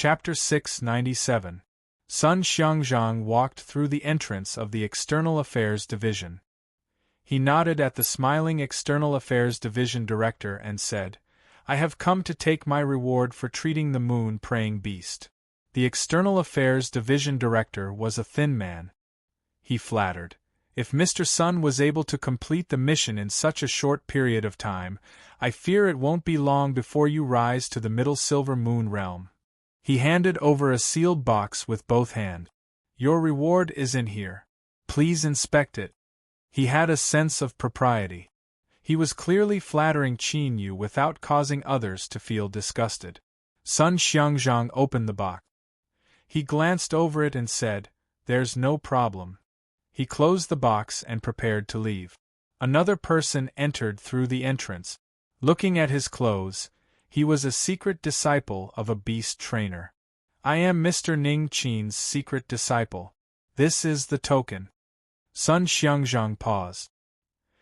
Chapter 697. Sun Xiangzhang walked through the entrance of the External Affairs Division. He nodded at the smiling External Affairs Division director and said, "I have come to take my reward for treating the moon-praying beast." The External Affairs Division director was a thin man. He flattered, "If Mr. Sun was able to complete the mission in such a short period of time, I fear it won't be long before you rise to the Middle Silver Moon realm." He handed over a sealed box with both hands. "Your reward is in here. Please inspect it." He had a sense of propriety. He was clearly flattering Qin Yu without causing others to feel disgusted. Sun Xiangzhang opened the box. He glanced over it and said, "There's no problem." He closed the box and prepared to leave. Another person entered through the entrance. Looking at his clothes, he was a secret disciple of a beast trainer. "I am Mr. Ning Qin's secret disciple. This is the token." Sun Xiangzhang paused.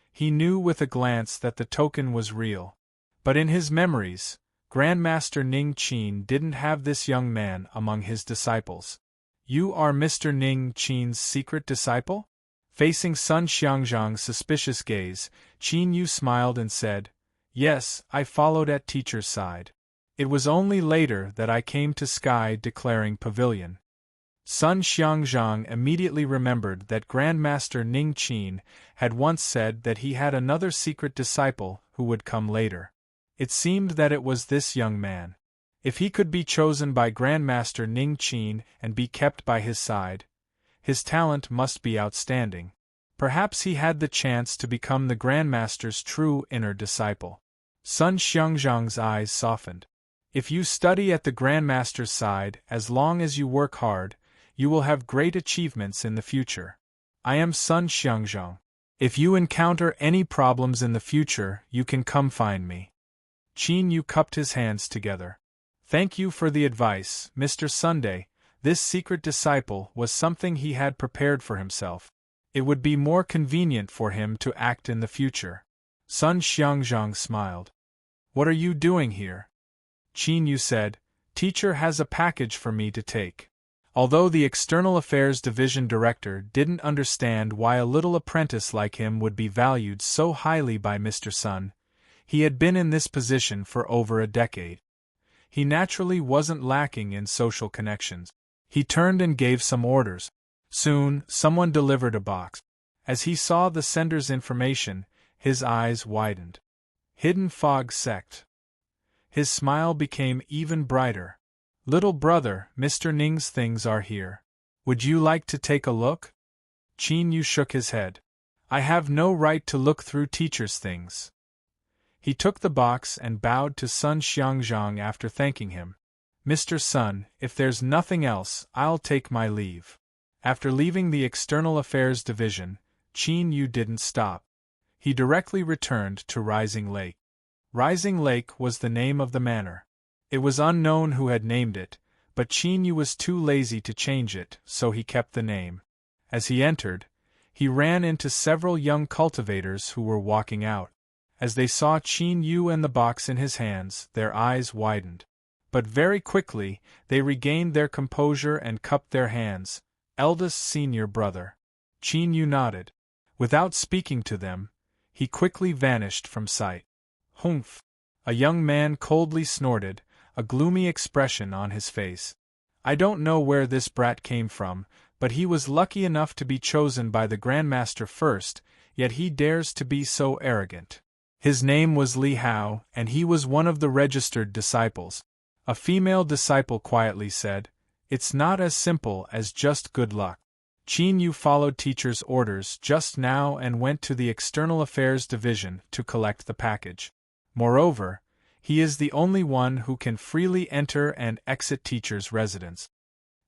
He knew with a glance that the token was real. But in his memories, Grandmaster Ning Qin didn't have this young man among his disciples. "You are Mr. Ning Qin's secret disciple?" Facing Sun Xiangzhang's suspicious gaze, Qin Yu smiled and said, "Yes, I followed at teacher's side. It was only later that I came to Sky Declaring Pavilion." Sun Xiangzhang immediately remembered that Grandmaster Ning Qin had once said that he had another secret disciple who would come later. It seemed that it was this young man. If he could be chosen by Grandmaster Ning Qin and be kept by his side, his talent must be outstanding. Perhaps he had the chance to become the Grandmaster's true inner disciple. Sun Xiangzhang's eyes softened. "If you study at the Grandmaster's side as long as you work hard, you will have great achievements in the future. I am Sun Xiangzhang. If you encounter any problems in the future, you can come find me." Qin Yu cupped his hands together. "Thank you for the advice, Mr. Sunday." This secret disciple was something he had prepared for himself. It would be more convenient for him to act in the future. Sun Xiangzhang smiled. "What are you doing here?" Qin Yu said, "Teacher has a package for me to take." Although the External Affairs Division director didn't understand why a little apprentice like him would be valued so highly by Mr. Sun, he had been in this position for over a decade. He naturally wasn't lacking in social connections. He turned and gave some orders. Soon, someone delivered a box. As he saw the sender's information, his eyes widened. Hidden Fog Sect. His smile became even brighter. "Little brother, Mr. Ning's things are here. Would you like to take a look?" Qin Yu shook his head. "I have no right to look through teacher's things." He took the box and bowed to Sun Xiangzhang after thanking him. "Mr. Sun, if there's nothing else, I'll take my leave." After leaving the External Affairs Division, Qin Yu didn't stop. He directly returned to Rising Lake. Rising Lake was the name of the manor. It was unknown who had named it, but Qin Yu was too lazy to change it, so he kept the name. As he entered, he ran into several young cultivators who were walking out. As they saw Qin Yu and the box in his hands, their eyes widened. But very quickly, they regained their composure and cupped their hands. "Eldest senior brother." Qin Yu nodded. Without speaking to them, he quickly vanished from sight. "Humph!" A young man coldly snorted, a gloomy expression on his face. "I don't know where this brat came from, but he was lucky enough to be chosen by the Grandmaster first, yet he dares to be so arrogant." His name was Li Hao, and he was one of the registered disciples. A female disciple quietly said, "It's not as simple as just good luck." Qin Yu followed teacher's orders just now and went to the External Affairs Division to collect the package. Moreover, he is the only one who can freely enter and exit teacher's residence.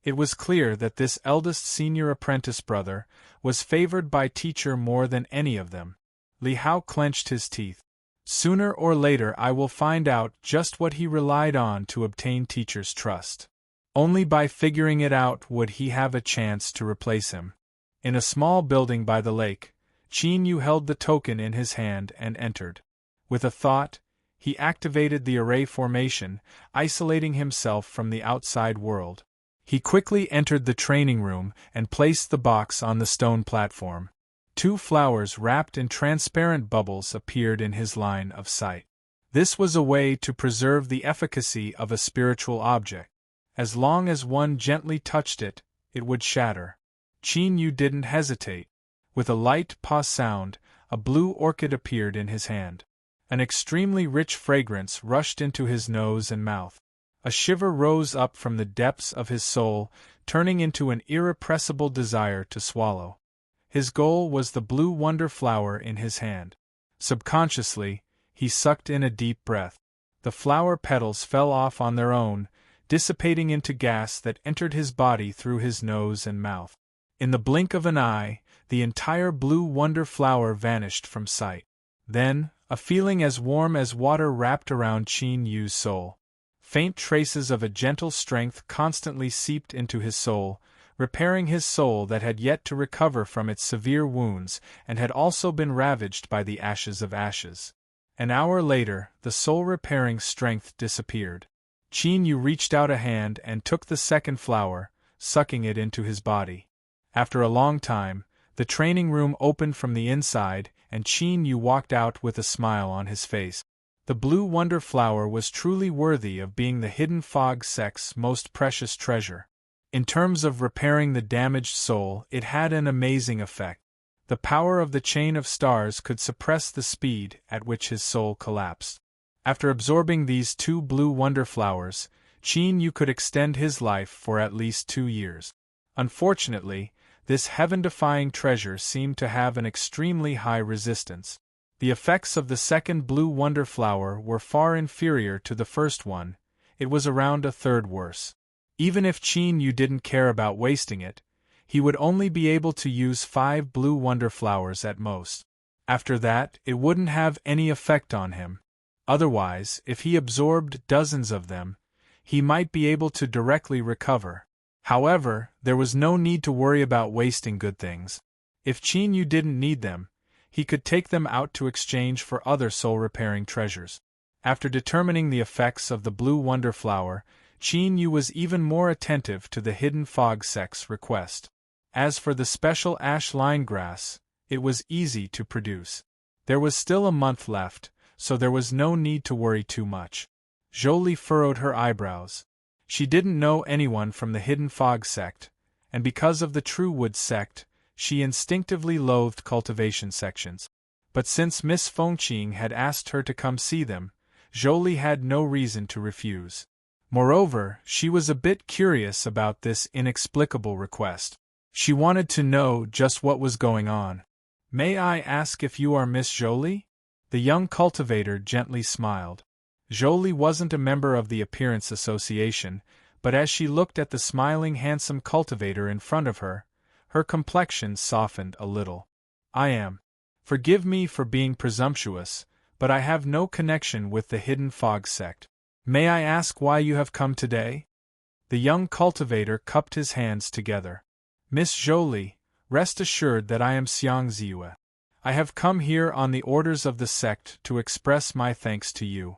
It was clear that this eldest senior apprentice brother was favored by teacher more than any of them. Li Hao clenched his teeth. "Sooner or later I will find out just what he relied on to obtain teacher's trust. Only by figuring it out would he have a chance to replace him." In a small building by the lake, Qin Yu held the token in his hand and entered. With a thought, He activated the array formation, isolating himself from the outside world. He quickly entered the training room and placed the box on the stone platform. 2 flowers wrapped in transparent bubbles appeared in his line of sight. This was a way to preserve the efficacy of a spiritual object. As long as one gently touched it, it would shatter. Qin Yu didn't hesitate. With a light paw sound, a blue orchid appeared in his hand. An extremely rich fragrance rushed into his nose and mouth. A shiver rose up from the depths of his soul, turning into an irrepressible desire to swallow. His goal was the blue wonder flower in his hand. Subconsciously, he sucked in a deep breath. The flower petals fell off on their own, dissipating into gas that entered his body through his nose and mouth. In the blink of an eye, the entire blue wonder flower vanished from sight. Then, a feeling as warm as water wrapped around Qin Yu's soul. Faint traces of a gentle strength constantly seeped into his soul, repairing his soul that had yet to recover from its severe wounds and had also been ravaged by the ashes of ashes. An hour later, the soul-repairing strength disappeared. Qin Yu reached out a hand and took the second flower, sucking it into his body. After a long time, the training room opened from the inside, and Qin Yu walked out with a smile on his face. The blue wonder flower was truly worthy of being the hidden fog sect's most precious treasure. In terms of repairing the damaged soul, it had an amazing effect. The power of the chain of stars could suppress the speed at which his soul collapsed. After absorbing these 2 blue wonder flowers, Qin Yu could extend his life for at least 2 years. Unfortunately, this heaven-defying treasure seemed to have an extremely high resistance. The effects of the second blue wonder flower were far inferior to the first one. It was around a third worse. Even if Qin Yu didn't care about wasting it, he would only be able to use 5 blue wonder flowers at most. After that, it wouldn't have any effect on him. Otherwise, if he absorbed dozens of them, he might be able to directly recover. However, there was no need to worry about wasting good things. If Qin Yu didn't need them, he could take them out to exchange for other soul-repairing treasures. After determining the effects of the blue wonder flower, Qin Yu was even more attentive to the hidden fog sect's request. As for the special ash line grass, it was easy to produce. There was still a month left, so there was no need to worry too much. Jolie furrowed her eyebrows. She didn't know anyone from the hidden fog sect, and because of the True Wood sect, she instinctively loathed cultivation sections. But since Miss Fengqing had asked her to come see them, Jolie had no reason to refuse. Moreover, she was a bit curious about this inexplicable request. She wanted to know just what was going on. "May I ask if you are Miss Jolie?" The young cultivator gently smiled. Jolie wasn't a member of the Appearance Association, but as she looked at the smiling handsome cultivator in front of her, her complexion softened a little. "I am. Forgive me for being presumptuous, but I have no connection with the hidden fog sect. May I ask why you have come today?" The young cultivator cupped his hands together. "Miss Jolie, rest assured that I am Xiang Ziyue. I have come here on the orders of the sect to express my thanks to you."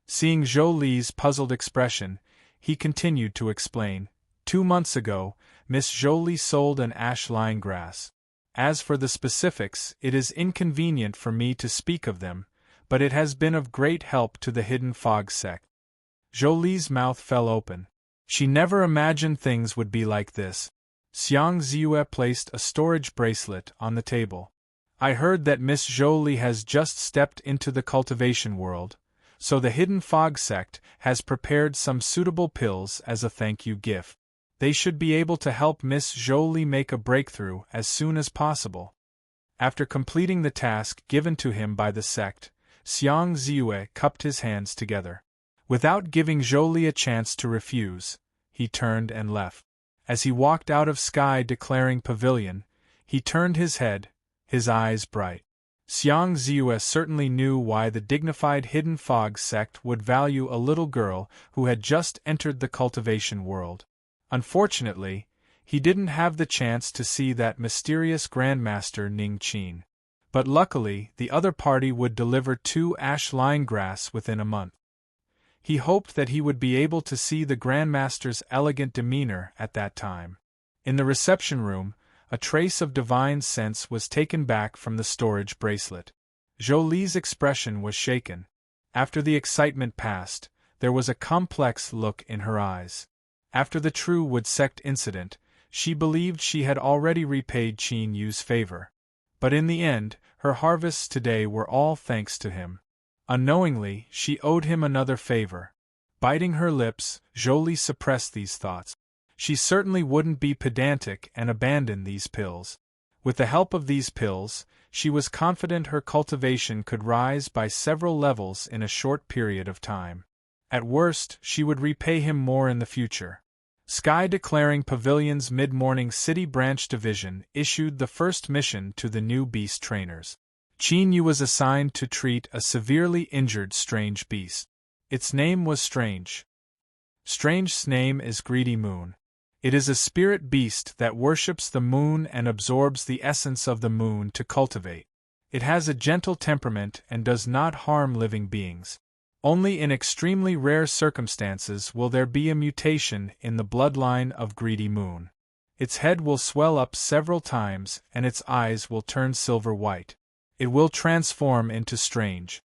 Seeing Jolie's puzzled expression, he continued to explain. 2 months ago, Miss Jolie sold an ash line grass. As for the specifics, it is inconvenient for me to speak of them, but it has been of great help to the hidden fog sect. Jolie's mouth fell open. She never imagined things would be like this. Xiang Ziyue placed a storage bracelet on the table. "I heard that Miss Jolie has just stepped into the cultivation world, so the hidden fog sect has prepared some suitable pills as a thank you gift. They should be able to help Miss Jolie make a breakthrough as soon as possible." After completing the task given to him by the sect, Xiang Ziyue cupped his hands together. Without giving Jolie a chance to refuse, he turned and left. As he walked out of Sky Declaring Pavilion, he turned his head, his eyes bright. Xiang Ziyue certainly knew why the dignified hidden fog sect would value a little girl who had just entered the cultivation world. Unfortunately, he didn't have the chance to see that mysterious Grandmaster Ning Qin. But luckily, the other party would deliver 2 ash-line grass within a month. He hoped that he would be able to see the Grandmaster's elegant demeanor at that time. In the reception room, a trace of divine sense was taken back from the storage bracelet. Jolie's expression was shaken. After the excitement passed, there was a complex look in her eyes. After the True Wood sect incident, she believed she had already repaid Qin Yu's favor. But in the end, her harvests today were all thanks to him. Unknowingly, she owed him another favor. Biting her lips, Jolie suppressed these thoughts. She certainly wouldn't be pedantic and abandon these pills. With the help of these pills, she was confident her cultivation could rise by several levels in a short period of time. At worst, she would repay him more in the future. Sky Declaring Pavilion's mid-morning City Branch Division issued the first mission to the new beast trainers. Qin Yu was assigned to treat a severely injured strange beast. Its name was Strange. Strange's name is Greedy Moon. It is a spirit beast that worships the moon and absorbs the essence of the moon to cultivate. It has a gentle temperament and does not harm living beings. Only in extremely rare circumstances will there be a mutation in the bloodline of Greedy Moon. Its head will swell up several times and its eyes will turn silver white. It will transform into Strange.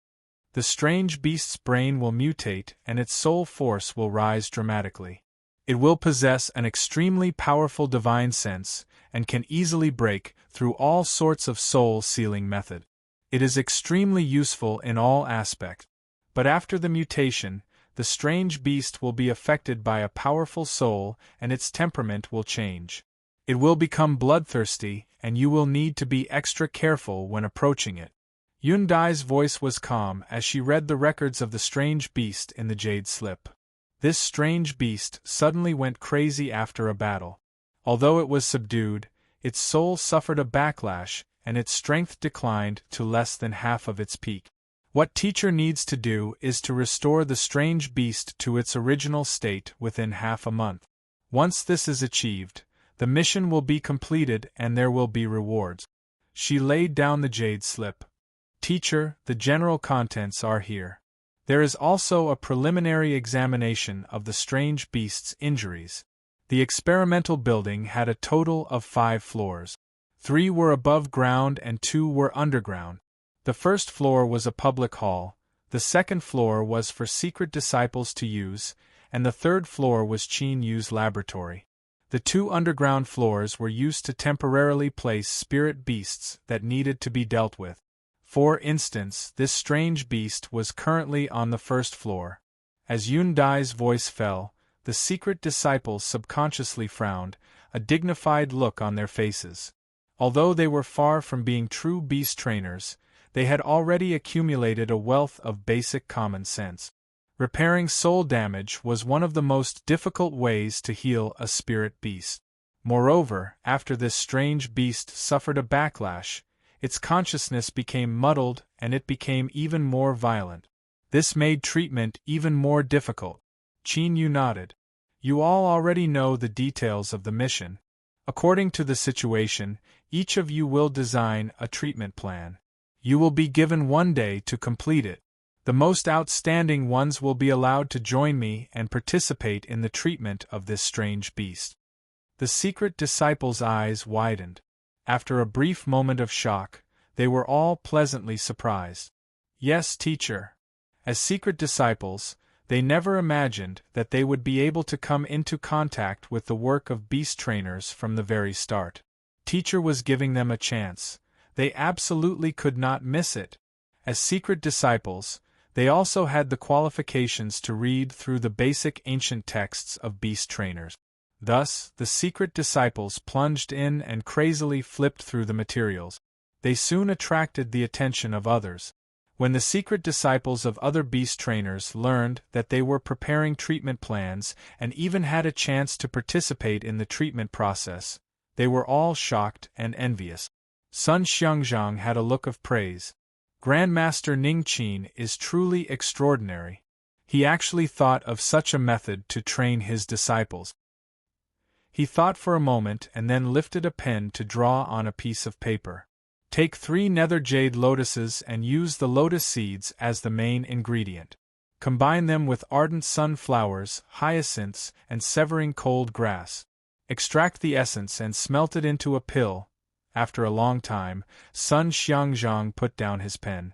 The strange beast's brain will mutate and its soul force will rise dramatically. It will possess an extremely powerful divine sense and can easily break through all sorts of soul-sealing method. It is extremely useful in all aspects. But after the mutation, the strange beast will be affected by a powerful soul and its temperament will change. It will become bloodthirsty and you will need to be extra careful when approaching it. Yun Dai's voice was calm as she read the records of the strange beast in the jade slip. This strange beast suddenly went crazy after a battle. Although it was subdued, its soul suffered a backlash and its strength declined to less than half of its peak. What teacher needs to do is to restore the strange beast to its original state within half a month. Once this is achieved, the mission will be completed and there will be rewards. She laid down the jade slip. Teacher, the general contents are here. There is also a preliminary examination of the strange beast's injuries. The experimental building had a total of 5 floors. 3 were above ground and 2 were underground. The first floor was a public hall, the second floor was for secret disciples to use, and the third floor was Qin Yu's laboratory. The 2 underground floors were used to temporarily place spirit beasts that needed to be dealt with. For instance, this strange beast was currently on the first floor. As Yun Dai's voice fell, the secret disciples subconsciously frowned, a dignified look on their faces. Although they were far from being true beast trainers, they had already accumulated a wealth of basic common sense. Repairing soul damage was one of the most difficult ways to heal a spirit beast. Moreover, after this strange beast suffered a backlash, its consciousness became muddled and it became even more violent. This made treatment even more difficult. Qin Yu nodded. You all already know the details of the mission. According to the situation, each of you will design a treatment plan. You will be given 1 day to complete it. The most outstanding ones will be allowed to join me and participate in the treatment of this strange beast. The secret disciples' eyes widened. After a brief moment of shock, they were all pleasantly surprised. Yes, teacher. As secret disciples, they never imagined that they would be able to come into contact with the work of beast trainers from the very start. Teacher was giving them a chance. They absolutely could not miss it. As secret disciples, they also had the qualifications to read through the basic ancient texts of beast trainers. Thus, the secret disciples plunged in and crazily flipped through the materials. They soon attracted the attention of others. When the secret disciples of other beast trainers learned that they were preparing treatment plans and even had a chance to participate in the treatment process, they were all shocked and envious. Sun Xiangzhang had a look of praise. Grandmaster Ning Qin is truly extraordinary. He actually thought of such a method to train his disciples. He thought for a moment and then lifted a pen to draw on a piece of paper. Take 3 nether jade lotuses and use the lotus seeds as the main ingredient. Combine them with ardent sunflowers, hyacinths, and severing cold grass. Extract the essence and smelt it into a pill. After a long time, Sun Xiangzhang put down his pen.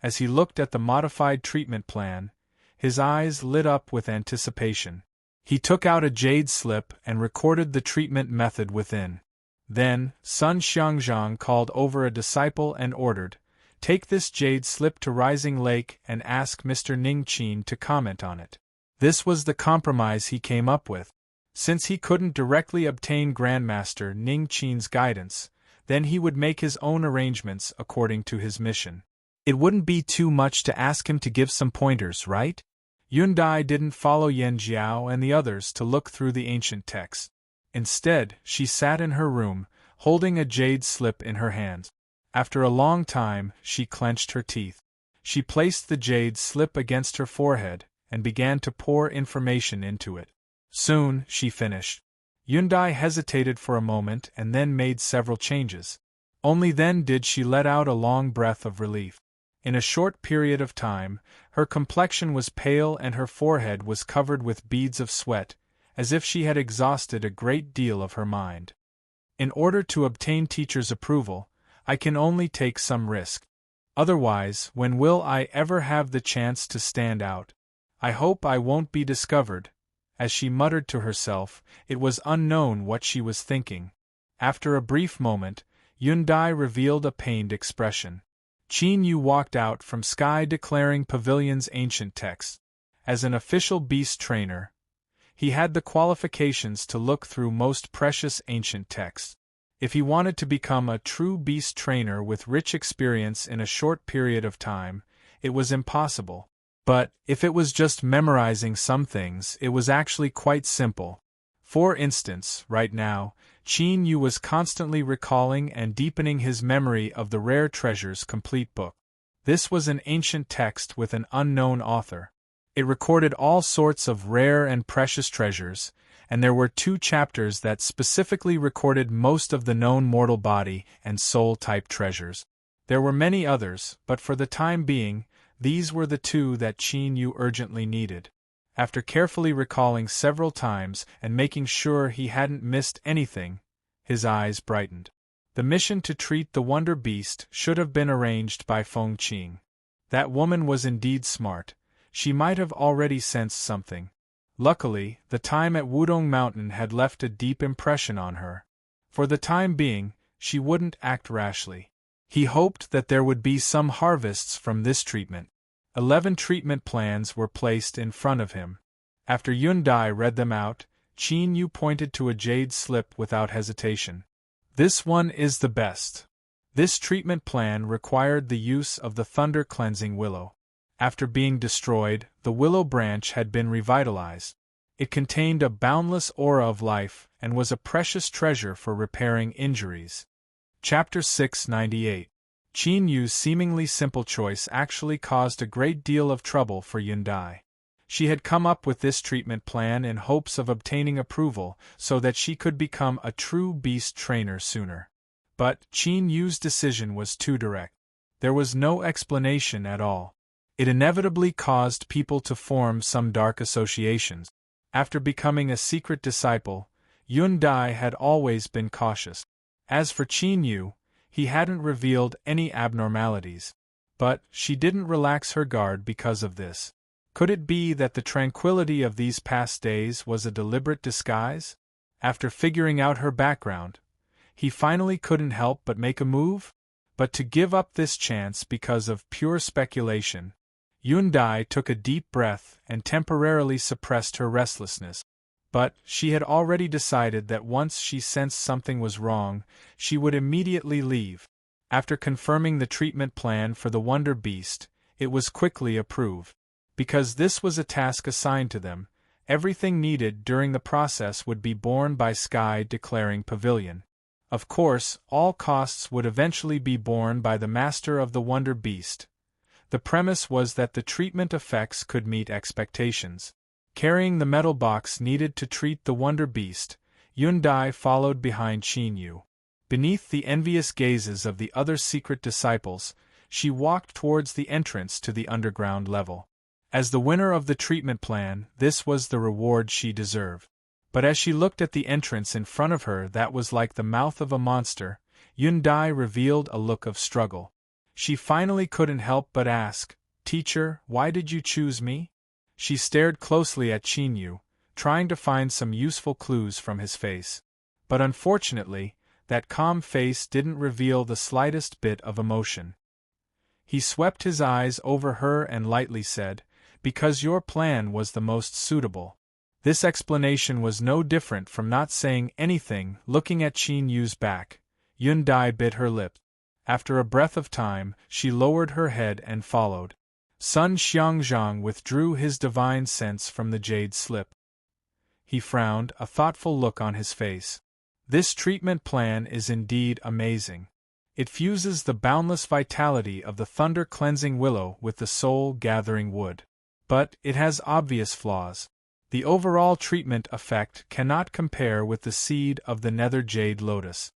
As he looked at the modified treatment plan, his eyes lit up with anticipation. He took out a jade slip and recorded the treatment method within. Then, Sun Xiangzhang called over a disciple and ordered, "Take this jade slip to Rising Lake and ask Mr. Ningqin to comment on it." This was the compromise he came up with. Since he couldn't directly obtain Grandmaster Ningqin's guidance, then he would make his own arrangements according to his mission. It wouldn't be too much to ask him to give some pointers, right? Yundai didn't follow Yan Jiao and the others to look through the ancient text. Instead, she sat in her room, holding a jade slip in her hand. After a long time, she clenched her teeth. She placed the jade slip against her forehead and began to pour information into it. Soon, she finished. Yundai hesitated for a moment and then made several changes. Only then did she let out a long breath of relief. In a short period of time, her complexion was pale and her forehead was covered with beads of sweat, as if she had exhausted a great deal of her mind. In order to obtain teacher's approval, I can only take some risk. Otherwise, when will I ever have the chance to stand out? I hope I won't be discovered. As she muttered to herself, it was unknown what she was thinking. After a brief moment, Yundai revealed a pained expression. Qin Yu walked out from Sky Declaring Pavilion's ancient text. As an official beast trainer, he had the qualifications to look through most precious ancient texts. If he wanted to become a true beast trainer with rich experience in a short period of time, it was impossible. But, if it was just memorizing some things, it was actually quite simple. For instance, right now, Qin Yu was constantly recalling and deepening his memory of the Rare Treasures complete book. This was an ancient text with an unknown author. It recorded all sorts of rare and precious treasures, and there were 2 chapters that specifically recorded most of the known mortal body and soul-type treasures. There were many others, but for the time being, these were the 2 that Qin Yu urgently needed. After carefully recalling several times and making sure he hadn't missed anything, his eyes brightened. The mission to treat the Wonder Beast should have been arranged by Feng Qing. That woman was indeed smart. She might have already sensed something. Luckily, the time at Wudong Mountain had left a deep impression on her. For the time being, she wouldn't act rashly. He hoped that there would be some harvests from this treatment. 11 treatment plans were placed in front of him. After Yundai read them out, Qin Yu pointed to a jade slip without hesitation. "This one is the best." This treatment plan required the use of the thunder-cleansing willow. After being destroyed, the willow branch had been revitalized. It contained a boundless aura of life and was a precious treasure for repairing injuries. Chapter 698. Qin Yu's seemingly simple choice actually caused a great deal of trouble for Yundai. She had come up with this treatment plan in hopes of obtaining approval so that she could become a true beast trainer sooner. But Qin Yu's decision was too direct. There was no explanation at all. It inevitably caused people to form some dark associations. After becoming a secret disciple, Yundai had always been cautious. As for Qin Yu, he hadn't revealed any abnormalities. But she didn't relax her guard because of this. Could it be that the tranquility of these past days was a deliberate disguise? After figuring out her background, he finally couldn't help but make a move? But to give up this chance because of pure speculation, Yundai took a deep breath and temporarily suppressed her restlessness. But she had already decided that once she sensed something was wrong, she would immediately leave. After confirming the treatment plan for the Wonder Beast, it was quickly approved. Because this was a task assigned to them, everything needed during the process would be borne by Sky Declaring Pavilion. Of course, all costs would eventually be borne by the master of the Wonder Beast. The premise was that the treatment effects could meet expectations. Carrying the metal box needed to treat the Wonder Beast, Yundai followed behind Qin Yu. Beneath the envious gazes of the other secret disciples, she walked towards the entrance to the underground level. As the winner of the treatment plan, this was the reward she deserved. But as she looked at the entrance in front of her that was like the mouth of a monster, Yundai revealed a look of struggle. She finally couldn't help but ask, "Teacher, why did you choose me?" She stared closely at Qinyu, trying to find some useful clues from his face. But unfortunately, that calm face didn't reveal the slightest bit of emotion. He swept his eyes over her and lightly said, "Because your plan was the most suitable." This explanation was no different from not saying anything. Looking at Qinyu's back, Yundai bit her lip. After a breath of time, she lowered her head and followed. Sun Xiangzhang withdrew his divine sense from the jade slip. He frowned, a thoughtful look on his face. This treatment plan is indeed amazing. It fuses the boundless vitality of the thunder-cleansing willow with the soul-gathering wood. But it has obvious flaws. The overall treatment effect cannot compare with the seed of the nether jade lotus.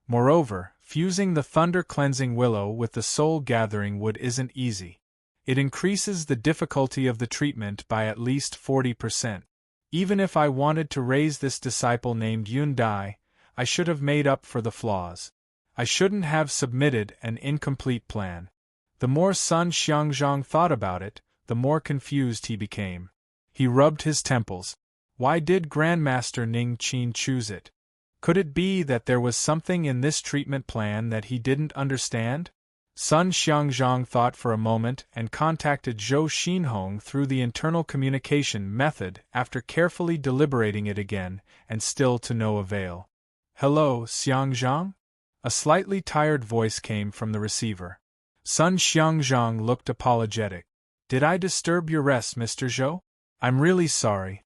Moreover, fusing the thunder-cleansing willow with the soul-gathering wood isn't easy. It increases the difficulty of the treatment by at least 40%. Even if I wanted to raise this disciple named Yundai, I should have made up for the flaws. I shouldn't have submitted an incomplete plan. The more Sun Xiangzhang thought about it, the more confused he became. He rubbed his temples. Why did Grandmaster Ning Qin choose it? Could it be that there was something in this treatment plan that he didn't understand? Sun Xiangzhang thought for a moment and contacted Zhou Xinhong through the internal communication method after carefully deliberating it again, and still to no avail. "Hello, Xiangzhang?" A slightly tired voice came from the receiver. Sun Xiangzhang looked apologetic. "Did I disturb your rest, Mr. Zhou? I'm really sorry."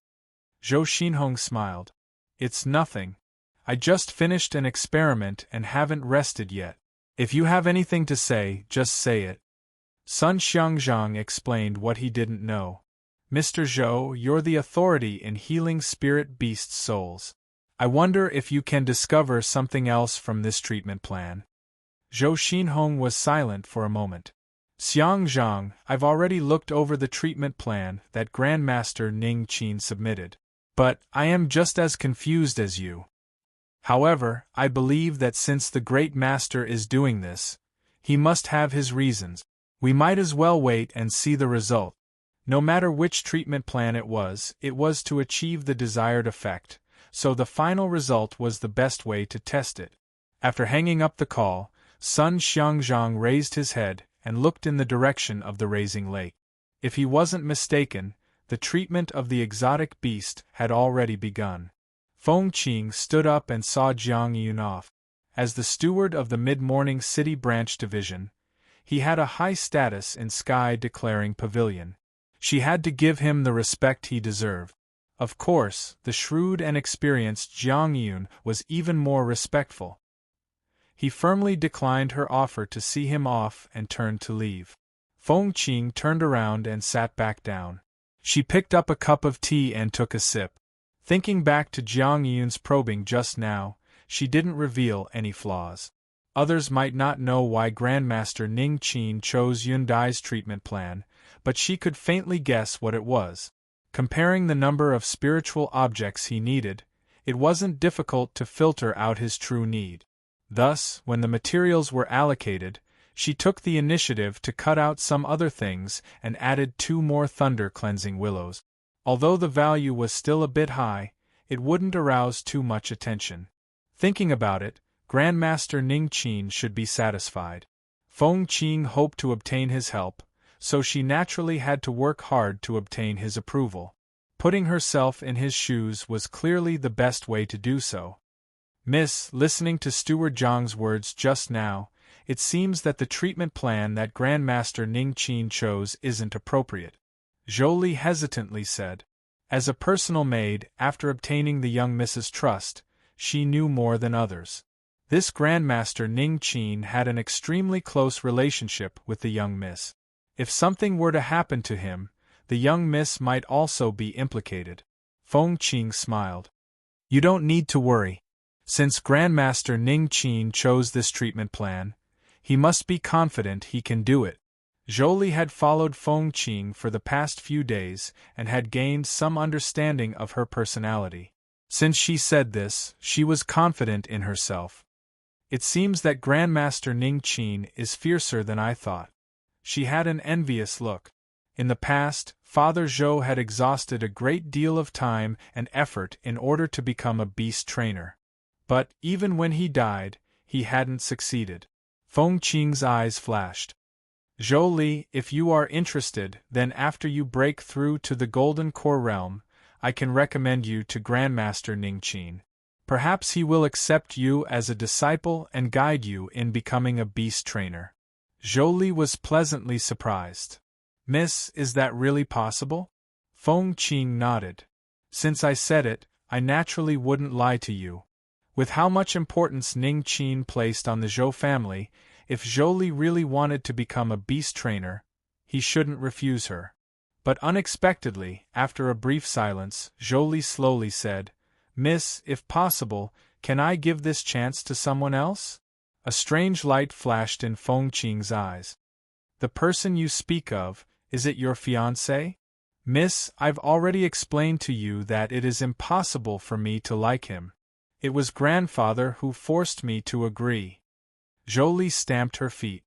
Zhou Xinhong smiled. "It's nothing. I just finished an experiment and haven't rested yet. If you have anything to say, just say it." Sun Xiangzhang explained what he didn't know. "Mr. Zhou, you're the authority in healing spirit beast souls. I wonder if you can discover something else from this treatment plan." Zhou Xinhong was silent for a moment. "Xiangzhang, I've already looked over the treatment plan that Grandmaster Ning Qin submitted. But I am just as confused as you. However, I believe that since the Great Master is doing this, he must have his reasons. We might as well wait and see the result. No matter which treatment plan it was to achieve the desired effect, so the final result was the best way to test it." After hanging up the call, Sun Xiangzhang raised his head and looked in the direction of the rising lake. If he wasn't mistaken, the treatment of the exotic beast had already begun. Feng Qing stood up and saw Jiang Yun off. As the steward of the mid-morning city branch division, he had a high status in sky-declaring pavilion. She had to give him the respect he deserved. Of course, the shrewd and experienced Jiang Yun was even more respectful. He firmly declined her offer to see him off and turned to leave. Feng Qing turned around and sat back down. She picked up a cup of tea and took a sip. Thinking back to Jiang Yun's probing just now, she didn't reveal any flaws. Others might not know why Grandmaster Ning Qin chose Yundai's treatment plan, but she could faintly guess what it was. Comparing the number of spiritual objects he needed, it wasn't difficult to filter out his true need. Thus, when the materials were allocated, she took the initiative to cut out some other things and added 2 more thunder-cleansing willows. Although the value was still a bit high, it wouldn't arouse too much attention. Thinking about it, Grandmaster Ning Qin should be satisfied. Feng Qing hoped to obtain his help, so she naturally had to work hard to obtain his approval. Putting herself in his shoes was clearly the best way to do so. "Miss, listening to Steward Zhang's words just now, it seems that the treatment plan that Grandmaster Ning Qin chose isn't appropriate," Zhou hesitantly said. As a personal maid, after obtaining the young Miss's trust, she knew more than others. This Grandmaster Ning Qin had an extremely close relationship with the young Miss. If something were to happen to him, the young Miss might also be implicated. Feng Qing smiled. "You don't need to worry. Since Grandmaster Ning Qin chose this treatment plan, he must be confident he can do it. Zhou had followed Feng Qing for the past few days and had gained some understanding of her personality. Since she said this, she was confident in herself. It seems that Grandmaster Ning Qin is fiercer than I thought. She had an envious look. In the past, Father Zhou had exhausted a great deal of time and effort in order to become a beast trainer. But, even when he died, he hadn't succeeded. Feng Qing's eyes flashed. Zhou Li, if you are interested, then after you break through to the Golden Core Realm, I can recommend you to Grandmaster Ning Qin. Perhaps he will accept you as a disciple and guide you in becoming a beast trainer. Zhou Li was pleasantly surprised. Miss, is that really possible? Feng Qing nodded. Since I said it, I naturally wouldn't lie to you. With how much importance Ning Qin placed on the Zhou family, if Zhou Li really wanted to become a beast trainer, he shouldn't refuse her. But unexpectedly, after a brief silence, Zhou Li slowly said, Miss, if possible, can I give this chance to someone else? A strange light flashed in Feng Qing's eyes. The person you speak of, is it your fiancé? Miss, I've already explained to you that it is impossible for me to like him. It was grandfather who forced me to agree. Zhou Li stamped her feet.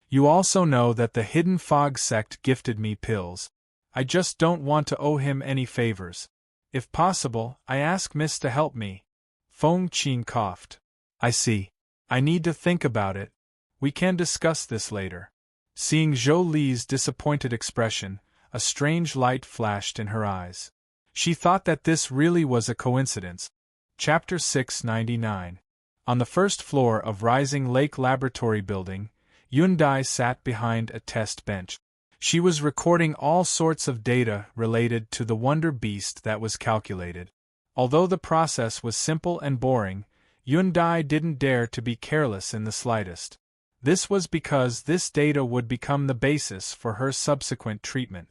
You also know that the Hidden Fog sect gifted me pills. I just don't want to owe him any favors. If possible, I ask Miss to help me. Feng Qing coughed. I see. I need to think about it. We can discuss this later. Seeing Zhou Li's disappointed expression, a strange light flashed in her eyes. She thought that this really was a coincidence. Chapter 699. On the first floor of Rising Lake Laboratory Building, Yundai sat behind a test bench. She was recording all sorts of data related to the wonder beast that was calculated. Although the process was simple and boring, Yundai didn't dare to be careless in the slightest. This was because this data would become the basis for her subsequent treatment.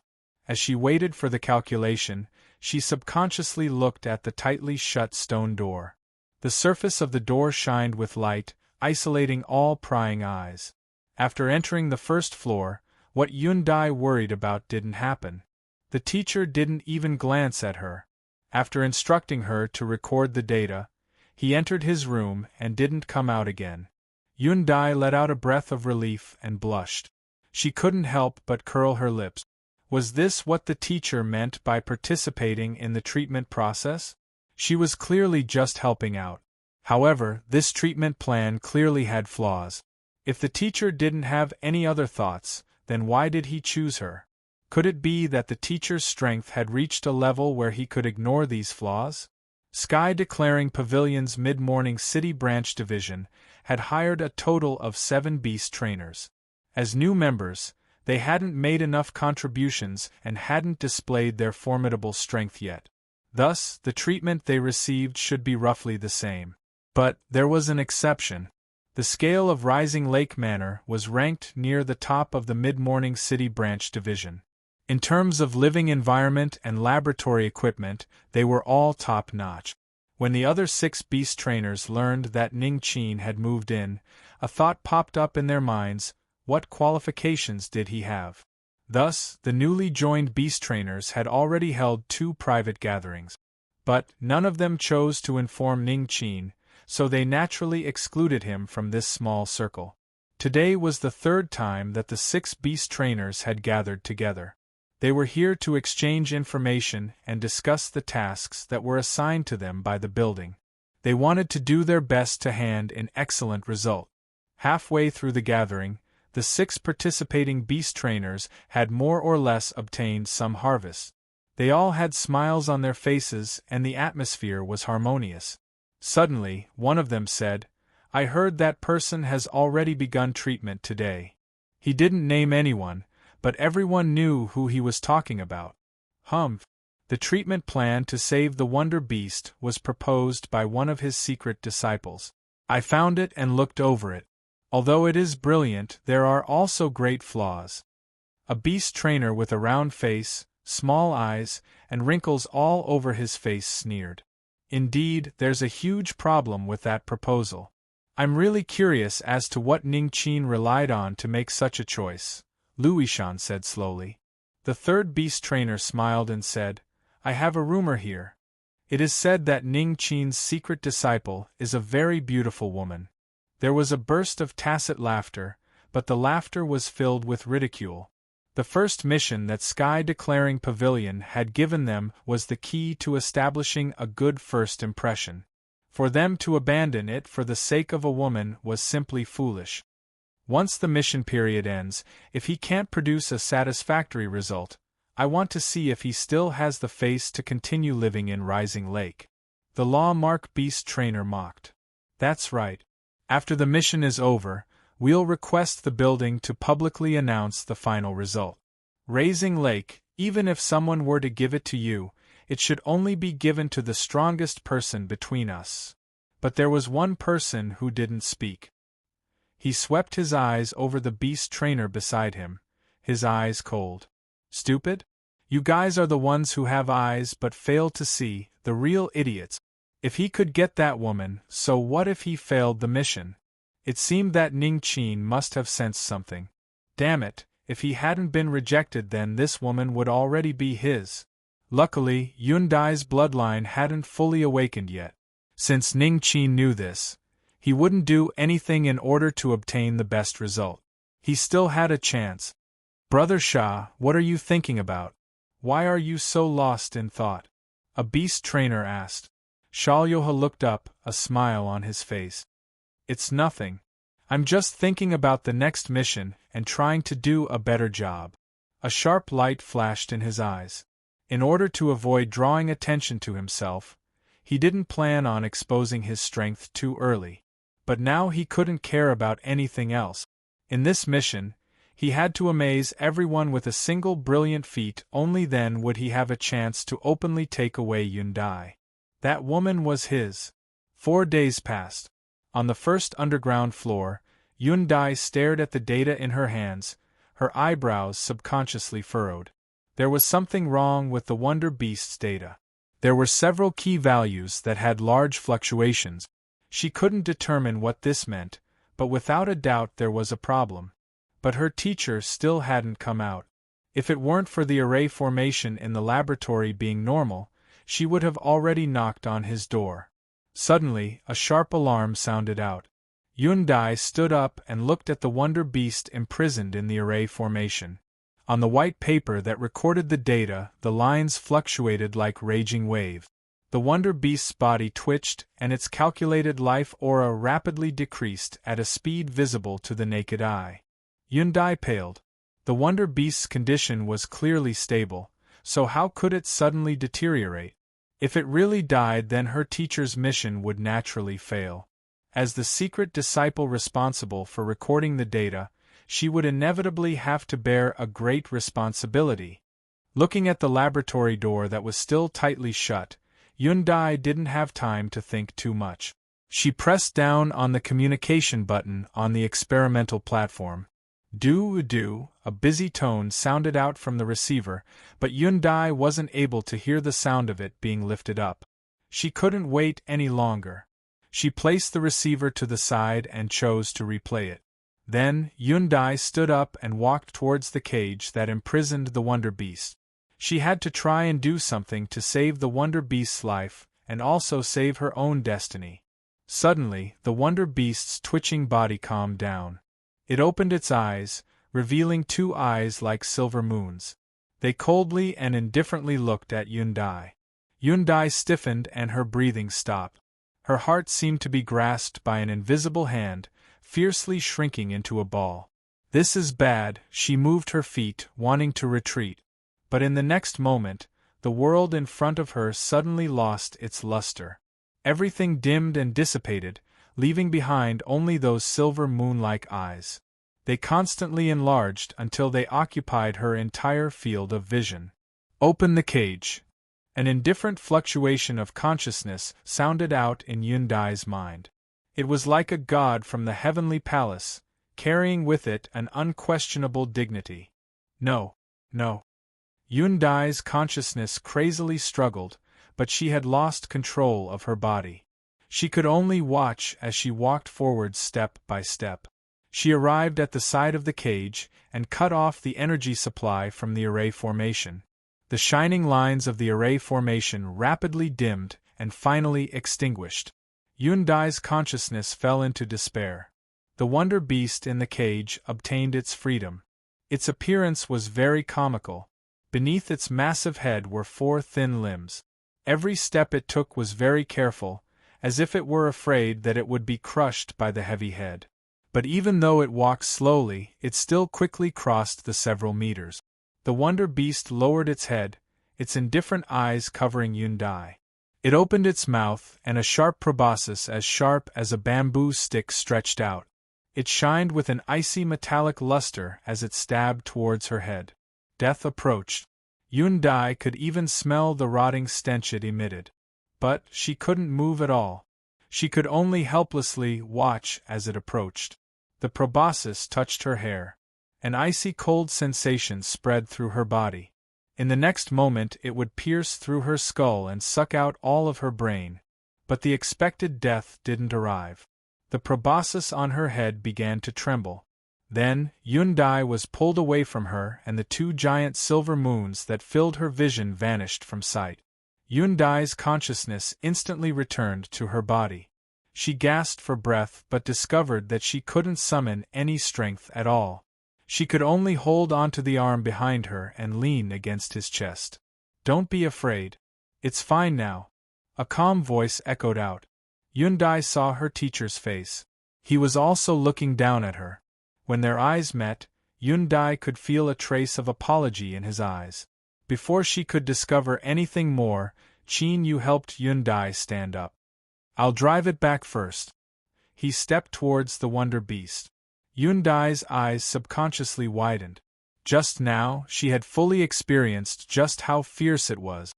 As she waited for the calculation, she subconsciously looked at the tightly shut stone door. The surface of the door shined with light, isolating all prying eyes. After entering the first floor, what Yundai worried about didn't happen. The teacher didn't even glance at her. After instructing her to record the data, he entered his room and didn't come out again. Yundai let out a breath of relief and blushed. She couldn't help but curl her lips. Was this what the teacher meant by participating in the treatment process? She was clearly just helping out. However, this treatment plan clearly had flaws. If the teacher didn't have any other thoughts, then why did he choose her? Could it be that the teacher's strength had reached a level where he could ignore these flaws? Sky Declaring Pavilion's mid-morning city branch division had hired a total of 7 beast trainers. As new members, they hadn't made enough contributions and hadn't displayed their formidable strength yet. Thus, the treatment they received should be roughly the same. But there was an exception. The scale of Rising Lake Manor was ranked near the top of the mid-morning city branch division. In terms of living environment and laboratory equipment, they were all top-notch. When the other 6 beast trainers learned that Ning Qin had moved in, a thought popped up in their minds: what qualifications did he have? Thus, the newly joined beast trainers had already held 2 private gatherings. But none of them chose to inform Ning Qin, so they naturally excluded him from this small circle. Today was the 3rd time that the 6 beast trainers had gathered together. They were here to exchange information and discuss the tasks that were assigned to them by the building. They wanted to do their best to hand an excellent result. Halfway through the gathering, the 6 participating beast trainers had more or less obtained some harvest. They all had smiles on their faces and the atmosphere was harmonious. Suddenly, one of them said, "I heard that person has already begun treatment today." He didn't name anyone, but everyone knew who he was talking about. Humph! The treatment plan to save the Wonder Beast was proposed by one of his secret disciples. I found it and looked over it. Although it is brilliant, there are also great flaws. A beast trainer with a round face, small eyes, and wrinkles all over his face sneered. Indeed, there's a huge problem with that proposal. I'm really curious as to what Ning Qin relied on to make such a choice, Luishan said slowly. The third beast trainer smiled and said, I have a rumor here. It is said that Ning Qin's secret disciple is a very beautiful woman. There was a burst of tacit laughter, but the laughter was filled with ridicule. The first mission that Sky Declaring Pavilion had given them was the key to establishing a good first impression. For them to abandon it for the sake of a woman was simply foolish. Once the mission period ends, if he can't produce a satisfactory result, I want to see if he still has the face to continue living in Rising Lake. The Law-Mark Beast Trainer mocked. That's right. After the mission is over, we'll request the building to publicly announce the final result. Rising Lake, even if someone were to give it to you, it should only be given to the strongest person between us. But there was one person who didn't speak. He swept his eyes over the beast trainer beside him, his eyes cold. Stupid? You guys are the ones who have eyes but fail to see, the real idiots. If he could get that woman, so what if he failed the mission? It seemed that Ning Qin must have sensed something. Damn it, if he hadn't been rejected then this woman would already be his. Luckily, Yundai's bloodline hadn't fully awakened yet. Since Ning Qin knew this, he wouldn't do anything in order to obtain the best result. He still had a chance. Brother Shah, what are you thinking about? Why are you so lost in thought? A beast trainer asked. Shalyoha looked up, a smile on his face. It's nothing. I'm just thinking about the next mission and trying to do a better job. A sharp light flashed in his eyes. In order to avoid drawing attention to himself, he didn't plan on exposing his strength too early. But now he couldn't care about anything else. In this mission, he had to amaze everyone with a single brilliant feat, only then would he have a chance to openly take away Yundai. That woman was his. 4 days passed. On the first underground floor, Yundai stared at the data in her hands, her eyebrows subconsciously furrowed. There was something wrong with the Wonder Beast's data. There were several key values that had large fluctuations. She couldn't determine what this meant, but without a doubt there was a problem. But her teacher still hadn't come out. If it weren't for the array formation in the laboratory being normal, she would have already knocked on his door. Suddenly, a sharp alarm sounded out. Yundai stood up and looked at the Wonder Beast imprisoned in the array formation. On the white paper that recorded the data, the lines fluctuated like raging waves. The Wonder Beast's body twitched, and its calculated life aura rapidly decreased at a speed visible to the naked eye. Yundai paled. The Wonder Beast's condition was clearly stable, so how could it suddenly deteriorate? If it really died, then her teacher's mission would naturally fail. As the secret disciple responsible for recording the data, she would inevitably have to bear a great responsibility. Looking at the laboratory door that was still tightly shut, Yundai didn't have time to think too much. She pressed down on the communication button on the experimental platform. Do, a busy tone sounded out from the receiver, but Yundai wasn't able to hear the sound of it being lifted up. She couldn't wait any longer. She placed the receiver to the side and chose to replay it. Then, Yundai stood up and walked towards the cage that imprisoned the Wonder Beast. She had to try and do something to save the Wonder Beast's life, and also save her own destiny. Suddenly, the Wonder Beast's twitching body calmed down. It opened its eyes, revealing 2 eyes like silver moons. They coldly and indifferently looked at Yundai. Yundai stiffened and her breathing stopped. Her heart seemed to be grasped by an invisible hand, fiercely shrinking into a ball. This is bad, she moved her feet, wanting to retreat. But in the next moment, the world in front of her suddenly lost its luster. Everything dimmed and dissipated, leaving behind only those silver moon-like eyes. They constantly enlarged until they occupied her entire field of vision. Open the cage. An indifferent fluctuation of consciousness sounded out in Yundai's mind. It was like a god from the heavenly palace, carrying with it an unquestionable dignity. No. Yundai's consciousness crazily struggled, but she had lost control of her body. She could only watch as she walked forward step by step. She arrived at the side of the cage and cut off the energy supply from the array formation. The shining lines of the array formation rapidly dimmed and finally extinguished. Yundai's consciousness fell into despair. The wonder beast in the cage obtained its freedom. Its appearance was very comical. Beneath its massive head were 4 thin limbs. Every step it took was very careful, as if it were afraid that it would be crushed by the heavy head. But even though it walked slowly, it still quickly crossed the several meters. The wonder beast lowered its head, its indifferent eyes covering Yundai. It opened its mouth, and a sharp proboscis as sharp as a bamboo stick stretched out. It shined with an icy metallic luster as it stabbed towards her head. Death approached. Yundai could even smell the rotting stench it emitted. But she couldn't move at all. She could only helplessly watch as it approached. The proboscis touched her hair. An icy cold sensation spread through her body. In the next moment it would pierce through her skull and suck out all of her brain. But the expected death didn't arrive. The proboscis on her head began to tremble. Then, Yundai was pulled away from her and the 2 giant silver moons that filled her vision vanished from sight. Yundai's consciousness instantly returned to her body. She gasped for breath but discovered that she couldn't summon any strength at all. She could only hold onto the arm behind her and lean against his chest. "Don't be afraid. It's fine now," a calm voice echoed out. Yundai saw her teacher's face. He was also looking down at her. When their eyes met, Yundai could feel a trace of apology in his eyes. Before she could discover anything more, Qin Yu helped Yundai stand up. "I'll drive it back first." He stepped towards the wonder beast. Yundai's eyes subconsciously widened. Just now, she had fully experienced just how fierce it was.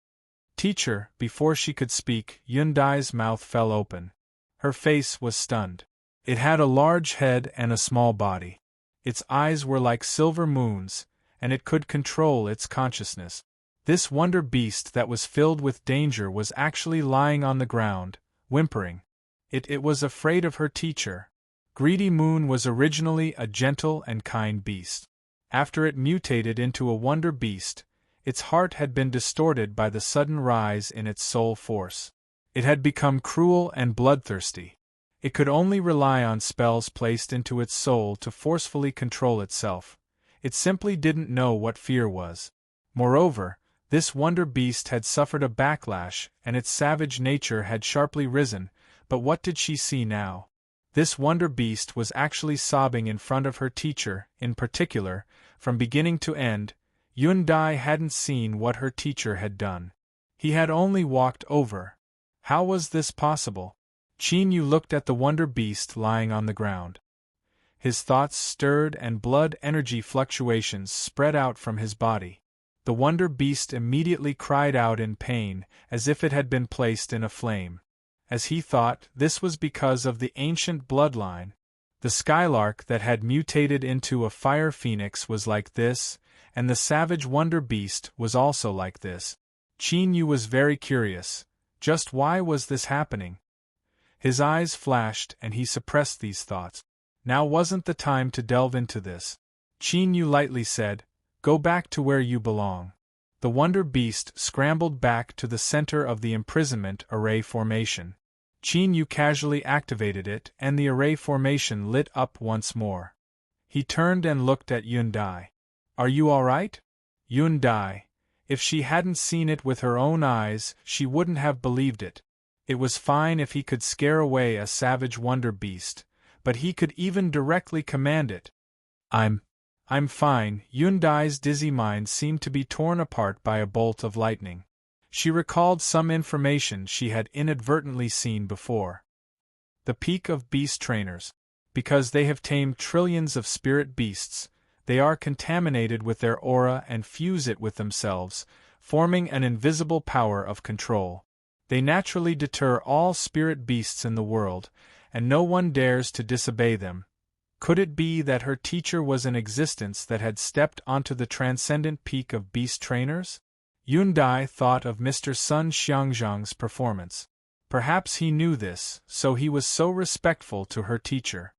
"Teacher," before she could speak, Yundai's mouth fell open. Her face was stunned. It had a large head and a small body. Its eyes were like silver moons, and it could control its consciousness. This wonder beast that was filled with danger was actually lying on the ground, whimpering. It was afraid of her teacher. Greedy Moon was originally a gentle and kind beast. After it mutated into a wonder beast, its heart had been distorted by the sudden rise in its soul force. It had become cruel and bloodthirsty. It could only rely on spells placed into its soul to forcefully control itself. It simply didn't know what fear was. Moreover, this wonder beast had suffered a backlash and its savage nature had sharply risen, but what did she see now? This wonder beast was actually sobbing in front of her teacher, in particular, from beginning to end. Yundai hadn't seen what her teacher had done. He had only walked over. How was this possible? Qin Yu looked at the wonder beast lying on the ground. His thoughts stirred and blood energy fluctuations spread out from his body. The wonder beast immediately cried out in pain, as if it had been placed in a flame. As he thought, this was because of the ancient bloodline. The skylark that had mutated into a fire phoenix was like this, and the savage wonder beast was also like this. Qin Yu was very curious. Just why was this happening? His eyes flashed and he suppressed these thoughts. Now wasn't the time to delve into this. Qin Yu lightly said, "Go back to where you belong." The wonder beast scrambled back to the center of the imprisonment array formation. Qin Yu casually activated it and the array formation lit up once more. He turned and looked at Yundai. "Are you all right?" Yundai. If she hadn't seen it with her own eyes, she wouldn't have believed it. It was fine if he could scare away a savage wonder beast, but he could even directly command it. I'm fine." Yundai's dizzy mind seemed to be torn apart by a bolt of lightning. She recalled some information she had inadvertently seen before. The peak of beast trainers. Because they have tamed trillions of spirit beasts, they are contaminated with their aura and fuse it with themselves, forming an invisible power of control. They naturally deter all spirit beasts in the world, and no one dares to disobey them. Could it be that her teacher was an existence that had stepped onto the transcendent peak of beast trainers? Yundai thought of Mr. Sun Xiangzhang's performance. Perhaps he knew this, so he was so respectful to her teacher.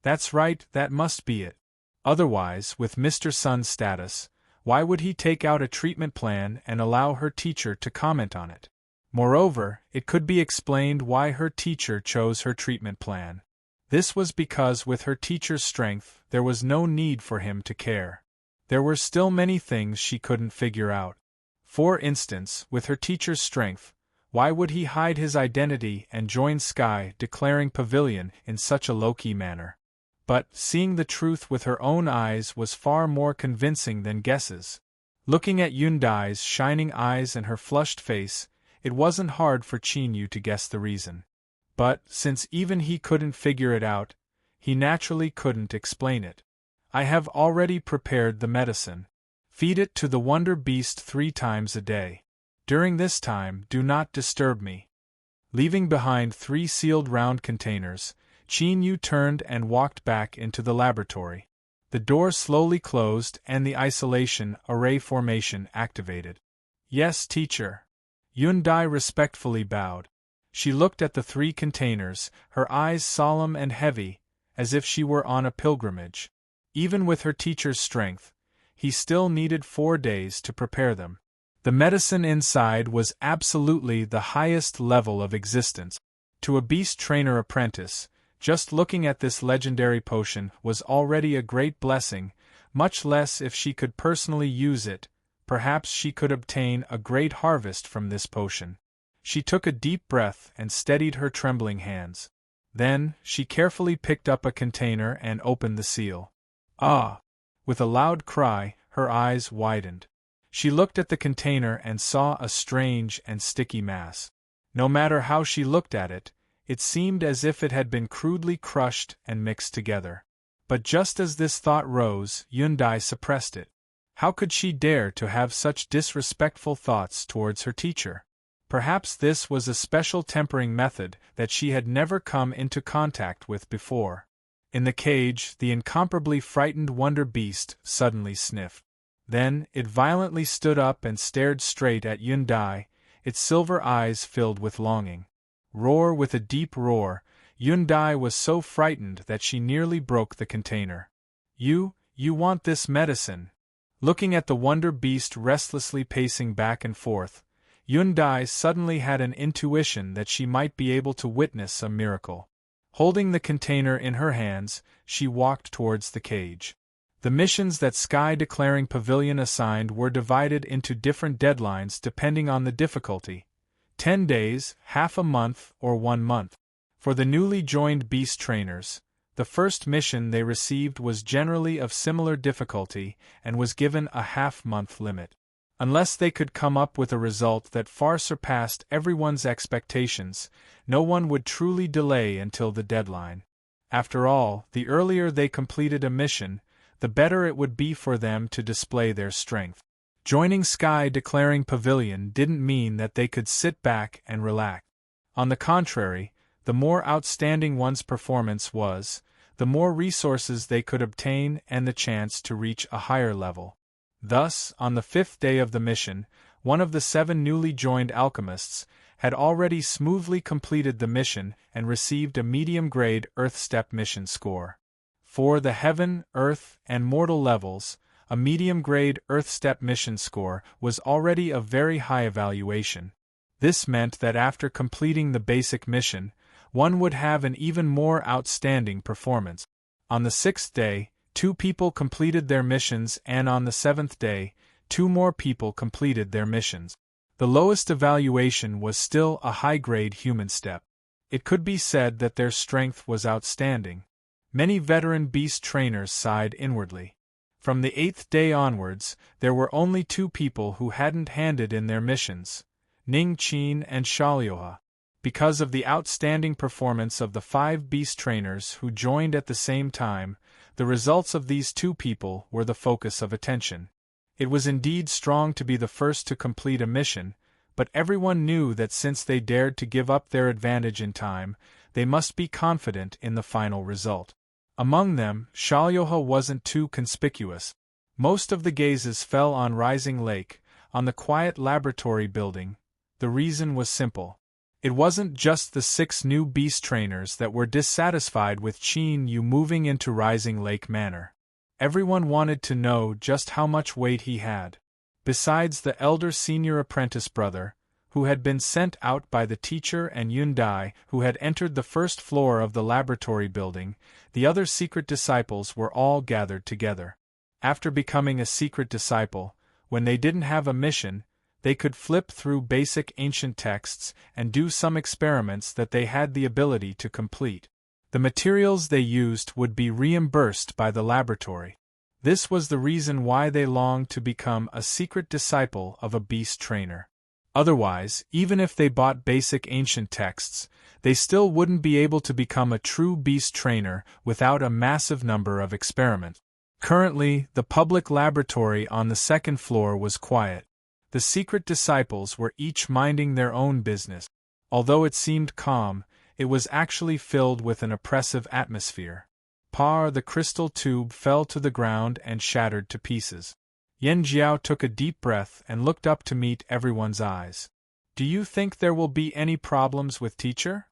That's right, that must be it. Otherwise, with Mr. Sun's status, why would he take out a treatment plan and allow her teacher to comment on it? Moreover, it could be explained why her teacher chose her treatment plan. This was because with her teacher's strength, there was no need for him to care. There were still many things she couldn't figure out. For instance, with her teacher's strength, why would he hide his identity and join Sky Declaring Pavilion in such a low-key manner? But, seeing the truth with her own eyes was far more convincing than guesses. Looking at Yundai's shining eyes and her flushed face, it wasn't hard for Qinyu to guess the reason. But, since even he couldn't figure it out, he naturally couldn't explain it. I have already prepared the medicine. Feed it to the Wonder Beast 3 times a day. During this time, do not disturb me. Leaving behind 3 sealed round containers, Qinyu turned and walked back into the laboratory. The door slowly closed and the isolation array formation activated. Yes, teacher. Yundai respectfully bowed. She looked at the 3 containers, her eyes solemn and heavy, as if she were on a pilgrimage. Even with her teacher's strength, he still needed 4 days to prepare them. The medicine inside was absolutely the highest level of existence. To a beast trainer apprentice, just looking at this legendary potion was already a great blessing, much less if she could personally use it. Perhaps she could obtain a great harvest from this potion. She took a deep breath and steadied her trembling hands. Then, she carefully picked up a container and opened the seal. Ah! With a loud cry, her eyes widened. She looked at the container and saw a strange and sticky mass. No matter how she looked at it, it seemed as if it had been crudely crushed and mixed together. But just as this thought rose, Yundai suppressed it. How could she dare to have such disrespectful thoughts towards her teacher? Perhaps this was a special tempering method that she had never come into contact with before. In the cage, the incomparably frightened Wonder Beast suddenly sniffed. Then, it violently stood up and stared straight at Yundai, its silver eyes filled with longing. Roar with a deep roar, Yundai was so frightened that she nearly broke the container. You want this medicine? Looking at the Wonder Beast restlessly pacing back and forth, Yundai suddenly had an intuition that she might be able to witness a miracle. Holding the container in her hands, she walked towards the cage. The missions that Sky Declaring Pavilion assigned were divided into different deadlines depending on the difficulty: 10 days, half a month, or 1 month. For the newly joined beast trainers, the first mission they received was generally of similar difficulty and was given a half-month limit. Unless they could come up with a result that far surpassed everyone's expectations, no one would truly delay until the deadline. After all, the earlier they completed a mission, the better it would be for them to display their strength. Joining Sky Declaring Pavilion didn't mean that they could sit back and relax. On the contrary, the more outstanding one's performance was, the more resources they could obtain and the chance to reach a higher level. Thus, on the 5th day of the mission, one of the 7 newly joined alchemists had already smoothly completed the mission and received a medium-grade Earth Step mission score. For the Heaven, Earth, and Mortal levels, a medium-grade Earth Step mission score was already a very high evaluation. This meant that after completing the basic mission, one would have an even more outstanding performance. On the 6th day, 2 people completed their missions, and on the 7th day, 2 more people completed their missions. The lowest evaluation was still a high-grade human step. It could be said that their strength was outstanding. Many veteran beast trainers sighed inwardly. From the 8th day onwards, there were only 2 people who hadn't handed in their missions: Ning Qin and Xiaoyuhe. Because of the outstanding performance of the 5 beast trainers who joined at the same time, the results of these 2 people were the focus of attention. It was indeed strong to be the first to complete a mission, but everyone knew that since they dared to give up their advantage in time, they must be confident in the final result. Among them, Xiaoyuhe wasn't too conspicuous. Most of the gazes fell on Rising Lake, on the quiet laboratory building. The reason was simple. It wasn't just the 6 new beast trainers that were dissatisfied with Qin Yu moving into Rising Lake Manor. Everyone wanted to know just how much weight he had. Besides the elder senior apprentice brother, who had been sent out by the teacher, and Yun Dai, who had entered the first floor of the laboratory building, the other secret disciples were all gathered together. After becoming a secret disciple, when they didn't have a mission, they could flip through basic ancient texts and do some experiments that they had the ability to complete. The materials they used would be reimbursed by the laboratory. This was the reason why they longed to become a secret disciple of a beast trainer. Otherwise, even if they bought basic ancient texts, they still wouldn't be able to become a true beast trainer without a massive number of experiments. Currently, the public laboratory on the 2nd floor was quiet. The secret disciples were each minding their own business. Although it seemed calm, it was actually filled with an oppressive atmosphere. The crystal tube fell to the ground and shattered to pieces. Yen Jiao took a deep breath and looked up to meet everyone's eyes. Do you think there will be any problems with teacher?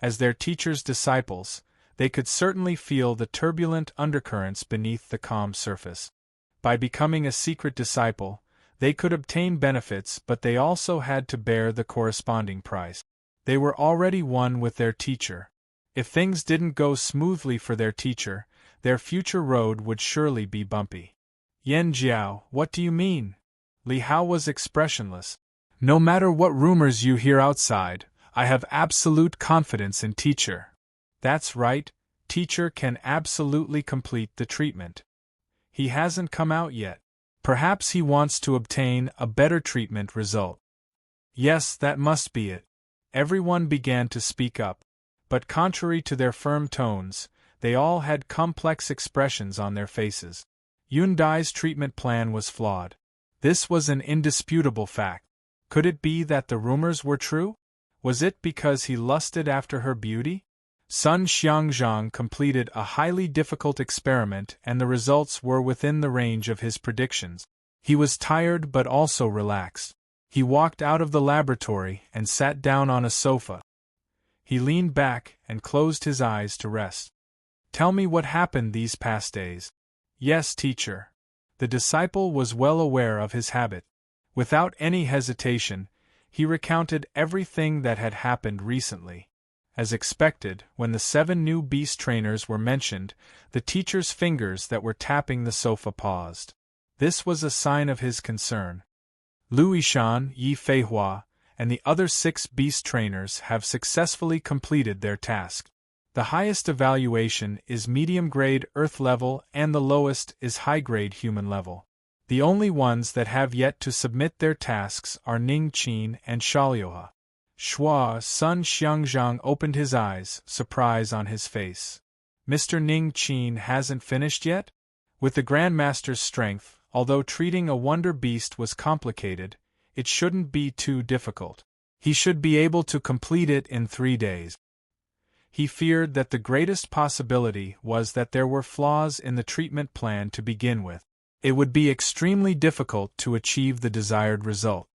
As their teacher's disciples, they could certainly feel the turbulent undercurrents beneath the calm surface. By becoming a secret disciple, they could obtain benefits, but they also had to bear the corresponding price. They were already one with their teacher. If things didn't go smoothly for their teacher, their future road would surely be bumpy. Yen Jiao, what do you mean? Li Hao was expressionless. No matter what rumors you hear outside, I have absolute confidence in teacher. That's right, teacher can absolutely complete the treatment. He hasn't come out yet. Perhaps he wants to obtain a better treatment result. Yes, that must be it. Everyone began to speak up. But contrary to their firm tones, they all had complex expressions on their faces. Yun Dai's treatment plan was flawed. This was an indisputable fact. Could it be that the rumors were true? Was it because he lusted after her beauty? Sun Xiangzhang completed a highly difficult experiment, and the results were within the range of his predictions. He was tired but also relaxed. He walked out of the laboratory and sat down on a sofa. He leaned back and closed his eyes to rest. Tell me what happened these past days. Yes, teacher. The disciple was well aware of his habit. Without any hesitation, he recounted everything that had happened recently. As expected, when the 7 new beast trainers were mentioned, the teacher's fingers that were tapping the sofa paused. This was a sign of his concern. Lu Yishan, Yi Feihua, and the other 6 beast trainers have successfully completed their task. The highest evaluation is medium-grade Earth level and the lowest is high-grade human level. The only ones that have yet to submit their tasks are Ning Qin and Shaolioha. Shua Sun Xiangzhang opened his eyes, surprise on his face. Mr. Ning Qin hasn't finished yet? With the Grandmaster's strength, although treating a wonder beast was complicated, it shouldn't be too difficult. He should be able to complete it in 3 days. He feared that the greatest possibility was that there were flaws in the treatment plan to begin with. It would be extremely difficult to achieve the desired result.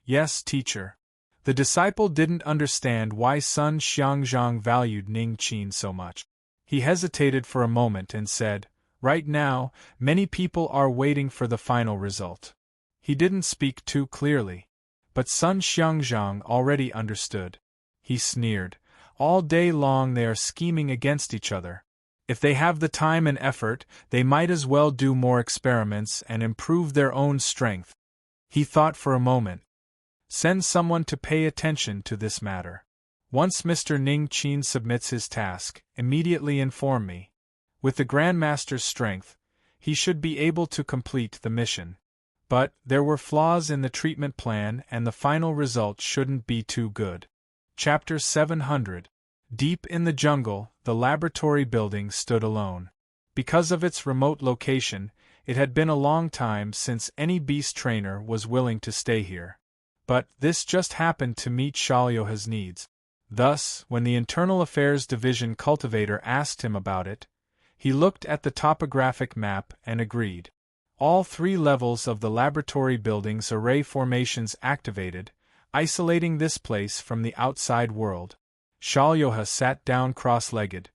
Yes, teacher. The disciple didn't understand why Sun Xiangzhang valued Ning Qin so much. He hesitated for a moment and said, "Right now, many people are waiting for the final result." He didn't speak too clearly. But Sun Xiangzhang already understood. He sneered. All day long they are scheming against each other. If they have the time and effort, they might as well do more experiments and improve their own strength. He thought for a moment. Send someone to pay attention to this matter. Once Mr. Ning Qin submits his task, immediately inform me. With the Grandmaster's strength, he should be able to complete the mission. But there were flaws in the treatment plan and the final result shouldn't be too good. Chapter 700. Deep in the jungle, the laboratory building stood alone. Because of its remote location, it had been a long time since any beast trainer was willing to stay here. But this just happened to meet Shaolioha's needs. Thus, when the Internal Affairs Division cultivator asked him about it, he looked at the topographic map and agreed. All 3 levels of the laboratory building's array formations activated, isolating this place from the outside world. Shalyoha sat down cross-legged,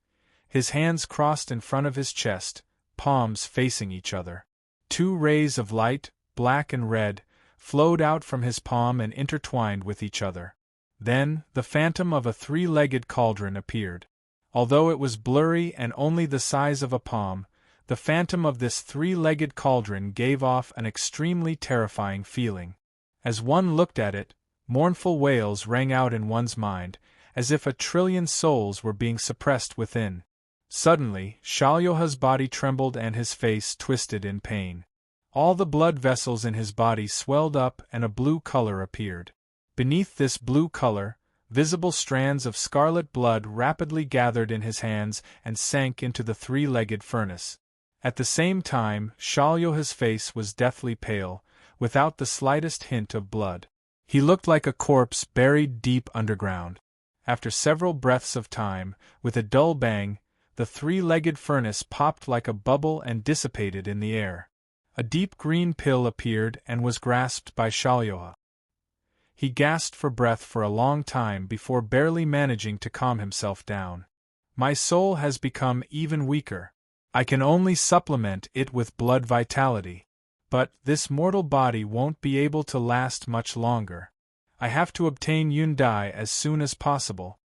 his hands crossed in front of his chest, palms facing each other. 2 rays of light, black and red, flowed out from his palm and intertwined with each other. Then, the phantom of a 3-legged cauldron appeared. Although it was blurry and only the size of a palm, the phantom of this 3-legged cauldron gave off an extremely terrifying feeling. As one looked at it, mournful wails rang out in one's mind, as if 1,000,000,000,000 souls were being suppressed within. Suddenly, Shalyoha's body trembled and his face twisted in pain. All the blood vessels in his body swelled up and a blue color appeared. Beneath this blue color, visible strands of scarlet blood rapidly gathered in his hands and sank into the 3-legged furnace. At the same time, Shalyoha's face was deathly pale, without the slightest hint of blood. He looked like a corpse buried deep underground. After several breaths of time, with a dull bang, the 3-legged furnace popped like a bubble and dissipated in the air. A deep green pill appeared and was grasped by Shalyoha. He gasped for breath for a long time before barely managing to calm himself down. My soul has become even weaker. I can only supplement it with blood vitality. But this mortal body won't be able to last much longer. I have to obtain Yundai as soon as possible.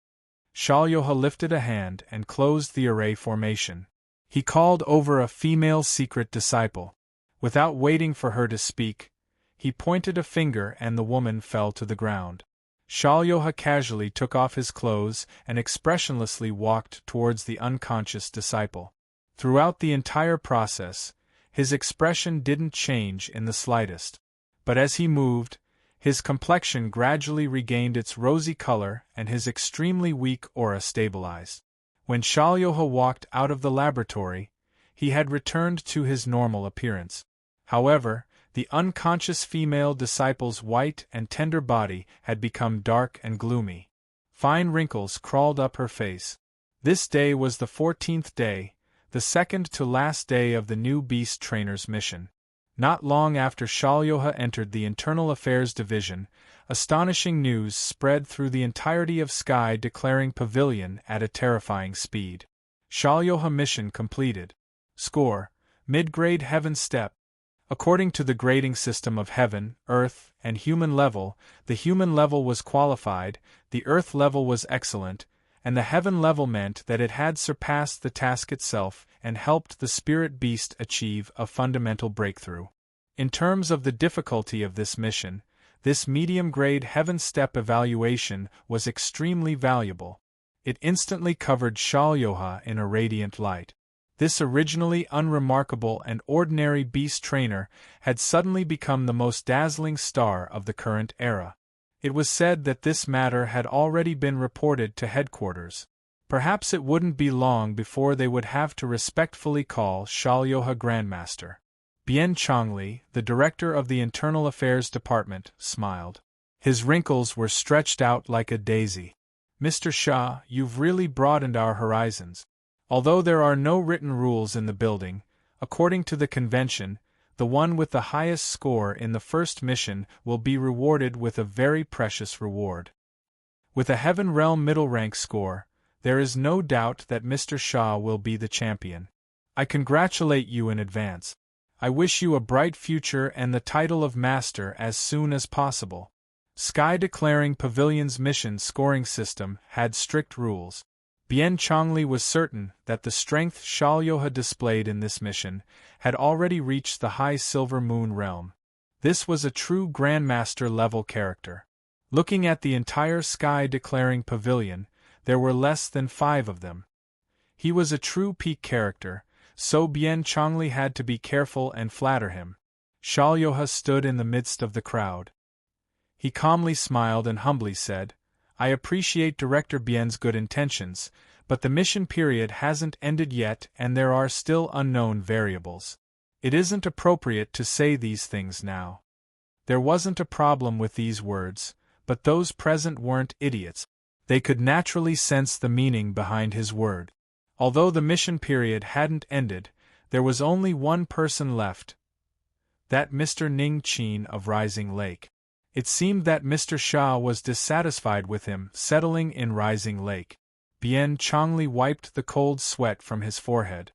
Shalyoha lifted a hand and closed the array formation. He called over a female secret disciple. Without waiting for her to speak, he pointed a finger and the woman fell to the ground. Shalyoha casually took off his clothes and expressionlessly walked towards the unconscious disciple. Throughout the entire process, his expression didn't change in the slightest. But as he moved, his complexion gradually regained its rosy color and his extremely weak aura stabilized. When Shalyoha walked out of the laboratory, he had returned to his normal appearance. However, the unconscious female disciple's white and tender body had become dark and gloomy. Fine wrinkles crawled up her face. This day was the 14th day, the second to last day of the new beast trainer's mission. Not long after Shalyoha entered the Internal Affairs Division, astonishing news spread through the entirety of Sky declaring Pavilion at a terrifying speed. Shalyoha mission completed. Score: mid-grade heaven step. According to the grading system of heaven, earth, and human level, the human level was qualified, the earth level was excellent, and the heaven level meant that it had surpassed the task itself and helped the spirit beast achieve a fundamental breakthrough. In terms of the difficulty of this mission, this medium-grade heaven step evaluation was extremely valuable. It instantly covered Shalyoha in a radiant light. This originally unremarkable and ordinary beast trainer had suddenly become the most dazzling star of the current era. It was said that this matter had already been reported to headquarters. Perhaps it wouldn't be long before they would have to respectfully call Shalyoha Grandmaster. Bien Chongli, the director of the Internal Affairs Department, smiled. His wrinkles were stretched out like a daisy. Mr. Shah, you've really broadened our horizons. Although there are no written rules in the building, according to the convention, the one with the highest score in the first mission will be rewarded with a very precious reward. With a Heaven Realm middle rank score, there is no doubt that Mr. Shah will be the champion. I congratulate you in advance. I wish you a bright future and the title of Master as soon as possible. Sky declaring Pavilion's mission scoring system had strict rules. Bien Chongli was certain that the strength Shalyoha displayed in this mission had already reached the high Silver Moon realm. This was a true Grandmaster-level character. Looking at the entire Sky-declaring pavilion, there were less than 5 of them. He was a true peak character, so Bien Chongli had to be careful and flatter him. Shalyoha stood in the midst of the crowd. He calmly smiled and humbly said, I appreciate Director Bien's good intentions, but the mission period hasn't ended yet and there are still unknown variables. It isn't appropriate to say these things now. There wasn't a problem with these words, but those present weren't idiots. They could naturally sense the meaning behind his word. Although the mission period hadn't ended, there was only one person left. That Mr. Ning Qin of Rising Lake. It seemed that Mr. Sha was dissatisfied with him settling in Rising Lake. Bian Chongli wiped the cold sweat from his forehead.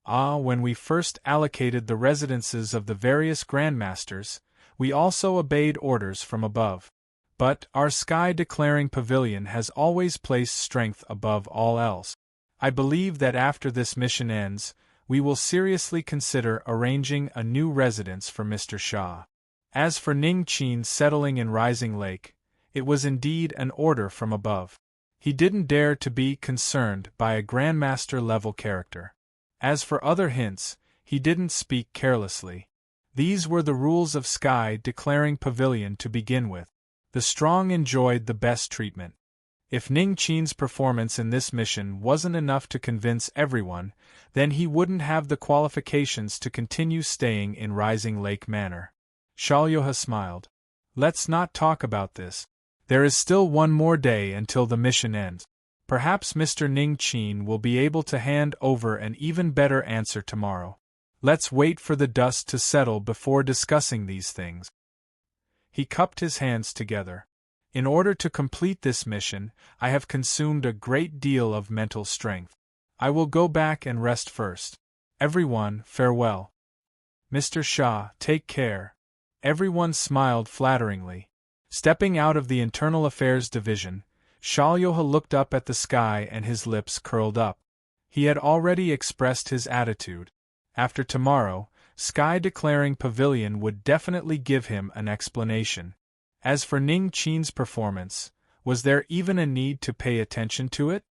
When we first allocated the residences of the various grandmasters, we also obeyed orders from above. But our sky-declaring pavilion has always placed strength above all else. I believe that after this mission ends, we will seriously consider arranging a new residence for Mr. Sha. As for Ning Qin settling in Rising Lake, it was indeed an order from above. He didn't dare to be concerned by a grandmaster-level character. As for other hints, he didn't speak carelessly. These were the rules of Sky-declaring Pavilion to begin with. The strong enjoyed the best treatment. If Ning Qin's performance in this mission wasn't enough to convince everyone, then he wouldn't have the qualifications to continue staying in Rising Lake Manor. Xiaoyuhe smiled. Let's not talk about this. There is still one more day until the mission ends. Perhaps Mr. Ning Qin will be able to hand over an even better answer tomorrow. Let's wait for the dust to settle before discussing these things. He cupped his hands together. In order to complete this mission, I have consumed a great deal of mental strength. I will go back and rest first. Everyone, farewell. Mr. Sha, take care. Everyone smiled flatteringly. Stepping out of the Internal Affairs Division, Xiaoyuhe looked up at the sky and his lips curled up. He had already expressed his attitude. After tomorrow, Sky-declaring Pavilion would definitely give him an explanation. As for Ning Qin's performance, was there even a need to pay attention to it?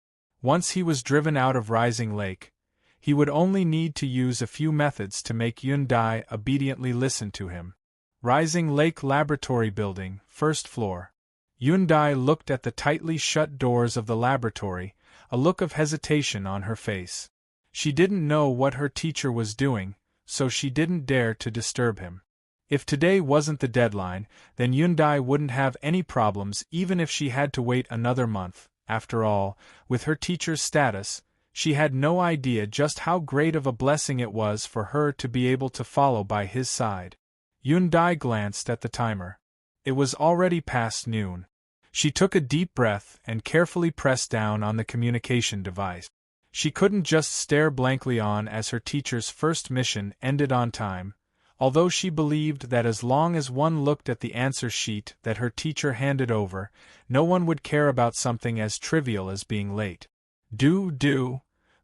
Once he was driven out of Rising Lake, he would only need to use a few methods to make Yun Dai obediently listen to him. Rising Lake Laboratory Building, first floor. Yun Dai looked at the tightly shut doors of the laboratory, a look of hesitation on her face. She didn't know what her teacher was doing, so she didn't dare to disturb him. If today wasn't the deadline, then Yun Dai wouldn't have any problems even if she had to wait another month. After all, with her teacher's status, she had no idea just how great of a blessing it was for her to be able to follow by his side. Yun Dai glanced at the timer. It was already past noon. She took a deep breath and carefully pressed down on the communication device. She couldn't just stare blankly on as her teacher's first mission ended on time, although she believed that as long as one looked at the answer sheet that her teacher handed over, no one would care about something as trivial as being late. Do,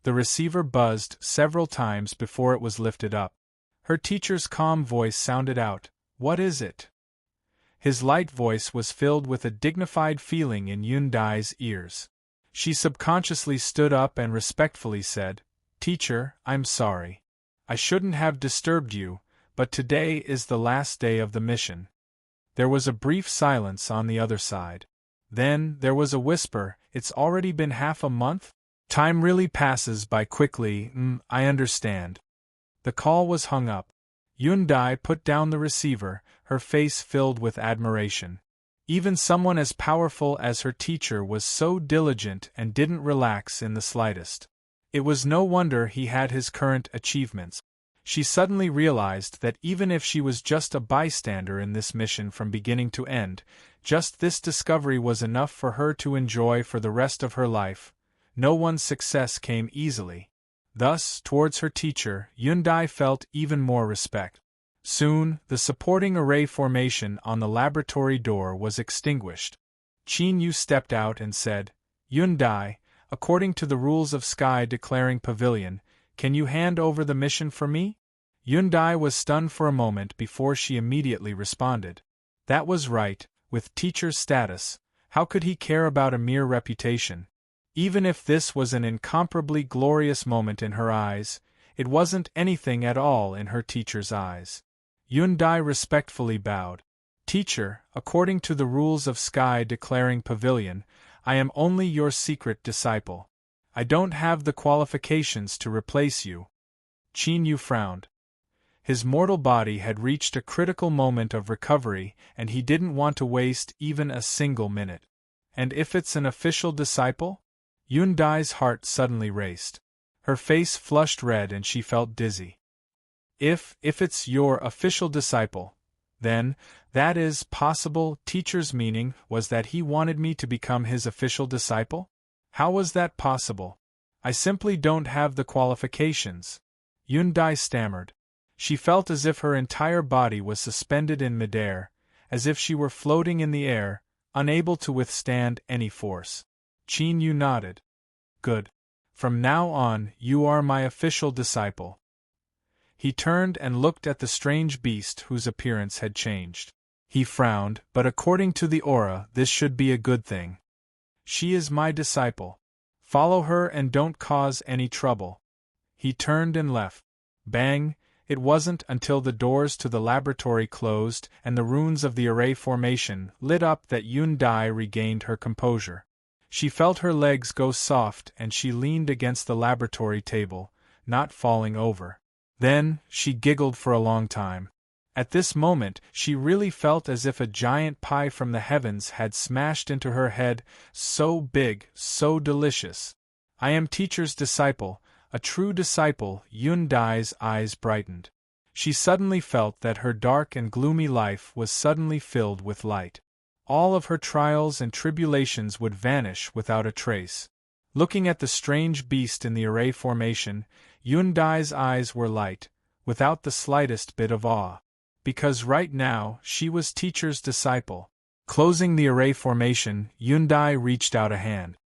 the receiver buzzed several times before it was lifted up. Her teacher's calm voice sounded out, "What is it?" His light voice was filled with a dignified feeling in Yun Dai's ears. She subconsciously stood up and respectfully said, "Teacher, I'm sorry. I shouldn't have disturbed you, but today is the last day of the mission." There was a brief silence on the other side. Then there was a whisper, "It's already been half a month? Time really passes by quickly, I understand." The call was hung up. Yun Dai put down the receiver, her face filled with admiration. Even someone as powerful as her teacher was so diligent and didn't relax in the slightest. It was no wonder he had his current achievements. She suddenly realized that even if she was just a bystander in this mission from beginning to end, just this discovery was enough for her to enjoy for the rest of her life. No one's success came easily. Thus, towards her teacher, Yun Dai felt even more respect. Soon, the supporting array formation on the laboratory door was extinguished. Qin Yu stepped out and said, "Yun Dai, according to the rules of Sky-declaring Pavilion, can you hand over the mission for me?" Yun Dai was stunned for a moment before she immediately responded. That was right, with teacher's status, how could he care about a mere reputation? Even if this was an incomparably glorious moment in her eyes, it wasn't anything at all in her teacher's eyes. Yun Dai respectfully bowed. "Teacher, according to the rules of Sky-declaring Pavilion, I am only your secret disciple. I don't have the qualifications to replace you." Qin Yu frowned. His mortal body had reached a critical moment of recovery, and he didn't want to waste even a single minute. And if it's an official disciple? Yun Dai's heart suddenly raced. Her face flushed red and she felt dizzy. If it's your official disciple, then, that is possible. Teacher's meaning was that he wanted me to become his official disciple? How was that possible? I simply don't have the qualifications. Yundai stammered. She felt as if her entire body was suspended in midair, as if she were floating in the air, unable to withstand any force. Qin Yu nodded. Good. From now on, you are my official disciple. He turned and looked at the strange beast whose appearance had changed. He frowned, but according to the aura, this should be a good thing. She is my disciple. Follow her and don't cause any trouble. He turned and left. Bang! It wasn't until the doors to the laboratory closed and the runes of the array formation lit up that Yundai regained her composure. She felt her legs go soft and she leaned against the laboratory table, not falling over. Then, she giggled for a long time. At this moment, she really felt as if a giant pie from the heavens had smashed into her head, so big, so delicious. I am teacher's disciple, a true disciple. Yundai's eyes brightened. She suddenly felt that her dark and gloomy life was suddenly filled with light. All of her trials and tribulations would vanish without a trace. Looking at the strange beast in the array formation, Yundai's eyes were light, without the slightest bit of awe. Because right now, she was teacher's disciple. Closing the array formation, Yundai reached out a hand.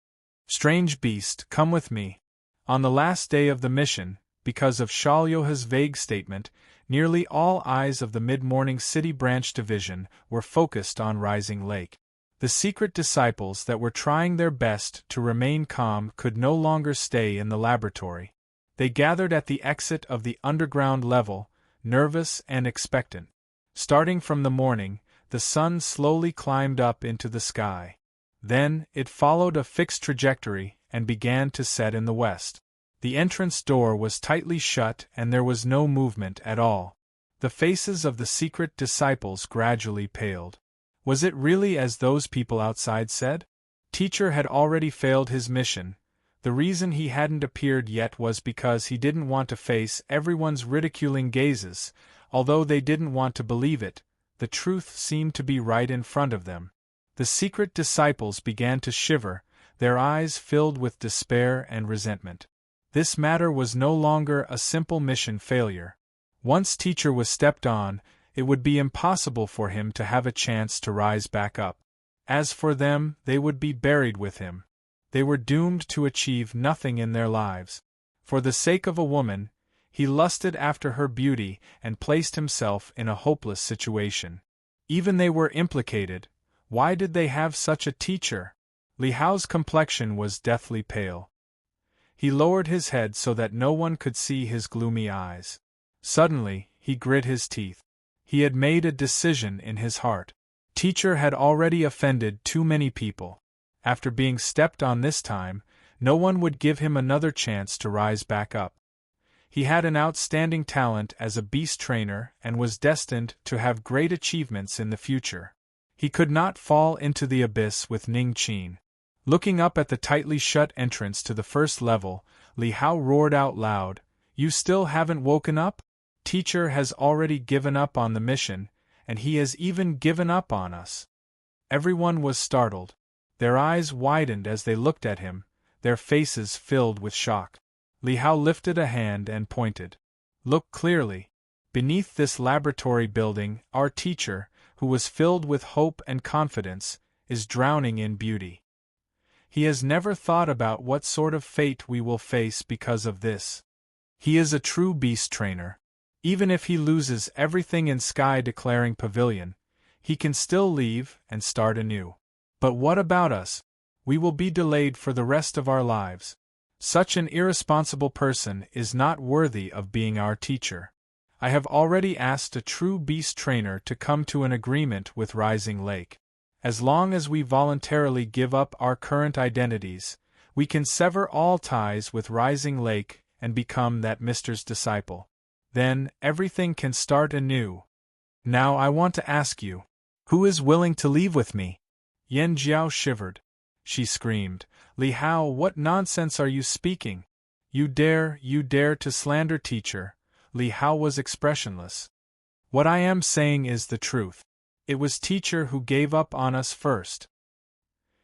Strange beast, come with me. On the last day of the mission, because of Shalyoha's vague statement, nearly all eyes of the mid-morning city branch division were focused on Rising Lake. The secret disciples that were trying their best to remain calm could no longer stay in the laboratory. They gathered at the exit of the underground level, nervous and expectant. Starting from the morning, the sun slowly climbed up into the sky. Then, it followed a fixed trajectory and began to set in the west. The entrance door was tightly shut and there was no movement at all. The faces of the secret disciples gradually paled. Was it really as those people outside said? Teacher had already failed his mission. The reason he hadn't appeared yet was because he didn't want to face everyone's ridiculing gazes. Although they didn't want to believe it, the truth seemed to be right in front of them. The secret disciples began to shiver, their eyes filled with despair and resentment. This matter was no longer a simple mission failure. Once teacher was stepped on, it would be impossible for him to have a chance to rise back up. As for them, they would be buried with him. They were doomed to achieve nothing in their lives. For the sake of a woman, he lusted after her beauty and placed himself in a hopeless situation. Even they were implicated. Why did they have such a teacher? Li Hao's complexion was deathly pale. He lowered his head so that no one could see his gloomy eyes. Suddenly, he grit his teeth. He had made a decision in his heart. Teacher had already offended too many people. After being stepped on this time, no one would give him another chance to rise back up. He had an outstanding talent as a beast trainer and was destined to have great achievements in the future. He could not fall into the abyss with Ning Qin. Looking up at the tightly shut entrance to the first level, Li Hao roared out loud, "You still haven't woken up? Teacher has already given up on the mission, and he has even given up on us." Everyone was startled. Their eyes widened as they looked at him, their faces filled with shock. Li Hao lifted a hand and pointed. "Look clearly. Beneath this laboratory building, our teacher, who was filled with hope and confidence, is drowning in beauty. He has never thought about what sort of fate we will face because of this. He is a true beast trainer. Even if he loses everything in Sky Declaring Pavilion, he can still leave and start anew. But what about us? We will be delayed for the rest of our lives. Such an irresponsible person is not worthy of being our teacher. I have already asked a true beast trainer to come to an agreement with Rising Lake. As long as we voluntarily give up our current identities, we can sever all ties with Rising Lake and become that Mister's disciple. Then, everything can start anew. Now I want to ask you, who is willing to leave with me?" Yan Jiao shivered. She screamed, "Li Hao, what nonsense are you speaking? You dare to slander teacher. Li Hao was expressionless. What I am saying is the truth. It was teacher who gave up on us first.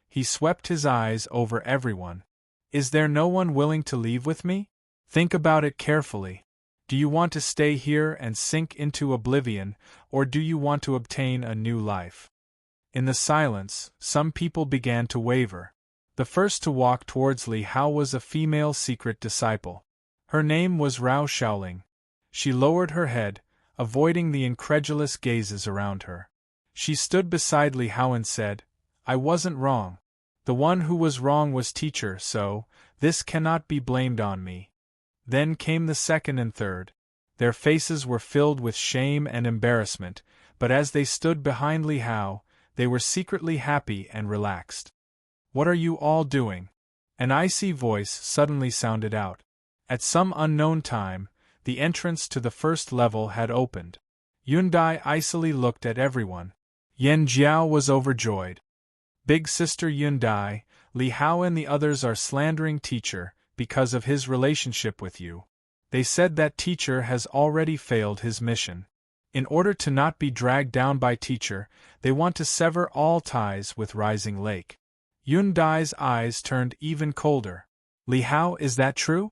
He swept his eyes over everyone. Is there no one willing to leave with me? Think about it carefully. Do you want to stay here and sink into oblivion, or do you want to obtain a new life? In the silence, some people began to waver. The first to walk towards Li Hao was a female secret disciple. Her name was Rao Shaoling. She lowered her head, avoiding the incredulous gazes around her. She stood beside Li Hao and said, I wasn't wrong. The one who was wrong was teacher, so this cannot be blamed on me. Then came the second and third. Their faces were filled with shame and embarrassment, but as they stood behind Li Hao, they were secretly happy and relaxed. What are you all doing? An icy voice suddenly sounded out. At some unknown time, the entrance to the first level had opened. Yundai icily looked at everyone. Yan Jiao was overjoyed. Big sister Yundai, Li Hao and the others are slandering teacher because of his relationship with you. They said that teacher has already failed his mission. In order to not be dragged down by teacher, they want to sever all ties with Rising Lake. Yundai's eyes turned even colder. Li Hao, is that true?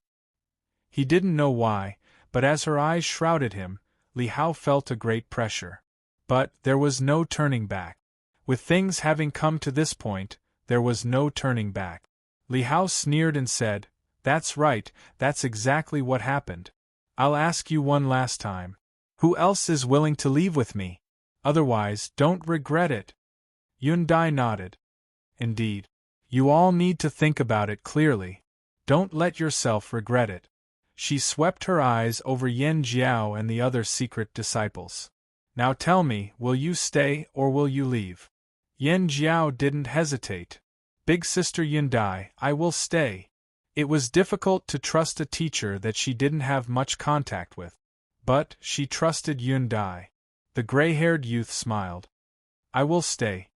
He didn't know why, but as her eyes shrouded him, Li Hao felt a great pressure. But there was no turning back. With things having come to this point, there was no turning back. Li Hao sneered and said, That's right, that's exactly what happened. I'll ask you one last time. Who else is willing to leave with me? Otherwise, don't regret it. Yundai nodded. Indeed. You all need to think about it clearly. Don't let yourself regret it. She swept her eyes over Yan Jiao and the other secret disciples. Now tell me, will you stay or will you leave? Yan Jiao didn't hesitate. Big sister Yundai, I will stay. It was difficult to trust a teacher that she didn't have much contact with. But she trusted Yundai. The gray-haired youth smiled. I will stay.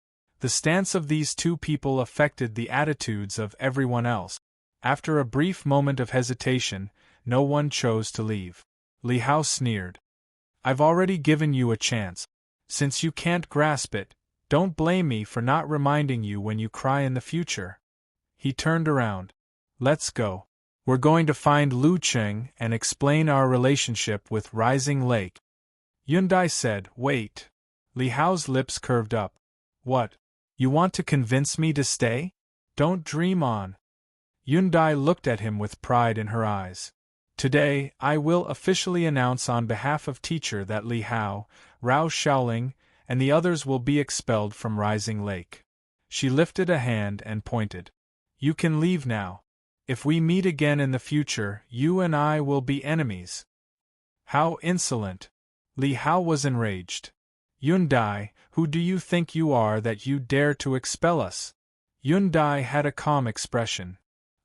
The stance of these two people affected the attitudes of everyone else. After a brief moment of hesitation, no one chose to leave. Li Hao sneered. I've already given you a chance. Since you can't grasp it, don't blame me for not reminding you when you cry in the future. He turned around. Let's go. We're going to find Lu Cheng and explain our relationship with Rising Lake. Yundai said, Wait. Li Hao's lips curved up. What? You want to convince me to stay? Don't dream on. Yundai looked at him with pride in her eyes. Today, I will officially announce on behalf of teacher that Li Hao, Rao Shaoling, and the others will be expelled from Rising Lake. She lifted a hand and pointed. You can leave now. If we meet again in the future, you and I will be enemies. How insolent! Li Hao was enraged. Yundai, who do you think you are that you dare to expel us? Yundai had a calm expression.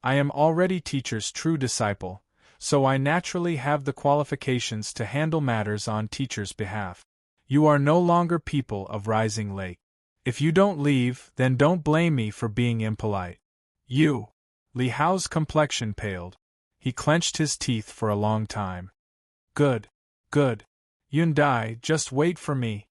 I am already teacher's true disciple, so I naturally have the qualifications to handle matters on teacher's behalf. You are no longer people of Rising Lake. If you don't leave, then don't blame me for being impolite. You! Li Hao's complexion paled. He clenched his teeth for a long time. Good. Good. Yundai, just wait for me.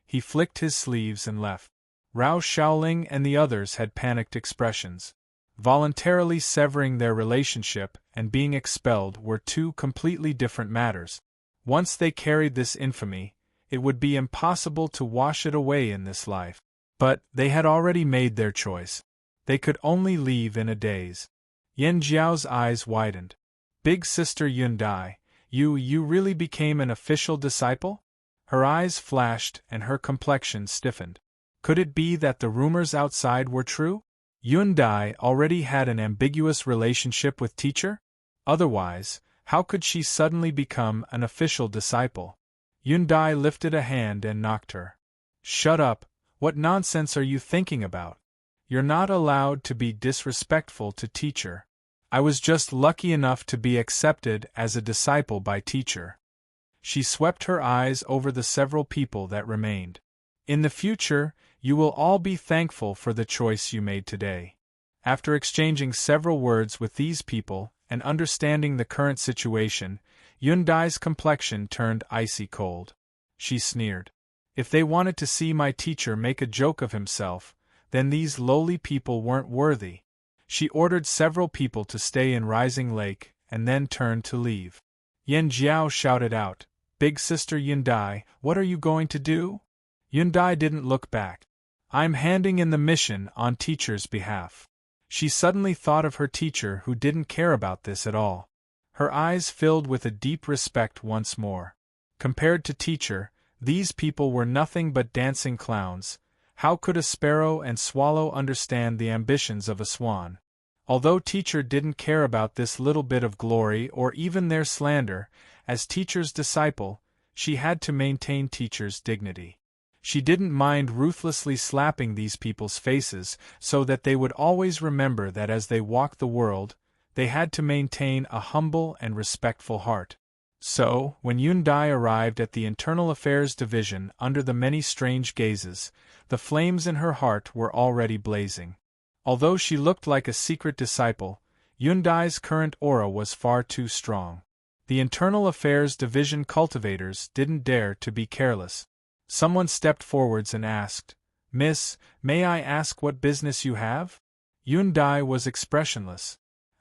He flicked his sleeves and left. Rao Shaoling and the others had panicked expressions. Voluntarily severing their relationship and being expelled were two completely different matters. Once they carried this infamy, it would be impossible to wash it away in this life. But they had already made their choice. They could only leave in a daze. Yan Jiao's eyes widened. Big sister Yundai, you really became an official disciple? Her eyes flashed and her complexion stiffened. Could it be that the rumors outside were true? Yundai already had an ambiguous relationship with teacher? Otherwise, how could she suddenly become an official disciple? Yundai lifted a hand and knocked her. Shut up, what nonsense are you thinking about? You're not allowed to be disrespectful to teacher. I was just lucky enough to be accepted as a disciple by teacher. She swept her eyes over the several people that remained. In the future, you will all be thankful for the choice you made today. After exchanging several words with these people and understanding the current situation, Yundai's complexion turned icy cold. She sneered. If they wanted to see my teacher make a joke of himself, then these lowly people weren't worthy. She ordered several people to stay in Rising Lake, and then turned to leave. Yan Jiao shouted out, "Big Sister Yundai, what are you going to do?" Yundai didn't look back. "I'm handing in the mission on teacher's behalf." She suddenly thought of her teacher who didn't care about this at all. Her eyes filled with a deep respect once more. Compared to teacher, these people were nothing but dancing clowns. How could a sparrow and swallow understand the ambitions of a swan? Although teacher didn't care about this little bit of glory or even their slander, as teacher's disciple, she had to maintain teacher's dignity. She didn't mind ruthlessly slapping these people's faces so that they would always remember that as they walked the world, they had to maintain a humble and respectful heart. So, when Yundai arrived at the Internal Affairs Division under the many strange gazes, the flames in her heart were already blazing. Although she looked like a secret disciple, Yundai's current aura was far too strong. The Internal Affairs Division cultivators didn't dare to be careless. Someone stepped forwards and asked, "Miss, may I ask what business you have?" Yundai was expressionless.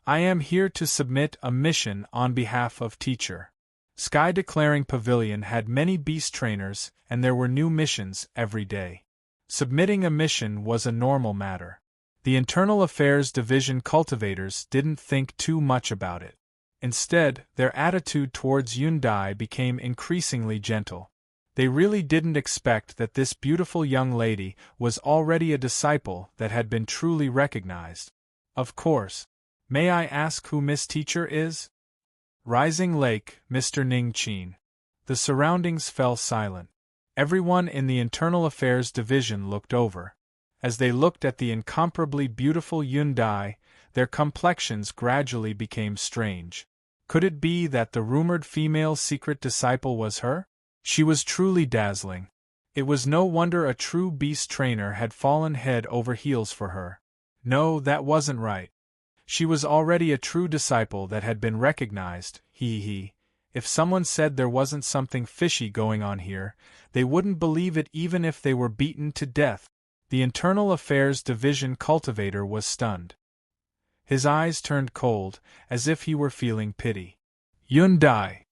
"I am here to submit a mission on behalf of teacher." Sky Declaring Pavilion had many beast trainers, and there were new missions every day. Submitting a mission was a normal matter. The Internal Affairs Division cultivators didn't think too much about it. Instead, their attitude towards Yundai became increasingly gentle. They really didn't expect that this beautiful young lady was already a disciple that had been truly recognized. "Of course. May I ask who Miss Teacher is?" "Rising Lake, Mr. Ning Qin." The surroundings fell silent. Everyone in the Internal Affairs Division looked over. As they looked at the incomparably beautiful Yundai, their complexions gradually became strange. Could it be that the rumored female secret disciple was her? She was truly dazzling. It was no wonder a true beast trainer had fallen head over heels for her. No, that wasn't right. She was already a true disciple that had been recognized. If someone said there wasn't something fishy going on here, they wouldn't believe it even if they were beaten to death. The Internal Affairs Division cultivator was stunned. His eyes turned cold, as if he were feeling pity. "Yundai.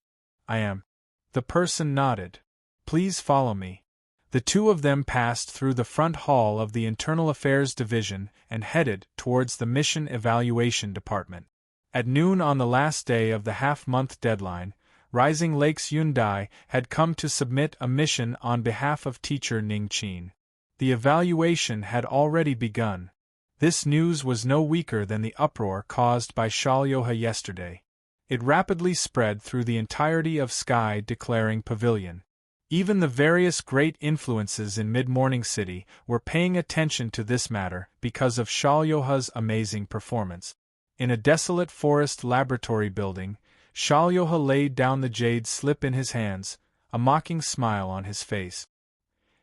I am." The person nodded. "Please follow me." The two of them passed through the front hall of the Internal Affairs Division and headed towards the Mission Evaluation Department. At noon on the last day of the half-month deadline, Rising Lake's Yundai had come to submit a mission on behalf of teacher Ning Qin. The evaluation had already begun. This news was no weaker than the uproar caused by Shalyoha yesterday. It rapidly spread through the entirety of Sky Declaring Pavilion. Even the various great influences in Mid-Morning City were paying attention to this matter because of Shalyoha's amazing performance. In a desolate forest laboratory building, Shalyoha laid down the jade slip in his hands, a mocking smile on his face.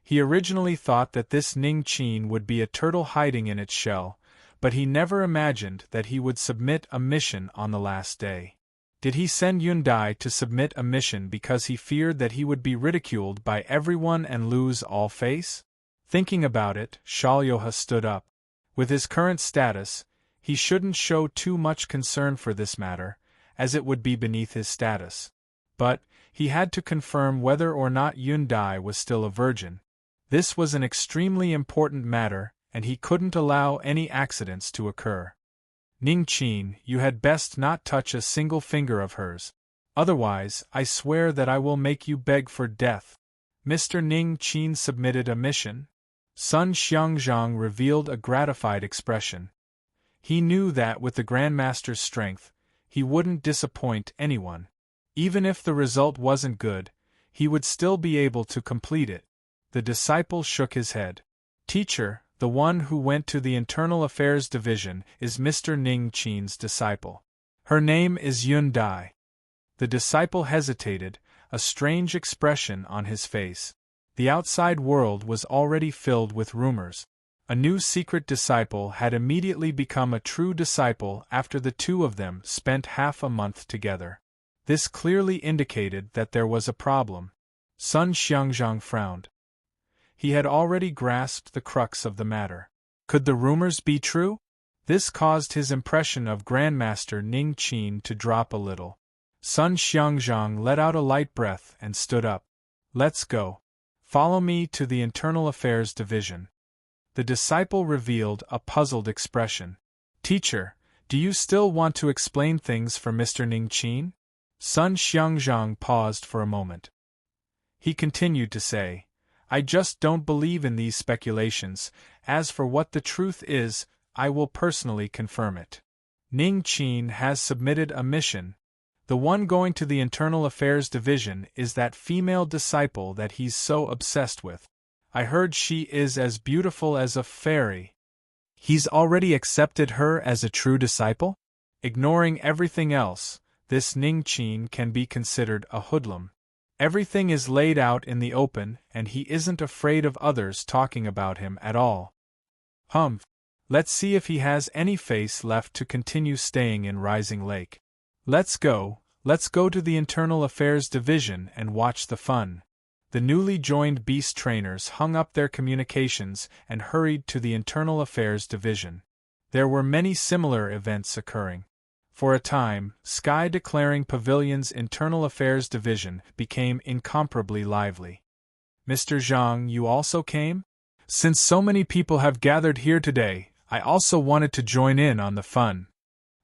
He originally thought that this Ning Qin would be a turtle hiding in its shell, but he never imagined that he would submit a mission on the last day. Did he send Yundai to submit a mission because he feared that he would be ridiculed by everyone and lose all face? Thinking about it, Shalyoha stood up. With his current status, he shouldn't show too much concern for this matter, as it would be beneath his status. But he had to confirm whether or not Yundai was still a virgin. This was an extremely important matter, and he couldn't allow any accidents to occur. "Ning Qin, you had best not touch a single finger of hers. Otherwise, I swear that I will make you beg for death." Mr. Ning Qin submitted a mission. Sun Xiangzhang revealed a gratified expression. He knew that with the Grandmaster's strength, he wouldn't disappoint anyone. Even if the result wasn't good, he would still be able to complete it. The disciple shook his head. "Teacher, the one who went to the Internal Affairs Division is Mr. Ning Qin's disciple. Her name is Yundai." The disciple hesitated, a strange expression on his face. The outside world was already filled with rumors. A new secret disciple had immediately become a true disciple after the two of them spent half a month together. This clearly indicated that there was a problem. Sun Xiangzhang frowned. He had already grasped the crux of the matter. Could the rumors be true? This caused his impression of Grandmaster Ning Qin to drop a little. Sun Xiangzhang let out a light breath and stood up. Let's go. Follow me to the Internal Affairs Division. The disciple revealed a puzzled expression. Teacher, do you still want to explain things for Mr. Ning Qin? Sun Xiangzhang paused for a moment. He continued to say, I just don't believe in these speculations. As for what the truth is, I will personally confirm it. Ning Qin has submitted a mission. The one going to the Internal Affairs Division is that female disciple that he's so obsessed with. I heard she is as beautiful as a fairy. He's already accepted her as a true disciple? Ignoring everything else, this Ning Qin can be considered a hoodlum. Everything is laid out in the open, and he isn't afraid of others talking about him at all. Humph. Let's see if he has any face left to continue staying in Rising Lake. Let's go to the Internal Affairs Division and watch the fun. The newly joined beast trainers hung up their communications and hurried to the Internal Affairs Division. There were many similar events occurring. For a time, Sky Declaring Pavilion's Internal Affairs Division became incomparably lively. Mr. Zhang, you also came? Since so many people have gathered here today, I also wanted to join in on the fun.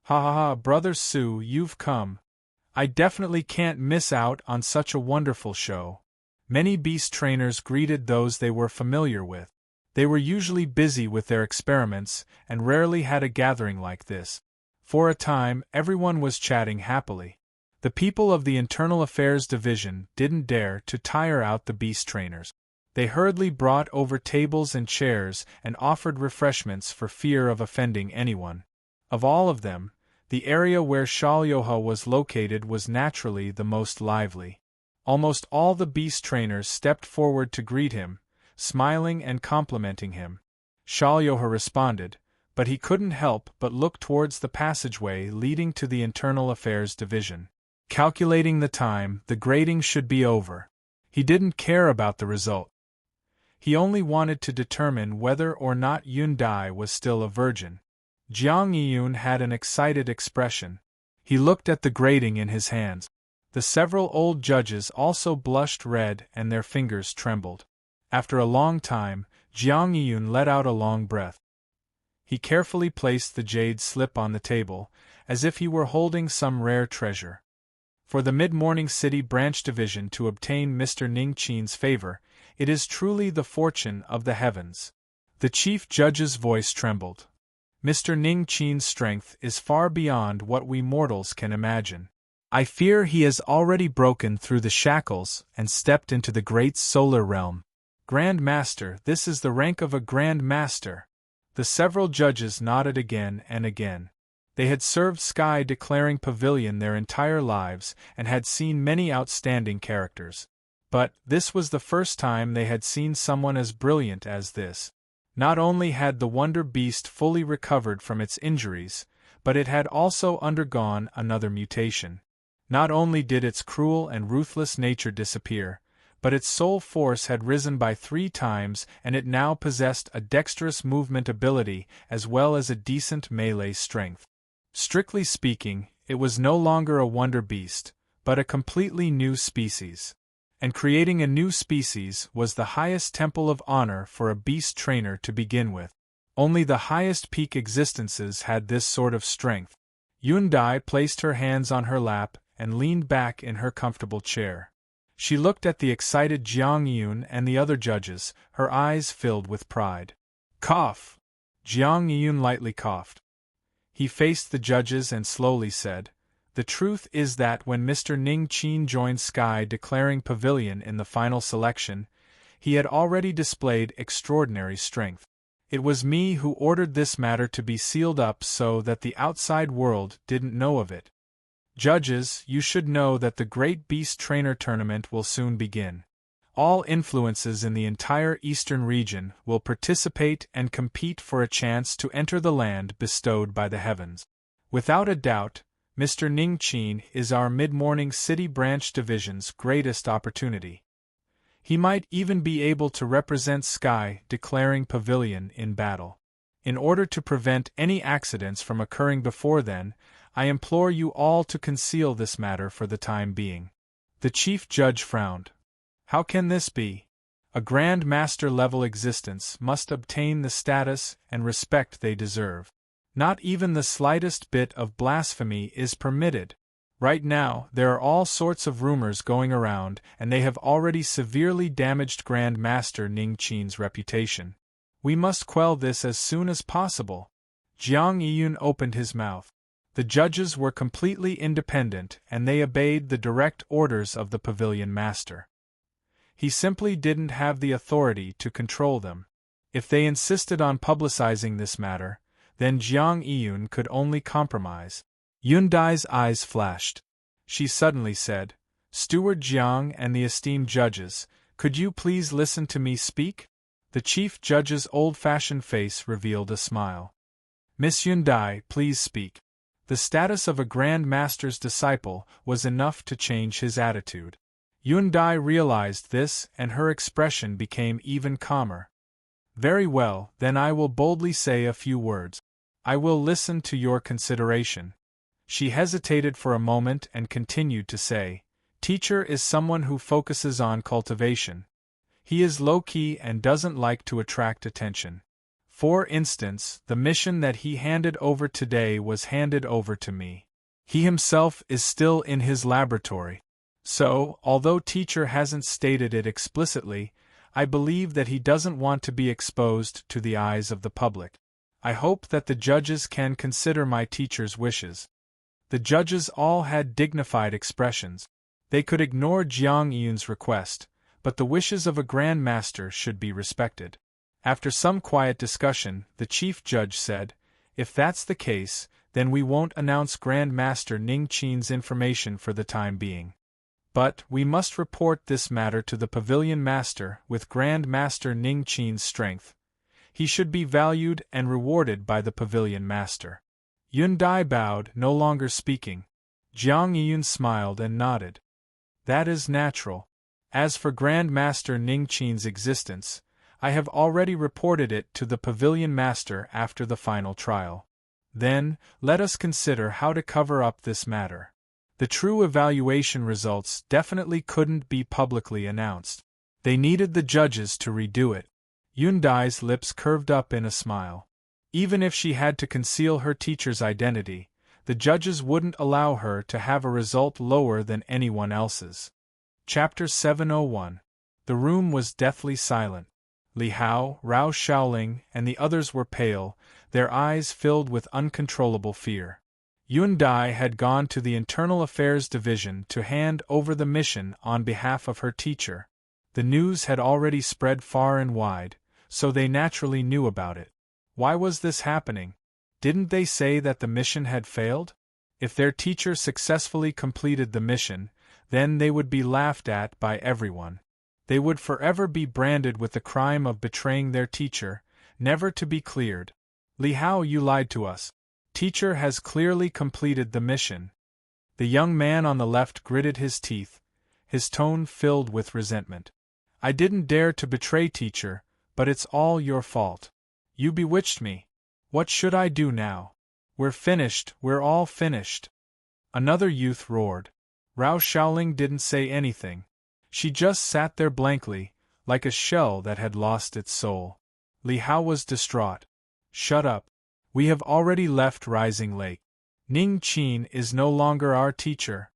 Ha ha ha, Brother Su, you've come. I definitely can't miss out on such a wonderful show. Many beast trainers greeted those they were familiar with. They were usually busy with their experiments and rarely had a gathering like this. For a time, everyone was chatting happily. The people of the Internal Affairs Division didn't dare to tire out the beast trainers. They hurriedly brought over tables and chairs and offered refreshments for fear of offending anyone. Of all of them, the area where Shalyoha was located was naturally the most lively. Almost all the beast trainers stepped forward to greet him, smiling and complimenting him. Shalyoha responded, but he couldn't help but look towards the passageway leading to the Internal Affairs Division. Calculating the time, the grading should be over. He didn't care about the result. He only wanted to determine whether or not Yun Dai was still a virgin. Jiang Yiyun had an excited expression. He looked at the grading in his hands. The several old judges also blushed red and their fingers trembled. After a long time, Jiang Yiyun let out a long breath. He carefully placed the jade slip on the table, as if he were holding some rare treasure. For the Mid-Morning City Branch Division to obtain Mr. Ning Qin's favor, it is truly the fortune of the heavens. The chief judge's voice trembled. Mr. Ning Qin's strength is far beyond what we mortals can imagine. I fear he has already broken through the shackles and stepped into the great solar realm. Grand Master, this is the rank of a Grand Master. The several judges nodded again and again. They had served Sky Declaring Pavilion their entire lives and had seen many outstanding characters. But this was the first time they had seen someone as brilliant as this. Not only had the Wonder Beast fully recovered from its injuries, but it had also undergone another mutation. Not only did its cruel and ruthless nature disappear, but its soul force had risen by 3 times and it now possessed a dexterous movement ability as well as a decent melee strength. Strictly speaking, it was no longer a wonder beast, but a completely new species. And creating a new species was the highest temple of honor for a beast trainer to begin with. Only the highest peak existences had this sort of strength. Yun Dai placed her hands on her lap and leaned back in her comfortable chair. She looked at the excited Jiang Yun and the other judges, her eyes filled with pride. Cough! Jiang Yun lightly coughed. He faced the judges and slowly said, "The truth is that when Mr. Ning Qin joined Sky Declaring Pavilion in the final selection, he had already displayed extraordinary strength. It was me who ordered this matter to be sealed up so that the outside world didn't know of it. Judges, you should know that the Great Beast Trainer Tournament will soon begin. All influences in the entire eastern region will participate and compete for a chance to enter the land bestowed by the heavens. Without a doubt, Mr. Ning Qin is our mid-morning City Branch Division's greatest opportunity. He might even be able to represent Sky declaring Pavilion in battle. In order to prevent any accidents from occurring before then, I implore you all to conceal this matter for the time being." The Chief Judge frowned. How can this be? A Grand Master level existence must obtain the status and respect they deserve. Not even the slightest bit of blasphemy is permitted. Right now, there are all sorts of rumors going around, and they have already severely damaged Grand Master Ning Qin's reputation. We must quell this as soon as possible. Jiang Yiyun opened his mouth. The judges were completely independent, and they obeyed the direct orders of the Pavilion Master. He simply didn't have the authority to control them. If they insisted on publicizing this matter, then Jiang Yiyun could only compromise. Yundai's eyes flashed. She suddenly said, "Steward Jiang and the esteemed judges, could you please listen to me speak?" The chief judge's old-fashioned face revealed a smile. "Miss Yundai, please speak." The status of a Grand Master's disciple was enough to change his attitude. Yundai realized this, and her expression became even calmer. "Very well, then I will boldly say a few words. I will listen to your consideration." She hesitated for a moment and continued to say, "Teacher is someone who focuses on cultivation. He is low-key and doesn't like to attract attention. For instance, the mission that he handed over today was handed over to me. He himself is still in his laboratory. So, although teacher hasn't stated it explicitly, I believe that he doesn't want to be exposed to the eyes of the public. I hope that the judges can consider my teacher's wishes." The judges all had dignified expressions. They could ignore Jiang Yiyun's request, but the wishes of a Grand Master should be respected. After some quiet discussion, the Chief Judge said, "If that's the case, then we won't announce Grand Master Ning Qin's information for the time being. But we must report this matter to the Pavilion Master with Grand Master Ning Qin's strength. He should be valued and rewarded by the Pavilion Master." Yundai bowed, no longer speaking. Jiang Yiyun smiled and nodded. "That is natural. As for Grand Master Ning Qin's existence, I have already reported it to the Pavilion Master after the final trial. Then, let us consider how to cover up this matter. The true evaluation results definitely couldn't be publicly announced. They needed the judges to redo it." Yundai's lips curved up in a smile. Even if she had to conceal her teacher's identity, the judges wouldn't allow her to have a result lower than anyone else's. Chapter 701. The room was deathly silent. Li Hao, Rao Shaoling, and the others were pale, their eyes filled with uncontrollable fear. Yundai had gone to the Internal Affairs Division to hand over the mission on behalf of her teacher. The news had already spread far and wide, so they naturally knew about it. Why was this happening? Didn't they say that the mission had failed? If their teacher successfully completed the mission, then they would be laughed at by everyone. They would forever be branded with the crime of betraying their teacher, never to be cleared. "Li Hao, you lied to us. Teacher has clearly completed the mission." The young man on the left gritted his teeth, his tone filled with resentment. "I didn't dare to betray teacher, but it's all your fault. You bewitched me. What should I do now? We're finished, we're all finished." Another youth roared. Rao Shaoling didn't say anything. She just sat there blankly, like a shell that had lost its soul. Li Hao was distraught. "Shut up. We have already left Rising Lake. Ning Qin is no longer our teacher."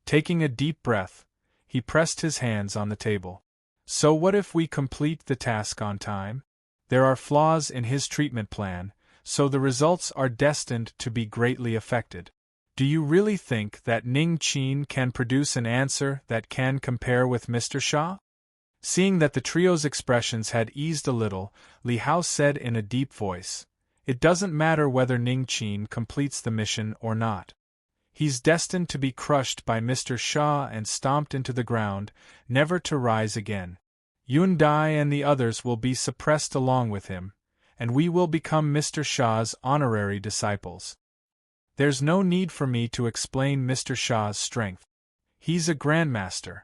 Taking a deep breath, he pressed his hands on the table. "So what if we complete the task on time? There are flaws in his treatment plan, so the results are destined to be greatly affected. Do you really think that Ning Qin can produce an answer that can compare with Mr. Shah?" Seeing that the trio's expressions had eased a little, Li Hao said in a deep voice, "It doesn't matter whether Ning Qin completes the mission or not. He's destined to be crushed by Mr. Shah and stomped into the ground, never to rise again. Yundai and the others will be suppressed along with him, and we will become Mr. Shah's honorary disciples." There's no need for me to explain Mr. Shah's strength. He's a grandmaster.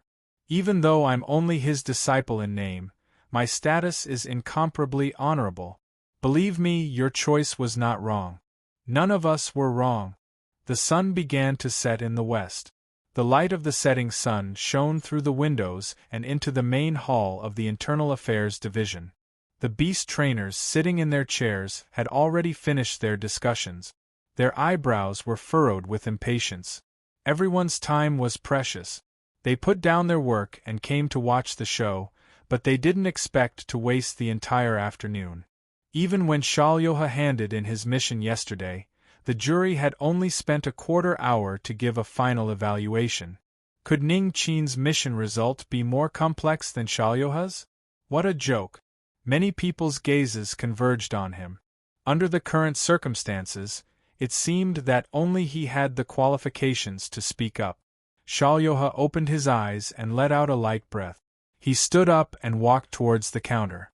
Even though I'm only his disciple in name, my status is incomparably honorable. Believe me, your choice was not wrong. None of us were wrong. The sun began to set in the west. The light of the setting sun shone through the windows and into the main hall of the Internal Affairs Division. The beast trainers sitting in their chairs had already finished their discussions. Their eyebrows were furrowed with impatience. Everyone's time was precious. They put down their work and came to watch the show, but they didn't expect to waste the entire afternoon. Even when Shalyoha handed in his mission yesterday, the jury had only spent a quarter hour to give a final evaluation. Could Ning Qin's mission result be more complex than Shalyoha's? What a joke! Many people's gazes converged on him. Under the current circumstances, it seemed that only he had the qualifications to speak up. Shalyoha opened his eyes and let out a light breath. He stood up and walked towards the counter.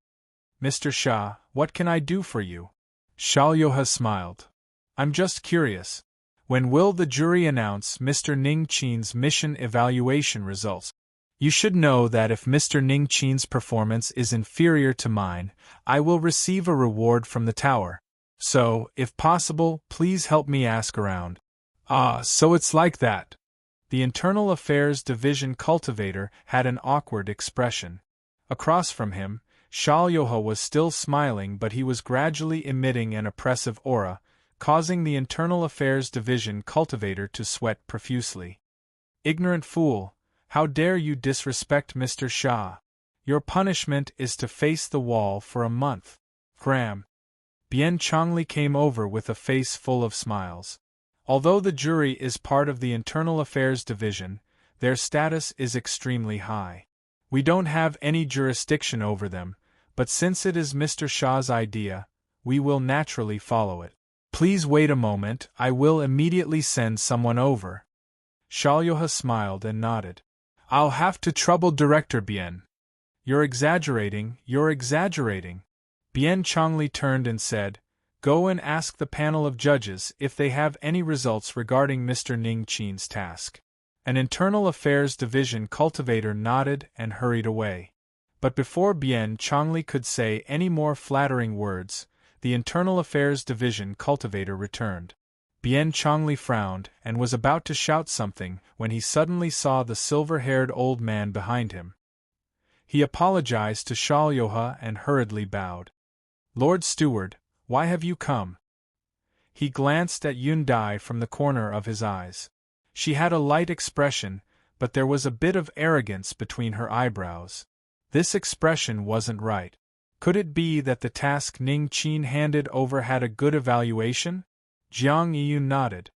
Mr. Shah, what can I do for you? Shalyoha smiled. I'm just curious. When will the jury announce Mr. Ning Qin's mission evaluation results? You should know that if Mr. Ning Qin's performance is inferior to mine, I will receive a reward from the tower. So, if possible, please help me ask around. Ah, so it's like that. The Internal Affairs Division cultivator had an awkward expression. Across from him, Shalyoha was still smiling, but he was gradually emitting an oppressive aura, causing the Internal Affairs Division cultivator to sweat profusely. Ignorant fool, how dare you disrespect Mr. Shah? Your punishment is to face the wall for a month. Cram. Bien Chongli came over with a face full of smiles. Although the jury is part of the Internal Affairs Division, their status is extremely high. We don't have any jurisdiction over them, but since it is Mr. Shah's idea, we will naturally follow it. Please wait a moment, I will immediately send someone over. Shalyoha smiled and nodded. I'll have to trouble Director Bien. You're exaggerating. Bien Chongli turned and said, Go and ask the panel of judges if they have any results regarding Mr. Ning Qin's task. An Internal Affairs Division cultivator nodded and hurried away. But before Bien Chongli could say any more flattering words, the Internal Affairs Division cultivator returned. Bien Chongli frowned and was about to shout something when he suddenly saw the silver-haired old man behind him. He apologized to Shalyoha and hurriedly bowed. Lord Steward, why have you come? He glanced at Yun Dai from the corner of his eyes. She had a light expression, but there was a bit of arrogance between her eyebrows. This expression wasn't right. Could it be that the task Ning Qin handed over had a good evaluation? Jiang Yun nodded.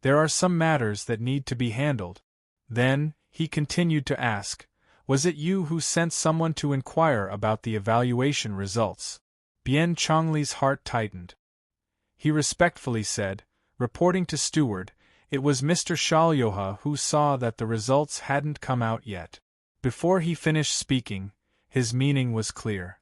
There are some matters that need to be handled. Then, he continued to ask, was it you who sent someone to inquire about the evaluation results? Bien Chongli's heart tightened. He respectfully said, reporting to Steward, it was Mr. Shalyoha who saw that the results hadn't come out yet. Before he finished speaking, his meaning was clear.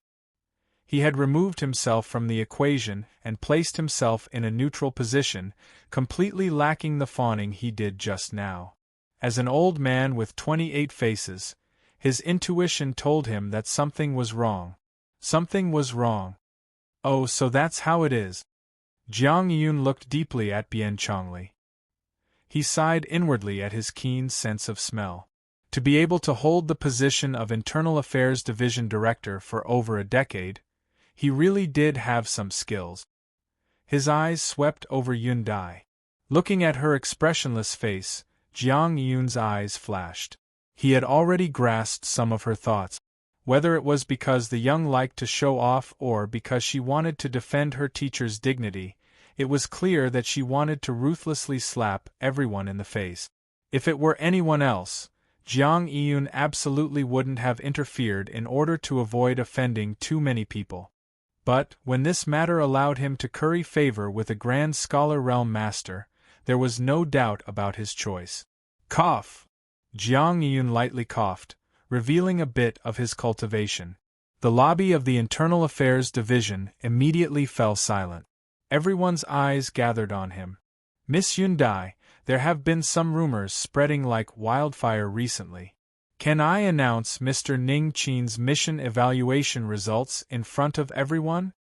He had removed himself from the equation and placed himself in a neutral position, completely lacking the fawning he did just now. As an old man with 28 faces, his intuition told him that something was wrong. Something was wrong. Oh, so that's how it is. Jiang Yun looked deeply at Bien Chongli. He sighed inwardly at his keen sense of smell. To be able to hold the position of Internal Affairs Division Director for over a decade, he really did have some skills. His eyes swept over Yun Dai. Looking at her expressionless face, Jiang Yun's eyes flashed. He had already grasped some of her thoughts. Whether it was because the young liked to show off or because she wanted to defend her teacher's dignity, it was clear that she wanted to ruthlessly slap everyone in the face. If it were anyone else, Jiang Yun absolutely wouldn't have interfered in order to avoid offending too many people. But, when this matter allowed him to curry favor with a Grand Scholar Realm Master, there was no doubt about his choice. Cough! Jiang Yun lightly coughed, revealing a bit of his cultivation. The lobby of the Internal Affairs Division immediately fell silent. Everyone's eyes gathered on him. Miss Yundai, there have been some rumors spreading like wildfire recently. Can I announce Mr. Ning Qin's mission evaluation results in front of everyone?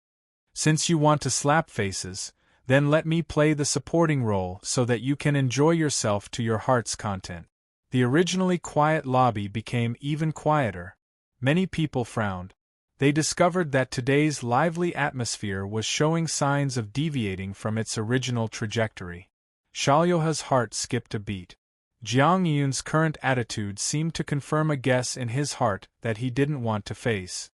Since you want to slap faces, then let me play the supporting role so that you can enjoy yourself to your heart's content. The originally quiet lobby became even quieter. Many people frowned. They discovered that today's lively atmosphere was showing signs of deviating from its original trajectory. Xiaoyoha's heart skipped a beat. Jiang Yun's current attitude seemed to confirm a guess in his heart that he didn't want to face.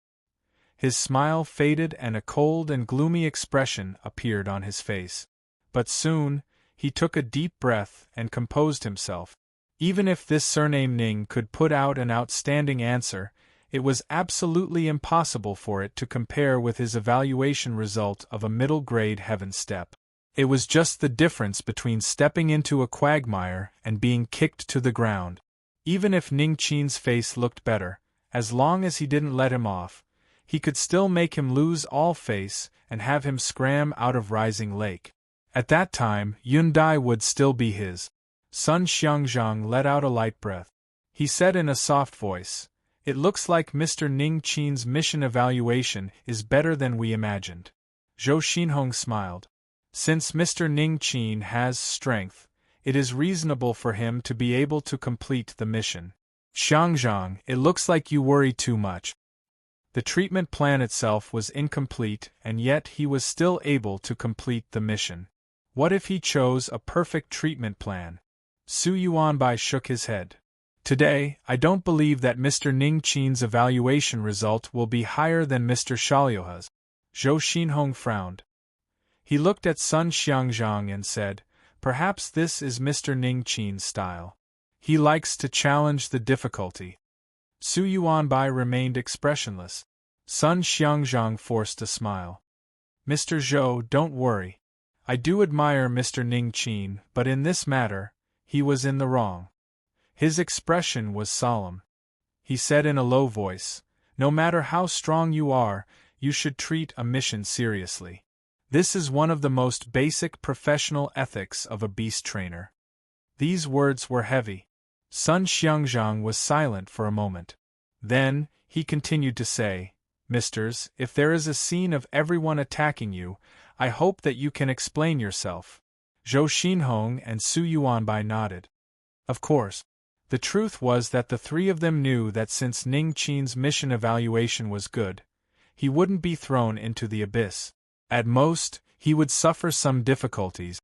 His smile faded and a cold and gloomy expression appeared on his face. But soon, he took a deep breath and composed himself. Even if this surname Ning could put out an outstanding answer, it was absolutely impossible for it to compare with his evaluation result of a middle-grade heaven step. It was just the difference between stepping into a quagmire and being kicked to the ground. Even if Ning Qin's face looked better, as long as he didn't let him off, he could still make him lose all face and have him scram out of Rising Lake. At that time, Yundai would still be his. Sun Xiangzhang let out a light breath. He said in a soft voice, "It looks like Mr. Ning Qin's mission evaluation is better than we imagined." Zhou Xinhong smiled. "Since Mr. Ning Qin has strength, it is reasonable for him to be able to complete the mission. Xiangzhang, it looks like you worry too much." The treatment plan itself was incomplete, and yet he was still able to complete the mission. What if he chose a perfect treatment plan? Su Yuanbai shook his head. "Today, I don't believe that Mr. Ning Qin's evaluation result will be higher than Mr. Xiaoyoha's." Zhou Xinhong frowned. He looked at Sun Xiangzhang and said, "Perhaps this is Mr. Ning Qin's style. He likes to challenge the difficulty." Su Yuanbai remained expressionless. Sun Xiangzhang forced a smile. "Mr. Zhou, don't worry. I do admire Mr. Ning Qin, but in this matter, he was in the wrong." His expression was solemn. He said in a low voice, "No matter how strong you are, you should treat a mission seriously. This is one of the most basic professional ethics of a beast trainer." These words were heavy. Sun Xiangzhang was silent for a moment. Then, he continued to say, "Misters, if there is a scene of everyone attacking you, I hope that you can explain yourself." Zhou Xinhong and Su Yuanbai nodded. Of course. The truth was that the three of them knew that since Ning Qin's mission evaluation was good, he wouldn't be thrown into the abyss. At most, he would suffer some difficulties.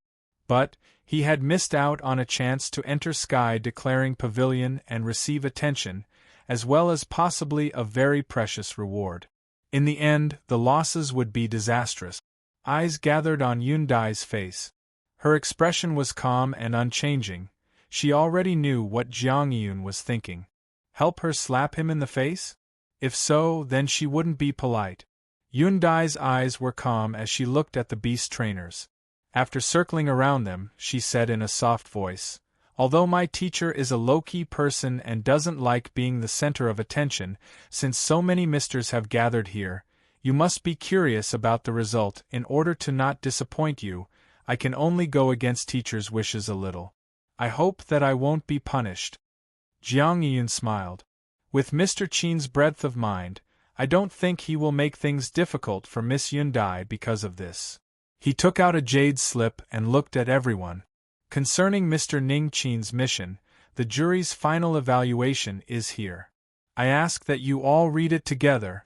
But, he had missed out on a chance to enter Sky Declaring Pavilion and receive attention, as well as possibly a very precious reward. In the end, the losses would be disastrous. Eyes gathered on Yundai's face. Her expression was calm and unchanging. She already knew what Jiang Yun was thinking. Help her slap him in the face? If so, then she wouldn't be polite. Yundai's eyes were calm as she looked at the beast trainers. After circling around them, she said in a soft voice, "Although my teacher is a low-key person and doesn't like being the center of attention, since so many misters have gathered here, you must be curious about the result. In order to not disappoint you, I can only go against teacher's wishes a little. I hope that I won't be punished." Jiang Yun smiled. "With Mr. Qin's breadth of mind, I don't think he will make things difficult for Miss Yundai because of this." He took out a jade slip and looked at everyone. "Concerning Mr. Ning Qin's mission, the jury's final evaluation is here. I ask that you all read it together."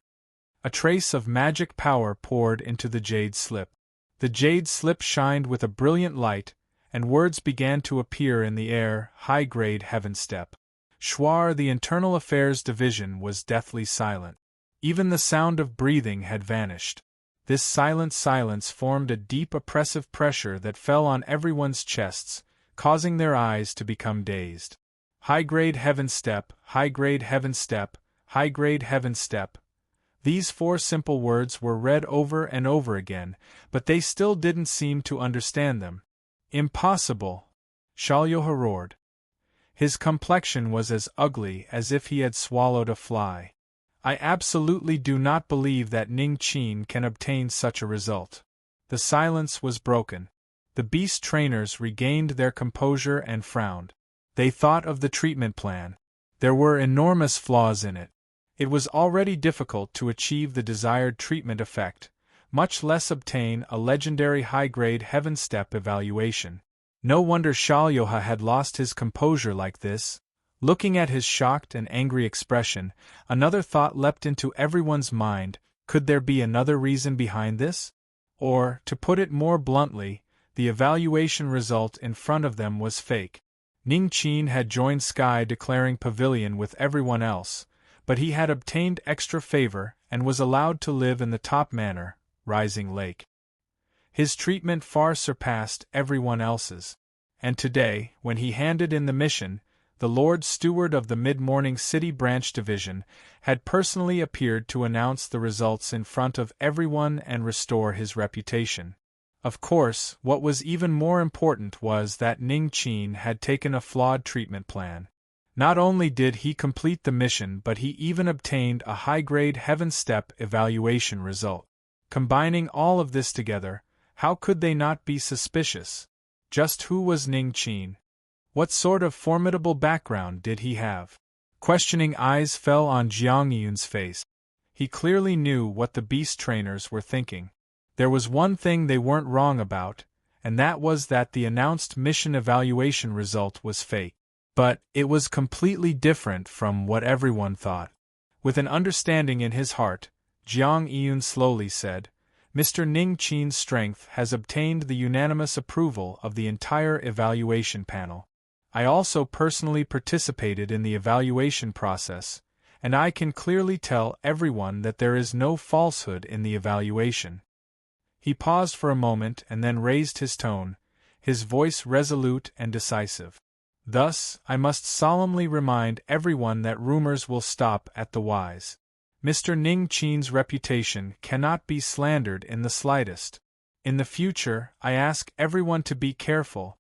A trace of magic power poured into the jade slip. The jade slip shined with a brilliant light, and words began to appear in the air. High-grade heaven step. Shuar, the Internal Affairs Division, was deathly silent. Even the sound of breathing had vanished. This silent silence formed a deep oppressive pressure that fell on everyone's chests, causing their eyes to become dazed. High-grade heaven step, high-grade heaven step, high-grade heaven step. These four simple words were read over and over again, but they still didn't seem to understand them. "Impossible!" Xiaoyoha roared. His complexion was as ugly as if he had swallowed a fly. "I absolutely do not believe that Ning Qin can obtain such a result." The silence was broken. The beast trainers regained their composure and frowned. They thought of the treatment plan. There were enormous flaws in it. It was already difficult to achieve the desired treatment effect, much less obtain a legendary high-grade Heaven Step evaluation. No wonder Shalyoha had lost his composure like this. Looking at his shocked and angry expression, another thought leapt into everyone's mind: could there be another reason behind this? Or, to put it more bluntly, the evaluation result in front of them was fake. Ning Qin had joined Sky Declaring Pavilion with everyone else, but he had obtained extra favor and was allowed to live in the top manor, Rising Lake. His treatment far surpassed everyone else's. And today, when he handed in the mission, the Lord Steward of the Mid-Morning City Branch Division had personally appeared to announce the results in front of everyone and restore his reputation. Of course, what was even more important was that Ning Qin had taken a flawed treatment plan. Not only did he complete the mission, but he even obtained a high-grade Heaven Step evaluation result. Combining all of this together, how could they not be suspicious? Just who was Ning Qin? What sort of formidable background did he have? Questioning eyes fell on Jiang Yun's face. He clearly knew what the beast trainers were thinking. There was one thing they weren't wrong about, and that was that the announced mission evaluation result was fake. But it was completely different from what everyone thought. With an understanding in his heart, Jiang Yun slowly said, "Mr. Ning Qin's strength has obtained the unanimous approval of the entire evaluation panel. I also personally participated in the evaluation process, and I can clearly tell everyone that there is no falsehood in the evaluation." He paused for a moment and then raised his tone, his voice resolute and decisive. "Thus, I must solemnly remind everyone that rumors will stop at the wise. Mr. Ning Qin's reputation cannot be slandered in the slightest. In the future, I ask everyone to be careful."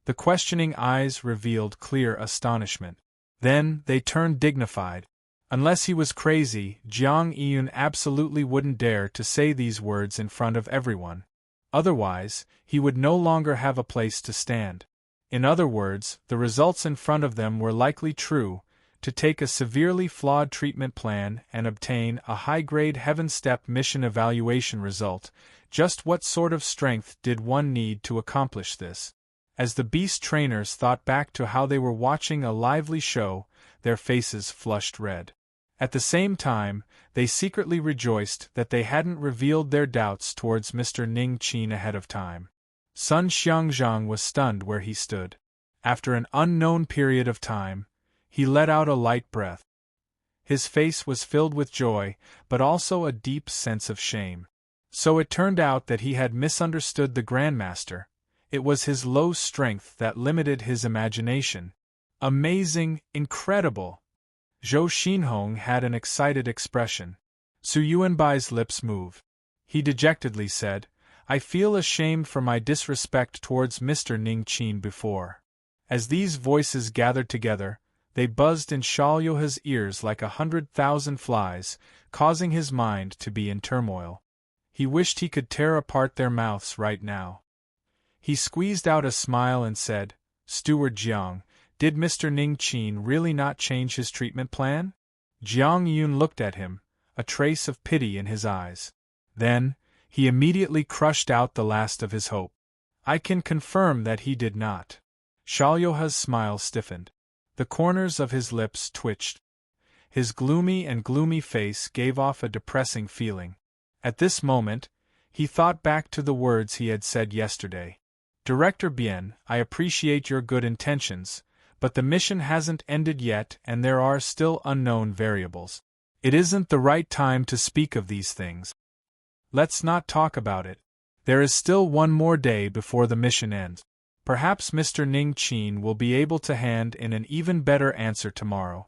The questioning eyes revealed clear astonishment. Then, they turned dignified. Unless he was crazy, Jiang Yun absolutely wouldn't dare to say these words in front of everyone. Otherwise, he would no longer have a place to stand. In other words, the results in front of them were likely true. To take a severely flawed treatment plan and obtain a high-grade Heaven Step mission evaluation result, just what sort of strength did one need to accomplish this? As the beast trainers thought back to how they were watching a lively show, their faces flushed red. At the same time, they secretly rejoiced that they hadn't revealed their doubts towards Mr. Ning Qin ahead of time. Sun Xiangzhang was stunned where he stood. After an unknown period of time, he let out a light breath. His face was filled with joy, but also a deep sense of shame. So it turned out that he had misunderstood the Grandmaster. It was his low strength that limited his imagination. Amazing, incredible! Zhou Xinhong had an excited expression. Su Yuanbai's lips moved. He dejectedly said, "I feel ashamed for my disrespect towards Mr. Ning Qin before." As these voices gathered together, they buzzed in Shalyoha's ears like 100,000 flies, causing his mind to be in turmoil. He wished he could tear apart their mouths right now. He squeezed out a smile and said, "Steward Jiang, did Mr. Ning Qin really not change his treatment plan?" Jiang Yun looked at him, a trace of pity in his eyes. Then, he immediately crushed out the last of his hope. "I can confirm that he did not." Shalyoha's smile stiffened. The corners of his lips twitched. His gloomy face gave off a depressing feeling. At this moment, he thought back to the words he had said yesterday. "Director Bien, I appreciate your good intentions, but the mission hasn't ended yet and there are still unknown variables. It isn't the right time to speak of these things. Let's not talk about it. There is still one more day before the mission ends. Perhaps Mr. Ning Qin will be able to hand in an even better answer tomorrow.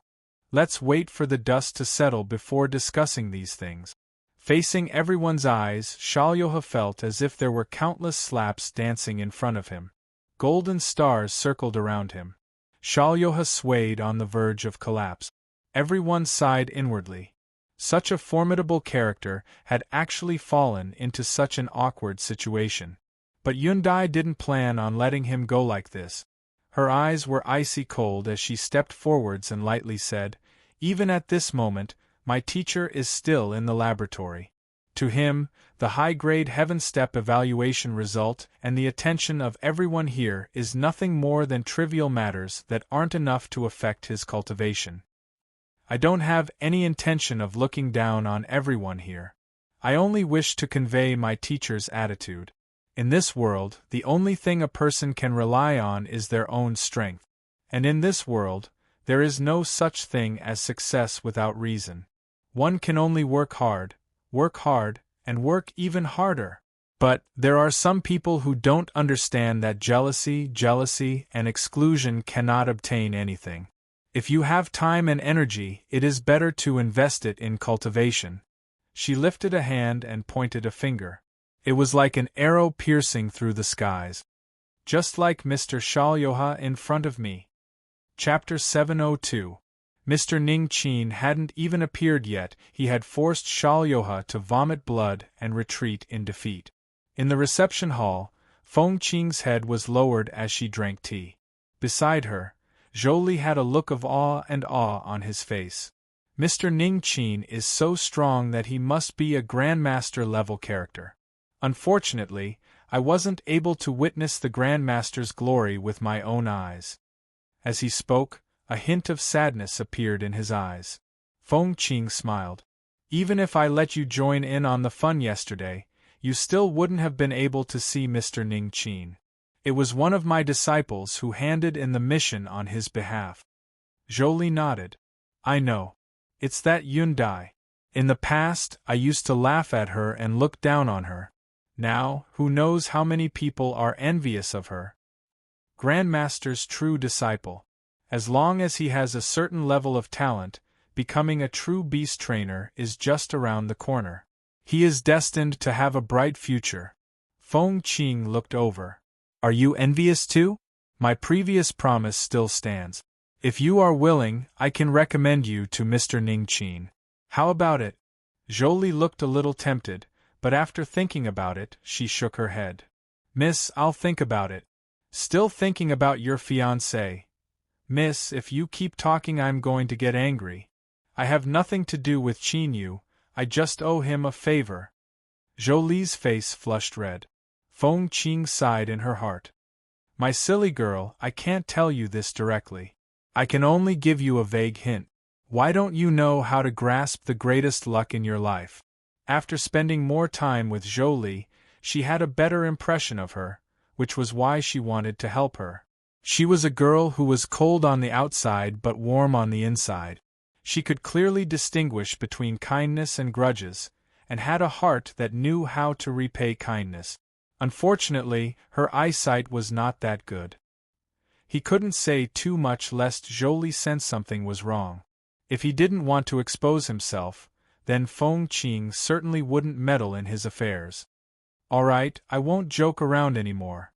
Let's wait for the dust to settle before discussing these things." Facing everyone's eyes, Shalyoha felt as if there were countless slaps dancing in front of him. Golden stars circled around him. Shalyoha swayed on the verge of collapse. Everyone sighed inwardly. Such a formidable character had actually fallen into such an awkward situation. But Yundai didn't plan on letting him go like this. Her eyes were icy cold as she stepped forwards and lightly said, "Even at this moment, my teacher is still in the laboratory. To him, the high-grade Heaven Step evaluation result and the attention of everyone here is nothing more than trivial matters that aren't enough to affect his cultivation. I don't have any intention of looking down on everyone here. I only wish to convey my teacher's attitude. In this world, the only thing a person can rely on is their own strength. And in this world, there is no such thing as success without reason. One can only work hard, and work even harder. But there are some people who don't understand that jealousy, and exclusion cannot obtain anything. If you have time and energy, it is better to invest it in cultivation." She lifted a hand and pointed a finger. It was like an arrow piercing through the skies. "Just like Mr. Shalyoha in front of me." Chapter 702. Mr. Ning Qin hadn't even appeared yet. He had forced Shalyoha to vomit blood and retreat in defeat. In the reception hall, Feng Qing's head was lowered as she drank tea. Beside her, Zhou Li had a look of awe on his face. Mr. Ning Qin is so strong that he must be a Grandmaster-level character. Unfortunately, I wasn't able to witness the Grandmaster's glory with my own eyes. As he spoke, a hint of sadness appeared in his eyes. Feng Qing smiled. "Even if I let you join in on the fun yesterday, you still wouldn't have been able to see Mr. Ning Qin. It was one of my disciples who handed in the mission on his behalf." Zhou Li nodded. "I know. It's that Yundai. In the past, I used to laugh at her and look down on her. Now, who knows how many people are envious of her. Grandmaster's true disciple. As long as he has a certain level of talent, becoming a true beast trainer is just around the corner. He is destined to have a bright future." Feng Qing looked over. "Are you envious too? My previous promise still stands. If you are willing, I can recommend you to Mr. Ning Qin. How about it?" Zhou Li looked a little tempted, but after thinking about it, she shook her head. "Miss, I'll think about it." "Still thinking about your fiancé?" "Miss, if you keep talking I'm going to get angry. I have nothing to do with Qin Yu, I just owe him a favor." Zhou Li's face flushed red. Feng Qing sighed in her heart. "My silly girl, I can't tell you this directly. I can only give you a vague hint. Why don't you know how to grasp the greatest luck in your life?" After spending more time with Zhou Li, she had a better impression of her, which was why she wanted to help her. She was a girl who was cold on the outside but warm on the inside. She could clearly distinguish between kindness and grudges, and had a heart that knew how to repay kindness. Unfortunately, her eyesight was not that good. He couldn't say too much lest Zhou Li sensed something was wrong. If he didn't want to expose himself, then Feng Qing certainly wouldn't meddle in his affairs. "All right, I won't joke around anymore.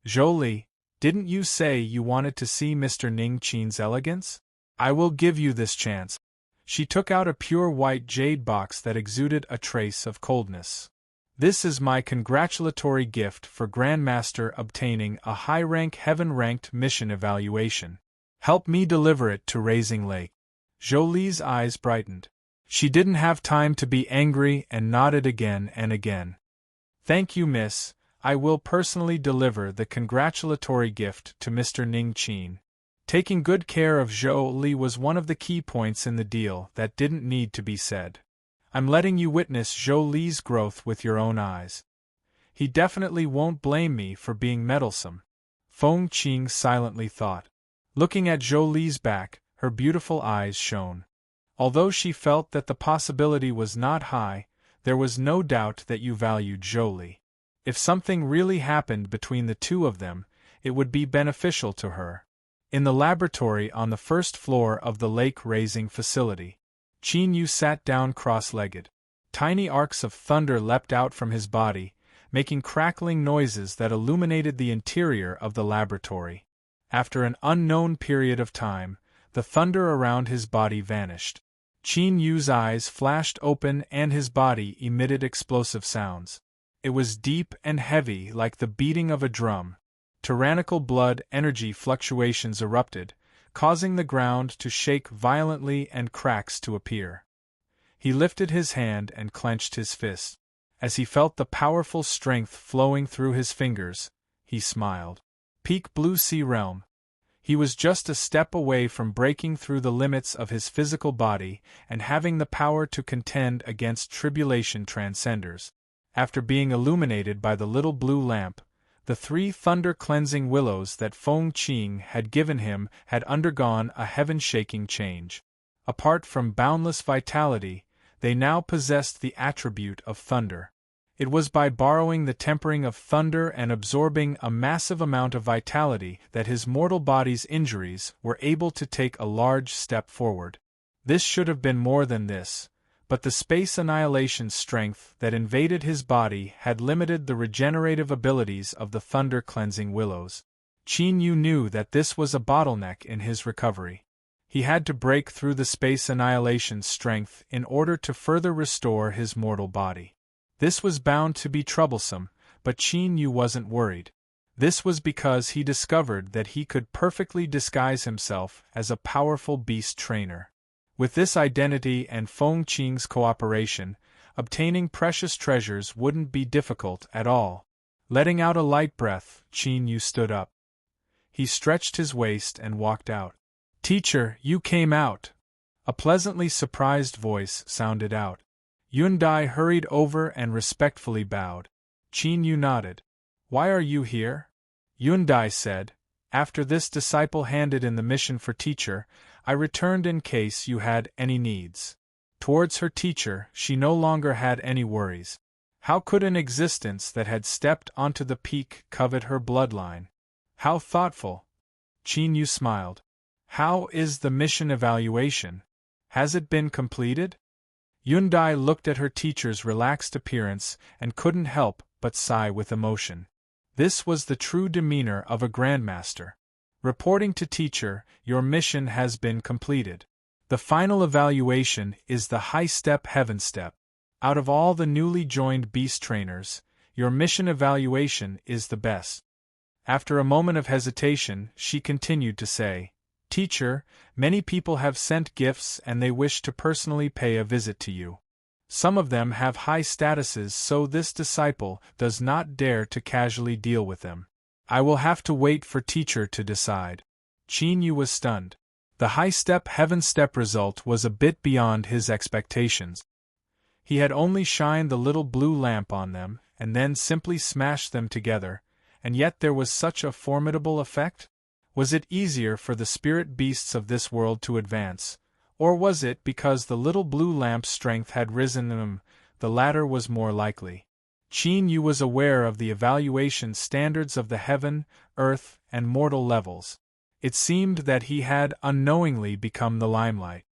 Zhou Li, didn't you say you wanted to see Mr. Ning Qin's elegance? I will give you this chance." She took out a pure white jade box that exuded a trace of coldness. "This is my congratulatory gift for Grandmaster obtaining a high-rank heaven-ranked mission evaluation. Help me deliver it to Raising Lake." Zhou Li's eyes brightened. She didn't have time to be angry and nodded again and again. "Thank you, miss. I will personally deliver the congratulatory gift to Mr. Ning Qin." Taking good care of Zhou Li was one of the key points in the deal that didn't need to be said. "I'm letting you witness Zhou Li's growth with your own eyes. He definitely won't blame me for being meddlesome." Feng Qing silently thought. Looking at Zhou Li's back, her beautiful eyes shone. Although she felt that the possibility was not high, there was no doubt that you valued Zhou Li. If something really happened between the two of them, it would be beneficial to her. In the laboratory on the first floor of the lake-raising facility, Qin Yu sat down cross-legged. Tiny arcs of thunder leapt out from his body, making crackling noises that illuminated the interior of the laboratory. After an unknown period of time, the thunder around his body vanished. Qin Yu's eyes flashed open and his body emitted explosive sounds. It was deep and heavy like the beating of a drum. Tyrannical blood energy fluctuations erupted, causing the ground to shake violently and cracks to appear. He lifted his hand and clenched his fist. As he felt the powerful strength flowing through his fingers, he smiled. Peak Blue Sea Realm. He was just a step away from breaking through the limits of his physical body and having the power to contend against tribulation transcenders. After being illuminated by the little blue lamp, the 3 thunder-cleansing willows that Feng Qing had given him had undergone a heaven-shaking change. Apart from boundless vitality, they now possessed the attribute of thunder. It was by borrowing the tempering of thunder and absorbing a massive amount of vitality that his mortal body's injuries were able to take a large step forward. This should have been more than this, but the space annihilation strength that invaded his body had limited the regenerative abilities of the thunder-cleansing willows. Qin Yu knew that this was a bottleneck in his recovery. He had to break through the space annihilation strength in order to further restore his mortal body. This was bound to be troublesome, but Qin Yu wasn't worried. This was because he discovered that he could perfectly disguise himself as a powerful beast trainer. With this identity and Feng Qing's cooperation, obtaining precious treasures wouldn't be difficult at all. Letting out a light breath, Qin Yu stood up. He stretched his waist and walked out. "Teacher, you came out!" A pleasantly surprised voice sounded out. Yundai hurried over and respectfully bowed. Qin Yu nodded. "Why are you here?" Yundai said, "After this disciple handed in the mission for teacher, I returned in case you had any needs." Towards her teacher, she no longer had any worries. How could an existence that had stepped onto the peak covet her bloodline? How thoughtful! Qin Yu smiled. "How is the mission evaluation? Has it been completed?" Yundai looked at her teacher's relaxed appearance and couldn't help but sigh with emotion. This was the true demeanor of a grandmaster. Reporting to teacher, your mission has been completed. The final evaluation is the high step heaven step. Out of all the newly joined beast trainers, your mission evaluation is the best. After a moment of hesitation, she continued to say, "Teacher, many people have sent gifts and they wish to personally pay a visit to you. Some of them have high statuses, so this disciple does not dare to casually deal with them. I will have to wait for teacher to decide." Qin Yu was stunned. The high step heaven step result was a bit beyond his expectations. He had only shined the little blue lamp on them and then simply smashed them together, and yet there was such a formidable effect? Was it easier for the spirit beasts of this world to advance, or was it because the little blue lamp's strength had risen in them? The latter was more likely. Qin Yu was aware of the evaluation standards of the heaven, earth, and mortal levels. It seemed that he had unknowingly become the limelight.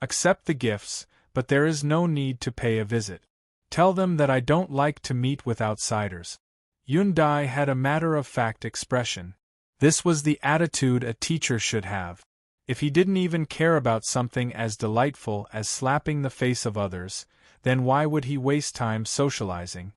"Accept the gifts, but there is no need to pay a visit. Tell them that I don't like to meet with outsiders." Yundai had a matter-of-fact expression. This was the attitude a teacher should have. If he didn't even care about something as delightful as slapping the face of others, then why would he waste time socializing?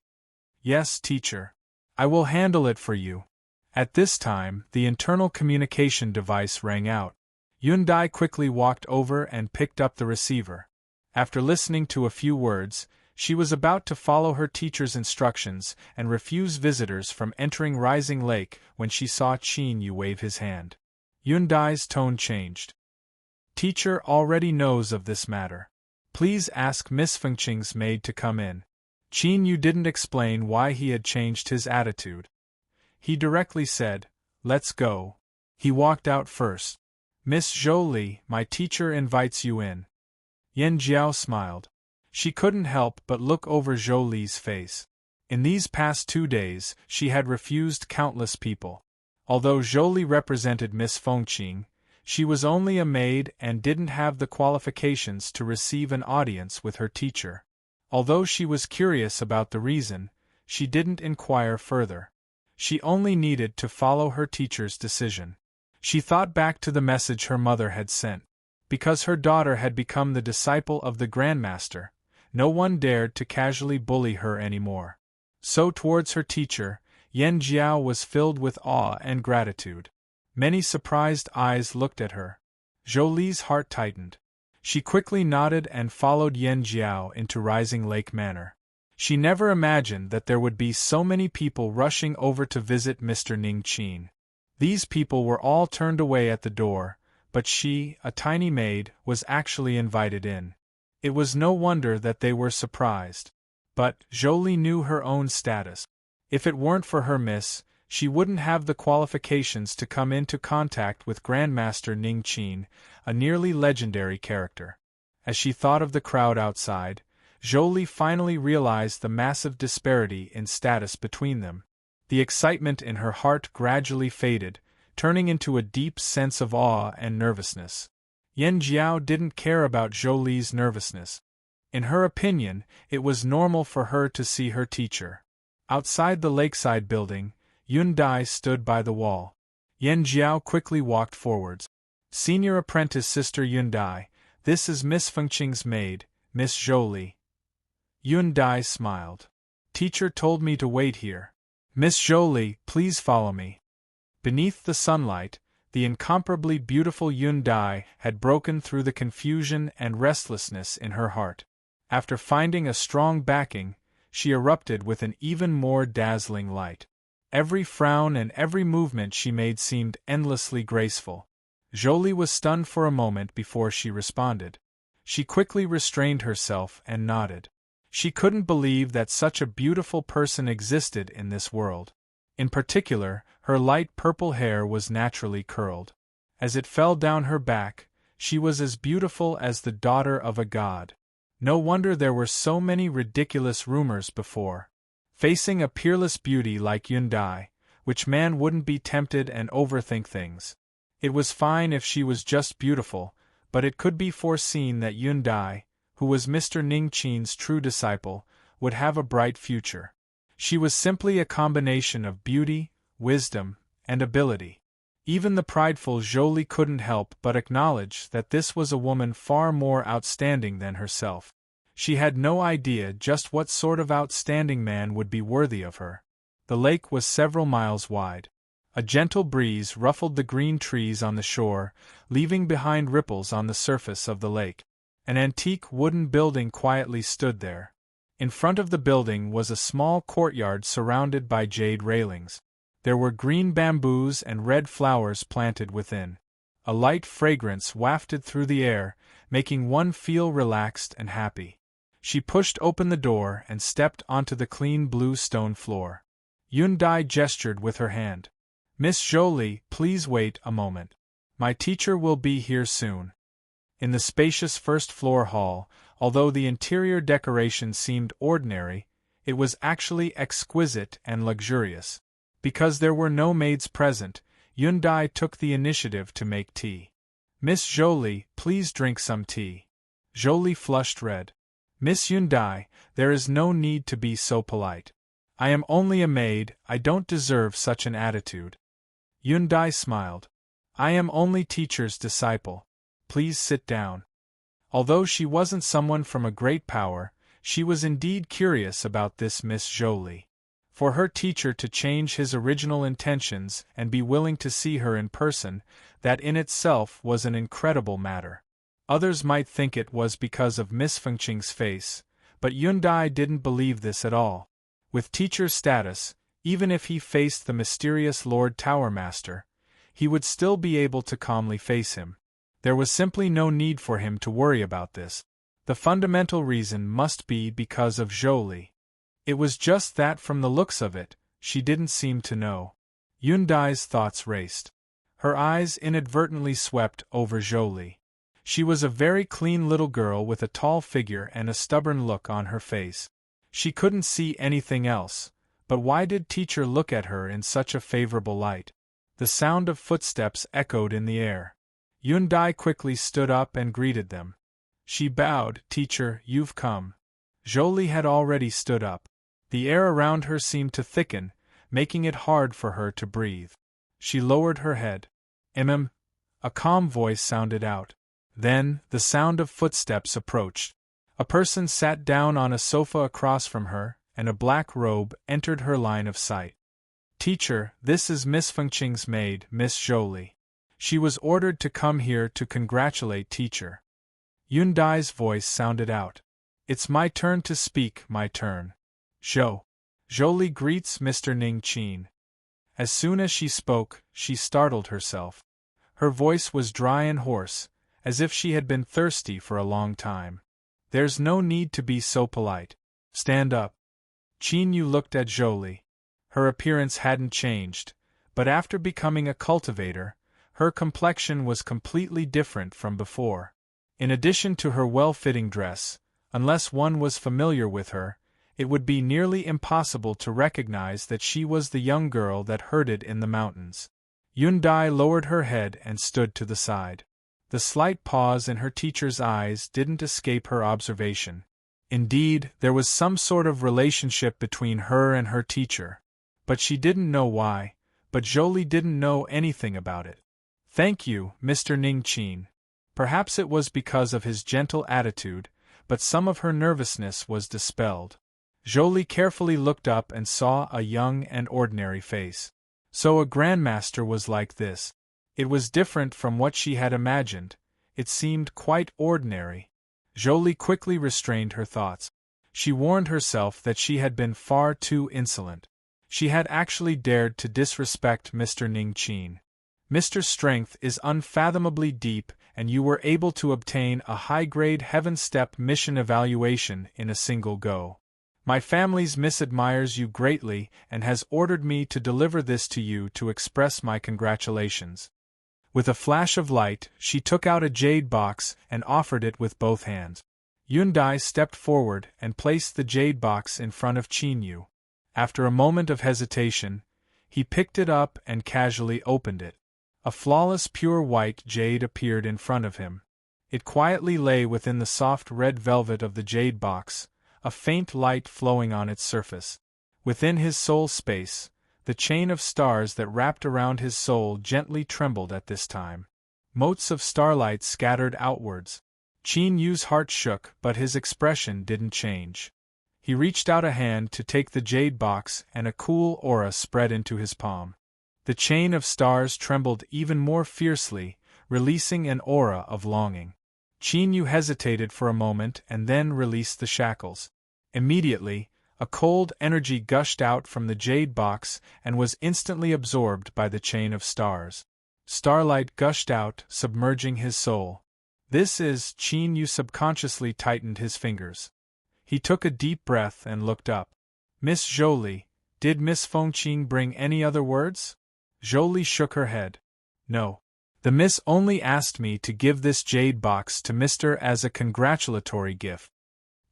"Yes, teacher. I will handle it for you." At this time, the internal communication device rang out. Yundai quickly walked over and picked up the receiver. After listening to a few words, she was about to follow her teacher's instructions and refuse visitors from entering Rising Lake when she saw Qin Yu wave his hand. Yundai's tone changed. "Teacher already knows of this matter. Please ask Miss Fengqing's maid to come in." Qin Yu didn't explain why he had changed his attitude. He directly said, "Let's go." He walked out first. "Miss Zhou Li, my teacher invites you in." Yan Jiao smiled. She couldn't help but look over Zhou Li's face. In these past 2 days, she had refused countless people. Although Zhou Li represented Miss Fengqing, she was only a maid and didn't have the qualifications to receive an audience with her teacher. Although she was curious about the reason, she didn't inquire further. She only needed to follow her teacher's decision. She thought back to the message her mother had sent. Because her daughter had become the disciple of the Grandmaster, no one dared to casually bully her anymore. So towards her teacher, Yan Jiao was filled with awe and gratitude. Many surprised eyes looked at her. Zhouli's heart tightened. She quickly nodded and followed Yan Jiao into Rising Lake Manor. She never imagined that there would be so many people rushing over to visit Mr. Ning Qin. These people were all turned away at the door, but she, a tiny maid, was actually invited in. It was no wonder that they were surprised. But Zhouli knew her own status. If it weren't for her miss, she wouldn't have the qualifications to come into contact with Grandmaster Ning Qin, a nearly legendary character. As she thought of the crowd outside, Zhouli finally realized the massive disparity in status between them. The excitement in her heart gradually faded, turning into a deep sense of awe and nervousness. Yan Jiao didn't care about Zhouli's nervousness. In her opinion, it was normal for her to see her teacher. Outside the lakeside building, Yun Dai stood by the wall. Yan Jiao quickly walked forwards. Senior apprentice Sister Yun Dai, this is Miss Fengqing's maid, Miss Zhouli. Yun Dai smiled. Teacher told me to wait here. Miss Zhouli, please follow me. Beneath the sunlight, the incomparably beautiful Yun Dai had broken through the confusion and restlessness in her heart. After finding a strong backing, she erupted with an even more dazzling light. Every frown and every movement she made seemed endlessly graceful. Zhouli was stunned for a moment before she responded. She quickly restrained herself and nodded. She couldn't believe that such a beautiful person existed in this world. In particular, her light purple hair was naturally curled. As it fell down her back, she was as beautiful as the daughter of a god. No wonder there were so many ridiculous rumors before. Facing a peerless beauty like Yun Dai, which man wouldn't be tempted and overthink things? It was fine if she was just beautiful, but it could be foreseen that Yun Dai, who was Mr. Ning Qin's true disciple, would have a bright future. She was simply a combination of beauty, wisdom, and ability. Even the prideful Zhouli couldn't help but acknowledge that this was a woman far more outstanding than herself. She had no idea just what sort of outstanding man would be worthy of her. The lake was several miles wide. A gentle breeze ruffled the green trees on the shore, leaving behind ripples on the surface of the lake. An antique wooden building quietly stood there. In front of the building was a small courtyard surrounded by jade railings. There were green bamboos and red flowers planted within. A light fragrance wafted through the air, making one feel relaxed and happy. She pushed open the door and stepped onto the clean blue stone floor. Yun Dai gestured with her hand. Miss Zhouli, please wait a moment. My teacher will be here soon. In the spacious first-floor hall, although the interior decoration seemed ordinary, it was actually exquisite and luxurious. Because there were no maids present, Yun Dai took the initiative to make tea. Miss Zhouli, please drink some tea. Zhouli flushed red. Miss Yun Dai, there is no need to be so polite. I am only a maid, I don't deserve such an attitude. Yun Dai smiled. I am only teacher's disciple. Please sit down. Although she wasn't someone from a great power, she was indeed curious about this Miss Zhouli. For her teacher to change his original intentions and be willing to see her in person, that in itself was an incredible matter. Others might think it was because of Miss Fengqing's face, but Yun Dai didn't believe this at all. With teacher's status, even if he faced the mysterious Lord Tower Master, he would still be able to calmly face him. There was simply no need for him to worry about this. The fundamental reason must be because of Zhouli. It was just that from the looks of it, she didn't seem to know. Yun Dai's thoughts raced. Her eyes inadvertently swept over Zhouli. She was a very clean little girl with a tall figure and a stubborn look on her face. She couldn't see anything else, but why did teacher look at her in such a favorable light? The sound of footsteps echoed in the air. Yun Dai quickly stood up and greeted them. She bowed. Teacher, you've come. Zhouli had already stood up. The air around her seemed to thicken, making it hard for her to breathe. She lowered her head. A calm voice sounded out. Then, the sound of footsteps approached. A person sat down on a sofa across from her, and a black robe entered her line of sight. "Teacher, this is Miss Fengqing's maid, Miss Jolie. She was ordered to come here to congratulate teacher." Yun Dai's voice sounded out. "It's my turn to speak, my turn. Jolie greets Mr. Ning Qin." As soon as she spoke, she startled herself. Her voice was dry and hoarse, as if she had been thirsty for a long time. "There's no need to be so polite. Stand up." Qin Yu looked at Jolie. Her appearance hadn't changed, but after becoming a cultivator, her complexion was completely different from before. In addition to her well-fitting dress, unless one was familiar with her, it would be nearly impossible to recognize that she was the young girl that herded in the mountains. Yun Dai lowered her head and stood to the side. The slight pause in her teacher's eyes didn't escape her observation. Indeed, there was some sort of relationship between her and her teacher. But she didn't know why, but Jolie didn't know anything about it. "Thank you, Mr. Ning Qin." Perhaps it was because of his gentle attitude, but some of her nervousness was dispelled. Jolie carefully looked up and saw a young and ordinary face. So a grandmaster was like this. It was different from what she had imagined. It seemed quite ordinary. Jolie quickly restrained her thoughts. She warned herself that she had been far too insolent. She had actually dared to disrespect Mr. Ning Qin. "Mr. Strength is unfathomably deep, and you were able to obtain a high-grade Heaven Step mission evaluation in a single go. My family's miss admires you greatly and has ordered me to deliver this to you to express my congratulations." With a flash of light, she took out a jade box and offered it with both hands. Yun Dai stepped forward and placed the jade box in front of Qin Yu. After a moment of hesitation, he picked it up and casually opened it. A flawless pure white jade appeared in front of him. It quietly lay within the soft red velvet of the jade box, a faint light flowing on its surface. Within his soul space, the chain of stars that wrapped around his soul gently trembled at this time. Motes of starlight scattered outwards. Qin Yu's heart shook, but his expression didn't change. He reached out a hand to take the jade box, and a cool aura spread into his palm. The chain of stars trembled even more fiercely, releasing an aura of longing. Qin Yu hesitated for a moment and then released the shackles. Immediately, a cold energy gushed out from the jade box and was instantly absorbed by the chain of stars. Starlight gushed out, submerging his soul. Qin Yu subconsciously tightened his fingers. He took a deep breath and looked up. "Miss Jolie, did Miss Fengqing bring any other words?" Jolie shook her head. "No. The miss only asked me to give this jade box to Mr. as a congratulatory gift."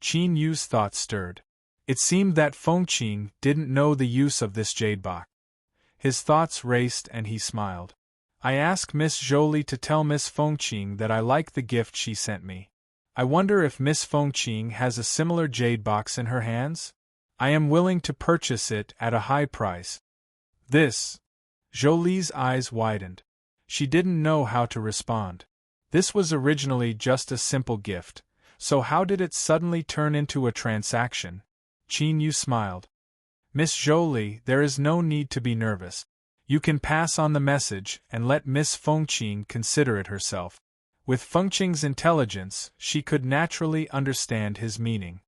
Qin Yu's thoughts stirred. It seemed that Fengqing didn't know the use of this jade box. His thoughts raced and he smiled. "I asked Miss Jolie to tell Miss Fengqing that I like the gift she sent me. I wonder if Miss Fengqing has a similar jade box in her hands? I am willing to purchase it at a high price." Jolie's eyes widened. She didn't know how to respond. This was originally just a simple gift, so how did it suddenly turn into a transaction? Qin Yu smiled. "Miss Jolie, there is no need to be nervous. You can pass on the message and let Miss Fengqing consider it herself." With Fengqing's intelligence, she could naturally understand his meaning.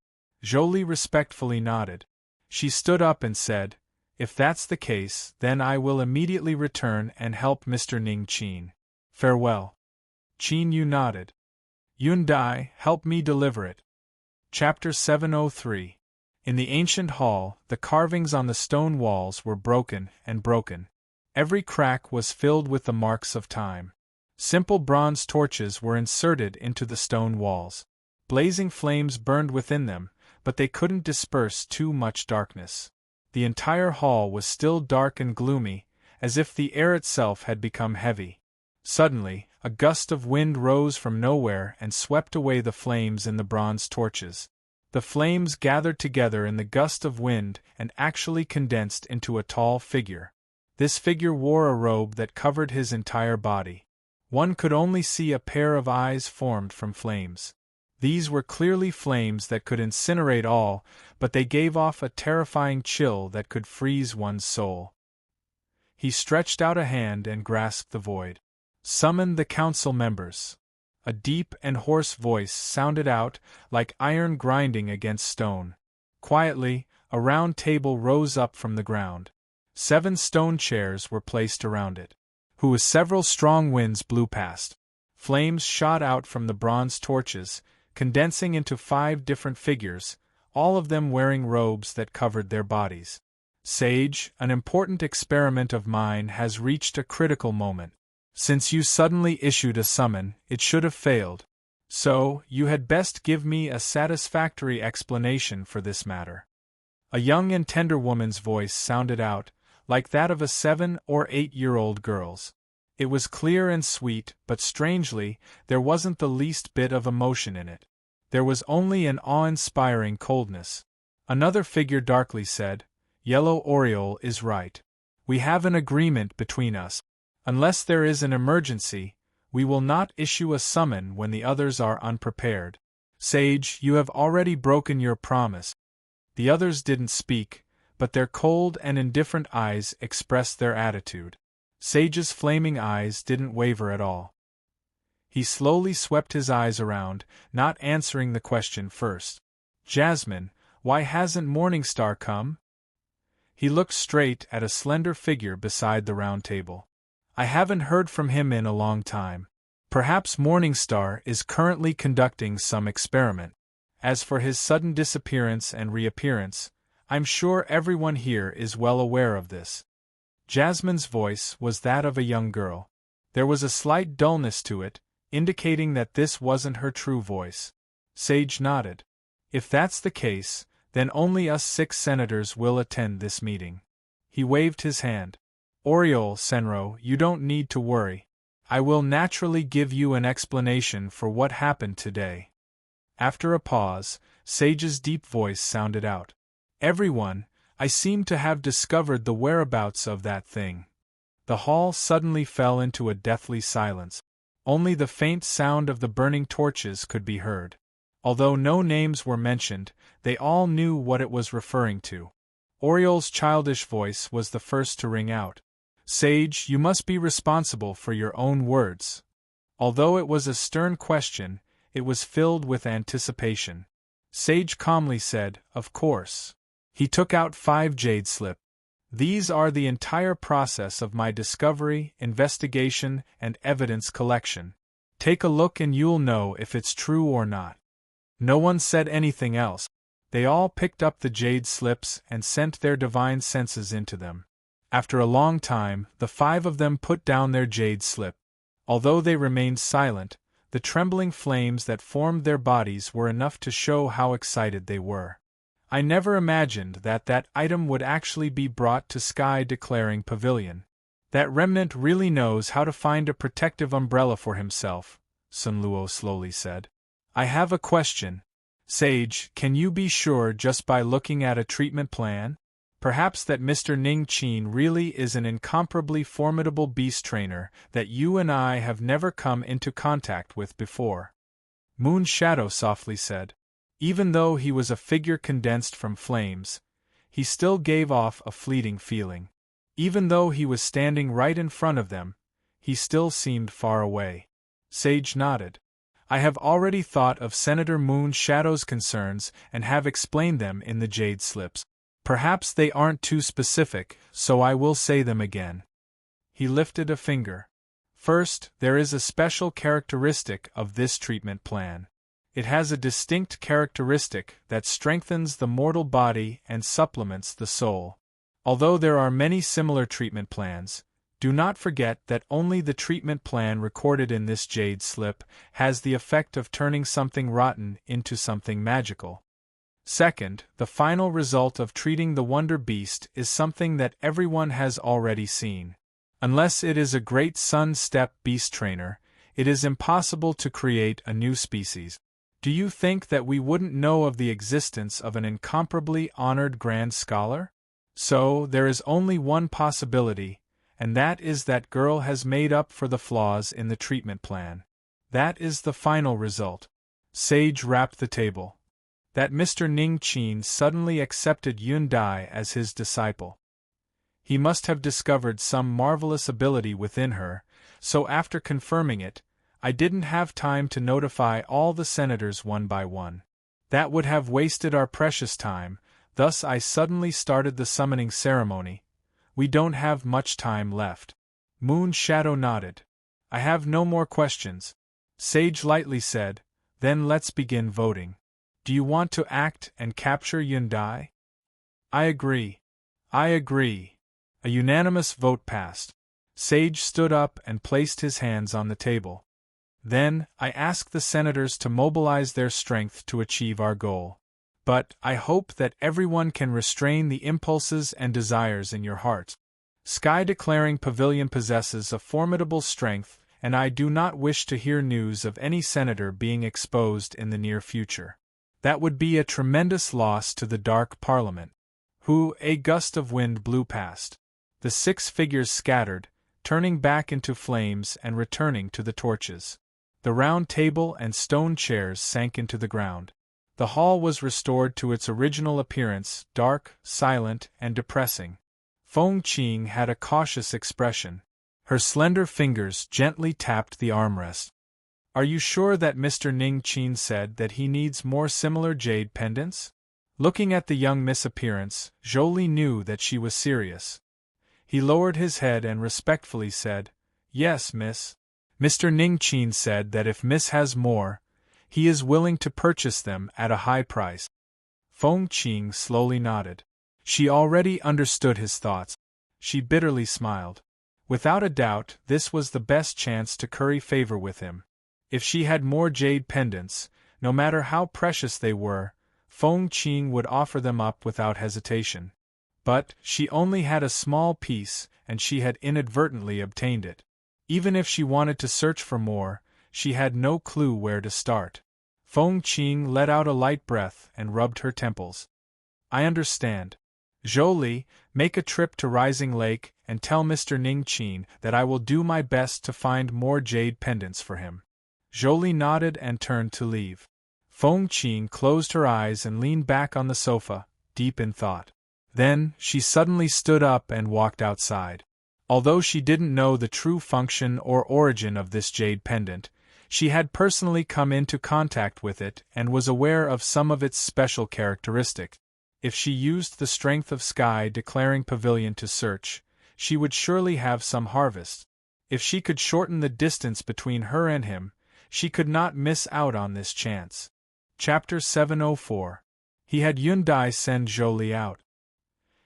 Jolie respectfully nodded. She stood up and said, "If that's the case, then I will immediately return and help Mr. Ning Qin. Farewell." Qin Yu nodded. "Yun Dai, help me deliver it." Chapter 703. In the ancient hall, the carvings on the stone walls were broken and broken. Every crack was filled with the marks of time. Simple bronze torches were inserted into the stone walls. Blazing flames burned within them, but they couldn't disperse too much darkness. The entire hall was still dark and gloomy, as if the air itself had become heavy. Suddenly, a gust of wind rose from nowhere and swept away the flames in the bronze torches. The flames gathered together in the gust of wind and actually condensed into a tall figure. This figure wore a robe that covered his entire body. One could only see a pair of eyes formed from flames. These were clearly flames that could incinerate all, but they gave off a terrifying chill that could freeze one's soul. He stretched out a hand and grasped the void. Summon the council members. A deep and hoarse voice sounded out, like iron grinding against stone. Quietly, a round table rose up from the ground. 7 stone chairs were placed around it. Several strong winds blew past. Flames shot out from the bronze torches, condensing into 5 different figures, all of them wearing robes that covered their bodies. Sage, an important experiment of mine has reached a critical moment. Since you suddenly issued a summon, it should have failed. So, you had best give me a satisfactory explanation for this matter. A young and tender woman's voice sounded out, like that of a 7 or 8-year-old girl's. It was clear and sweet, but strangely, there wasn't the least bit of emotion in it. There was only an awe-inspiring coldness. Another figure darkly said, "Yellow Oriole is right. We have an agreement between us. Unless there is an emergency, we will not issue a summon when the others are unprepared. Sage, you have already broken your promise." The others didn't speak, but their cold and indifferent eyes expressed their attitude. Sage's flaming eyes didn't waver at all. He slowly swept his eyes around, not answering the question first. "Jasmine, why hasn't Morningstar come?" He looked straight at a slender figure beside the round table. "I haven't heard from him in a long time. Perhaps Morningstar is currently conducting some experiment. As for his sudden disappearance and reappearance, I'm sure everyone here is well aware of this." Jasmine's voice was that of a young girl. There was a slight dullness to it, indicating that this wasn't her true voice. Sage nodded. "If that's the case, then only us 6 senators will attend this meeting." He waved his hand. "Oriole, Senro, you don't need to worry. I will naturally give you an explanation for what happened today." After a pause, Sage's deep voice sounded out. "Everyone, I seem to have discovered the whereabouts of that thing." The hall suddenly fell into a deathly silence. Only the faint sound of the burning torches could be heard. Although no names were mentioned, they all knew what it was referring to. Oriole's childish voice was the first to ring out. "Sage, you must be responsible for your own words." Although it was a stern question, it was filled with anticipation. Sage calmly said, "Of course." He took out 5 jade slips. "These are the entire process of my discovery, investigation, and evidence collection. Take a look and you'll know if it's true or not." No one said anything else. They all picked up the jade slips and sent their divine senses into them. After a long time, the 5 of them put down their jade slip. Although they remained silent, the trembling flames that formed their bodies were enough to show how excited they were. "I never imagined that item would actually be brought to sky-declaring pavilion. That remnant really knows how to find a protective umbrella for himself," Sun Luo slowly said. "I have a question. Sage, can you be sure just by looking at a treatment plan? Perhaps that Mr. Ning Qin really is an incomparably formidable beast trainer that you and I have never come into contact with before." Moon Shadow softly said. Even though he was a figure condensed from flames, he still gave off a fleeting feeling. Even though he was standing right in front of them, he still seemed far away. Sage nodded. "I have already thought of Senator Moon Shadow's concerns and have explained them in the jade slips. Perhaps they aren't too specific, so I will say them again." He lifted a finger. "First, there is a special characteristic of this treatment plan. It has a distinct characteristic that strengthens the mortal body and supplements the soul. Although there are many similar treatment plans, do not forget that only the treatment plan recorded in this jade slip has the effect of turning something rotten into something magical. Second, the final result of treating the Wonder Beast is something that everyone has already seen. Unless it is a great Sun Step beast trainer, it is impossible to create a new species. Do you think that we wouldn't know of the existence of an incomparably honored grand scholar? So, there is only one possibility, and that is that girl has made up for the flaws in the treatment plan. That is the final result. Sage rapped the table. That Mr. Ning Qin suddenly accepted Yun Dai as his disciple. He must have discovered some marvelous ability within her, so after confirming it, I didn't have time to notify all the senators one by one. That would have wasted our precious time, thus I suddenly started the summoning ceremony. We don't have much time left. Moon Shadow nodded. I have no more questions. Sage lightly said, then let's begin voting. Do you want to act and capture Yun Dai? I agree. I agree. A unanimous vote passed. Sage stood up and placed his hands on the table. Then, I asked the senators to mobilize their strength to achieve our goal. But, I hope that everyone can restrain the impulses and desires in your heart. Sky Declaring Pavilion possesses a formidable strength, and I do not wish to hear news of any senator being exposed in the near future. That would be a tremendous loss to the Dark Parliament. A gust of wind blew past. The 6 figures scattered, turning back into flames and returning to the torches. The round table and stone chairs sank into the ground. The hall was restored to its original appearance, dark, silent, and depressing. Feng Qing had a cautious expression. Her slender fingers gently tapped the armrest. Are you sure that Mr. Ning Qin said that he needs more similar jade pendants? Looking at the young Miss appearance, Jolie knew that she was serious. He lowered his head and respectfully said, Yes, Miss. Mr. Ning Qin said that if Miss has more, he is willing to purchase them at a high price. Feng Qing slowly nodded. She already understood his thoughts. She bitterly smiled. Without a doubt, this was the best chance to curry favor with him. If she had more jade pendants, no matter how precious they were, Feng Qing would offer them up without hesitation. But, she only had a small piece, and she had inadvertently obtained it. Even if she wanted to search for more, she had no clue where to start. Feng Qing let out a light breath and rubbed her temples. I understand. Jolie, make a trip to Rising Lake and tell Mr. Ning Qin that I will do my best to find more jade pendants for him. Jolie nodded and turned to leave. Feng Qing closed her eyes and leaned back on the sofa, deep in thought. Then, she suddenly stood up and walked outside. Although she didn't know the true function or origin of this jade pendant, she had personally come into contact with it and was aware of some of its special characteristics. If she used the strength of Sky Declaring Pavilion to search, she would surely have some harvest. If she could shorten the distance between her and him, she could not miss out on this chance. Chapter 704. He had Yun Dai send Jolie out.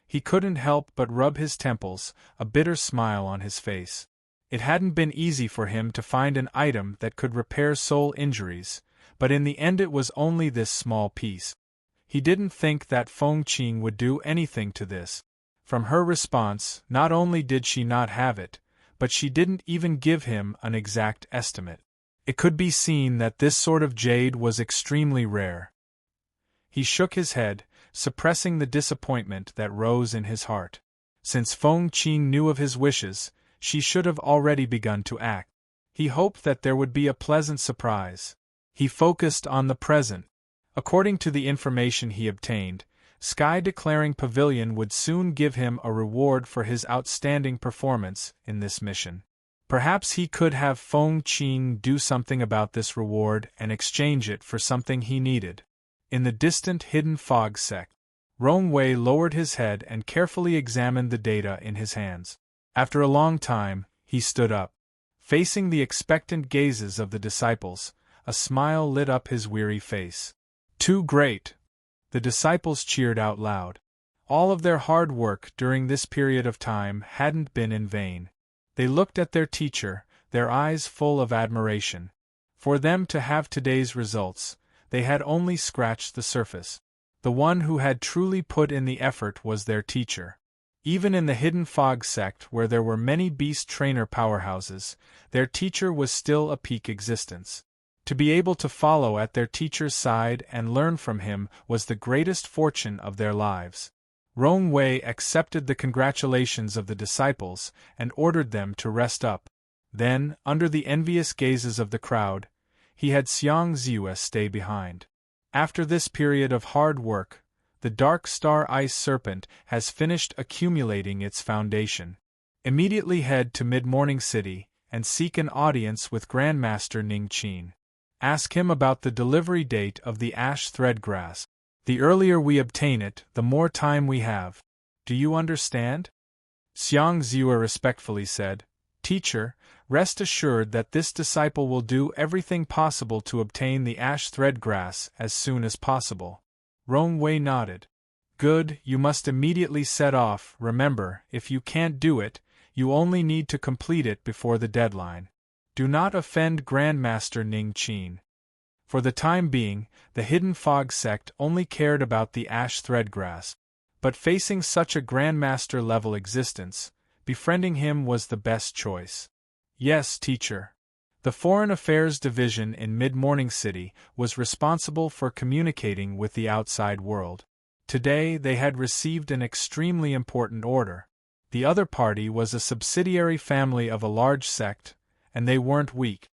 He couldn't help but rub his temples, a bitter smile on his face. It hadn't been easy for him to find an item that could repair soul injuries, but in the end it was only this small piece. He didn't think that Feng Qing would do anything to this. From her response, not only did she not have it, but she didn't even give him an exact estimate. It could be seen that this sort of jade was extremely rare. He shook his head, suppressing the disappointment that rose in his heart. Since Feng Qing knew of his wishes, she should have already begun to act. He hoped that there would be a pleasant surprise. He focused on the present. According to the information he obtained, Sky Declaring Pavilion would soon give him a reward for his outstanding performance in this mission. Perhaps he could have Feng Qing do something about this reward and exchange it for something he needed. In the distant hidden fog sect, Rong Wei lowered his head and carefully examined the data in his hands. After a long time, he stood up. Facing the expectant gazes of the disciples, a smile lit up his weary face. Too great! The disciples cheered out loud. All of their hard work during this period of time hadn't been in vain. They looked at their teacher, their eyes full of admiration. For them to have today's results, they had only scratched the surface. The one who had truly put in the effort was their teacher. Even in the hidden fog sect where there were many beast trainer powerhouses, their teacher was still a peak existence. To be able to follow at their teacher's side and learn from him was the greatest fortune of their lives. Rong Wei accepted the congratulations of the disciples and ordered them to rest up. Then, under the envious gazes of the crowd, he had Xiang Ziyue stay behind. After this period of hard work, the Dark Star Ice Serpent has finished accumulating its foundation. Immediately head to Mid-Morning City and seek an audience with Grandmaster Ning Qin. Ask him about the delivery date of the ash thread grass. The earlier we obtain it, the more time we have. Do you understand? Xiang Ziyue respectfully said, Teacher, rest assured that this disciple will do everything possible to obtain the ash thread grass as soon as possible. Rong Wei nodded. Good, you must immediately set off. Remember, if you can't do it, you only need to complete it before the deadline. Do not offend Grandmaster Ning Qin. For the time being, the Hidden Fog sect only cared about the ash thread grass. But facing such a Grandmaster-level existence, befriending him was the best choice. Yes, teacher. The Foreign Affairs Division in Mid-Morning City was responsible for communicating with the outside world. Today they had received an extremely important order. The other party was a subsidiary family of a large sect, and they weren't weak.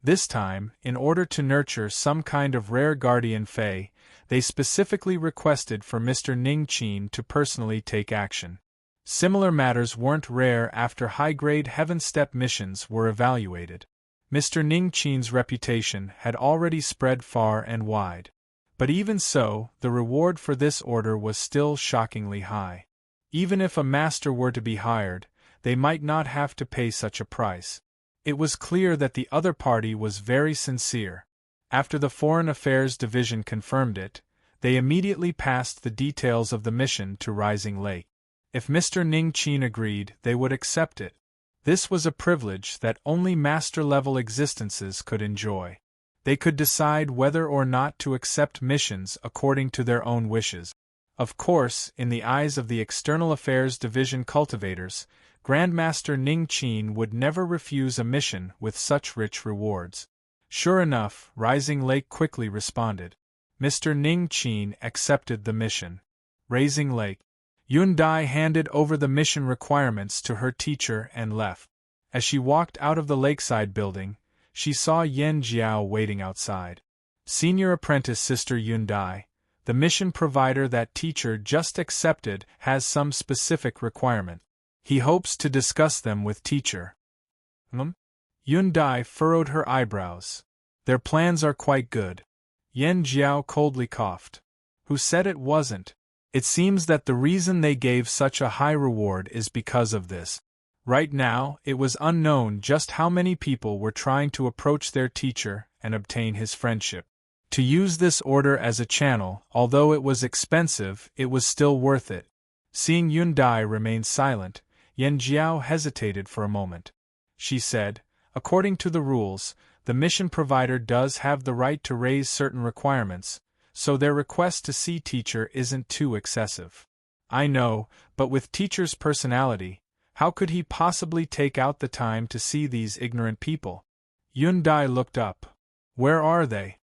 This time, in order to nurture some kind of rare guardian fey, they specifically requested for Mr. Ning Qin to personally take action. Similar matters weren't rare after high-grade Heaven Step missions were evaluated. Mr. Ning Qin's reputation had already spread far and wide. But even so, the reward for this order was still shockingly high. Even if a master were to be hired, they might not have to pay such a price. It was clear that the other party was very sincere. After the Foreign Affairs Division confirmed it, they immediately passed the details of the mission to Rising Lake. If Mr. Ning Qin agreed, they would accept it. This was a privilege that only master-level existences could enjoy. They could decide whether or not to accept missions according to their own wishes. Of course, in the eyes of the External Affairs Division cultivators, Grandmaster Ning Qin would never refuse a mission with such rich rewards. Sure enough, Rising Lake quickly responded. Mr. Ning Qin accepted the mission. Rising Lake. Yun Dai handed over the mission requirements to her teacher and left. As she walked out of the lakeside building, she saw Yan Jiao waiting outside. Senior apprentice Sister Yun Dai, the mission provider that teacher just accepted has some specific requirement. He hopes to discuss them with teacher. Yun Dai furrowed her eyebrows. Their plans are quite good. Yan Jiao coldly coughed. Who said it wasn't? It seems that the reason they gave such a high reward is because of this. Right now, it was unknown just how many people were trying to approach their teacher and obtain his friendship. To use this order as a channel, although it was expensive, it was still worth it. Seeing Yun Dai remain silent, Yan Jiao hesitated for a moment. She said, according to the rules, the mission provider does have the right to raise certain requirements, so their request to see teacher isn't too excessive. I know, but with teacher's personality, how could he possibly take out the time to see these ignorant people? Yun Dai looked up. Where are they?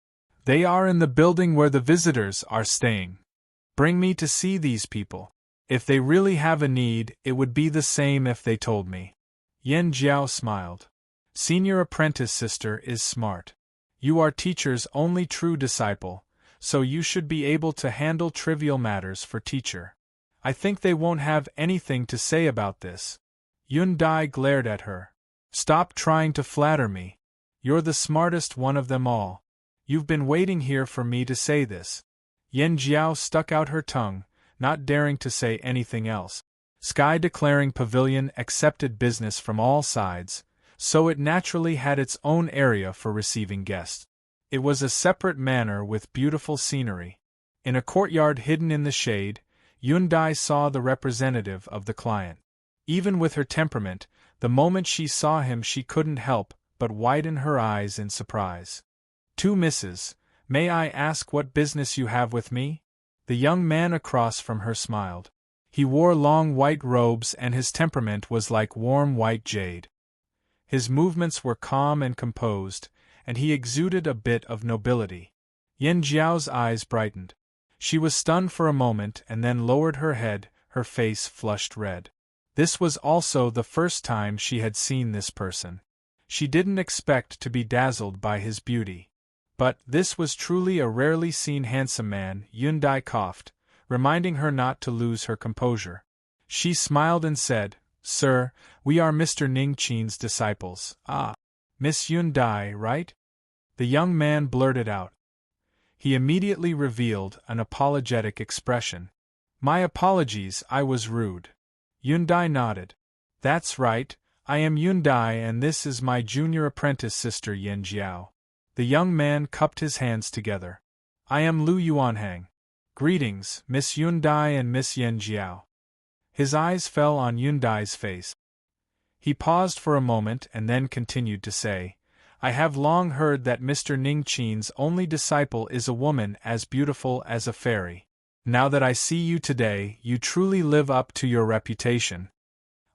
They are in the building where the visitors are staying. Bring me to see these people. If they really have a need, it would be the same if they told me. Yan Jiao smiled. Senior apprentice sister is smart. You are teacher's only true disciple, so you should be able to handle trivial matters for teacher. I think they won't have anything to say about this. Yun Dai glared at her. Stop trying to flatter me. You're the smartest one of them all. You've been waiting here for me to say this. Yan Jiao stuck out her tongue, not daring to say anything else. Sky Declaring Pavilion accepted business from all sides, so it naturally had its own area for receiving guests. It was a separate manor with beautiful scenery. In a courtyard hidden in the shade, Yun Dai saw the representative of the client. Even with her temperament, the moment she saw him she couldn't help but widen her eyes in surprise. "To Mrs. May I ask what business you have with me?" The young man across from her smiled. He wore long white robes and his temperament was like warm white jade. His movements were calm and composed, and he exuded a bit of nobility. Yan Jiao's eyes brightened. She was stunned for a moment and then lowered her head, her face flushed red. This was also the first time she had seen this person. She didn't expect to be dazzled by his beauty. But this was truly a rarely seen handsome man, Yundai coughed, reminding her not to lose her composure. She smiled and said, "Sir, we are Mr. Ning Qin's disciples." "Ah, Miss Yundai, right?" the young man blurted out. He immediately revealed an apologetic expression. "My apologies, I was rude." Yundai nodded. "That's right, I am Yundai and this is my junior apprentice sister Yen Jiao." The young man cupped his hands together. "I am Lu Yuanhang. Greetings, Miss Yundai and Miss Yen Jiao." His eyes fell on Yundai's face. He paused for a moment and then continued to say, "I have long heard that Mr. Ning Qin's only disciple is a woman as beautiful as a fairy. Now that I see you today, you truly live up to your reputation."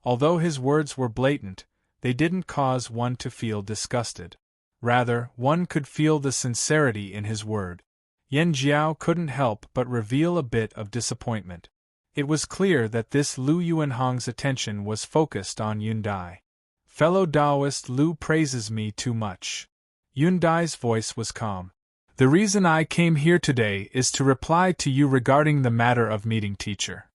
Although his words were blatant, they didn't cause one to feel disgusted. Rather, one could feel the sincerity in his word. Yen Jiao couldn't help but reveal a bit of disappointment. It was clear that this Lu Yuanhang's attention was focused on Yundai. "Fellow Taoist Lu praises me too much." Yundai's voice was calm. "The reason I came here today is to reply to you regarding the matter of meeting teacher.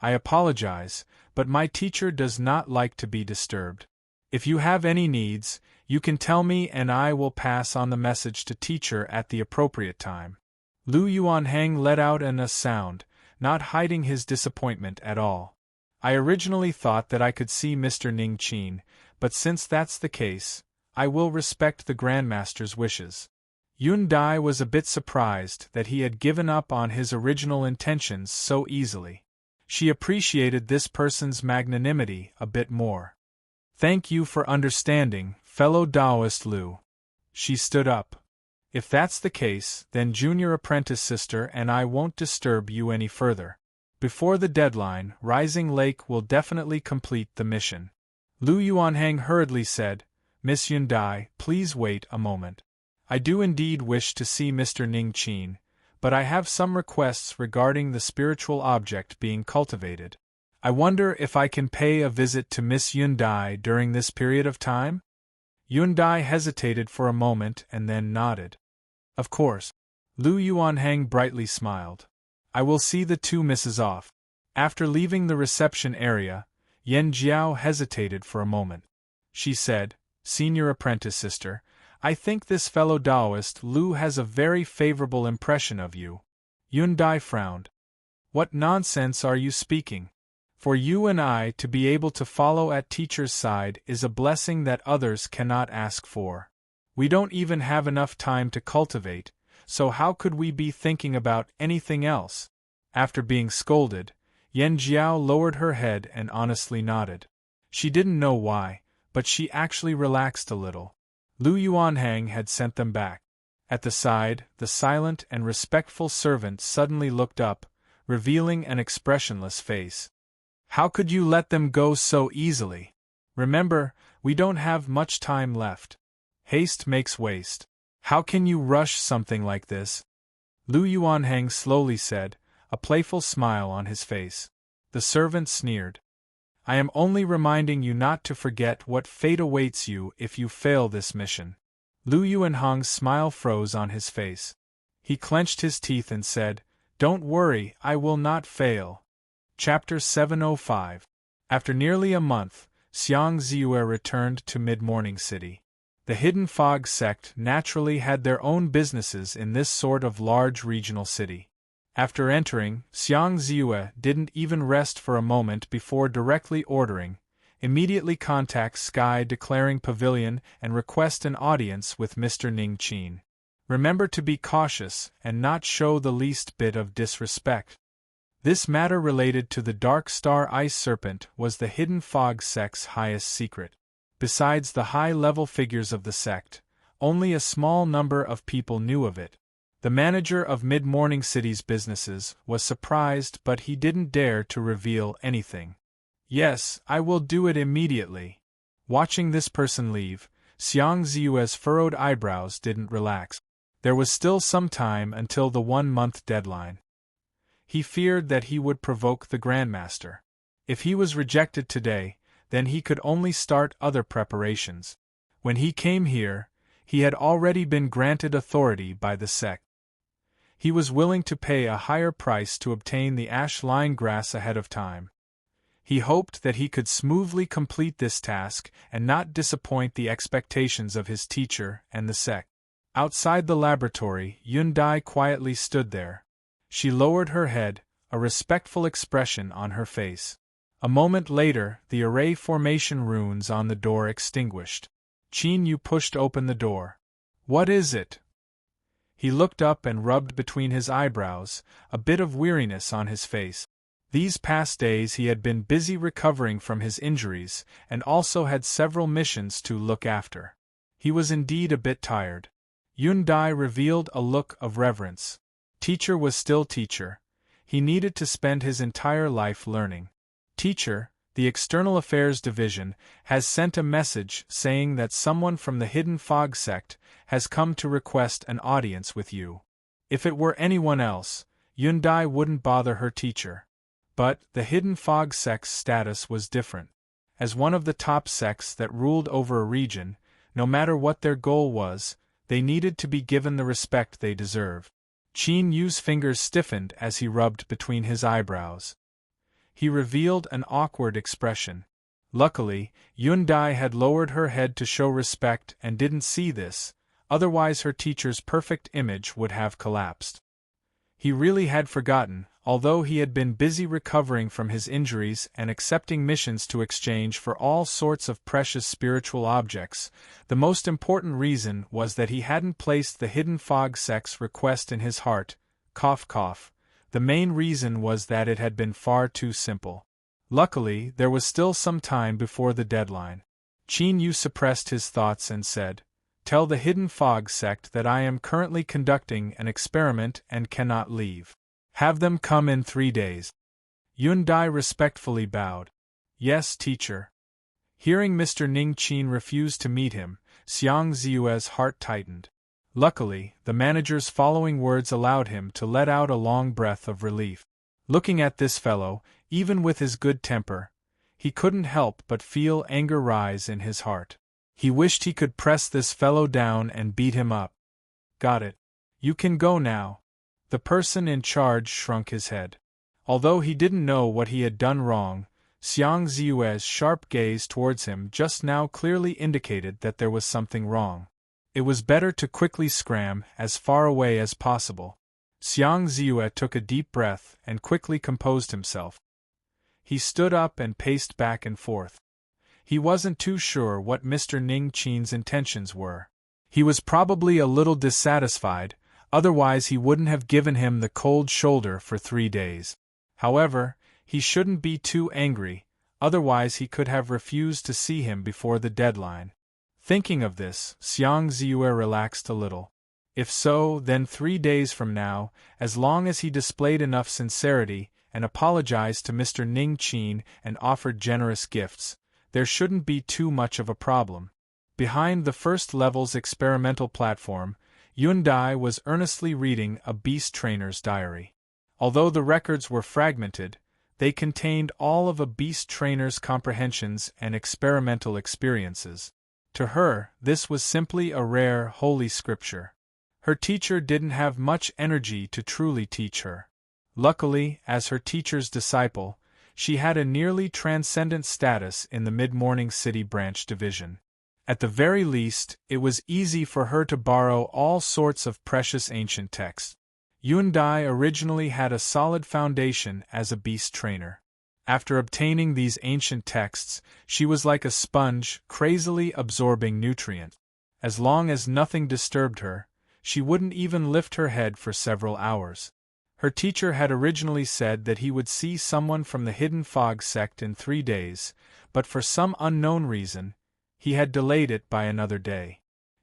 I apologize, but my teacher does not like to be disturbed. If you have any needs, you can tell me and I will pass on the message to teacher at the appropriate time." Lu Yuanhang let out a sound, not hiding his disappointment at all. "I originally thought that I could see Mr. Ning Qin, but since that's the case, I will respect the Grandmaster's wishes." Yundai was a bit surprised that he had given up on his original intentions so easily. She appreciated this person's magnanimity a bit more. "Thank you for understanding, fellow Taoist Lu." She stood up. "If that's the case, then junior apprentice sister and I won't disturb you any further. Before the deadline, Rising Lake will definitely complete the mission." Lu Yuanhang hurriedly said, "Miss Yundai, please wait a moment. I do indeed wish to see Mr. Ning Qin, but I have some requests regarding the spiritual object being cultivated. I wonder if I can pay a visit to Miss Yundai during this period of time?" Yundai hesitated for a moment and then nodded. "Of course." Lu Yuanhang brightly smiled. "I will see the two misses off." After leaving the reception area, Yen Jiao hesitated for a moment. She said, "Senior apprentice sister, I think this fellow Taoist Lu has a very favorable impression of you." Yundai frowned. "What nonsense are you speaking? For you and I to be able to follow at teacher's side is a blessing that others cannot ask for. We don't even have enough time to cultivate, so how could we be thinking about anything else?" After being scolded, Yen Jiao lowered her head and honestly nodded. She didn't know why, but she actually relaxed a little. Lu Yuanhang had sent them back. At the side, the silent and respectful servant suddenly looked up, revealing an expressionless face. "How could you let them go so easily? Remember, we don't have much time left. Haste makes waste. How can you rush something like this?" Lu Yuanhang slowly said, a playful smile on his face. The servant sneered. "I am only reminding you not to forget what fate awaits you if you fail this mission." Lu Yuanhang's smile froze on his face. He clenched his teeth and said, "Don't worry, I will not fail." Chapter 705. After nearly a month, Xiang Ziyue returned to Mid-Morning City. The Hidden Fog sect naturally had their own businesses in this sort of large regional city. After entering, Xiang Ziyue didn't even rest for a moment before directly ordering, "Immediately contact Sky Declaring Pavilion and request an audience with Mr. Ning Qin. Remember to be cautious and not show the least bit of disrespect." This matter related to the Dark Star Ice Serpent was the Hidden Fog sect's highest secret. Besides the high-level figures of the sect, only a small number of people knew of it. The manager of Mid-Morning City's businesses was surprised, but he didn't dare to reveal anything. "Yes, I will do it immediately." Watching this person leave, Xiang Ziyue's furrowed eyebrows didn't relax. There was still some time until the 1-month deadline. He feared that he would provoke the Grandmaster. If he was rejected today, then he could only start other preparations. When he came here, He had already been granted authority by the sect. He was willing to pay a higher price to obtain the ash-line grass ahead of time. He hoped that he could smoothly complete this task and not disappoint the expectations of his teacher and the sect. Outside the laboratory, Yundai quietly stood there. She lowered her head, a respectful expression on her face. A moment later, the array formation runes on the door extinguished. Qin Yu pushed open the door. "What is it?" He looked up and rubbed between his eyebrows, a bit of weariness on his face. These past days he had been busy recovering from his injuries, and also had several missions to look after. He was indeed a bit tired. Yundai revealed a look of reverence. Teacher was still teacher. He needed to spend his entire life learning. "Teacher, the External Affairs Division has sent a message saying that someone from the Hidden Fog sect has come to request an audience with you." If it were anyone else, Yundai wouldn't bother her teacher. But the Hidden Fog sect's status was different. As one of the top sects that ruled over a region, no matter what their goal was, they needed to be given the respect they deserved. Qin Yu's fingers stiffened as he rubbed between his eyebrows. He revealed an awkward expression. Luckily, Yundai had lowered her head to show respect and didn't see this, otherwise her teacher's perfect image would have collapsed. He really had forgotten, although he had been busy recovering from his injuries and accepting missions to exchange for all sorts of precious spiritual objects, the most important reason was that he hadn't placed the Hidden Fog sect's request in his heart. Cough cough. The main reason was that it had been far too simple. Luckily, there was still some time before the deadline. Qin Yu suppressed his thoughts and said, "Tell the Hidden Fog sect that I am currently conducting an experiment and cannot leave. Have them come in 3 days." Yundai respectfully bowed. "Yes, teacher." Hearing Mr. Ning Qin refuse to meet him, Xiang Ziue's heart tightened. Luckily, the manager's following words allowed him to let out a long breath of relief. Looking at this fellow, even with his good temper, he couldn't help but feel anger rise in his heart. He wished he could press this fellow down and beat him up. "Got it. You can go now." The person in charge shrunk his head. Although he didn't know what he had done wrong, Xiang Ziue's sharp gaze towards him just now clearly indicated that there was something wrong. It was better to quickly scram as far away as possible. Xiang Ziue took a deep breath and quickly composed himself. He stood up and paced back and forth. He wasn't too sure what Mr. Ning Qin's intentions were. He was probably a little dissatisfied, otherwise he wouldn't have given him the cold shoulder for 3 days. However, he shouldn't be too angry, otherwise he could have refused to see him before the deadline. Thinking of this, Xiang Ziue relaxed a little. If so, then 3 days from now, as long as he displayed enough sincerity and apologized to Mr. Ning Qin and offered generous gifts, there shouldn't be too much of a problem. Behind the first level's experimental platform, Yundai was earnestly reading a beast trainer's diary. Although the records were fragmented, they contained all of a beast trainer's comprehensions and experimental experiences. To her, this was simply a rare, holy scripture. Her teacher didn't have much energy to truly teach her. Luckily, as her teacher's disciple, she had a nearly transcendent status in the Mid-Morning City Branch Division. At the very least, it was easy for her to borrow all sorts of precious ancient texts. Yundai originally had a solid foundation as a beast trainer. After obtaining these ancient texts, she was like a sponge, crazily absorbing nutrients. As long as nothing disturbed her, she wouldn't even lift her head for several hours. Her teacher had originally said that he would see someone from the Hidden Fog sect in 3 days, but for some unknown reason, he had delayed it by another day.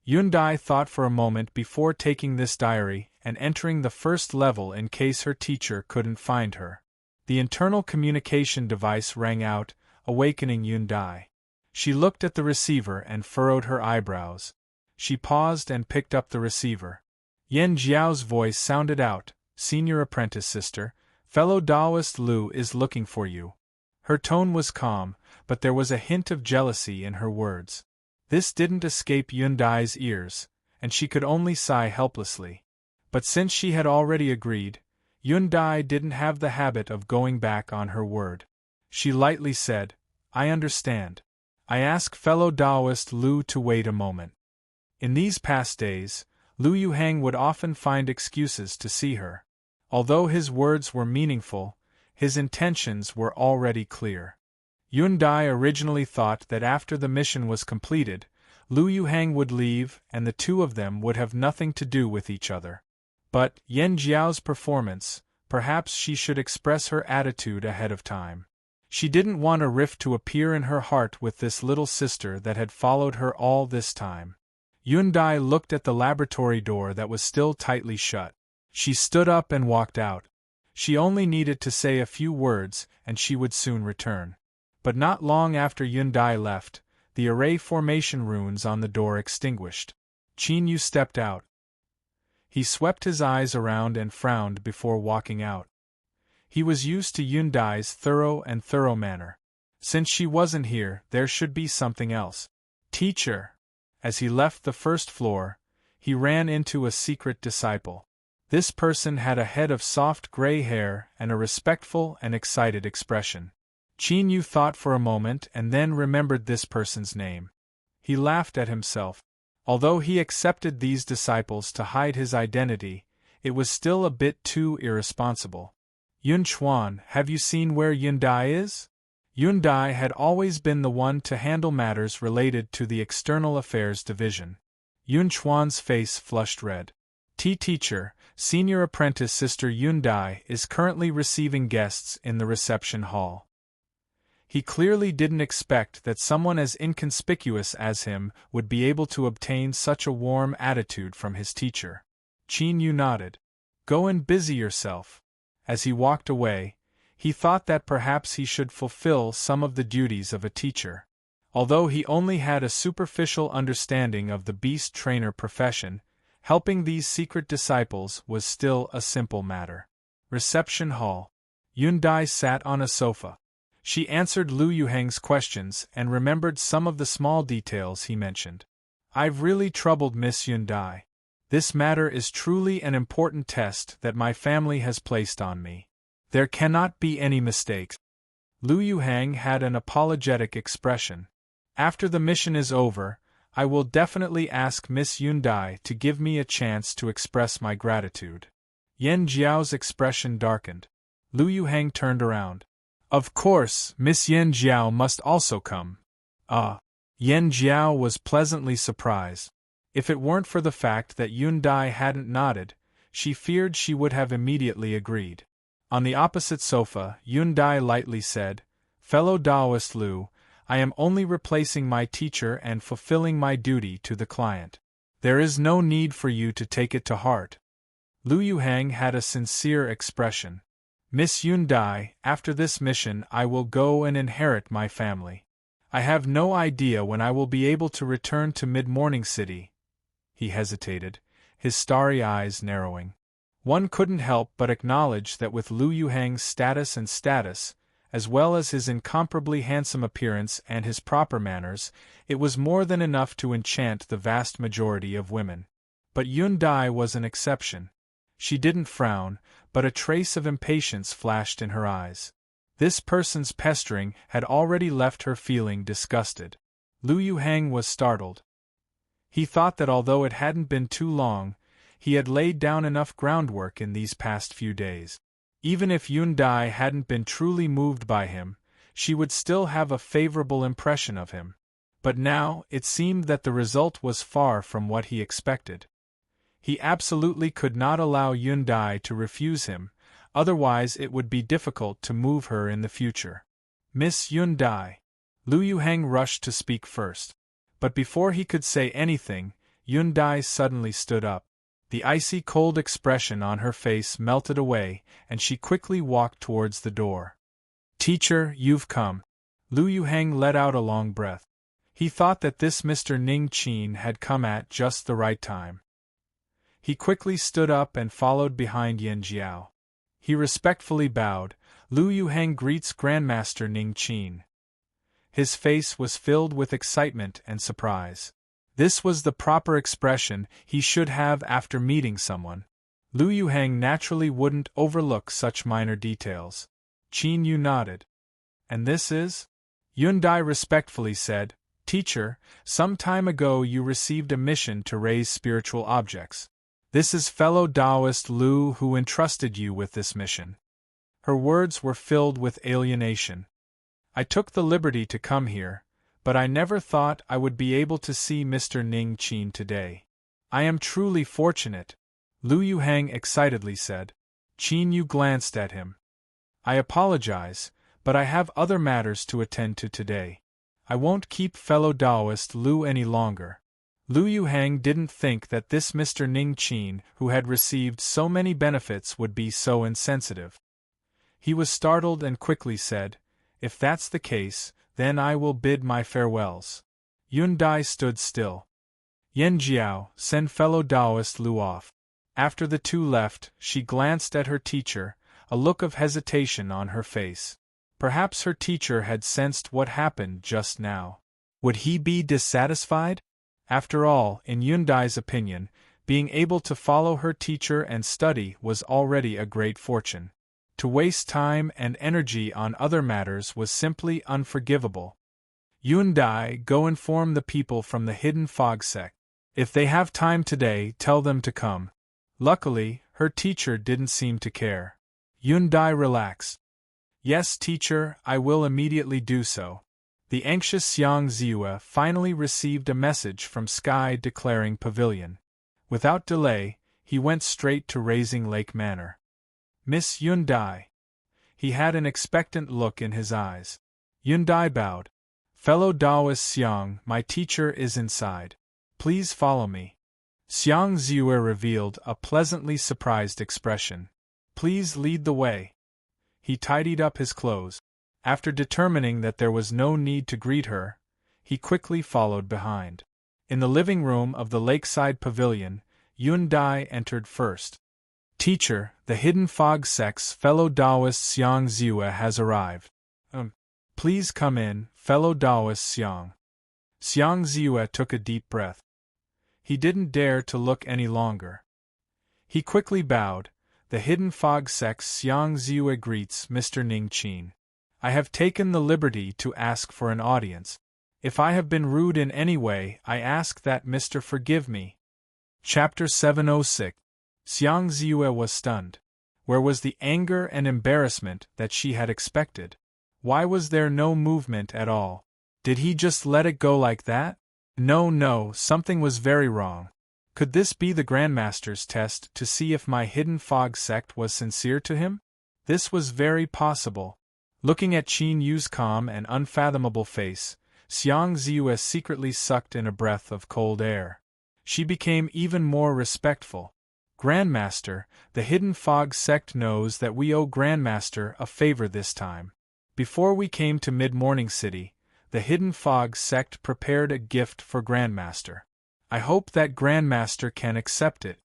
Yundai thought for a moment before taking this diary and entering the first level in case her teacher couldn't find her. The internal communication device rang out, awakening Yundai. She looked at the receiver and furrowed her eyebrows. She paused and picked up the receiver. Yen Jiao's voice sounded out, "Senior apprentice sister, fellow Taoist Lu is looking for you." Her tone was calm, but there was a hint of jealousy in her words. This didn't escape Yundai's ears, and she could only sigh helplessly. But since she had already agreed, Yun Dai didn't have the habit of going back on her word. She lightly said, "I understand. I ask fellow Taoist Lu to wait a moment." In these past days, Lu Yuhang would often find excuses to see her. Although his words were meaningful, his intentions were already clear. Yun Dai originally thought that after the mission was completed, Lu Yuhang would leave and the two of them would have nothing to do with each other. But, Yen Jiao's performance, perhaps she should express her attitude ahead of time. She didn't want a rift to appear in her heart with this little sister that had followed her all this time. Yun Dai looked at the laboratory door that was still tightly shut. She stood up and walked out. She only needed to say a few words and she would soon return. But not long after Yun Dai left, the array formation runes on the door extinguished. Qin Yu stepped out. He swept his eyes around and frowned before walking out. He was used to Yun Dai's thorough manner. Since she wasn't here, there should be something else. "Teacher!" As he left the first floor, he ran into a secret disciple. This person had a head of soft gray hair and a respectful and excited expression. Qin Yu thought for a moment and then remembered this person's name. He laughed at himself. Although he accepted these disciples to hide his identity, it was still a bit too irresponsible. "Yun Chuan, have you seen where Yun Dai is?" Yun Dai had always been the one to handle matters related to the External Affairs Division. Yun Chuan's face flushed red. "Teacher, senior apprentice Sister Yun Dai is currently receiving guests in the reception hall." He clearly didn't expect that someone as inconspicuous as him would be able to obtain such a warm attitude from his teacher. Qin Yu nodded. "Go and busy yourself." As he walked away, he thought that perhaps he should fulfill some of the duties of a teacher. Although he only had a superficial understanding of the beast trainer profession, helping these secret disciples was still a simple matter. Reception hall. Yun Dai sat on a sofa. She answered Lu Yuhang's questions and remembered some of the small details he mentioned. "I've really troubled Miss Yun Dai. This matter is truly an important test that my family has placed on me. There cannot be any mistakes." Lu Yuhang had an apologetic expression. "After the mission is over, I will definitely ask Miss Yun Dai to give me a chance to express my gratitude." Yen Jiao's expression darkened. Lu Yuhang turned around. "Of course, Miss Yen Jiao must also come." Yen Jiao was pleasantly surprised. If it weren't for the fact that Yun Dai hadn't nodded, she feared she would have immediately agreed. On the opposite sofa, Yun Dai lightly said, "Fellow Taoist Lu, I am only replacing my teacher and fulfilling my duty to the client. There is no need for you to take it to heart." Lu Yuhang had a sincere expression. "Miss Yun Dai, after this mission I will go and inherit my family. I have no idea when I will be able to return to Mid-Morning City." He hesitated, his starry eyes narrowing. One couldn't help but acknowledge that with Lu Yuhang's status, as well as his incomparably handsome appearance and his proper manners, it was more than enough to enchant the vast majority of women. But Yun Dai was an exception. She didn't frown, but a trace of impatience flashed in her eyes. This person's pestering had already left her feeling disgusted. Lu Yuhang was startled. He thought that although it hadn't been too long, he had laid down enough groundwork in these past few days. Even if Yun Dai hadn't been truly moved by him, she would still have a favorable impression of him. But now, it seemed that the result was far from what he expected. He absolutely could not allow Yun Dai to refuse him, otherwise it would be difficult to move her in the future. "Miss Yun Dai." Lu Yuhang rushed to speak first. But before he could say anything, Yun Dai suddenly stood up. The icy cold expression on her face melted away, and she quickly walked towards the door. "Teacher, you've come." Lu Yuhang let out a long breath. He thought that this Mr. Ning Qin had come at just the right time. He quickly stood up and followed behind Yen Jiao. He respectfully bowed. "Lu Yuhang greets Grandmaster Ning Qin." His face was filled with excitement and surprise. This was the proper expression he should have after meeting someone. Lu Yuhang naturally wouldn't overlook such minor details. Qin Yu nodded. And this is? Yundai respectfully said, Teacher, some time ago you received a mission to raise spiritual objects. This is fellow Taoist Lu who entrusted you with this mission. Her words were filled with alienation. I took the liberty to come here, but I never thought I would be able to see Mr. Ning Qin today. I am truly fortunate, Lu Yuhang excitedly said. Qin Yu glanced at him. I apologize, but I have other matters to attend to today. I won't keep fellow Taoist Lu any longer. Lu Yuhang didn't think that this Mr. Ning Qin, who had received so many benefits, would be so insensitive. He was startled and quickly said, If that's the case, then I will bid my farewells. Yundai stood still. Yen Jiao, send fellow Taoist Lu off. After the two left, she glanced at her teacher, a look of hesitation on her face. Perhaps her teacher had sensed what happened just now. Would he be dissatisfied? After all, in Yundai's opinion, being able to follow her teacher and study was already a great fortune. To waste time and energy on other matters was simply unforgivable. Yundai, go inform the people from the Hidden Fog sect. If they have time today, tell them to come. Luckily, her teacher didn't seem to care. Yundai relaxed. Yes, teacher, I will immediately do so. The anxious Xiang Ziyue finally received a message from Sky declaring pavilion. Without delay, he went straight to Raising Lake Manor. Miss Yundai. He had an expectant look in his eyes. Yundai bowed. Fellow Taoist Xiang, my teacher is inside. Please follow me. Xiang Ziyue revealed a pleasantly surprised expression. Please lead the way. He tidied up his clothes. After determining that there was no need to greet her, he quickly followed behind. In the living room of the lakeside pavilion, Yundai entered first. Teacher, the Hidden Fog sect's fellow Taoist Xiang Ziyue has arrived. Please come in, fellow Taoist Xiang. Xiang Ziyue took a deep breath. He didn't dare to look any longer. He quickly bowed. The Hidden Fog sect's Xiang Ziyue greets Mr. Ning Qin. I have taken the liberty to ask for an audience. If I have been rude in any way, I ask that Mr. forgive me. Chapter 706. Xiang Ziyue was stunned. Where was the anger and embarrassment that she had expected? Why was there no movement at all? Did he just let it go like that? No, something was very wrong. Could this be the Grandmaster's test to see if my Hidden Fog sect was sincere to him? This was very possible. Looking at Qin Yu's calm and unfathomable face, Xiang Ziyue secretly sucked in a breath of cold air. She became even more respectful. Grandmaster, the Hidden Fog sect knows that we owe Grandmaster a favor this time. Before we came to Mid-Morning City, the Hidden Fog sect prepared a gift for Grandmaster. I hope that Grandmaster can accept it.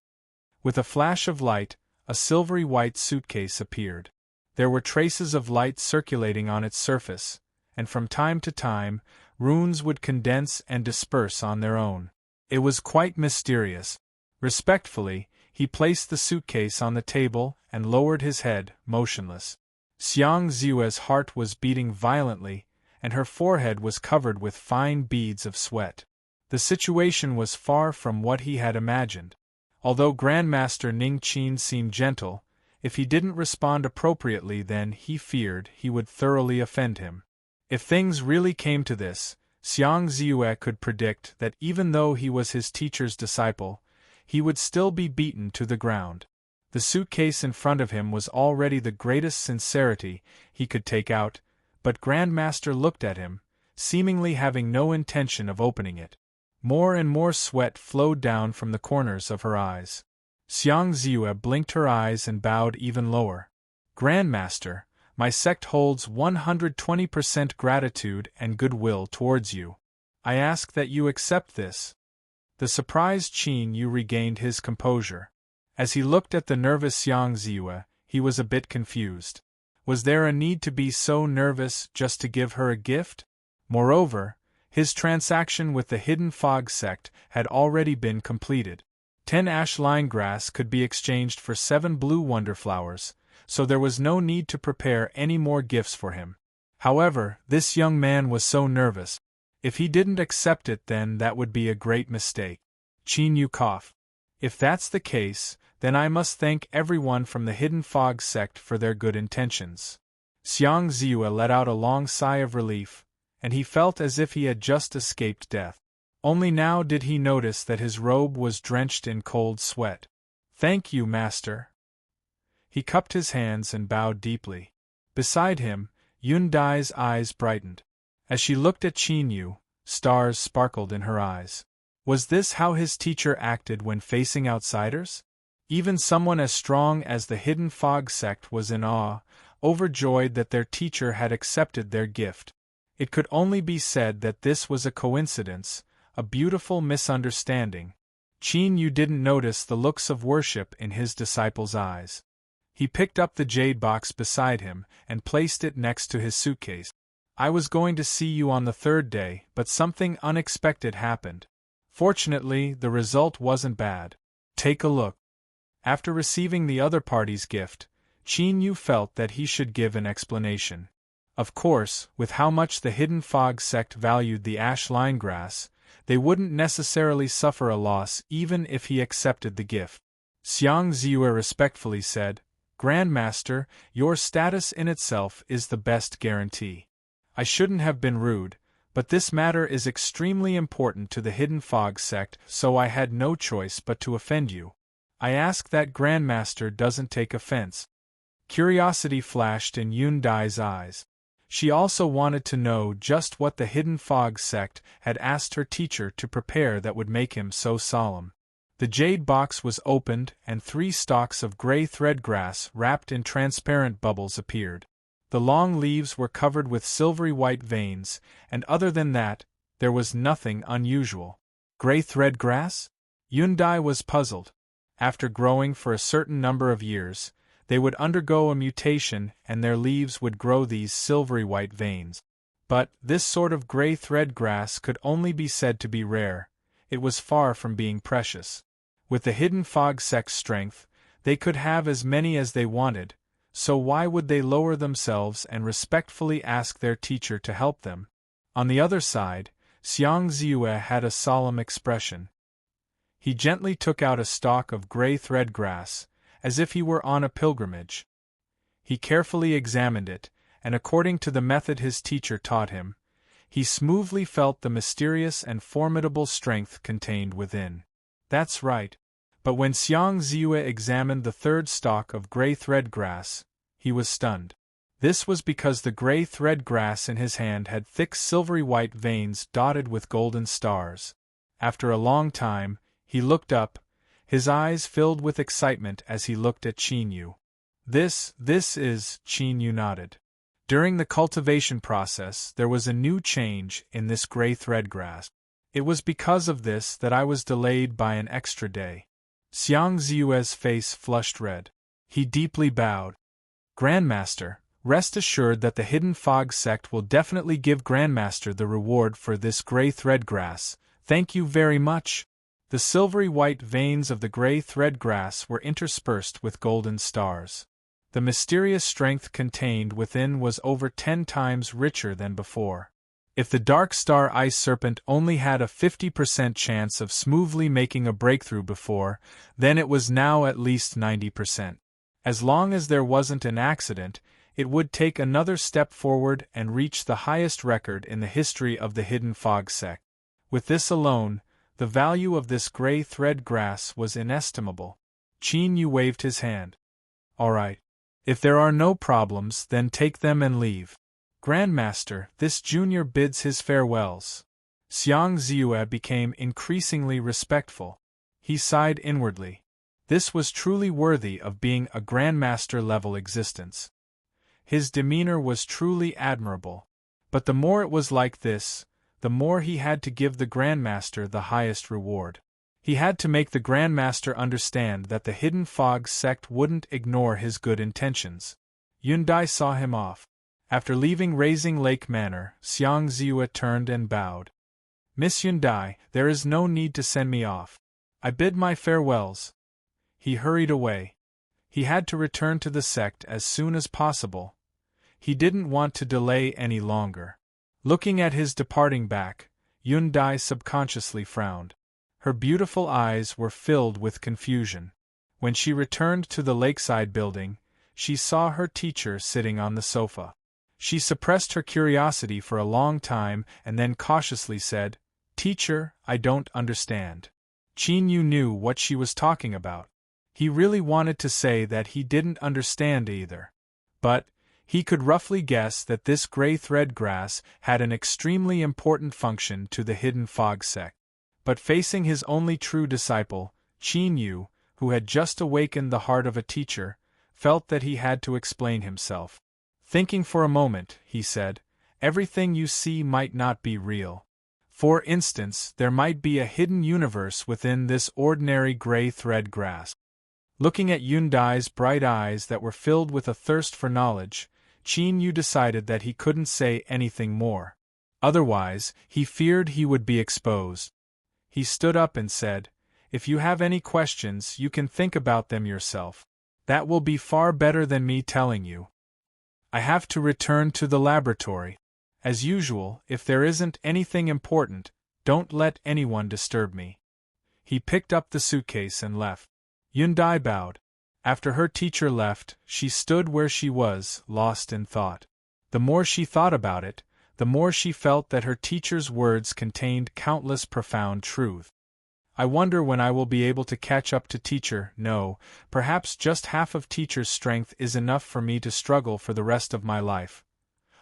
With a flash of light, a silvery white suitcase appeared. There were traces of light circulating on its surface, and from time to time, runes would condense and disperse on their own. It was quite mysterious. Respectfully, he placed the suitcase on the table and lowered his head, motionless. Xiang Ziyue's heart was beating violently, and her forehead was covered with fine beads of sweat. The situation was far from what he had imagined. Although Grandmaster Ning Qin seemed gentle, if he didn't respond appropriately, then he feared he would thoroughly offend him. If things really came to this, Xiang Ziyue could predict that even though he was his teacher's disciple, he would still be beaten to the ground. The suitcase in front of him was already the greatest sincerity he could take out, but Grandmaster looked at him, seemingly having no intention of opening it. More and more sweat flowed down from the corners of her eyes. Xiang Ziyue blinked her eyes and bowed even lower. Grandmaster, my sect holds 120% gratitude and goodwill towards you. I ask that you accept this. The surprised Qin Yu regained his composure. As he looked at the nervous Xiang Ziyue, he was a bit confused. Was there a need to be so nervous just to give her a gift? Moreover, His transaction with the Hidden Fog sect had already been completed. 10 ash line grass could be exchanged for 7 blue wonderflowers, so there was no need to prepare any more gifts for him. However, this young man was so nervous. If he didn't accept it, then that would be a great mistake. Qin Yu coughed. If that's the case, then I must thank everyone from the Hidden Fog sect for their good intentions. Xiang Ziyue let out a long sigh of relief, and he felt as if he had just escaped death. Only now did he notice that his robe was drenched in cold sweat. Thank you, master. He cupped his hands and bowed deeply. Beside him, Yun Dai's eyes brightened. As she looked at Qin Yu, stars sparkled in her eyes. Was this how his teacher acted when facing outsiders? Even someone as strong as the Hidden Fog sect was in awe, overjoyed that their teacher had accepted their gift. It could only be said that this was a coincidence, a beautiful misunderstanding. Qin Yu didn't notice the looks of worship in his disciple's eyes. He picked up the jade box beside him and placed it next to his suitcase. I was going to see you on the 3rd day, but something unexpected happened. Fortunately, the result wasn't bad. Take a look. After receiving the other party's gift, Qin Yu felt that he should give an explanation. Of course, with how much the Hidden Fog sect valued the ash line grass, they wouldn't necessarily suffer a loss even if he accepted the gift. Xiang Ziyue respectfully said, Grandmaster, your status in itself is the best guarantee. I shouldn't have been rude, but this matter is extremely important to the Hidden Fog sect, so I had no choice but to offend you. I ask that Grandmaster doesn't take offense. Curiosity flashed in Yun Dai's eyes. She also wanted to know just what the Hidden Fog sect had asked her teacher to prepare that would make him so solemn. The jade box was opened and 3 stalks of gray thread grass wrapped in transparent bubbles appeared. The long leaves were covered with silvery white veins, and other than that, there was nothing unusual. Gray thread grass? Yun Dai was puzzled. After growing for a certain number of years, they would undergo a mutation and their leaves would grow these silvery white veins. But this sort of gray thread grass could only be said to be rare. It was far from being precious. With the Hidden Fog sect's strength, they could have as many as they wanted, so why would they lower themselves and respectfully ask their teacher to help them? On the other side, Xiang Ziyue had a solemn expression. He gently took out a stalk of gray thread grass, as if he were on a pilgrimage. He carefully examined it, and according to the method his teacher taught him, he smoothly felt the mysterious and formidable strength contained within. That's right. But when Xiang Ziyue examined the 3rd stalk of gray thread grass, he was stunned. This was because the gray thread grass in his hand had thick silvery white veins dotted with golden stars. After a long time, he looked up, his eyes filled with excitement as he looked at Qin Yu. This is, Qin Yu nodded. During the cultivation process, there was a new change in this gray thread grass. It was because of this that I was delayed by an extra day. Xiang Ziyue's face flushed red. He deeply bowed. Grandmaster, rest assured that the Hidden Fog sect will definitely give Grandmaster the reward for this gray thread grass. Thank you very much. The silvery white veins of the gray thread grass were interspersed with golden stars. The mysterious strength contained within was over 10 times richer than before. If the Dark Star Ice Serpent only had a 50% chance of smoothly making a breakthrough before, then it was now at least 90%. As long as there wasn't an accident, it would take another step forward and reach the highest record in the history of the Hidden Fog sect. With this alone, the value of this gray thread grass was inestimable. Qin Yu waved his hand. All right. If there are no problems, then take them and leave. Grandmaster, this junior bids his farewells. Xiang Ziyue became increasingly respectful. He sighed inwardly. This was truly worthy of being a grandmaster-level existence. His demeanor was truly admirable. But the more it was like this, the more he had to give the grandmaster the highest reward. He had to make the grandmaster understand that the Hidden Fog sect wouldn't ignore his good intentions. Yun Dai saw him off. After leaving Raising Lake Manor, Xiang Ziyue turned and bowed. Miss Hyundai, there is no need to send me off. I bid my farewells. He hurried away. He had to return to the sect as soon as possible. He didn't want to delay any longer. Looking at his departing back, Hyundai subconsciously frowned. Her beautiful eyes were filled with confusion. When she returned to the lakeside building, she saw her teacher sitting on the sofa. She suppressed her curiosity for a long time and then cautiously said, "Teacher, I don't understand." Qin Yu knew what she was talking about. He really wanted to say that he didn't understand either. But he could roughly guess that this gray thread grass had an extremely important function to the Hidden Fog sect. But facing his only true disciple, Qin Yu, who had just awakened the heart of a teacher, felt that he had to explain himself. Thinking for a moment, he said, "Everything you see might not be real. For instance, there might be a hidden universe within this ordinary gray thread grass." Looking at Hyundai's bright eyes that were filled with a thirst for knowledge, Qin Yu decided that he couldn't say anything more. Otherwise, he feared he would be exposed. He stood up and said, "If you have any questions, you can think about them yourself. That will be far better than me telling you. I have to return to the laboratory. As usual, if there isn't anything important, don't let anyone disturb me." He picked up the suitcase and left. Hyundai bowed. After her teacher left, she stood where she was, lost in thought. The more she thought about it, the more she felt that her teacher's words contained countless profound truth. "I wonder when I will be able to catch up to teacher. No, perhaps just half of teacher's strength is enough for me to struggle for the rest of my life."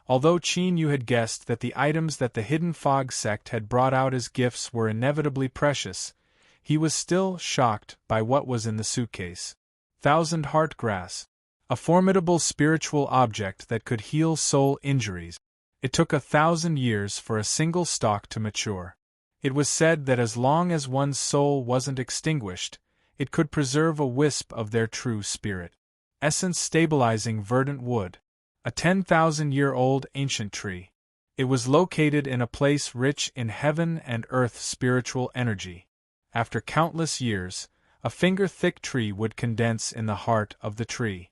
Although Qin Yu had guessed that the items that the Hidden Fog sect had brought out as gifts were inevitably precious, he was still shocked by what was in the suitcase. 1,000 heart grass. A formidable spiritual object that could heal soul injuries. It took 1,000 years for a single stalk to mature. It was said that as long as one's soul wasn't extinguished, it could preserve a wisp of their true spirit. Essence stabilizing verdant wood. A 10,000-year-old ancient tree. It was located in a place rich in heaven and earth spiritual energy. After countless years, a finger-thick tree would condense in the heart of the tree.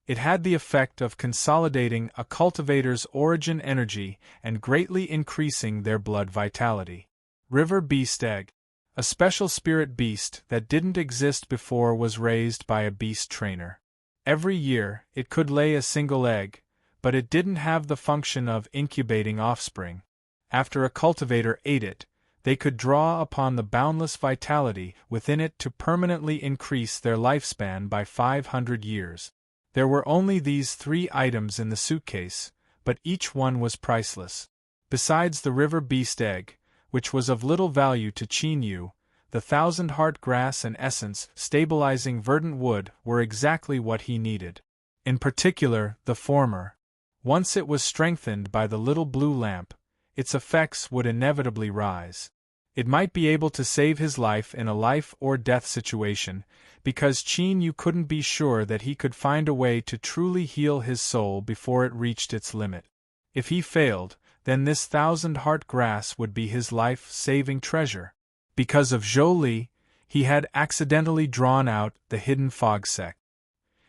It had the effect of consolidating a cultivator's origin energy and greatly increasing their blood vitality. River beast egg. A special spirit beast that didn't exist before was raised by a beast trainer. Every year, it could lay a single egg, but it didn't have the function of incubating offspring. After a cultivator ate it, they could draw upon the boundless vitality within it to permanently increase their lifespan by 500 years. There were only these 3 items in the suitcase, but each one was priceless. Besides the river beast egg, which was of little value to Qin Yu, the 1,000 heart grass and essence stabilizing verdant wood were exactly what he needed. In particular, the former. Once it was strengthened by the little blue lamp, its effects would inevitably rise. It might be able to save his life in a life-or-death situation, because Qin Yu couldn't be sure that he could find a way to truly heal his soul before it reached its limit. If he failed, then this 1,000 heart grass would be his life-saving treasure. Because of Zhou Li, he had accidentally drawn out the Hidden Fog sect.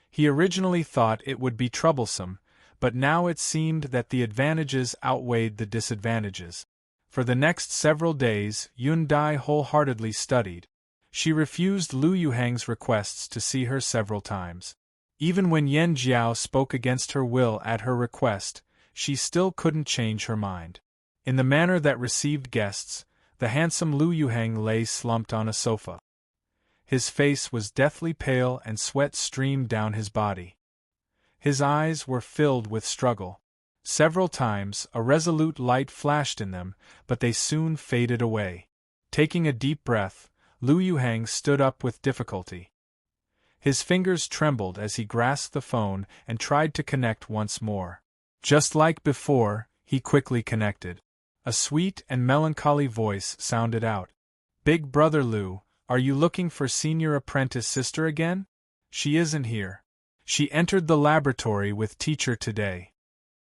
He originally thought it would be troublesome, but now it seemed that the advantages outweighed the disadvantages. For the next several days, Hyundai wholeheartedly studied. She refused Lu Yuhang's requests to see her several times. Even when Yan Jiao spoke against her will at her request, she still couldn't change her mind. In the manner that received guests, the handsome Lu Yuhang lay slumped on a sofa. His face was deathly pale and sweat streamed down his body. His eyes were filled with struggle. Several times a resolute light flashed in them, but they soon faded away. Taking a deep breath, Lu Yuhang stood up with difficulty. His fingers trembled as he grasped the phone and tried to connect once more. Just like before, he quickly connected. A sweet and melancholy voice sounded out. "Big brother Lu, are you looking for senior apprentice sister again? She isn't here. She entered the laboratory with teacher today."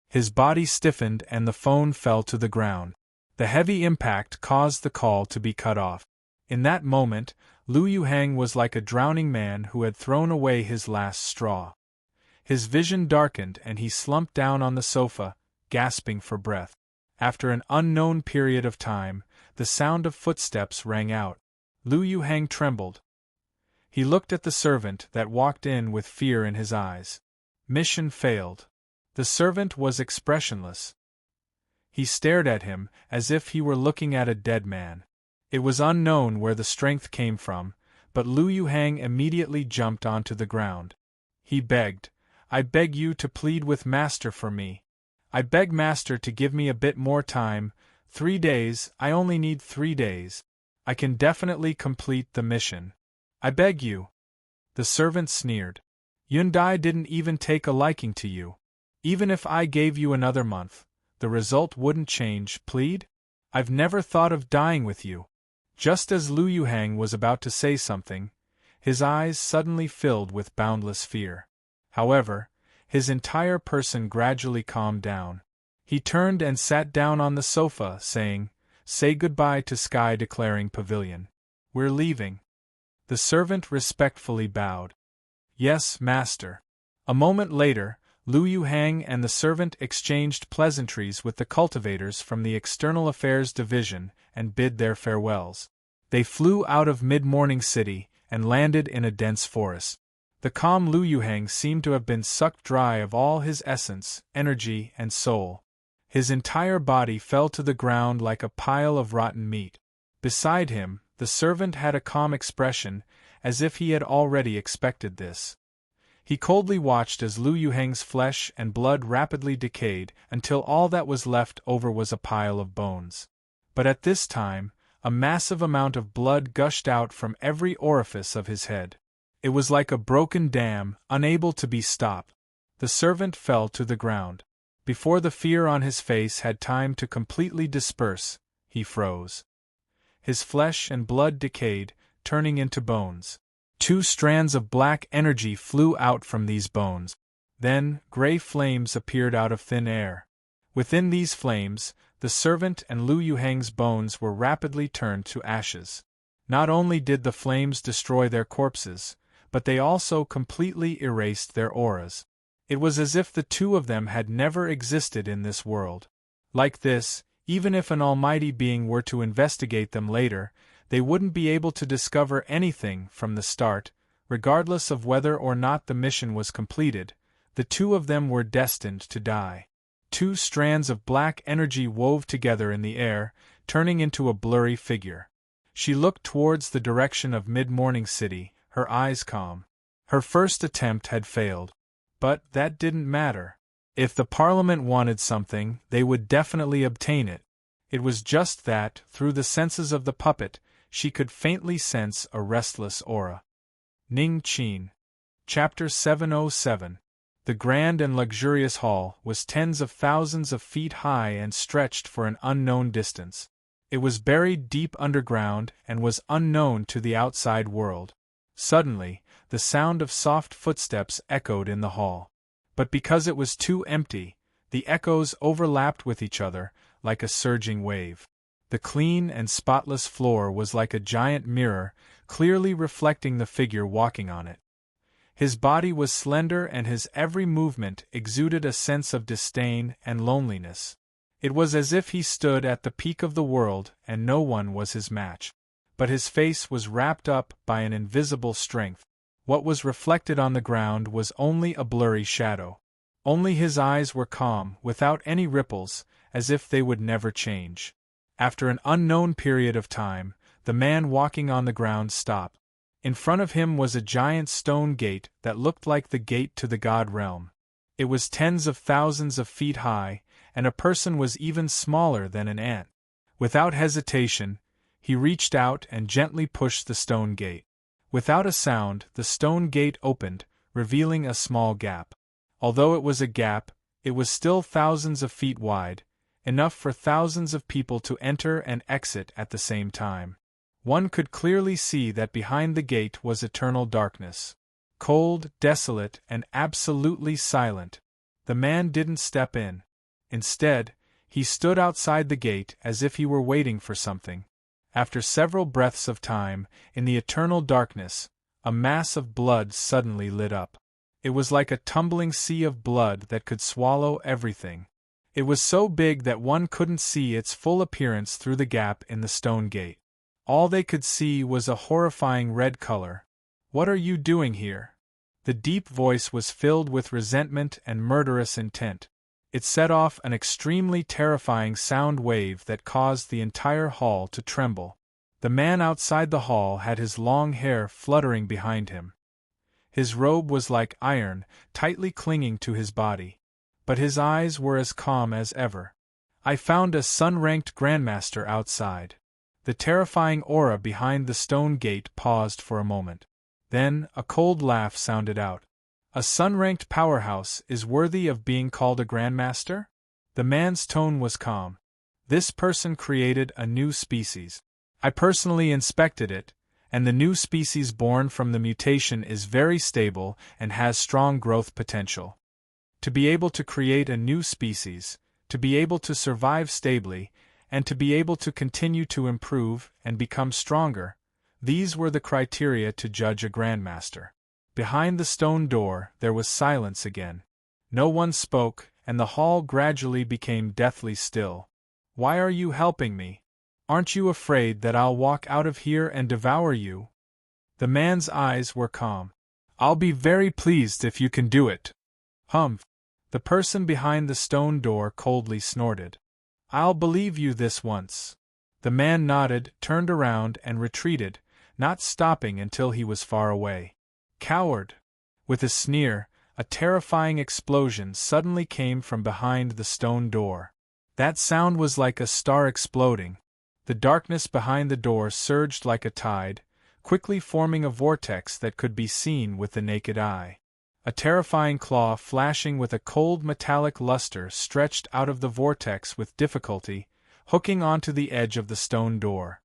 His body stiffened and the phone fell to the ground. The heavy impact caused the call to be cut off. In that moment, Lu Yuhang was like a drowning man who had thrown away his last straw. His vision darkened and he slumped down on the sofa, gasping for breath. After an unknown period of time, the sound of footsteps rang out. Lu Yuhang trembled. He looked at the servant that walked in with fear in his eyes. Mission failed. The servant was expressionless. He stared at him as if he were looking at a dead man. It was unknown where the strength came from, but Lu Yuhang immediately jumped onto the ground. He begged, "I beg you to plead with Master for me. I beg Master to give me a bit more time, 3 days, I only need 3 days. I can definitely complete the mission. I beg you." The servant sneered. "Yundai didn't even take a liking to you. Even if I gave you another month, the result wouldn't change, plead? I've never thought of dying with you." Just as Lu Yuhang was about to say something, his eyes suddenly filled with boundless fear. However, his entire person gradually calmed down. He turned and sat down on the sofa, saying, "Say goodbye to Sky Declaring Pavilion. We're leaving." The servant respectfully bowed. "Yes, Master." A moment later, Lu Yuhang and the servant exchanged pleasantries with the cultivators from the External Affairs Division and bid their farewells. They flew out of Mid-Morning City and landed in a dense forest. The calm Lu Yuhang seemed to have been sucked dry of all his essence, energy, and soul. His entire body fell to the ground like a pile of rotten meat. Beside him, the servant had a calm expression, as if he had already expected this. He coldly watched as Lu Yuhang's flesh and blood rapidly decayed until all that was left over was a pile of bones. But at this time, a massive amount of blood gushed out from every orifice of his head. It was like a broken dam, unable to be stopped. The servant fell to the ground. Before the fear on his face had time to completely disperse, he froze. His flesh and blood decayed, turning into bones. 2 strands of black energy flew out from these bones. Then, gray flames appeared out of thin air. Within these flames, the servant and Lu Yuhang's bones were rapidly turned to ashes. Not only did the flames destroy their corpses, but they also completely erased their auras. It was as if the two of them had never existed in this world. Like this, even if an almighty being were to investigate them later, they wouldn't be able to discover anything from the start, regardless of whether or not the mission was completed. The two of them were destined to die. 2 strands of black energy wove together in the air, turning into a blurry figure. She looked towards the direction of Mid-Morning City, her eyes calm. Her first attempt had failed. But that didn't matter. If the Parliament wanted something, they would definitely obtain it. It was just that, through the senses of the puppet, she could faintly sense a restless aura. Ning Qin. Chapter 707. The grand and luxurious hall was tens of thousands of feet high and stretched for an unknown distance. It was buried deep underground and was unknown to the outside world. Suddenly, the sound of soft footsteps echoed in the hall. But because it was too empty, the echoes overlapped with each other, like a surging wave. The clean and spotless floor was like a giant mirror, clearly reflecting the figure walking on it. His body was slender and his every movement exuded a sense of disdain and loneliness. It was as if he stood at the peak of the world and no one was his match. But his face was wrapped up by an invisible strength. What was reflected on the ground was only a blurry shadow. Only his eyes were calm, without any ripples, as if they would never change. After an unknown period of time, the man walking on the ground stopped. In front of him was a giant stone gate that looked like the gate to the god realm. It was tens of thousands of feet high, and a person was even smaller than an ant. Without hesitation, he reached out and gently pushed the stone gate. Without a sound, the stone gate opened, revealing a small gap. Although it was a gap, it was still thousands of feet wide, enough for thousands of people to enter and exit at the same time. One could clearly see that behind the gate was eternal darkness. Cold, desolate, and absolutely silent. The man didn't step in. Instead, He stood outside the gate as if he were waiting for something. After several breaths of time, in the eternal darkness, a mass of blood suddenly lit up. It was like a tumbling sea of blood that could swallow everything. It was so big that one couldn't see its full appearance through the gap in the stone gate. All they could see was a horrifying red color. "What are you doing here?" The deep voice was filled with resentment and murderous intent. It set off an extremely terrifying sound wave that caused the entire hall to tremble. The man outside the hall had his long hair fluttering behind him. His robe was like iron, tightly clinging to his body. But his eyes were as calm as ever. "I found a sun-ranked grandmaster outside." The terrifying aura behind the stone gate paused for a moment. Then a cold laugh sounded out. "A sun-ranked powerhouse is worthy of being called a grandmaster?" The man's tone was calm. "This person created a new species. I personally inspected it, and the new species born from the mutation is very stable and has strong growth potential. To be able to create a new species, to be able to survive stably, and to be able to continue to improve and become stronger, these were the criteria to judge a grandmaster." Behind the stone door, there was silence again. No one spoke, and the hall gradually became deathly still. "Why are you helping me? Aren't you afraid that I'll walk out of here and devour you?" The man's eyes were calm. "I'll be very pleased if you can do it." "Humph!" The person behind the stone door coldly snorted. "I'll believe you this once." The man nodded, turned around, and retreated, not stopping until he was far away. "Coward!" With a sneer, a terrifying explosion suddenly came from behind the stone door. That sound was like a star exploding. The darkness behind the door surged like a tide, quickly forming a vortex that could be seen with the naked eye. A terrifying claw flashing with a cold metallic luster stretched out of the vortex with difficulty, hooking onto the edge of the stone door.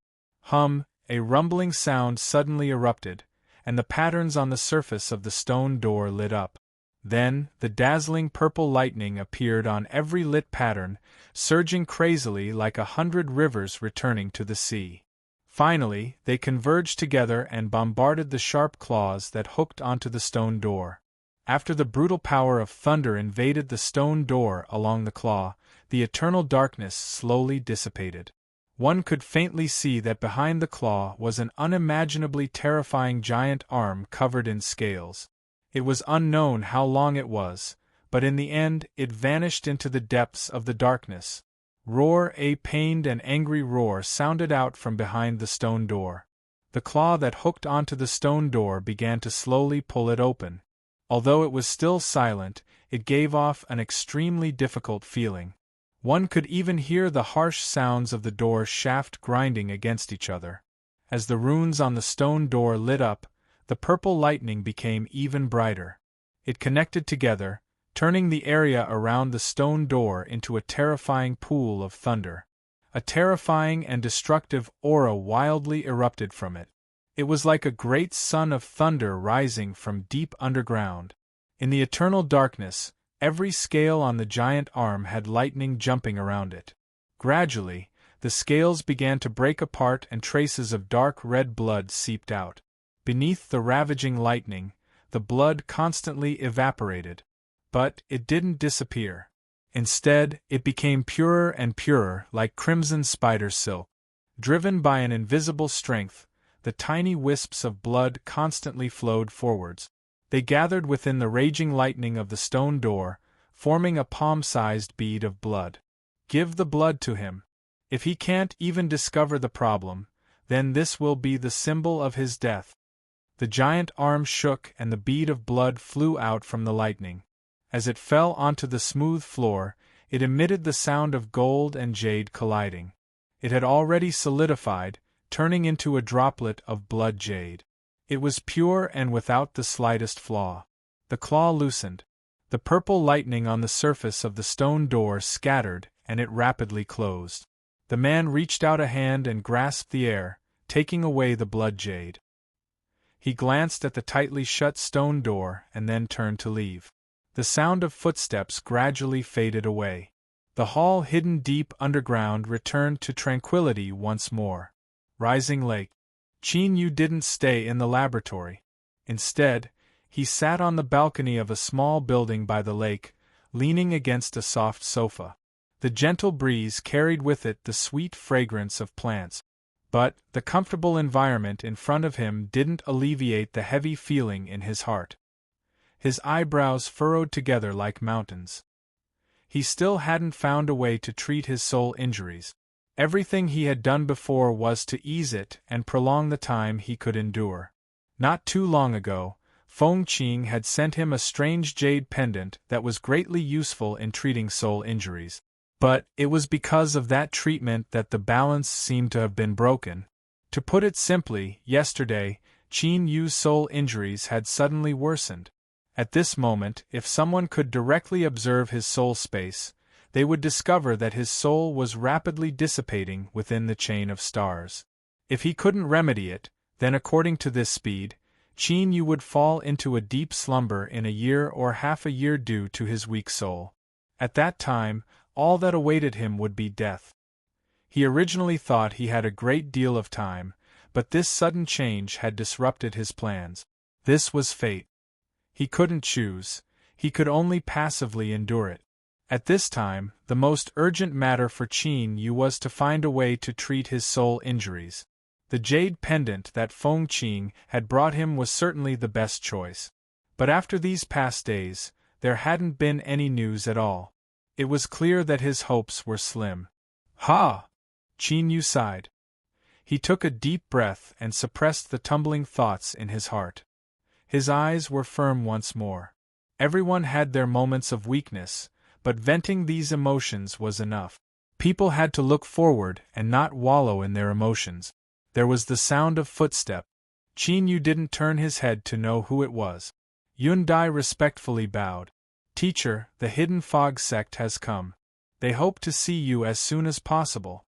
A rumbling sound suddenly erupted, and the patterns on the surface of the stone door lit up. Then, the dazzling purple lightning appeared on every lit pattern, surging crazily like 100 rivers returning to the sea. Finally, they converged together and bombarded the sharp claws that hooked onto the stone door. After the brutal power of thunder invaded the stone door along the claw, the eternal darkness slowly dissipated. One could faintly see that behind the claw was an unimaginably terrifying giant arm covered in scales. It was unknown how long it was, but in the end it vanished into the depths of the darkness. A pained and angry roar sounded out from behind the stone door. The claw that hooked onto the stone door began to slowly pull it open. Although it was still silent, it gave off an extremely difficult feeling. One could even hear the harsh sounds of the door shaft grinding against each other. As the runes on the stone door lit up, the purple lightning became even brighter. It connected together, turning the area around the stone door into a terrifying pool of thunder. A terrifying and destructive aura wildly erupted from it. It was like a great sun of thunder rising from deep underground. In the eternal darkness, every scale on the giant arm had lightning jumping around it. Gradually, the scales began to break apart and traces of dark red blood seeped out. Beneath the ravaging lightning, the blood constantly evaporated. But it didn't disappear. Instead, it became purer and purer like crimson spider silk. Driven by an invisible strength, the tiny wisps of blood constantly flowed forwards. They gathered within the raging lightning of the stone door, forming a palm-sized bead of blood. Give the blood to him. If he can't even discover the problem, then this will be the symbol of his death. The giant arm shook and the bead of blood flew out from the lightning. As it fell onto the smooth floor, it emitted the sound of gold and jade colliding. It had already solidified, turning into a droplet of blood jade. It was pure and without the slightest flaw. The claw loosened. The purple lightning on the surface of the stone door scattered, and it rapidly closed. The man reached out a hand and grasped the air, taking away the blood jade. He glanced at the tightly shut stone door and then turned to leave. The sound of footsteps gradually faded away. The hall hidden deep underground returned to tranquility once more. Rising Lake. Qin Yu didn't stay in the laboratory. Instead, he sat on the balcony of a small building by the lake, leaning against a soft sofa. The gentle breeze carried with it the sweet fragrance of plants. But the comfortable environment in front of him didn't alleviate the heavy feeling in his heart. His eyebrows furrowed together like mountains. He still hadn't found a way to treat his soul injuries. Everything he had done before was to ease it and prolong the time he could endure. Not too long ago, Feng Qing had sent him a strange jade pendant that was greatly useful in treating soul injuries. But it was because of that treatment that the balance seemed to have been broken. To put it simply, yesterday, Qin Yu's soul injuries had suddenly worsened. At this moment, if someone could directly observe his soul space, they would discover that his soul was rapidly dissipating within the chain of stars. If he couldn't remedy it, then according to this speed, Qin Yu would fall into a deep slumber in a year or half a year due to his weak soul. At that time, all that awaited him would be death. He originally thought he had a great deal of time, but this sudden change had disrupted his plans. This was fate. He couldn't choose, he could only passively endure it. At this time, the most urgent matter for Qin Yu was to find a way to treat his soul injuries. The jade pendant that Feng Qing had brought him was certainly the best choice. But after these past days, there hadn't been any news at all. It was clear that his hopes were slim. Ha! Qin Yu sighed. He took a deep breath and suppressed the tumbling thoughts in his heart. His eyes were firm once more. Everyone had their moments of weakness, but venting these emotions was enough. People had to look forward and not wallow in their emotions. There was the sound of footstep. Qin Yu didn't turn his head to know who it was. Yun Dai respectfully bowed. Teacher, the Hidden Fog sect has come. They hope to see you as soon as possible.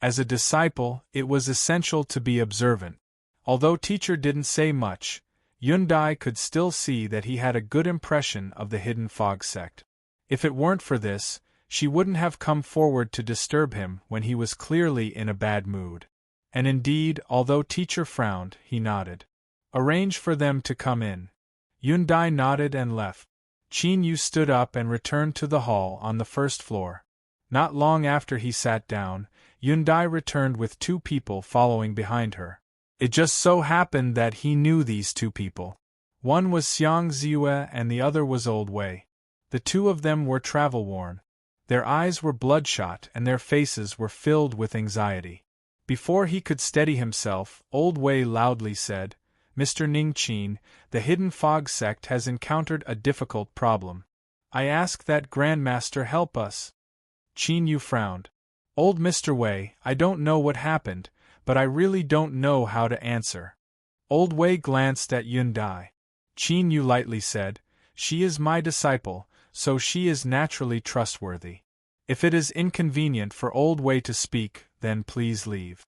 As a disciple, it was essential to be observant. Although teacher didn't say much, Yun Dai could still see that he had a good impression of the Hidden Fog sect. If it weren't for this, she wouldn't have come forward to disturb him when he was clearly in a bad mood. And indeed, although teacher frowned, he nodded. Arrange for them to come in. Yun Dai nodded and left. Qin Yu stood up and returned to the hall on the first floor. Not long after he sat down, Yun Dai returned with two people following behind her. It just so happened that he knew these two people. One was Xiang Ziyue and the other was Old Wei. The two of them were travel-worn. Their eyes were bloodshot and their faces were filled with anxiety. Before he could steady himself, Old Wei loudly said, Mr. Ning Qin, the Hidden Fog sect has encountered a difficult problem. I ask that Grandmaster help us. Qin Yu frowned. Old Mr. Wei, I don't know what happened, but I really don't know how to answer. Old Wei glanced at Yun Dai. Qin Yu lightly said, She is my disciple, so she is naturally trustworthy. If it is inconvenient for Old Wei to speak, then please leave.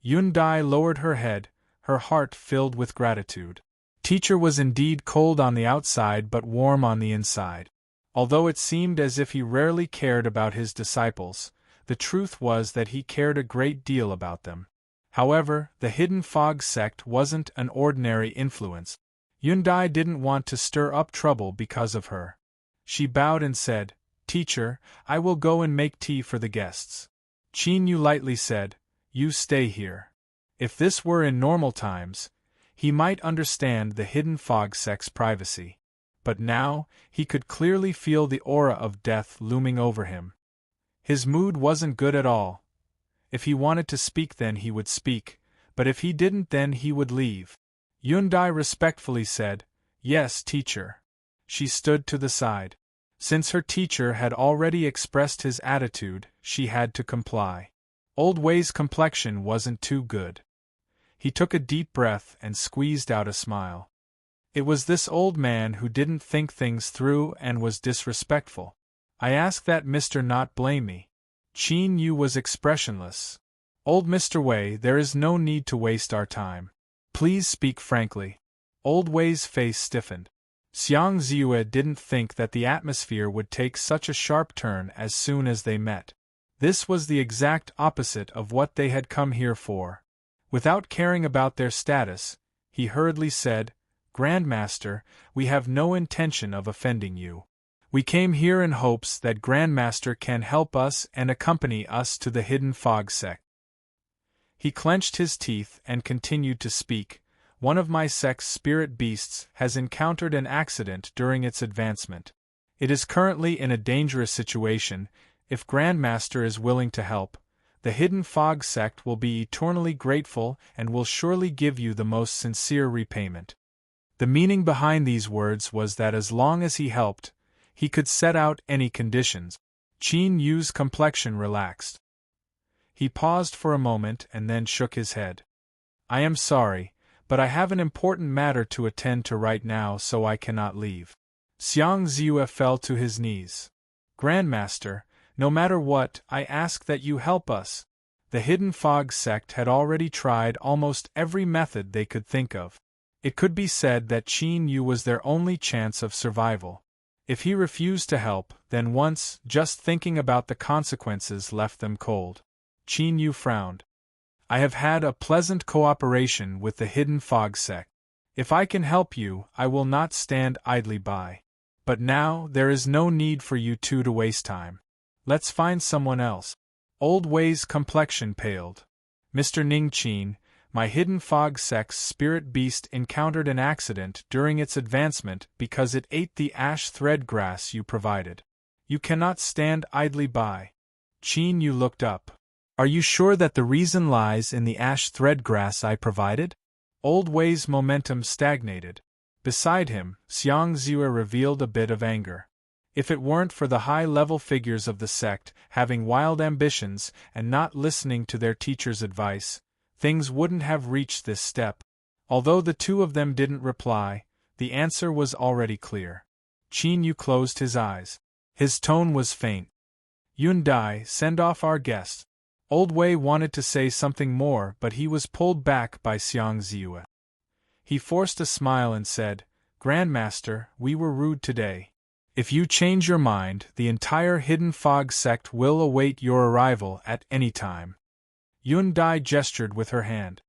Yun Dai lowered her head, her heart filled with gratitude. Teacher was indeed cold on the outside but warm on the inside. Although it seemed as if he rarely cared about his disciples, the truth was that he cared a great deal about them. However, the Hidden Fog sect wasn't an ordinary influence. Yun Dai didn't want to stir up trouble because of her. She bowed and said, Teacher, I will go and make tea for the guests. Qin Yu lightly said, You stay here. If this were in normal times, he might understand the Hidden Fog sect's privacy. But now, he could clearly feel the aura of death looming over him. His mood wasn't good at all. If he wanted to speak then he would speak, but if he didn't then he would leave. Yun Dai respectfully said, Yes, teacher. She stood to the side. Since her teacher had already expressed his attitude, she had to comply. Old Wei's complexion wasn't too good. He took a deep breath and squeezed out a smile. It was this old man who didn't think things through and was disrespectful. I ask that Mr. not blame me. Qin Yu was expressionless. Old Mr. Wei, there is no need to waste our time. Please speak frankly. Old Wei's face stiffened. Xiang Ziyue didn't think that the atmosphere would take such a sharp turn as soon as they met. This was the exact opposite of what they had come here for. Without caring about their status, he hurriedly said, "Grandmaster, we have no intention of offending you. We came here in hopes that Grandmaster can help us and accompany us to the hidden fog sect." He clenched his teeth and continued to speak. "One of my sect's spirit beasts has encountered an accident during its advancement. It is currently in a dangerous situation. If Grandmaster is willing to help, the hidden fog sect will be eternally grateful and will surely give you the most sincere repayment." The meaning behind these words was that as long as he helped, he could set out any conditions. Qin Yu's complexion relaxed. He paused for a moment and then shook his head. "I am sorry, but I have an important matter to attend to right now, so I cannot leave." Xiang Ziyue fell to his knees. "Grandmaster, no matter what, I ask that you help us." The hidden fog sect had already tried almost every method they could think of. It could be said that Qin Yu was their only chance of survival. If he refused to help, then once, just thinking about the consequences left them cold. Qin Yu frowned. "I have had a pleasant cooperation with the hidden fog sect. If I can help you, I will not stand idly by. But now, there is no need for you two to waste time. Let's find someone else." Old Wei's complexion paled. "Mr. Ning Qin, my hidden fog sect's spirit beast encountered an accident during its advancement because it ate the ash thread grass you provided. You cannot stand idly by." Qin Yu looked up. "Are you sure that the reason lies in the ash thread grass I provided?" Old Wei's momentum stagnated. Beside him, Xiang Ziyue revealed a bit of anger. If it weren't for the high-level figures of the sect having wild ambitions and not listening to their teacher's advice, things wouldn't have reached this step. Although the two of them didn't reply, the answer was already clear. Qin Yu closed his eyes. His tone was faint. "Yun Dai, send off our guest." Old Wei wanted to say something more, but he was pulled back by Xiang Ziyue. He forced a smile and said, "Grandmaster, we were rude today. If you change your mind, the entire hidden fog sect will await your arrival at any time." Yun Dai gestured with her hand.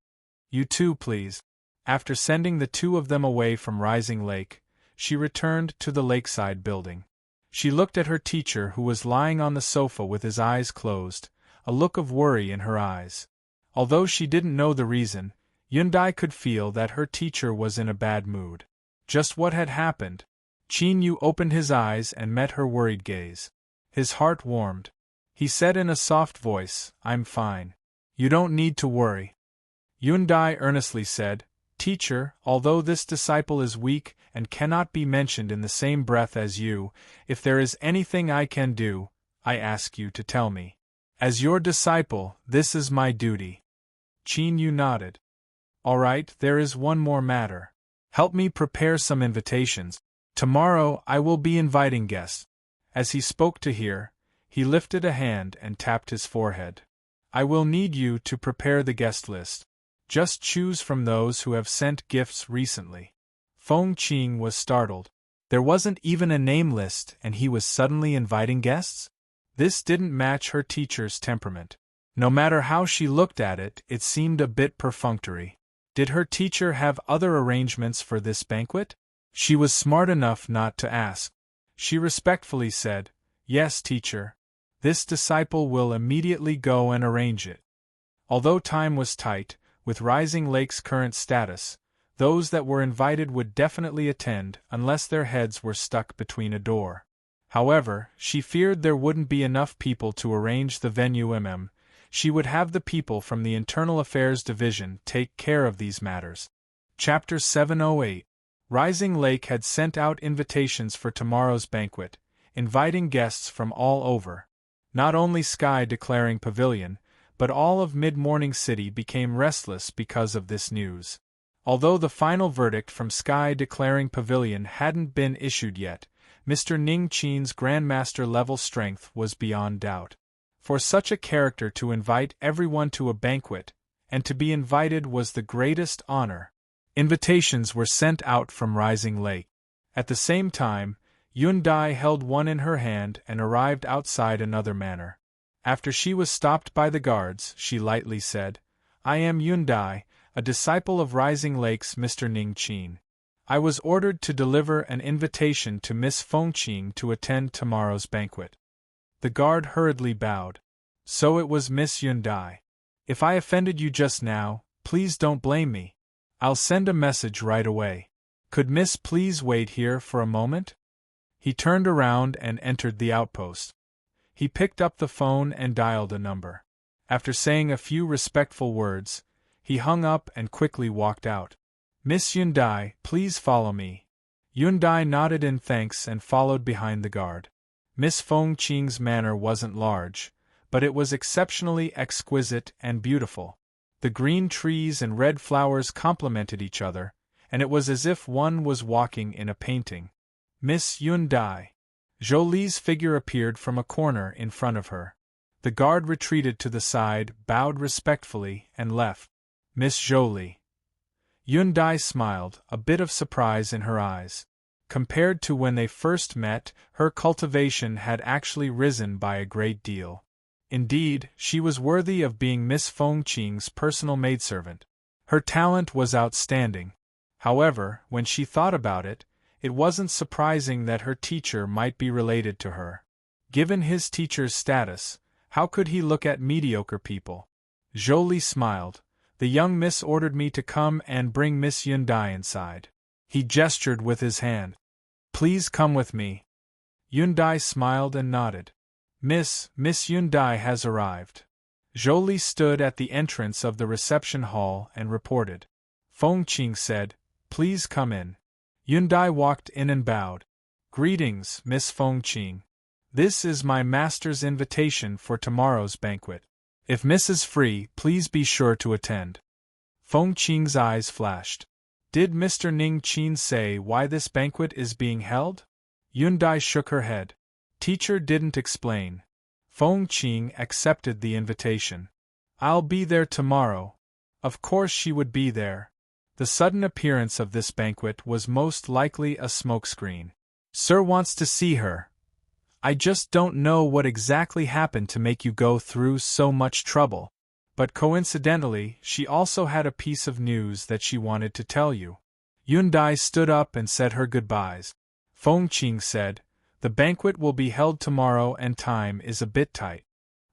"You too, please." After sending the two of them away from Rising Lake, she returned to the lakeside building. She looked at her teacher, who was lying on the sofa with his eyes closed, a look of worry in her eyes. Although she didn't know the reason, Yun Dai could feel that her teacher was in a bad mood. Just what had happened? Qin Yu opened his eyes and met her worried gaze. His heart warmed. He said in a soft voice, "I'm fine. You don't need to worry." Yun Dai earnestly said, "Teacher, although this disciple is weak and cannot be mentioned in the same breath as you, if there is anything I can do, I ask you to tell me. As your disciple, this is my duty." Qin Yu nodded. "All right, there is one more matter. Help me prepare some invitations. Tomorrow I will be inviting guests." As he spoke to her, he lifted a hand and tapped his forehead. "I will need you to prepare the guest list. Just choose from those who have sent gifts recently." Feng Qing was startled. There wasn't even a name list and he was suddenly inviting guests? This didn't match her teacher's temperament. No matter how she looked at it, it seemed a bit perfunctory. Did her teacher have other arrangements for this banquet? She was smart enough not to ask. She respectfully said, "Yes, teacher. This disciple will immediately go and arrange it." Although time was tight, with Rising Lake's current status, those that were invited would definitely attend unless their heads were stuck between a door. However, she feared there wouldn't be enough people to arrange the venue. She would have the people from the Internal Affairs Division take care of these matters. Chapter 708. Rising Lake had sent out invitations for tomorrow's banquet, inviting guests from all over. Not only Sky Declaring Pavilion, but all of Mid-Morning City became restless because of this news. Although the final verdict from Sky Declaring Pavilion hadn't been issued yet, Mr. Ning Qin's Grandmaster level strength was beyond doubt. For such a character to invite everyone to a banquet, and to be invited was the greatest honor. Invitations were sent out from Rising Lake. At the same time, Yundai held one in her hand and arrived outside another manor. After she was stopped by the guards, she lightly said, "I am Yundai, a disciple of Rising Lake's Mr. Ning Qin. I was ordered to deliver an invitation to Miss Fengqing to attend tomorrow's banquet." The guard hurriedly bowed. "So it was Miss Yundai. If I offended you just now, please don't blame me. I'll send a message right away. Could Miss please wait here for a moment?" He turned around and entered the outpost. He picked up the phone and dialed a number. After saying a few respectful words, he hung up and quickly walked out. "Miss Yundai, please follow me." Yundai nodded in thanks and followed behind the guard. Miss Fengqing's manor wasn't large, but it was exceptionally exquisite and beautiful. The green trees and red flowers complemented each other, and it was as if one was walking in a painting. "Miss Yundai." Jolie's figure appeared from a corner in front of her. The guard retreated to the side, bowed respectfully, and left. "Miss Jolie." Yundai smiled, a bit of surprise in her eyes. Compared to when they first met, her cultivation had actually risen by a great deal. Indeed, she was worthy of being Miss Fengqing's personal maidservant. Her talent was outstanding. However, when she thought about it, it wasn't surprising that her teacher might be related to her. Given his teacher's status, how could he look at mediocre people? Jolie smiled. "The young miss ordered me to come and bring Miss Yundai inside." He gestured with his hand. "Please come with me." Yundai smiled and nodded. Miss Yundai has arrived." Jolie stood at the entrance of the reception hall and reported. Fengqing said, "Please come in." Yundai walked in and bowed. "Greetings, Miss Fengqing. This is my master's invitation for tomorrow's banquet. If Miss is free, please be sure to attend." Fengqing's eyes flashed. "Did Mr. Ning Qin say why this banquet is being held?" Yundai shook her head. "Teacher didn't explain." Fengqing accepted the invitation. "I'll be there tomorrow." Of course she would be there. The sudden appearance of this banquet was most likely a smokescreen. "Sir wants to see her. I just don't know what exactly happened to make you go through so much trouble. But coincidentally, she also had a piece of news that she wanted to tell you." Yundai stood up and said her goodbyes. Fengqing said, "The banquet will be held tomorrow and time is a bit tight.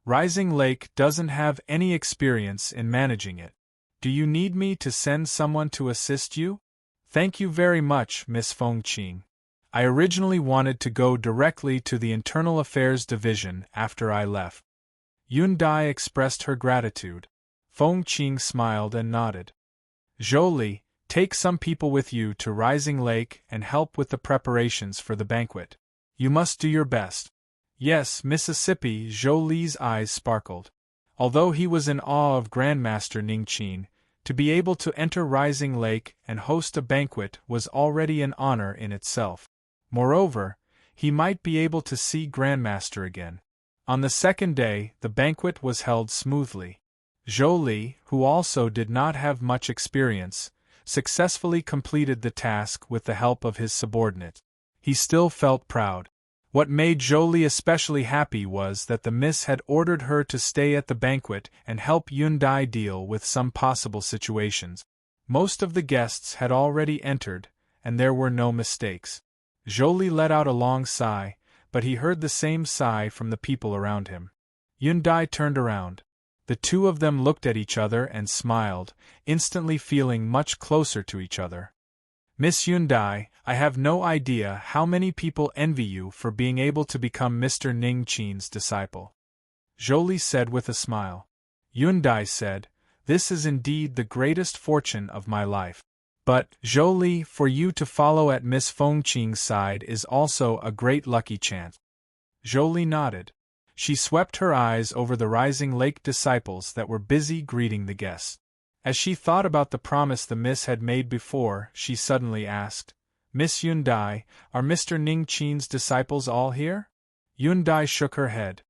Rising Lake doesn't have any experience in managing it. Do you need me to send someone to assist you?" "Thank you very much, Miss Fengqing. I originally wanted to go directly to the Internal Affairs Division after I left." Yundai expressed her gratitude. Fengqing smiled and nodded. "Jolie, take some people with you to Rising Lake and help with the preparations for the banquet. You must do your best." "Yes, Mississippi." Jolie's eyes sparkled. Although he was in awe of Grandmaster Ning Qin, to be able to enter Rising Lake and host a banquet was already an honor in itself. Moreover, he might be able to see Grandmaster again. On the second day, the banquet was held smoothly. Jolie, who also did not have much experience, successfully completed the task with the help of his subordinate. He still felt proud. What made Jolie especially happy was that the miss had ordered her to stay at the banquet and help Yundai deal with some possible situations. Most of the guests had already entered, and there were no mistakes. Jolie let out a long sigh, but he heard the same sigh from the people around him. Yundai turned around. The two of them looked at each other and smiled, instantly feeling much closer to each other. "Miss Yundai, I have no idea how many people envy you for being able to become Mr. Ning Qin's disciple," Jolie said with a smile. Yundai said, "This is indeed the greatest fortune of my life. But, Jolie, for you to follow at Miss Fengqing's side is also a great lucky chance." Jolie nodded. She swept her eyes over the Rising Lake disciples that were busy greeting the guests. As she thought about the promise the miss had made before, she suddenly asked, "Miss Yundai, are Mr. Ning Qin's disciples all here?" Yundai shook her head.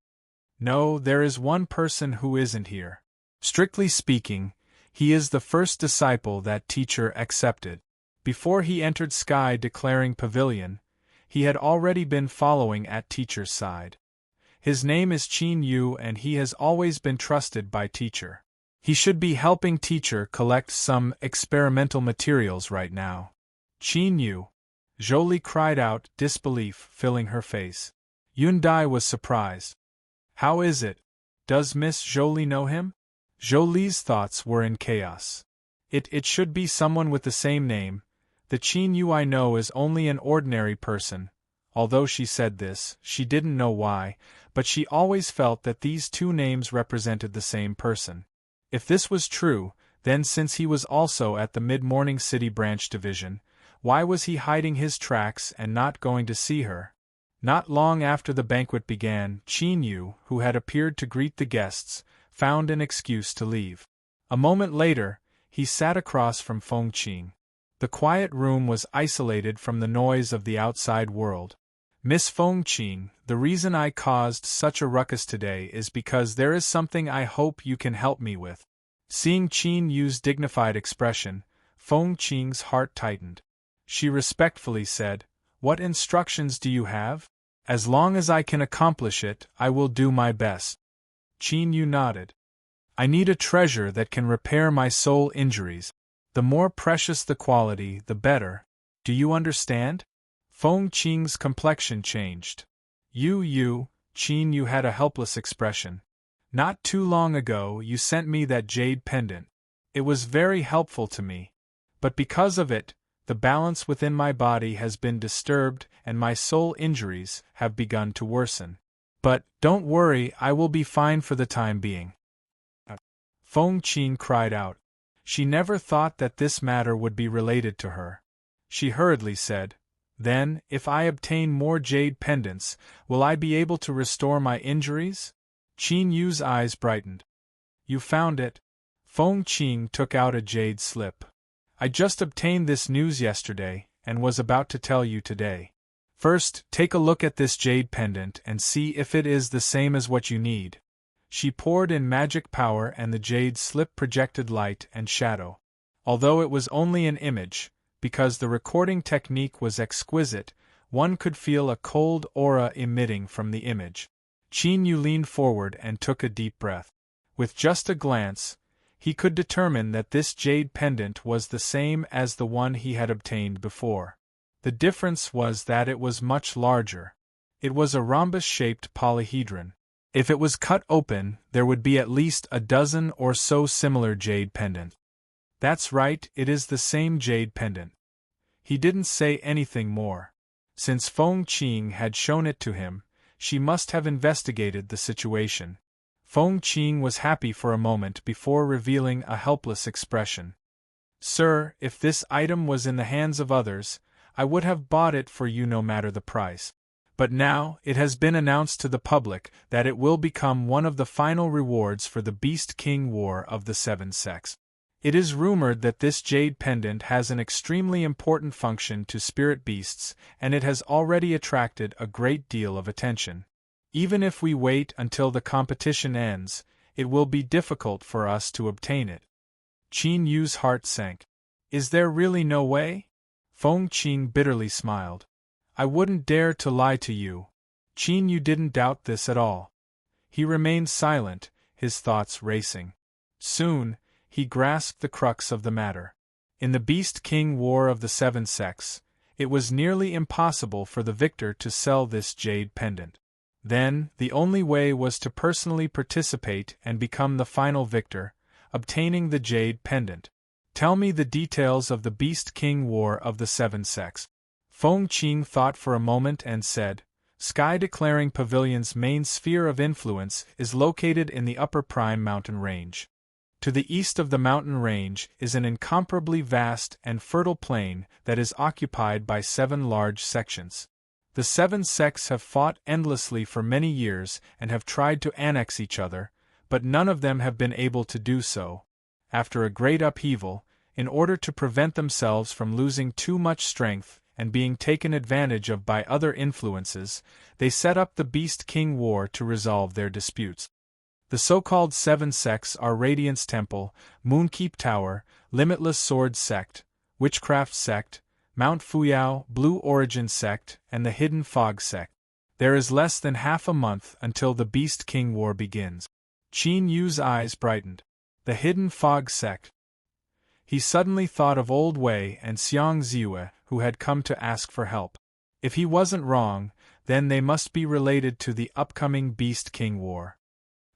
"No, there is one person who isn't here. Strictly speaking, he is the first disciple that teacher accepted." Before he entered Sky Declaring Pavilion, he had already been following at Teacher's side. His name is Qin Yu and he has always been trusted by Teacher. He should be helping Teacher collect some experimental materials right now. Qin Yu. Jolie cried out, disbelief filling her face. Yundai was surprised. How is it? Does Miss Jolie know him? Jolie's thoughts were in chaos. It should be someone with the same name. The Qin Yu I know is only an ordinary person. Although she said this, she didn't know why, but she always felt that these two names represented the same person. If this was true, then since he was also at the Mid-Morning City Branch Division, why was he hiding his tracks and not going to see her? Not long after the banquet began, Qin Yu, who had appeared to greet the guests, found an excuse to leave. A moment later, he sat across from Feng Qing. The quiet room was isolated from the noise of the outside world. Miss Feng Qing, the reason I caused such a ruckus today is because there is something I hope you can help me with. Seeing Qin Yu's dignified expression, Feng Qing's heart tightened. She respectfully said, "What instructions do you have? As long as I can accomplish it, I will do my best." Qin Yu nodded. "I need a treasure that can repair my soul injuries. The more precious the quality, the better. Do you understand?" Feng Qing's complexion changed. Qin Yu had a helpless expression. "Not too long ago you sent me that jade pendant. It was very helpful to me. But because of it, the balance within my body has been disturbed and my soul injuries have begun to worsen. But, don't worry, I will be fine for the time being." Feng Qing cried out. She never thought that this matter would be related to her. She hurriedly said, "Then, if I obtain more jade pendants, will I be able to restore my injuries?" Qin Yu's eyes brightened. "You found it?" Feng Qing took out a jade slip. "I just obtained this news yesterday, and was about to tell you today. First, take a look at this jade pendant and see if it is the same as what you need." She poured in magic power and the jade slip projected light and shadow. Although it was only an image, because the recording technique was exquisite, one could feel a cold aura emitting from the image. Qin Yu leaned forward and took a deep breath. With just a glance, he could determine that this jade pendant was the same as the one he had obtained before. The difference was that it was much larger. It was a rhombus-shaped polyhedron. If it was cut open, there would be at least a dozen or so similar jade pendants. "That's right, it is the same jade pendant." He didn't say anything more. Since Feng Qing had shown it to him, she must have investigated the situation. Feng Qing was happy for a moment before revealing a helpless expression. "Sir, if this item was in the hands of others, I would have bought it for you no matter the price. But now, it has been announced to the public that it will become one of the final rewards for the Beast King War of the Seven Sects. It is rumored that this jade pendant has an extremely important function to spirit beasts, and it has already attracted a great deal of attention. Even if we wait until the competition ends, it will be difficult for us to obtain it." Qin Yu's heart sank. "Is there really no way?" Feng Qing bitterly smiled. "I wouldn't dare to lie to you." Qin Yu didn't doubt this at all. He remained silent, his thoughts racing. Soon, he grasped the crux of the matter. In the Beast King War of the Seven Sects, it was nearly impossible for the victor to sell this jade pendant. Then, the only way was to personally participate and become the final victor, obtaining the jade pendant. "Tell me the details of the Beast King War of the Seven Sects." Feng Qing thought for a moment and said, "Sky Declaring Pavilion's main sphere of influence is located in the Upper Prime Mountain Range. To the east of the mountain range is an incomparably vast and fertile plain that is occupied by 7 large sections. The 7 sects have fought endlessly for many years and have tried to annex each other, but none of them have been able to do so. After a great upheaval, in order to prevent themselves from losing too much strength and being taken advantage of by other influences, they set up the Beast King War to resolve their disputes. The so-called 7 sects are Radiance Temple, Moonkeep Tower, Limitless Sword Sect, Witchcraft Sect, Mount Fuyao, Blue Origin Sect, and the Hidden Fog Sect. There is less than half a month until the Beast King War begins. Qin Yu's eyes brightened. The Hidden Fog Sect. He suddenly thought of Old Wei and Xiang Ziue, who had come to ask for help. If he wasn't wrong, then they must be related to the upcoming Beast King War.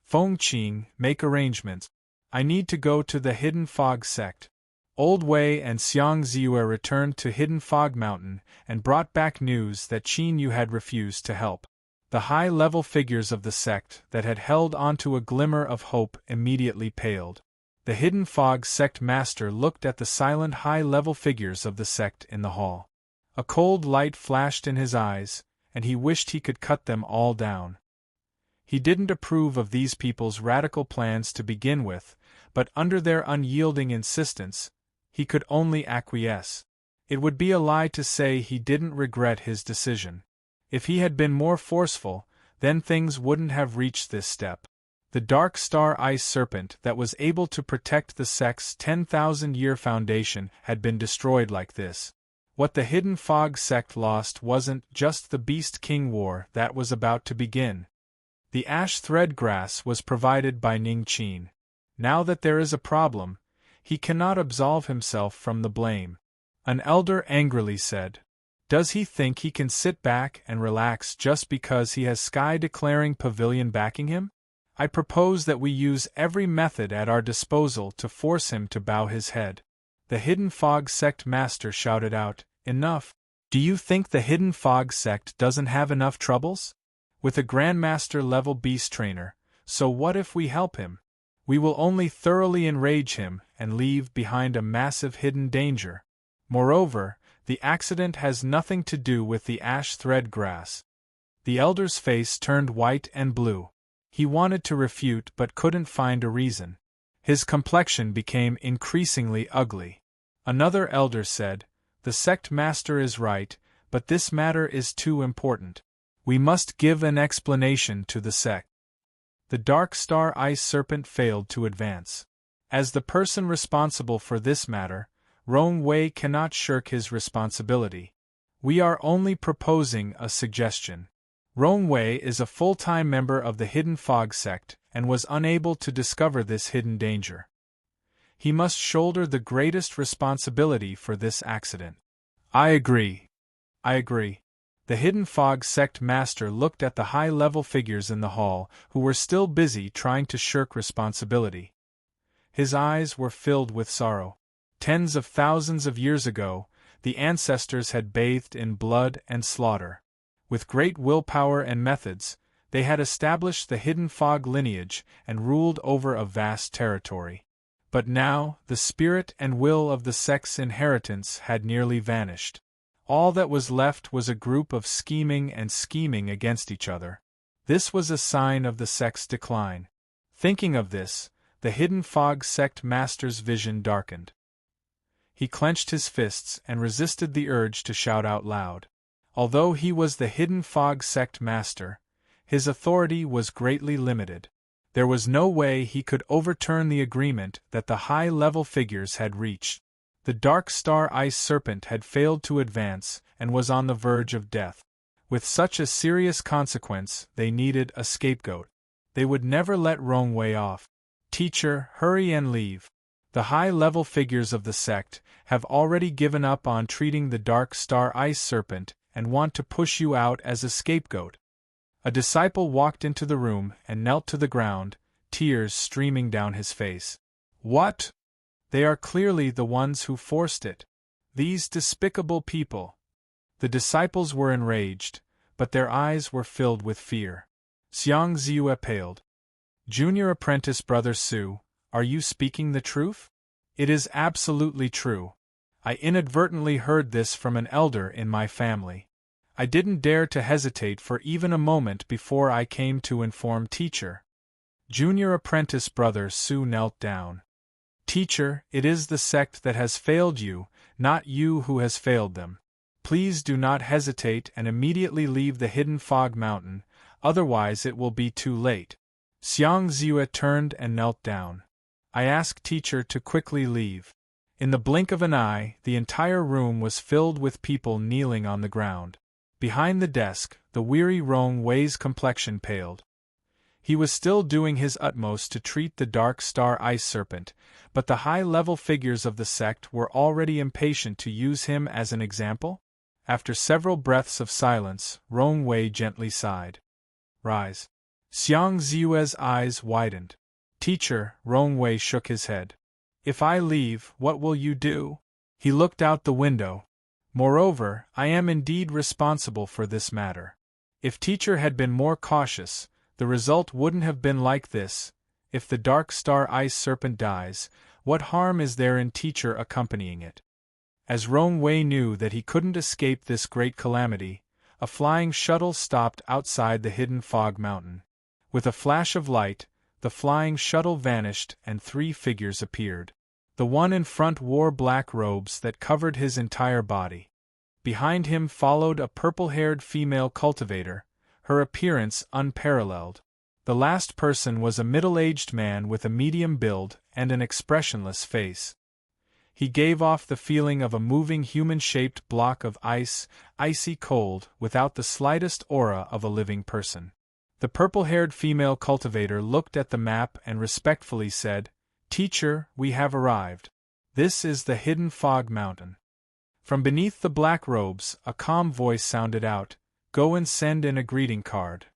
Feng Qing, make arrangements. I need to go to the Hidden Fog Sect. Old Wei and Xiang Ziue returned to Hidden Fog Mountain and brought back news that Qin Yu had refused to help. The high-level figures of the sect that had held onto a glimmer of hope immediately paled. The Hidden Fog Sect Master looked at the silent high-level figures of the sect in the hall. A cold light flashed in his eyes, and he wished he could cut them all down. He didn't approve of these people's radical plans to begin with, but under their unyielding insistence, he could only acquiesce. It would be a lie to say he didn't regret his decision. If he had been more forceful, then things wouldn't have reached this step. The Dark Star Ice Serpent that was able to protect the sect's 10,000-year foundation had been destroyed like this. What the Hidden Fog Sect lost wasn't just the Beast King War that was about to begin. The ash thread grass was provided by Ning Qin. Now that there is a problem, he cannot absolve himself from the blame. An elder angrily said, "Does he think he can sit back and relax just because he has Sky Declaring Pavilion backing him? I propose that we use every method at our disposal to force him to bow his head." The Hidden Fog Sect Master shouted out, "Enough! Do you think the Hidden Fog Sect doesn't have enough troubles? With a Grandmaster level beast trainer, so what if we help him? We will only thoroughly enrage him and leave behind a massive hidden danger. Moreover, the accident has nothing to do with the ash thread grass." The elder's face turned white and blue. He wanted to refute but couldn't find a reason. His complexion became increasingly ugly. Another elder said, "The sect master is right, but this matter is too important. We must give an explanation to the sect." The Dark Star Ice Serpent failed to advance. As the person responsible for this matter, Rong Wei cannot shirk his responsibility. We are only proposing a suggestion. Rong Wei is a full-time member of the Hidden Fog Sect and was unable to discover this hidden danger. He must shoulder the greatest responsibility for this accident. I agree. The Hidden Fog Sect Master looked at the high-level figures in the hall who were still busy trying to shirk responsibility. His eyes were filled with sorrow. Tens of thousands of years ago, the ancestors had bathed in blood and slaughter. With great willpower and methods, they had established the Hidden Fog lineage and ruled over a vast territory. But now, the spirit and will of the sect's inheritance had nearly vanished. All that was left was a group of scheming against each other. This was a sign of the sect's decline. Thinking of this, the Hidden Fog Sect Master's vision darkened. He clenched his fists and resisted the urge to shout out loud. Although he was the Hidden Fog Sect Master, his authority was greatly limited. There was no way he could overturn the agreement that the high-level figures had reached. The Dark Star Ice Serpent had failed to advance and was on the verge of death. With such a serious consequence, they needed a scapegoat. They would never let Rong Wei off. "Teacher, hurry and leave. The high-level figures of the sect have already given up on treating the Dark Star Ice Serpent and want to push you out as a scapegoat." A disciple walked into the room and knelt to the ground, tears streaming down his face. "What? They are clearly the ones who forced it. These despicable people." The disciples were enraged, but their eyes were filled with fear. Xiang Ziue paled. "Junior apprentice Brother Su, are you speaking the truth?" "It is absolutely true. I inadvertently heard this from an elder in my family. I didn't dare to hesitate for even a moment before I came to inform teacher." Junior apprentice Brother Su knelt down. "Teacher, it is the sect that has failed you, not you who has failed them. Please do not hesitate and immediately leave the Hidden Fog Mountain, otherwise it will be too late." Xiang Ziue turned and knelt down. "I ask teacher to quickly leave." In the blink of an eye, the entire room was filled with people kneeling on the ground. Behind the desk, the weary Rong Wei's complexion paled. He was still doing his utmost to treat the Dark Star Ice Serpent, but the high-level figures of the sect were already impatient to use him as an example. After several breaths of silence, Rong Wei gently sighed. Rise. Xiang Ziue's eyes widened. Teacher, Rong Wei shook his head. If I leave, what will you do? He looked out the window. Moreover, I am indeed responsible for this matter. If teacher had been more cautious, the result wouldn't have been like this. If the Dark Star Ice Serpent dies, what harm is there in teacher accompanying it? As Rong Wei knew that he couldn't escape this great calamity, a flying shuttle stopped outside the hidden fog mountain. With a flash of light, the flying shuttle vanished and 3 figures appeared. The one in front wore black robes that covered his entire body. Behind him followed a purple-haired female cultivator, her appearance unparalleled. The last person was a middle-aged man with a medium build and an expressionless face. He gave off the feeling of a moving human-shaped block of ice, icy cold, without the slightest aura of a living person. The purple-haired female cultivator looked at the map and respectfully said, "Teacher, we have arrived. This is the hidden fog mountain." From beneath the black robes, a calm voice sounded out, "Go and send in a greeting card."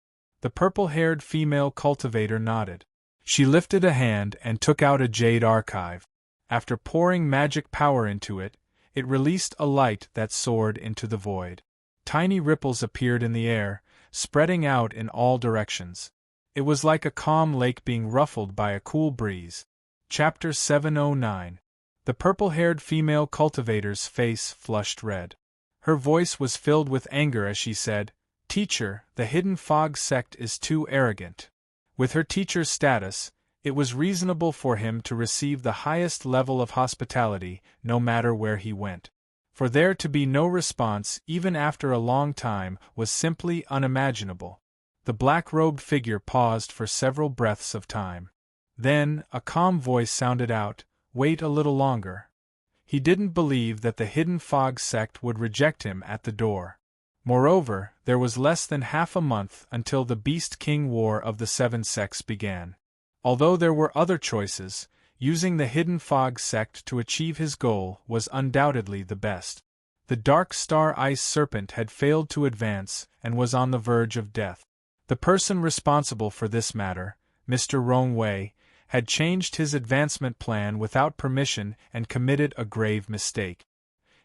The purple-haired female cultivator nodded. She lifted a hand and took out a jade archive. After pouring magic power into it, it released a light that soared into the void. Tiny ripples appeared in the air, spreading out in all directions. It was like a calm lake being ruffled by a cool breeze. Chapter 709. The purple-haired female cultivator's face flushed red. Her voice was filled with anger as she said, "Teacher, the Hidden Fog sect is too arrogant." With her teacher's status, it was reasonable for him to receive the highest level of hospitality, no matter where he went. For there to be no response, even after a long time, was simply unimaginable. The black-robed figure paused for several breaths of time. Then, a calm voice sounded out, "Wait a little longer." He didn't believe that the Hidden Fog sect would reject him at the door. Moreover, there was less than half a month until the Beast King War of the 7 sects began. Although there were other choices, using the Hidden Fog sect to achieve his goal was undoubtedly the best. The Dark Star Ice Serpent had failed to advance and was on the verge of death. The person responsible for this matter, Mr. Rong Wei, had changed his advancement plan without permission and committed a grave mistake.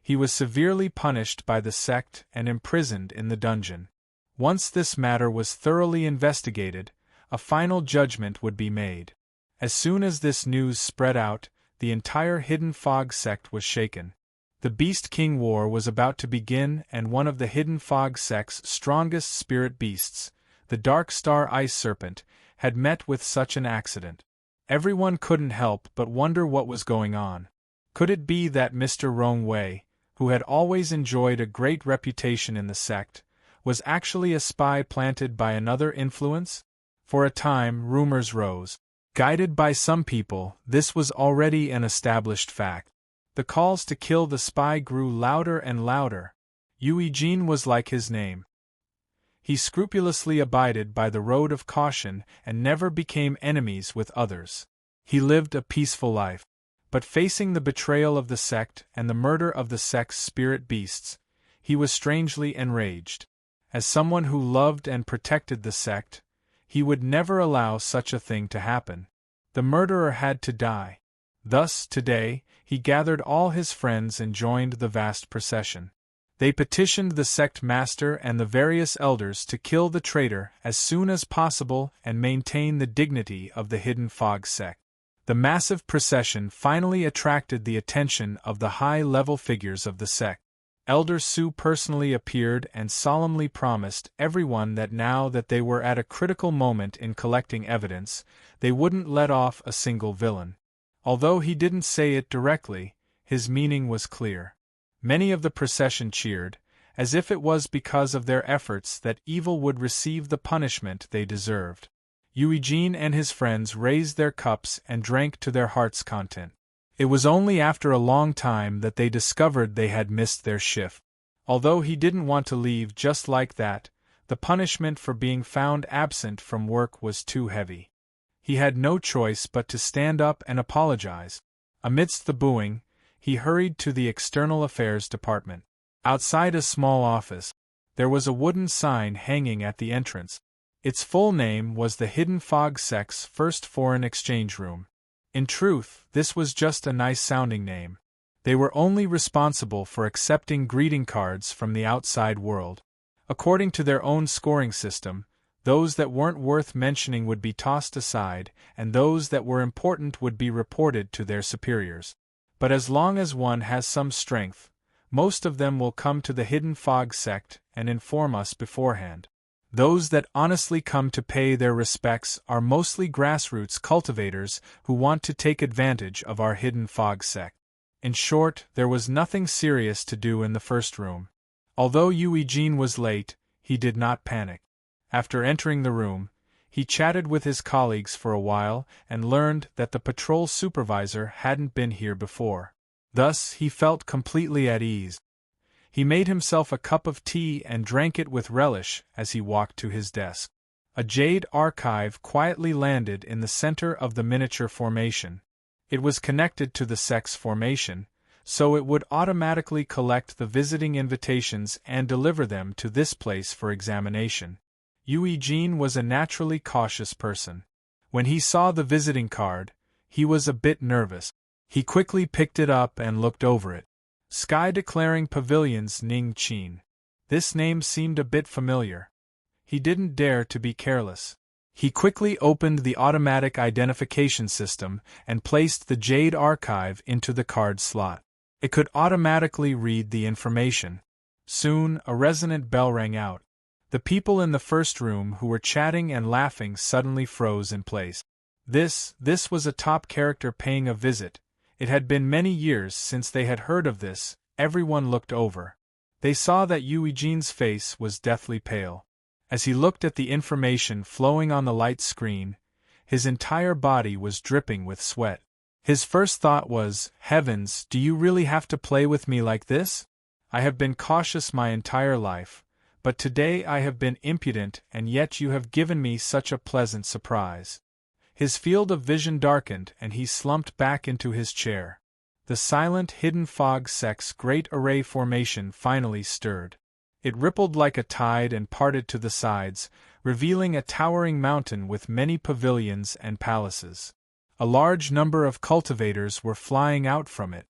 He was severely punished by the sect and imprisoned in the dungeon. Once this matter was thoroughly investigated, a final judgment would be made. As soon as this news spread out, the entire Hidden Fog sect was shaken. The Beast King War was about to begin, and one of the Hidden Fog sect's strongest spirit beasts, the Dark Star Ice Serpent, had met with such an accident. Everyone couldn't help but wonder what was going on. Could it be that Mr. Rong Wei, who had always enjoyed a great reputation in the sect, was actually a spy planted by another influence? For a time, rumors rose. Guided by some people, this was already an established fact. The calls to kill the spy grew louder and louder. Eugene was like his name. He scrupulously abided by the road of caution and never became enemies with others. He lived a peaceful life. But facing the betrayal of the sect and the murder of the sect's spirit beasts, he was strangely enraged. As someone who loved and protected the sect, he would never allow such a thing to happen. The murderer had to die. Thus, today, he gathered all his friends and joined the vast procession. They petitioned the sect master and the various elders to kill the traitor as soon as possible and maintain the dignity of the Hidden Fog sect. The massive procession finally attracted the attention of the high-level figures of the sect. Elder Su personally appeared and solemnly promised everyone that now that they were at a critical moment in collecting evidence, they wouldn't let off a single villain. Although he didn't say it directly, his meaning was clear. Many of the procession cheered, as if it was because of their efforts that evil would receive the punishment they deserved. Eugene and his friends raised their cups and drank to their heart's content. It was only after a long time that they discovered they had missed their shift. Although he didn't want to leave just like that, the punishment for being found absent from work was too heavy. He had no choice but to stand up and apologize. Amidst the booing, he hurried to the External Affairs Department. Outside a small office, there was a wooden sign hanging at the entrance. Its full name was the Hidden Fog Sect's First Foreign Exchange Room. In truth, this was just a nice-sounding name. They were only responsible for accepting greeting cards from the outside world. According to their own scoring system, those that weren't worth mentioning would be tossed aside, and those that were important would be reported to their superiors. But as long as one has some strength, most of them will come to the Hidden Fog Sect and inform us beforehand. Those that honestly come to pay their respects are mostly grassroots cultivators who want to take advantage of our Hidden Fog Sect. In short, there was nothing serious to do in the first room. Although Eugene was late, he did not panic. After entering the room, he chatted with his colleagues for a while and learned that the patrol supervisor hadn't been here before. Thus, he felt completely at ease. He made himself a cup of tea and drank it with relish as he walked to his desk. A jade archive quietly landed in the center of the miniature formation. It was connected to the sect's formation, so it would automatically collect the visiting invitations and deliver them to this place for examination. Eugene was a naturally cautious person. When he saw the visiting card, he was a bit nervous. He quickly picked it up and looked over it. Sky Declaring Pavilions Ningqin. This name seemed a bit familiar. He didn't dare to be careless. He quickly opened the automatic identification system and placed the Jade Archive into the card slot. It could automatically read the information. Soon, a resonant bell rang out. The people in the first room who were chatting and laughing suddenly froze in place. This was a top character paying a visit. It had been many years since they had heard of this. Everyone looked over. They saw that Eugene's face was deathly pale. As he looked at the information flowing on the light screen, his entire body was dripping with sweat. His first thought was, "Heavens, do you really have to play with me like this? I have been cautious my entire life, but today I have been impudent and yet you have given me such a pleasant surprise." His field of vision darkened and he slumped back into his chair. The silent Hidden Fog Sect's great array formation finally stirred. It rippled like a tide and parted to the sides, revealing a towering mountain with many pavilions and palaces. A large number of cultivators were flying out from it.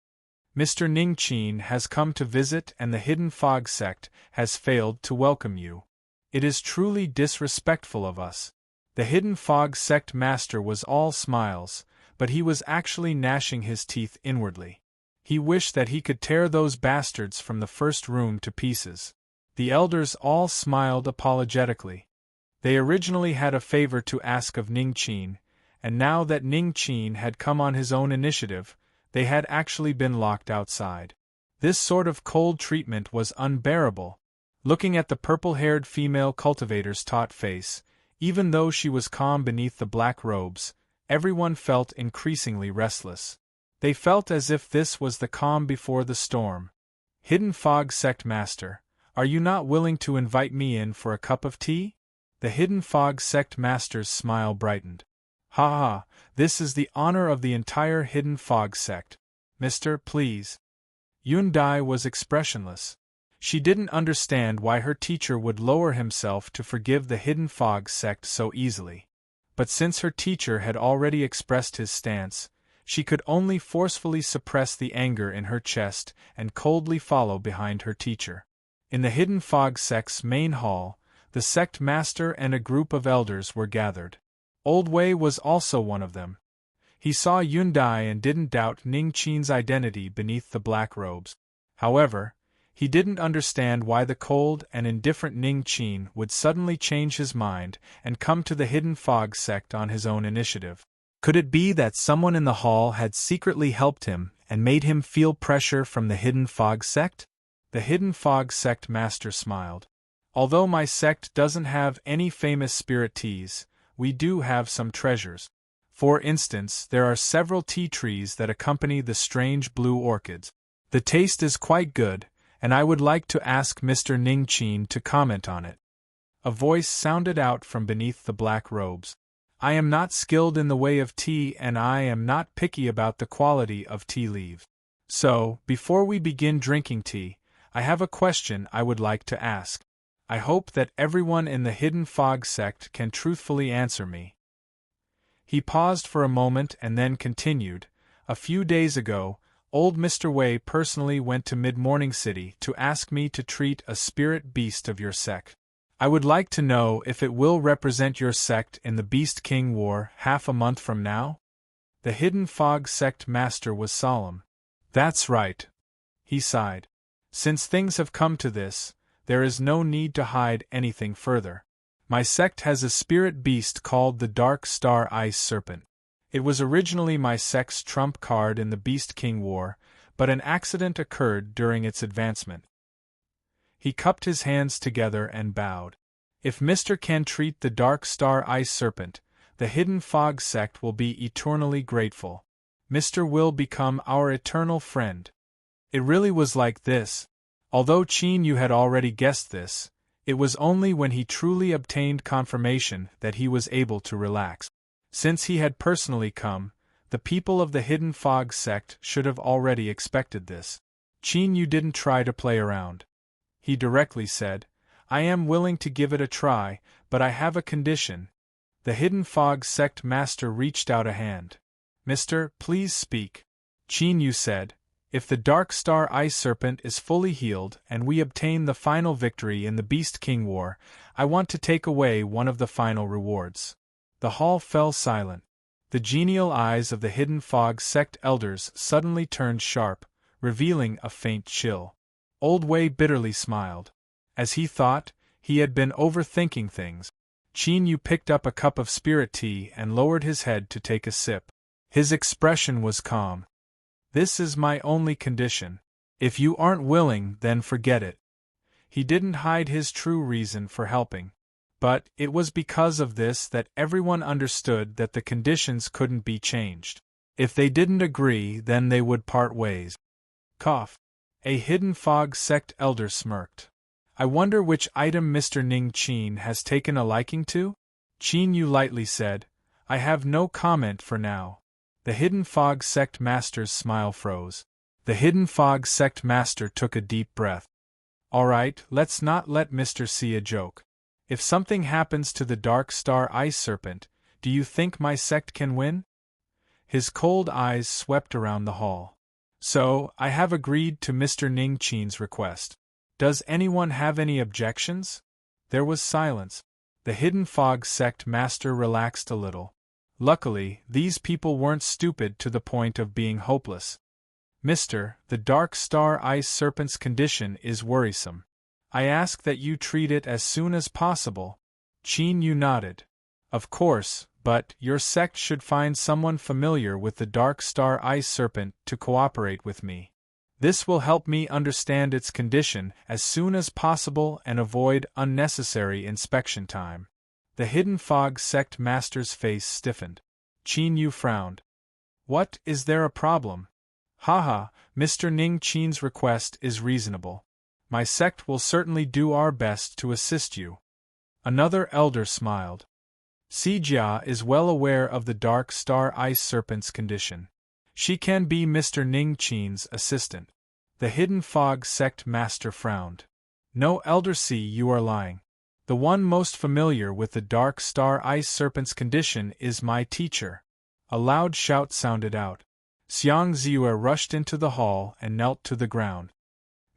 "Mr. Ningqin has come to visit and the Hidden Fog Sect has failed to welcome you. It is truly disrespectful of us." The Hidden Fog Sect master was all smiles, but he was actually gnashing his teeth inwardly. He wished that he could tear those bastards from the first room to pieces. The elders all smiled apologetically. They originally had a favor to ask of Ningqin, and now that Ningqin had come on his own initiative, they had actually been locked outside. This sort of cold treatment was unbearable. Looking at the purple-haired female cultivator's taut face, even though she was calm beneath the black robes, everyone felt increasingly restless. They felt as if this was the calm before the storm. "Hidden Fog Sect Master, are you not willing to invite me in for a cup of tea?" The Hidden Fog Sect Master's smile brightened. "Ha ha, this is the honor of the entire Hidden Fog Sect. Mister, please." Yundai was expressionless. She didn't understand why her teacher would lower himself to forgive the Hidden Fog Sect so easily. But since her teacher had already expressed his stance, she could only forcefully suppress the anger in her chest and coldly follow behind her teacher. In the Hidden Fog Sect's main hall, the sect master and a group of elders were gathered. Old Wei was also one of them. He saw Yundai and didn't doubt Ningqin's identity beneath the black robes. However, he didn't understand why the cold and indifferent Ningqin would suddenly change his mind and come to the Hidden Fog Sect on his own initiative. Could it be that someone in the hall had secretly helped him and made him feel pressure from the Hidden Fog Sect? The Hidden Fog Sect master smiled. "Although my sect doesn't have any famous spirit teas, we do have some treasures. For instance, there are several tea trees that accompany the strange blue orchids. The taste is quite good, and I would like to ask Mr. Ning Qin to comment on it. A voice sounded out from beneath the black robes. I am not skilled in the way of tea, and I am not picky about the quality of tea leaves. So, before we begin drinking tea, I have a question I would like to ask. I hope that everyone in the Hidden Fog sect can truthfully answer me. He paused for a moment and then continued. A few days ago, old Mr. Wei personally went to Mid-Morning City to ask me to treat a spirit beast of your sect. I would like to know if it will represent your sect in the Beast King War half a month from now? The Hidden Fog sect master was solemn. That's right. He sighed. Since things have come to this, there is no need to hide anything further. My sect has a spirit beast called the Dark Star Ice Serpent. It was originally my sect's trump card in the Beast King War, but an accident occurred during its advancement. He cupped his hands together and bowed. If Mr. can treat the Dark Star Ice Serpent, the Hidden Fog sect will be eternally grateful. Mr. will become our eternal friend. It really was like this. Although Qin Yu had already guessed this, it was only when he truly obtained confirmation that he was able to relax. Since he had personally come, the people of the Hidden Fog sect should have already expected this. Qin Yu didn't try to play around. He directly said, I am willing to give it a try, but I have a condition. The Hidden Fog sect master reached out a hand. Mister, please speak. Qin Yu said, if the Dark Star Ice Serpent is fully healed and we obtain the final victory in the Beast King War, I want to take away one of the final rewards. The hall fell silent. The genial eyes of the Hidden Fog sect elders suddenly turned sharp, revealing a faint chill. Old Wei bitterly smiled. As he thought, he had been overthinking things. Qin Yu picked up a cup of spirit tea and lowered his head to take a sip. His expression was calm. This is my only condition. If you aren't willing, then forget it. He didn't hide his true reason for helping. But it was because of this that everyone understood that the conditions couldn't be changed. If they didn't agree, then they would part ways. Cough. A Hidden Fog sect elder smirked. I wonder which item Mr. Ning Qin has taken a liking to? Qin Yu lightly said, I have no comment for now. The Hidden Fog sect master's smile froze. The Hidden Fog sect master took a deep breath. All right, let's not let Mr. see a joke. If something happens to the Dark Star Ice Serpent, do you think my sect can win? His cold eyes swept around the hall. So, I have agreed to Mr. Ning Qin's request. Does anyone have any objections? There was silence. The Hidden Fog sect master relaxed a little. Luckily, these people weren't stupid to the point of being hopeless. Mister, the Dark Star Ice Serpent's condition is worrisome. I ask that you treat it as soon as possible. Qin Yu nodded. Of course, but your sect should find someone familiar with the Dark Star Ice Serpent to cooperate with me. This will help me understand its condition as soon as possible and avoid unnecessary inspection time. The Hidden Fog sect master's face stiffened. Qin Yu frowned. What, is there a problem? Haha, Mr. Ning Qin's request is reasonable. My sect will certainly do our best to assist you. Another elder smiled. Sijia is well aware of the Dark Star Ice Serpent's condition. She can be Mr. Ning Qin's assistant. The Hidden Fog sect master frowned. No, Elder C, you are lying. The one most familiar with the Dark Star Ice Serpent's condition is my teacher. A loud shout sounded out. Xiang Ziyue rushed into the hall and knelt to the ground.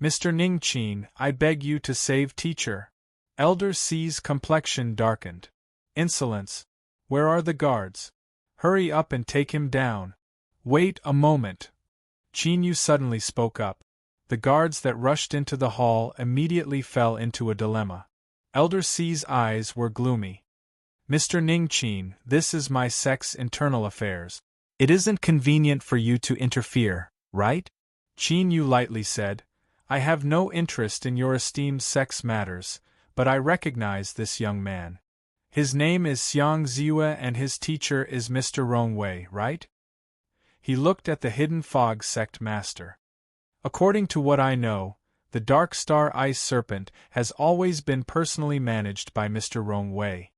Mr. Ning Qin, I beg you to save teacher. Elder C's complexion darkened. Insolence! Where are the guards? Hurry up and take him down. Wait a moment. Qin Yu suddenly spoke up. The guards that rushed into the hall immediately fell into a dilemma. Elder C's eyes were gloomy. Mr. Ning Qin, this is my sect's internal affairs. It isn't convenient for you to interfere, right? Qin Yu lightly said, I have no interest in your esteemed sect's matters, but I recognize this young man. His name is Xiang Ziwa and his teacher is Mr. Rongwei, right? He looked at the Hidden Fog sect master. According to what I know, the Dark Star Ice Serpent has always been personally managed by Mr. Rongwei.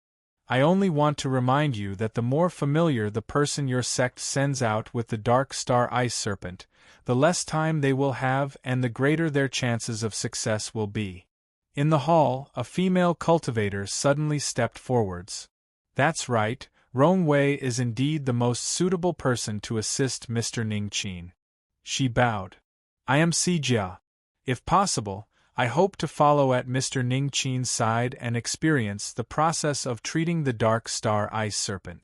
I only want to remind you that the more familiar the person your sect sends out with the Dark Star Ice Serpent, the less time they will have and the greater their chances of success will be. In the hall, a female cultivator suddenly stepped forwards. That's right, Rongwei is indeed the most suitable person to assist Mr. Ningqin. She bowed. I am Sijia. If possible, I hope to follow at Mr. Ningqin's side and experience the process of treating the Dark Star Ice Serpent.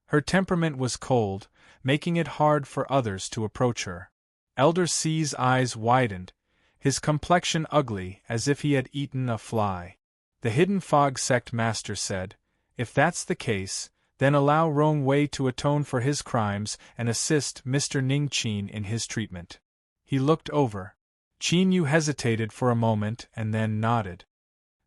Her temperament was cold, making it hard for others to approach her. Elder C's eyes widened, his complexion ugly as if he had eaten a fly. The Hidden Fog sect master said, If that's the case, then allow Rongwei to atone for his crimes and assist Mr. Ningqin in his treatment. He looked over. Qin Yu hesitated for a moment and then nodded.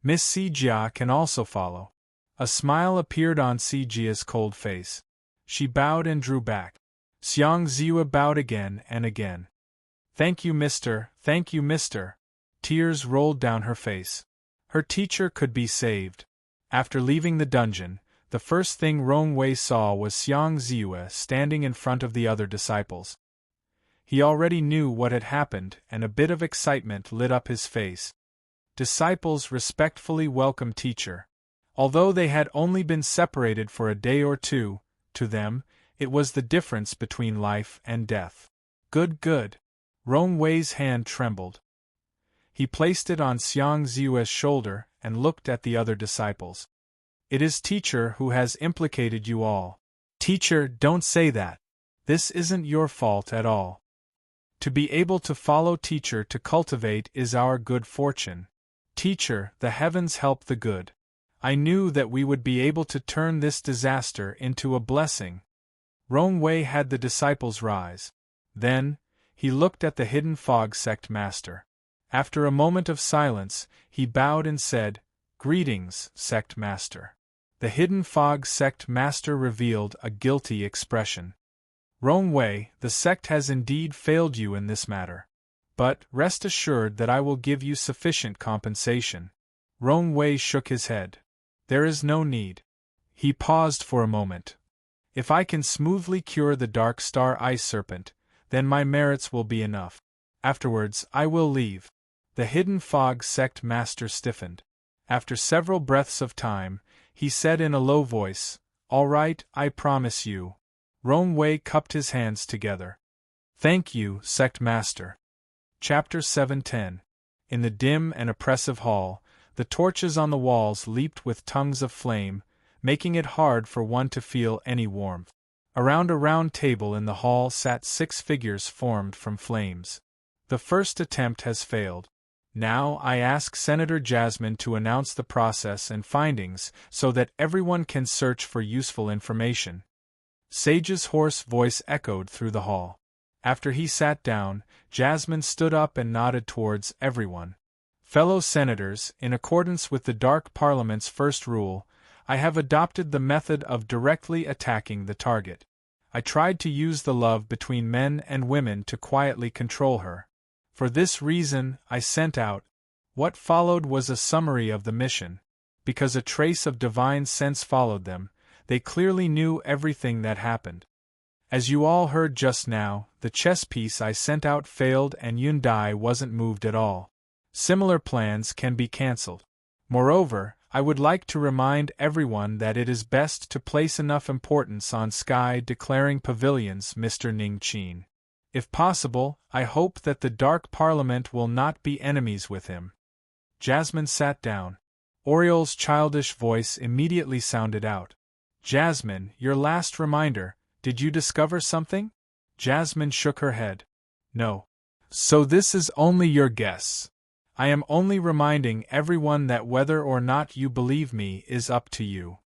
Miss Sijia can also follow. A smile appeared on Sijia's cold face. She bowed and drew back. Xiang Ziwa bowed again and again. Thank you, mister, thank you, mister. Tears rolled down her face. Her teacher could be saved. After leaving the dungeon, the first thing Rongwei saw was Xiang Ziwa standing in front of the other disciples. He already knew what had happened and a bit of excitement lit up his face. Disciples respectfully welcomed teacher. Although they had only been separated for a day or two, to them, it was the difference between life and death. Good, good. Rongwei's hand trembled. He placed it on Xiang Ziwa's shoulder and looked at the other disciples. It is teacher who has implicated you all. Teacher, don't say that. This isn't your fault at all. To be able to follow teacher to cultivate is our good fortune. Teacher, the heavens help the good. I knew that we would be able to turn this disaster into a blessing. Rongwei had the disciples rise. Then, he looked at the Hidden Fog sect master. After a moment of silence, he bowed and said, Greetings, sect master. The Hidden Fog sect master revealed a guilty expression. Rongwei, the sect has indeed failed you in this matter. But, rest assured that I will give you sufficient compensation. Rongwei shook his head. There is no need. He paused for a moment. If I can smoothly cure the Dark Star Ice Serpent, then my merits will be enough. Afterwards, I will leave. The Hidden Fog sect master stiffened. After several breaths of time, he said in a low voice, All right, I promise you. Rongwei cupped his hands together. Thank you, sect master. Chapter 710. In the dim and oppressive hall, the torches on the walls leaped with tongues of flame, making it hard for one to feel any warmth. Around a round table in the hall sat 6 figures formed from flames. The first attempt has failed. Now I ask Senator Jasmine to announce the process and findings so that everyone can search for useful information. Sage's hoarse voice echoed through the hall. After he sat down, Jasmine stood up and nodded towards everyone. Fellow senators, in accordance with the Dark Parliament's first rule, I have adopted the method of directly attacking the target. I tried to use the love between men and women to quietly control her. For this reason, I sent out. What followed was a summary of the mission. Because a trace of divine sense followed them, they clearly knew everything that happened. As you all heard just now, the chess piece I sent out failed and Yundai wasn't moved at all. Similar plans can be cancelled. Moreover, I would like to remind everyone that it is best to place enough importance on Sky declaring pavilions, Mr. Ningqin. If possible, I hope that the Dark Parliament will not be enemies with him. Jasmine sat down. Oriol's childish voice immediately sounded out. Jasmine, your last reminder, did you discover something? Jasmine shook her head. No. So this is only your guess. I am only reminding everyone that whether or not you believe me is up to you.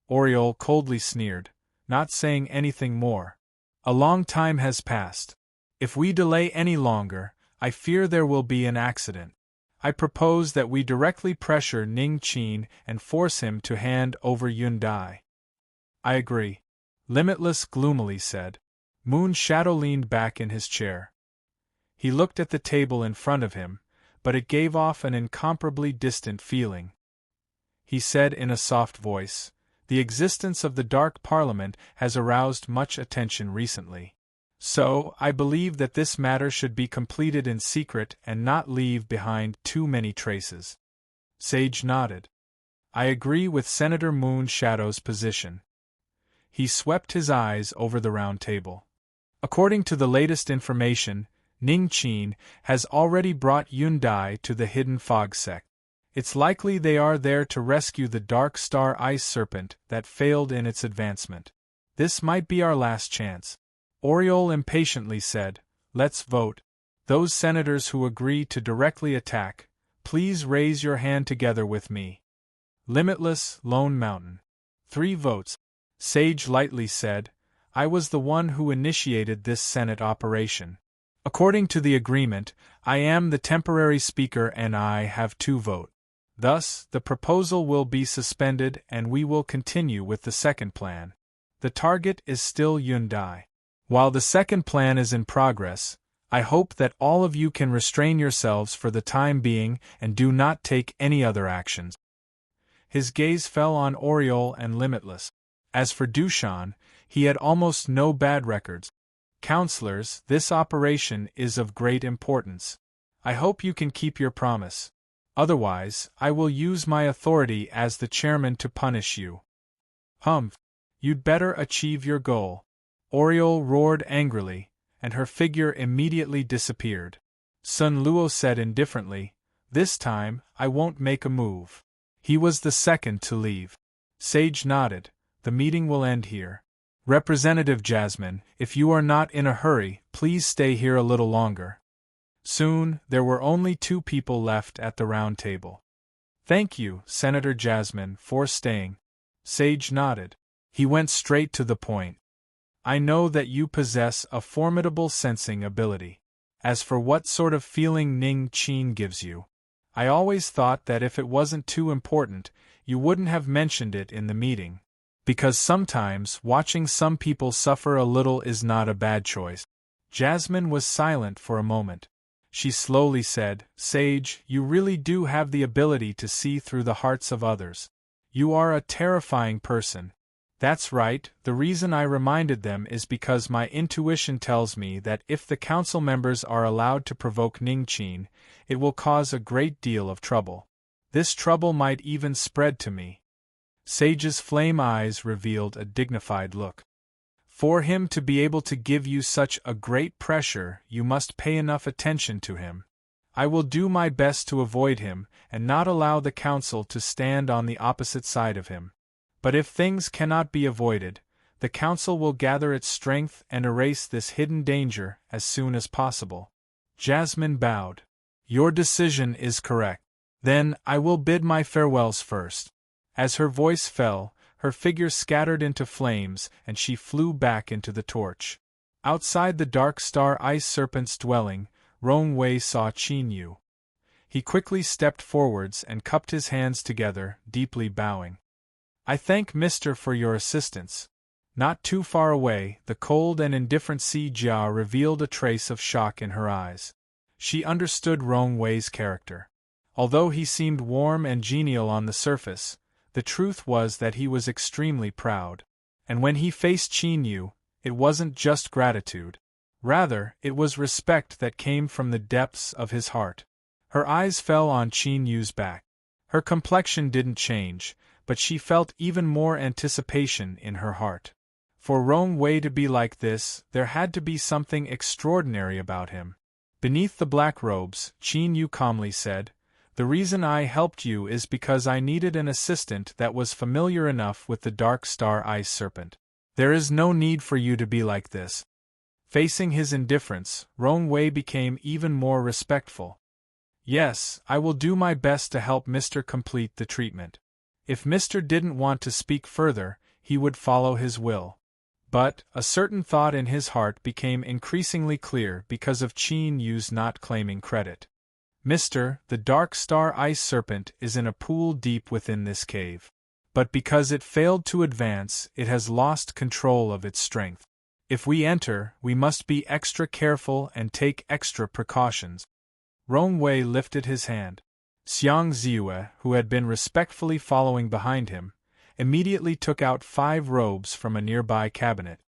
Oriol coldly sneered, not saying anything more. A long time has passed. If we delay any longer, I fear there will be an accident. I propose that we directly pressure Ning Qin and force him to hand over Yun Dai. I agree. Limitless gloomily said. Moon Shadow leaned back in his chair. He looked at the table in front of him, but it gave off an incomparably distant feeling. He said in a soft voice, "The existence of the Dark Parliament has aroused much attention recently. So, I believe that this matter should be completed in secret and not leave behind too many traces." Sage nodded. I agree with Senator Moon Shadow's position. He swept his eyes over the round table. According to the latest information, Ning Qin has already brought Yun Dai to the hidden fog sect. It's likely they are there to rescue the Dark Star Ice Serpent that failed in its advancement. This might be our last chance. Oriole impatiently said, "Let's vote. Those senators who agree to directly attack, please raise your hand together with me." Limitless, Lone Mountain. 3 votes. Sage lightly said, "I was the one who initiated this Senate operation. According to the agreement, I am the temporary speaker and I have 2 votes. Thus, the proposal will be suspended and we will continue with the second plan. The target is still Yun Dai. While the second plan is in progress, I hope that all of you can restrain yourselves for the time being and do not take any other actions." His gaze fell on Oriole and Limitless. As for Dushan, he had almost no bad records. "Counselors, this operation is of great importance. I hope you can keep your promise. Otherwise, I will use my authority as the chairman to punish you." "Humph! You'd better achieve your goal," Oriole roared angrily, and her figure immediately disappeared. Sun Luo said indifferently, "This time, I won't make a move." He was the second to leave. Sage nodded. "The meeting will end here. Representative Jasmine, if you are not in a hurry, please stay here a little longer." Soon, there were only 2 people left at the round table. "Thank you, Senator Jasmine, for staying." Sage nodded. He went straight to the point. "I know that you possess a formidable sensing ability. As for what sort of feeling Ning Qin gives you, I always thought that if it wasn't too important, you wouldn't have mentioned it in the meeting. Because sometimes watching some people suffer a little is not a bad choice." Jasmine was silent for a moment. She slowly said, "Sage, you really do have the ability to see through the hearts of others. You are a terrifying person." "That's right, the reason I reminded them is because my intuition tells me that if the council members are allowed to provoke Ning Qin, it will cause a great deal of trouble. This trouble might even spread to me." Sage's flame eyes revealed a dignified look. "For him to be able to give you such a great pressure, you must pay enough attention to him. I will do my best to avoid him, and not allow the council to stand on the opposite side of him. But if things cannot be avoided, the council will gather its strength and erase this hidden danger as soon as possible." Jasmine bowed. "Your decision is correct. Then, I will bid my farewells first." As her voice fell, her figure scattered into flames and she flew back into the torch. Outside the Dark Star Ice Serpent's dwelling, Rong Wei saw Qin Yu. He quickly stepped forwards and cupped his hands together, deeply bowing. "I thank Mr. for your assistance." Not too far away, the cold and indifferent Si Jia revealed a trace of shock in her eyes. She understood Rong Wei's character. Although he seemed warm and genial on the surface, the truth was that he was extremely proud. And when he faced Qin Yu, it wasn't just gratitude. Rather, it was respect that came from the depths of his heart. Her eyes fell on Qin Yu's back. Her complexion didn't change, but she felt even more anticipation in her heart. For Rong Wei to be like this, there had to be something extraordinary about him. Beneath the black robes, Qin Yu calmly said, "The reason I helped you is because I needed an assistant that was familiar enough with the Dark Star Ice Serpent. There is no need for you to be like this." Facing his indifference, Rong Wei became even more respectful. "Yes, I will do my best to help Mr. complete the treatment." If Mr. didn't want to speak further, he would follow his will. But, a certain thought in his heart became increasingly clear because of Qin Yu's not claiming credit. "Mister, the dark star ice serpent is in a pool deep within this cave. But because it failed to advance, it has lost control of its strength. If we enter, we must be extra careful and take extra precautions." Rong Wei lifted his hand. Xiang Ziyue, who had been respectfully following behind him, immediately took out 5 robes from a nearby cabinet.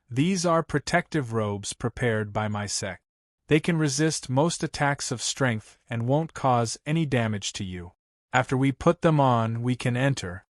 "These are protective robes prepared by my sect. They can resist most attacks of strength and won't cause any damage to you. After we put them on, we can enter."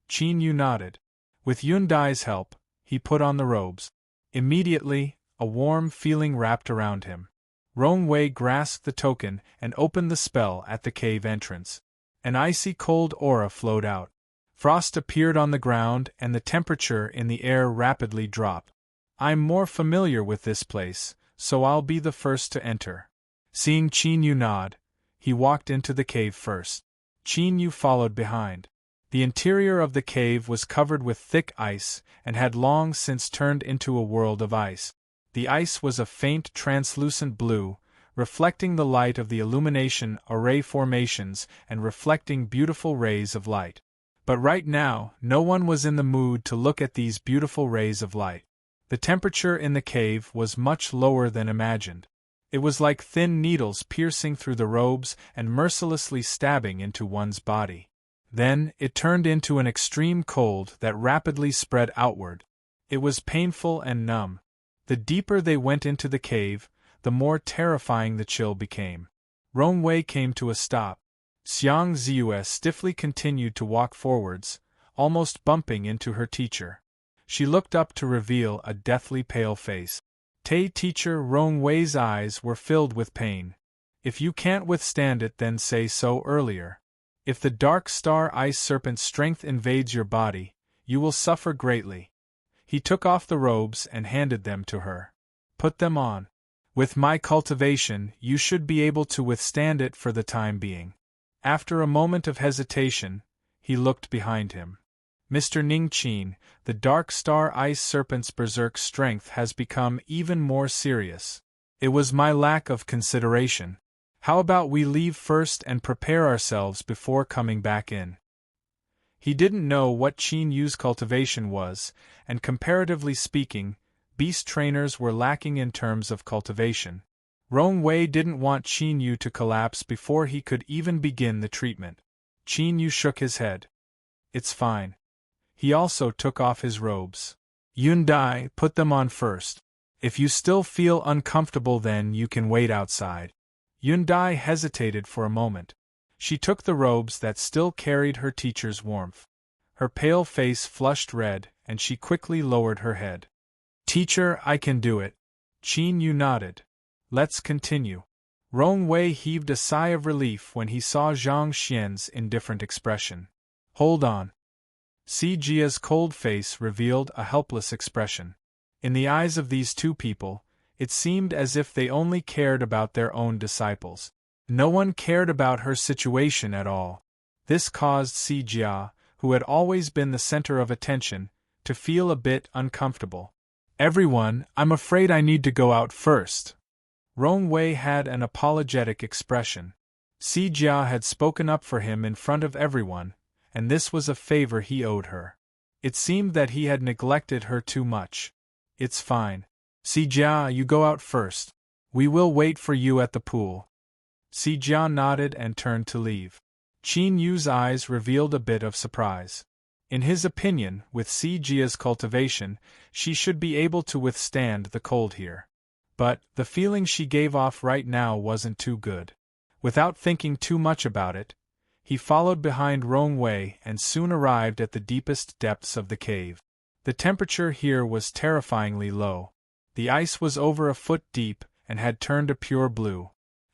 Qin Yu nodded. With Yun Dai's help, he put on the robes. Immediately, a warm feeling wrapped around him. Rong Wei grasped the token and opened the spell at the cave entrance. An icy cold aura flowed out. Frost appeared on the ground and the temperature in the air rapidly dropped. "I'm more familiar with this place, so I'll be the first to enter." Seeing Qin Yu nod, he walked into the cave first. Qin Yu followed behind. The interior of the cave was covered with thick ice and had long since turned into a world of ice. The ice was a faint translucent blue, reflecting the light of the illumination array formations and reflecting beautiful rays of light. But right now, no one was in the mood to look at these beautiful rays of light. The temperature in the cave was much lower than imagined. It was like thin needles piercing through the robes and mercilessly stabbing into one's body. Then, it turned into an extreme cold that rapidly spread outward. It was painful and numb. The deeper they went into the cave, the more terrifying the chill became. Rong Wei came to a stop. Xiang Ziyue stiffly continued to walk forwards, almost bumping into her teacher. She looked up to reveal a deathly pale face. Teacher Rong Wei's eyes were filled with pain. "If you can't withstand it, then say so earlier. If the dark star ice serpent's strength invades your body, you will suffer greatly." He took off the robes and handed them to her. "Put them on. With my cultivation, you should be able to withstand it for the time being." After a moment of hesitation, he looked behind him. "Mr. Ning Qin, the dark star ice serpent's berserk strength has become even more serious. It was my lack of consideration. How about we leave first and prepare ourselves before coming back in?" He didn't know what Qin Yu's cultivation was, and comparatively speaking, beast trainers were lacking in terms of cultivation. Rong Wei didn't want Qin Yu to collapse before he could even begin the treatment. Qin Yu shook his head. "It's fine." He also took off his robes. "Yun Dai, put them on first. If you still feel uncomfortable, then you can wait outside." Yun Dai hesitated for a moment. She took the robes that still carried her teacher's warmth. Her pale face flushed red, and she quickly lowered her head. "Teacher, I can do it." Qin Yu nodded. "Let's continue." Rong Wei heaved a sigh of relief when he saw Zhang Xian's indifferent expression. "Hold on." Si Jia's cold face revealed a helpless expression. In the eyes of these two people, it seemed as if they only cared about their own disciples. No one cared about her situation at all. This caused Si Jia, who had always been the center of attention, to feel a bit uncomfortable. "Everyone, I'm afraid I need to go out first." Rong Wei had an apologetic expression. Si Jia had spoken up for him in front of everyone, and this was a favor he owed her. It seemed that he had neglected her too much. "It's fine. Si Jia, you go out first. We will wait for you at the pool." Si Jia nodded and turned to leave. Qin Yu's eyes revealed a bit of surprise. In his opinion, with Si Jia's cultivation, she should be able to withstand the cold here. But, the feeling she gave off right now wasn't too good. Without thinking too much about it, he followed behind Rong Wei and soon arrived at the deepest depths of the cave. The temperature here was terrifyingly low. The ice was over a foot deep and had turned a pure blue.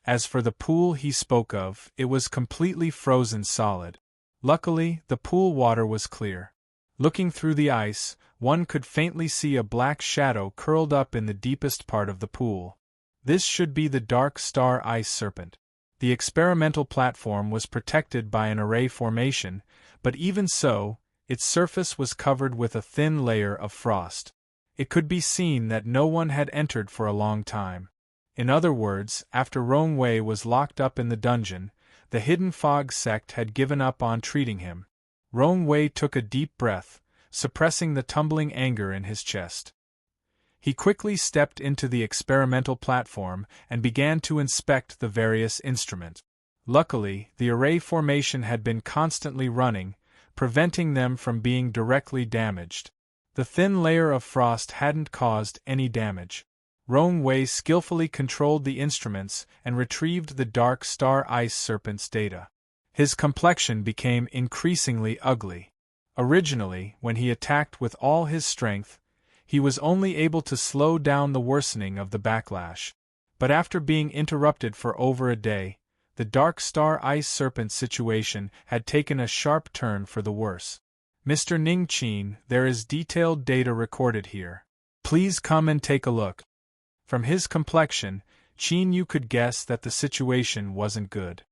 As for the pool he spoke of, it was completely frozen solid. Luckily, the pool water was clear. Looking through the ice, one could faintly see a black shadow curled up in the deepest part of the pool. This should be the dark star ice serpent. The experimental platform was protected by an array formation, but even so, its surface was covered with a thin layer of frost. It could be seen that no one had entered for a long time. In other words, after Rong Wei was locked up in the dungeon, the Hidden Fog sect had given up on treating him. Rong Wei took a deep breath, suppressing the tumbling anger in his chest. He quickly stepped into the experimental platform and began to inspect the various instruments. Luckily, the array formation had been constantly running, preventing them from being directly damaged. The thin layer of frost hadn't caused any damage. Rong Wei skillfully controlled the instruments and retrieved the dark star ice serpent's data. His complexion became increasingly ugly. Originally, when he attacked with all his strength, he was only able to slow down the worsening of the backlash. But after being interrupted for over a day, the dark star ice serpent situation had taken a sharp turn for the worse. Mr. Ning Qin, there is detailed data recorded here. Please come and take a look. From his complexion, Qin Yu could guess that the situation wasn't good.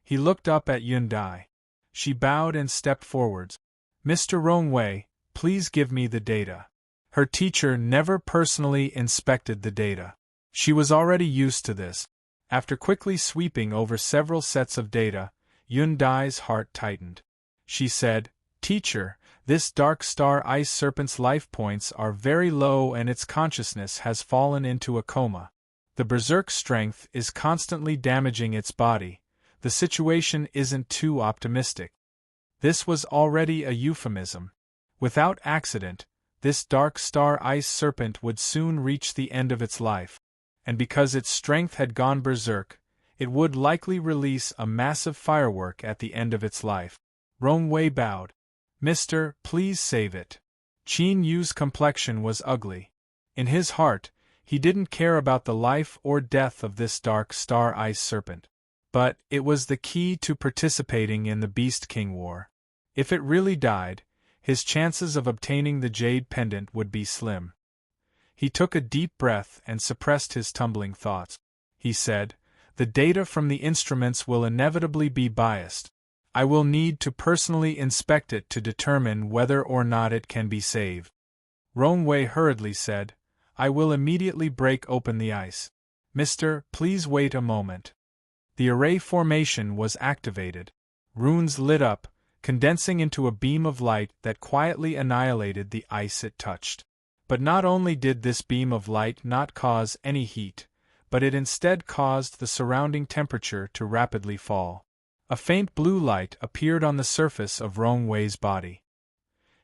He looked up at Yun Dai. She bowed and stepped forwards. Mr. Rong Wei, please give me the data. Her teacher never personally inspected the data. She was already used to this. After quickly sweeping over several sets of data, Yun Dai's heart tightened. She said, "Teacher, this dark star ice serpent's life points are very low and its consciousness has fallen into a coma. The berserk strength is constantly damaging its body. The situation isn't too optimistic." This was already a euphemism. Without accident, this dark star ice serpent would soon reach the end of its life. And because its strength had gone berserk, it would likely release a massive firework at the end of its life. Rong Wei bowed. "Mister, please save it." Qin Yu's complexion was ugly. In his heart, he didn't care about the life or death of this dark star ice serpent. But it was the key to participating in the Beast King War. If it really died, his chances of obtaining the jade pendant would be slim. He took a deep breath and suppressed his tumbling thoughts. He said, "The data from the instruments will inevitably be biased. I will need to personally inspect it to determine whether or not it can be saved." Rong Wei hurriedly said, "I will immediately break open the ice. Mister, please wait a moment." The array formation was activated. Runes lit up, condensing into a beam of light that quietly annihilated the ice it touched. But not only did this beam of light not cause any heat, but it instead caused the surrounding temperature to rapidly fall. A faint blue light appeared on the surface of Rong Wei's body.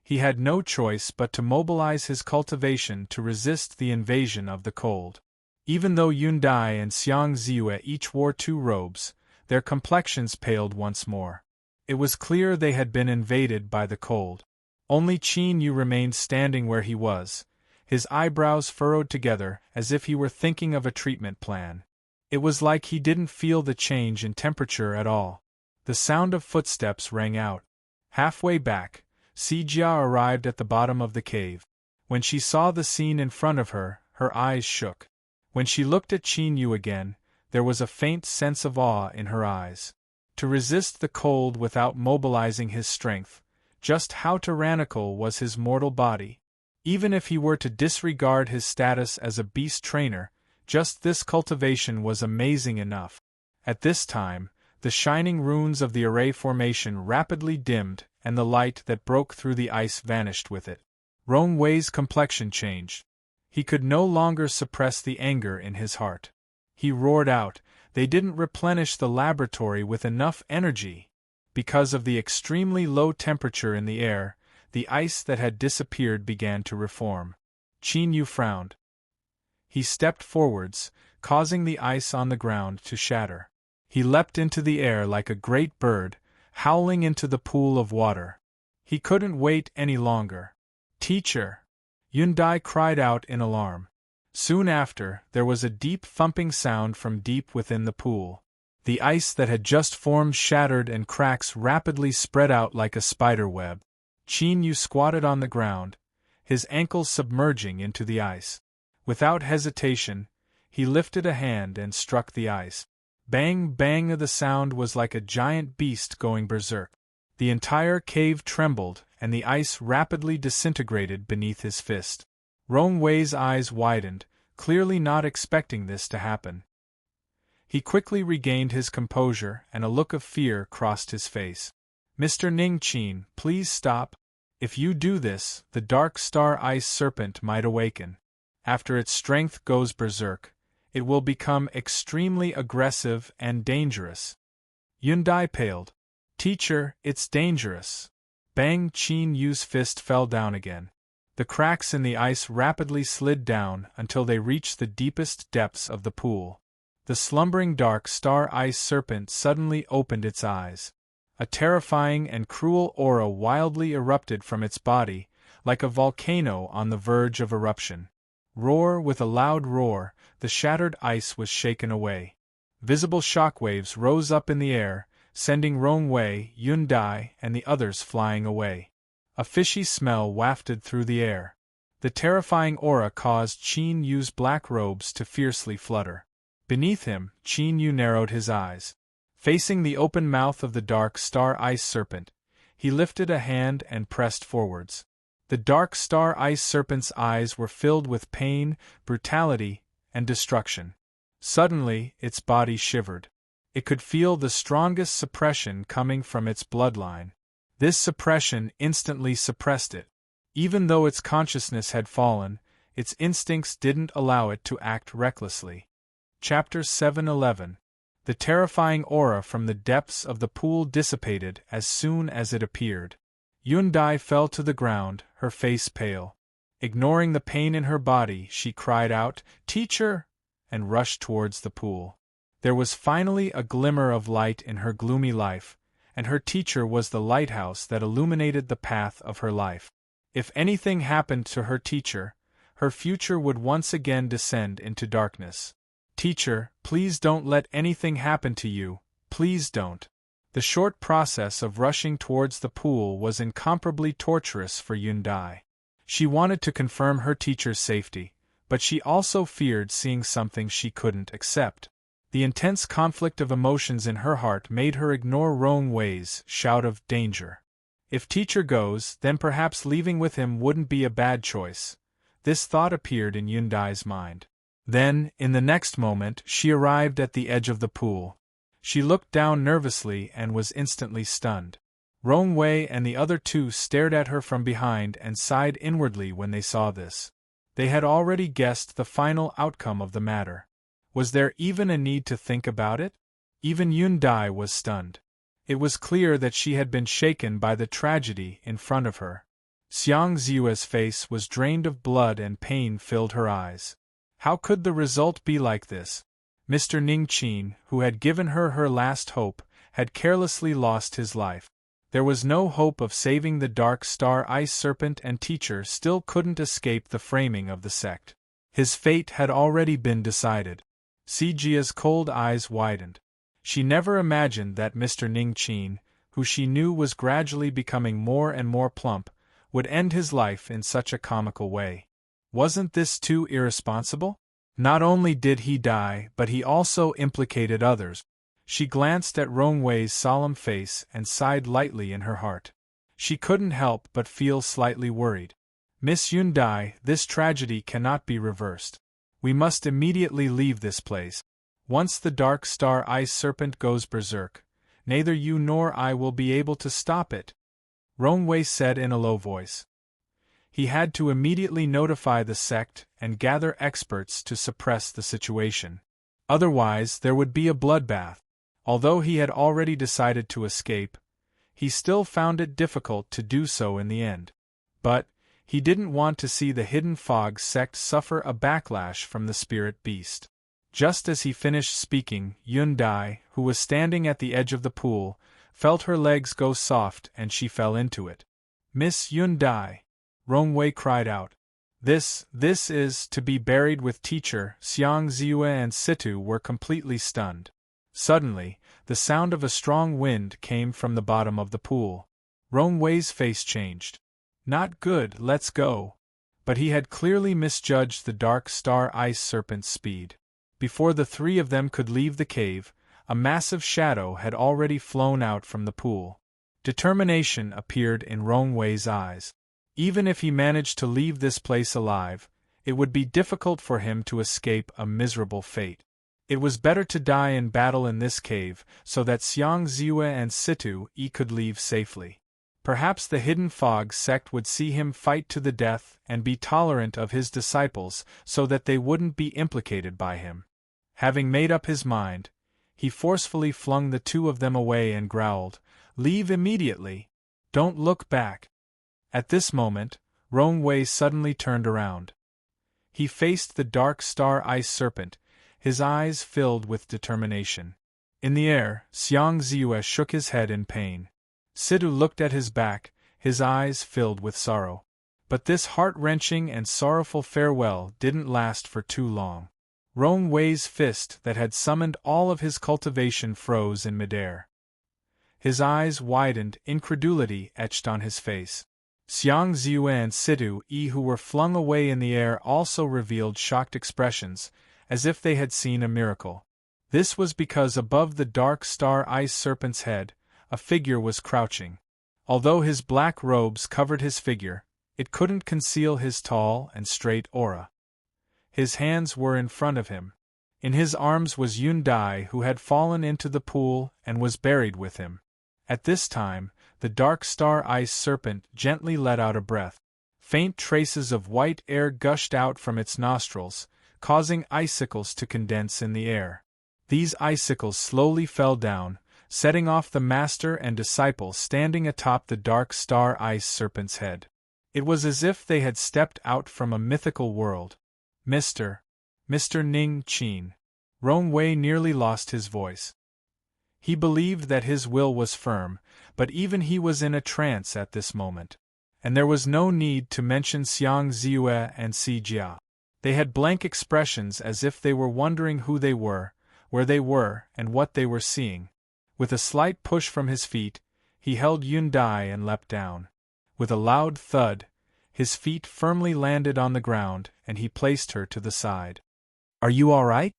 He had no choice but to mobilize his cultivation to resist the invasion of the cold. Even though Yun Dai and Xiang Ziyue each wore 2 robes, their complexions paled once more. It was clear they had been invaded by the cold. Only Qin Yu remained standing where he was, his eyebrows furrowed together as if he were thinking of a treatment plan. It was like he didn't feel the change in temperature at all. The sound of footsteps rang out. Halfway back, Sijia arrived at the bottom of the cave. When she saw the scene in front of her, her eyes shook. When she looked at Qin Yu again, there was a faint sense of awe in her eyes. To resist the cold without mobilizing his strength, just how tyrannical was his mortal body? Even if he were to disregard his status as a beast trainer, just this cultivation was amazing enough. At this time, the shining runes of the array formation rapidly dimmed, and the light that broke through the ice vanished with it. Rong Wei's complexion changed. He could no longer suppress the anger in his heart. He roared out, "They didn't replenish the laboratory with enough energy." Because of the extremely low temperature in the air, the ice that had disappeared began to reform. Qin Yu frowned. He stepped forwards, causing the ice on the ground to shatter. He leapt into the air like a great bird, howling into the pool of water. He couldn't wait any longer. "Teacher!" Yun Dai cried out in alarm. Soon after, there was a deep thumping sound from deep within the pool. The ice that had just formed shattered and cracks rapidly spread out like a spider web. Qin Yu squatted on the ground, his ankles submerging into the ice. Without hesitation, he lifted a hand and struck the ice. Bang bang, the sound was like a giant beast going berserk. The entire cave trembled, and the ice rapidly disintegrated beneath his fist. Rong Wei's eyes widened, clearly not expecting this to happen. He quickly regained his composure and a look of fear crossed his face. "Mr. Ning Qin, please stop. If you do this, the dark star ice serpent might awaken. After its strength goes berserk, it will become extremely aggressive and dangerous." Yundai paled. "Teacher, it's dangerous." Bang! Qin Yu's fist fell down again. The cracks in the ice rapidly slid down until they reached the deepest depths of the pool. The slumbering dark star ice serpent suddenly opened its eyes. A terrifying and cruel aura wildly erupted from its body, like a volcano on the verge of eruption. With a loud roar, the shattered ice was shaken away. Visible shockwaves rose up in the air, sending Rongwei, Yundai, and the others flying away. A fishy smell wafted through the air. The terrifying aura caused Qin Yu's black robes to fiercely flutter. Beneath him, Qin Yu narrowed his eyes. Facing the open mouth of the dark star ice serpent, he lifted a hand and pressed forwards. The dark star ice serpent's eyes were filled with pain, brutality, and destruction. Suddenly, its body shivered. It could feel the strongest suppression coming from its bloodline. This suppression instantly suppressed it. Even though its consciousness had fallen, its instincts didn't allow it to act recklessly. Chapter 711. The terrifying aura from the depths of the pool dissipated as soon as it appeared. Yundai fell to the ground, her face pale. Ignoring the pain in her body, she cried out, "Teacher!" and rushed towards the pool. There was finally a glimmer of light in her gloomy life, and her teacher was the lighthouse that illuminated the path of her life. If anything happened to her teacher, her future would once again descend into darkness. "Teacher, please don't let anything happen to you, please don't." The short process of rushing towards the pool was incomparably torturous for Yundai. She wanted to confirm her teacher's safety, but she also feared seeing something she couldn't accept. The intense conflict of emotions in her heart made her ignore Rongwei's shout of danger. If teacher goes, then perhaps leaving with him wouldn't be a bad choice. This thought appeared in Yundai's mind. Then, in the next moment, she arrived at the edge of the pool. She looked down nervously and was instantly stunned. Rongwei and the other two stared at her from behind and sighed inwardly when they saw this. They had already guessed the final outcome of the matter. Was there even a need to think about it? Even Yundai was stunned. It was clear that she had been shaken by the tragedy in front of her. Xiang Ziue's face was drained of blood and pain filled her eyes. How could the result be like this? Mr. Ning Qin, who had given her her last hope, had carelessly lost his life. There was no hope of saving the dark star ice serpent, and teacher still couldn't escape the framing of the sect. His fate had already been decided. Sijia's cold eyes widened. She never imagined that Mr. Ning Qin, who she knew was gradually becoming more and more plump, would end his life in such a comical way. Wasn't this too irresponsible? Not only did he die, but he also implicated others. She glanced at Rongwei's solemn face and sighed lightly in her heart. She couldn't help but feel slightly worried. "Miss Yundai, this tragedy cannot be reversed. We must immediately leave this place. Once the dark star ice serpent goes berserk, neither you nor I will be able to stop it," Rongwei said in a low voice. He had to immediately notify the sect and gather experts to suppress the situation. Otherwise, there would be a bloodbath. Although he had already decided to escape, he still found it difficult to do so in the end. But he didn't want to see the Hidden Fog sect suffer a backlash from the spirit beast. Just as he finished speaking, Yundai, who was standing at the edge of the pool, felt her legs go soft and she fell into it. "Miss Yundai!" Rongwei cried out. This is to be buried with teacher." Xiang Ziue and Situ were completely stunned. Suddenly, the sound of a strong wind came from the bottom of the pool. Rongwei's face changed. "Not good, let's go." But he had clearly misjudged the dark star ice serpent's speed. Before the three of them could leave the cave, a massive shadow had already flown out from the pool. Determination appeared in Rongwei's eyes. Even if he managed to leave this place alive, it would be difficult for him to escape a miserable fate. It was better to die in battle in this cave, so that Xiang Ziue and Situ Yi could leave safely. Perhaps the hidden fog sect would see him fight to the death and be tolerant of his disciples so that they wouldn't be implicated by him. Having made up his mind, he forcefully flung the two of them away and growled, "Leave immediately! Don't look back!" At this moment, Rongwei suddenly turned around. He faced the dark star ice serpent, his eyes filled with determination. In the air, Xiang Ziue shook his head in pain. Situ looked at his back, his eyes filled with sorrow. But this heart-wrenching and sorrowful farewell didn't last for too long. Rong Wei's fist that had summoned all of his cultivation froze in midair. His eyes widened, incredulity etched on his face. Xiang Ziue and Situ Yi, who were flung away in the air, also revealed shocked expressions, as if they had seen a miracle. This was because above the dark star ice serpent's head, a figure was crouching. Although his black robes covered his figure, it couldn't conceal his tall and straight aura. His hands were in front of him. In his arms was Yun Dai, who had fallen into the pool and was buried with him. At this time, the dark star ice serpent gently let out a breath. Faint traces of white air gushed out from its nostrils, causing icicles to condense in the air. These icicles slowly fell down, setting off the master and disciple standing atop the dark star ice serpent's head. It was as if they had stepped out from a mythical world. Mr. Ning Qin. Rong Wei nearly lost his voice. He believed that his will was firm, but even he was in a trance at this moment. And there was no need to mention Xiang Ziue and Si Jia. They had blank expressions as if they were wondering who they were, where they were, and what they were seeing. With a slight push from his feet, he held Yun Dai and leapt down. With a loud thud, his feet firmly landed on the ground, and he placed her to the side. "Are you all right?"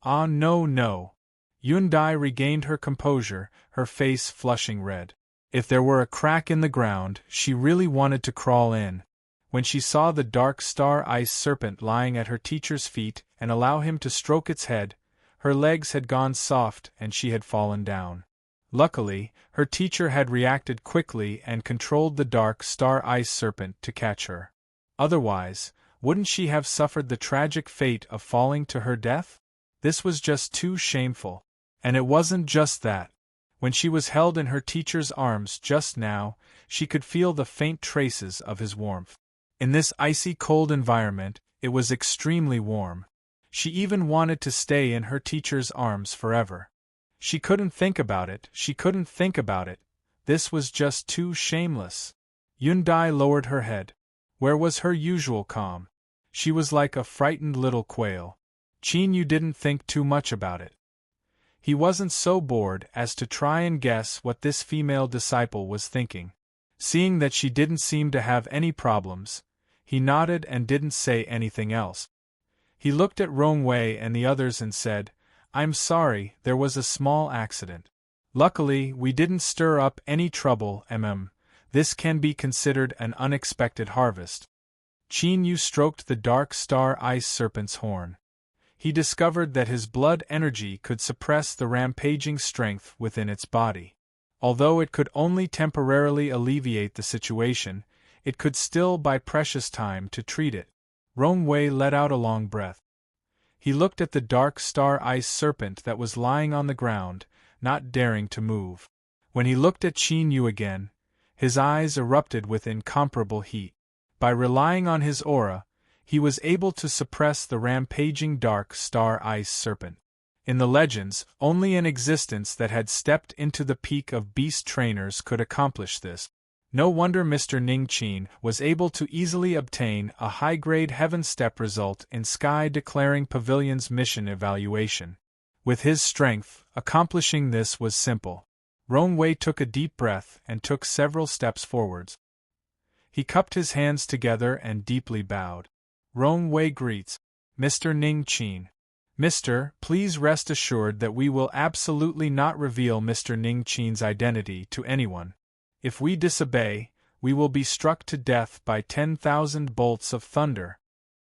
"Ah, no. Yun Dai regained her composure, her face flushing red. If there were a crack in the ground, she really wanted to crawl in. When she saw the dark star ice serpent lying at her teacher's feet and allow him to stroke its head, her legs had gone soft and she had fallen down. Luckily, her teacher had reacted quickly and controlled the dark star ice serpent to catch her. Otherwise, wouldn't she have suffered the tragic fate of falling to her death? This was just too shameful. And it wasn't just that. When she was held in her teacher's arms just now, she could feel the faint traces of his warmth. In this icy cold environment, it was extremely warm. She even wanted to stay in her teacher's arms forever. She couldn't think about it. This was just too shameless. Yun Dai lowered her head. Where was her usual calm? She was like a frightened little quail. Qin Yu didn't think too much about it. He wasn't so bored as to try and guess what this female disciple was thinking. Seeing that she didn't seem to have any problems, he nodded and didn't say anything else. He looked at Rong Wei and the others and said, "I'm sorry, there was a small accident. Luckily, we didn't stir up any trouble, This can be considered an unexpected harvest." Qin Yu stroked the dark star ice serpent's horn. He discovered that his blood energy could suppress the rampaging strength within its body. Although it could only temporarily alleviate the situation, it could still buy precious time to treat it. Rong Wei let out a long breath. He looked at the dark star ice serpent that was lying on the ground, not daring to move. When he looked at Qin Yu again, his eyes erupted with incomparable heat. By relying on his aura, he was able to suppress the rampaging dark star ice serpent. In the legends, only an existence that had stepped into the peak of beast trainers could accomplish this. No wonder Mr. Ning Qin was able to easily obtain a high-grade heaven step result in Sky Declaring Pavilion's mission evaluation. With his strength, accomplishing this was simple. Rong Wei took a deep breath and took several steps forwards. He cupped his hands together and deeply bowed. Rong Wei greets, "Mr. Ning Qin. Mr. Please rest assured that we will absolutely not reveal Mr. Ning Qin's identity to anyone. If we disobey, we will be struck to death by 10,000 bolts of thunder."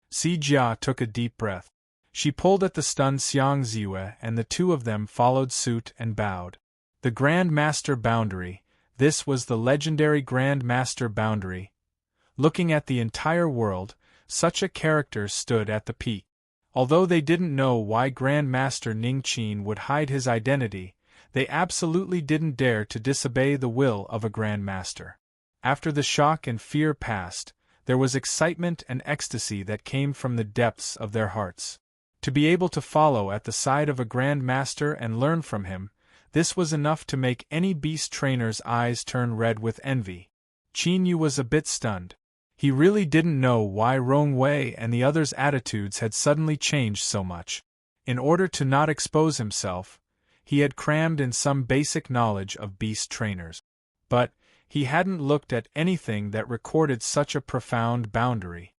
Si Jia took a deep breath. She pulled at the stunned Xiang Ziwe and the two of them followed suit and bowed. The Grand Master Boundary, this was the legendary Grand Master Boundary. Looking at the entire world, such a character stood at the peak. Although they didn't know why Grand Master Ning Qin would hide his identity, they absolutely didn't dare to disobey the will of a Grand Master. After the shock and fear passed, there was excitement and ecstasy that came from the depths of their hearts. To be able to follow at the side of a Grand Master and learn from him, this was enough to make any beast trainer's eyes turn red with envy. Qin Yu was a bit stunned. He really didn't know why Rong Wei and the others' attitudes had suddenly changed so much. In order to not expose himself, he had crammed in some basic knowledge of beast trainers. But he hadn't looked at anything that recorded such a profound boundary.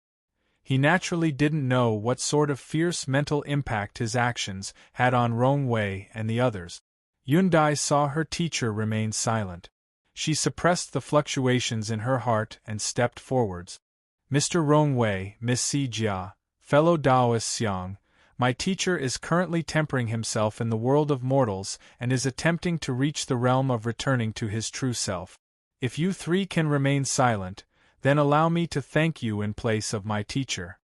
He naturally didn't know what sort of fierce mental impact his actions had on Rong Wei and the others. Yundai saw her teacher remain silent. She suppressed the fluctuations in her heart and stepped forwards. Mr. Rong Wei, Miss Si Jia, fellow Taoist Xiang, my teacher is currently tempering himself in the world of mortals and is attempting to reach the realm of returning to his true self. If you three can remain silent, then allow me to thank you in place of my teacher.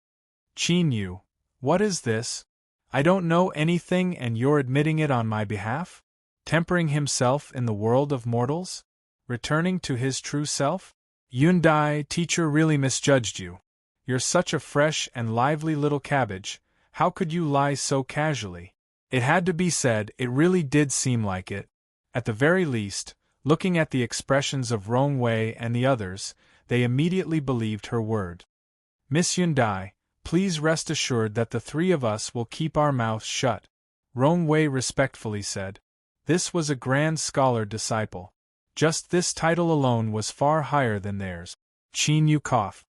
Qin Yu, what is this? I don't know anything and you're admitting it on my behalf? Tempering himself in the world of mortals? Returning to his true self? Yundai, teacher really misjudged you. You're such a fresh and lively little cabbage, how could you lie so casually? It had to be said, it really did seem like it. At the very least, looking at the expressions of Rong Wei and the others, they immediately believed her word. Miss Yundai, please rest assured that the three of us will keep our mouths shut, Rong Wei respectfully said. This was a grand scholar disciple. Just this title alone was far higher than theirs. Qin Yu coughed.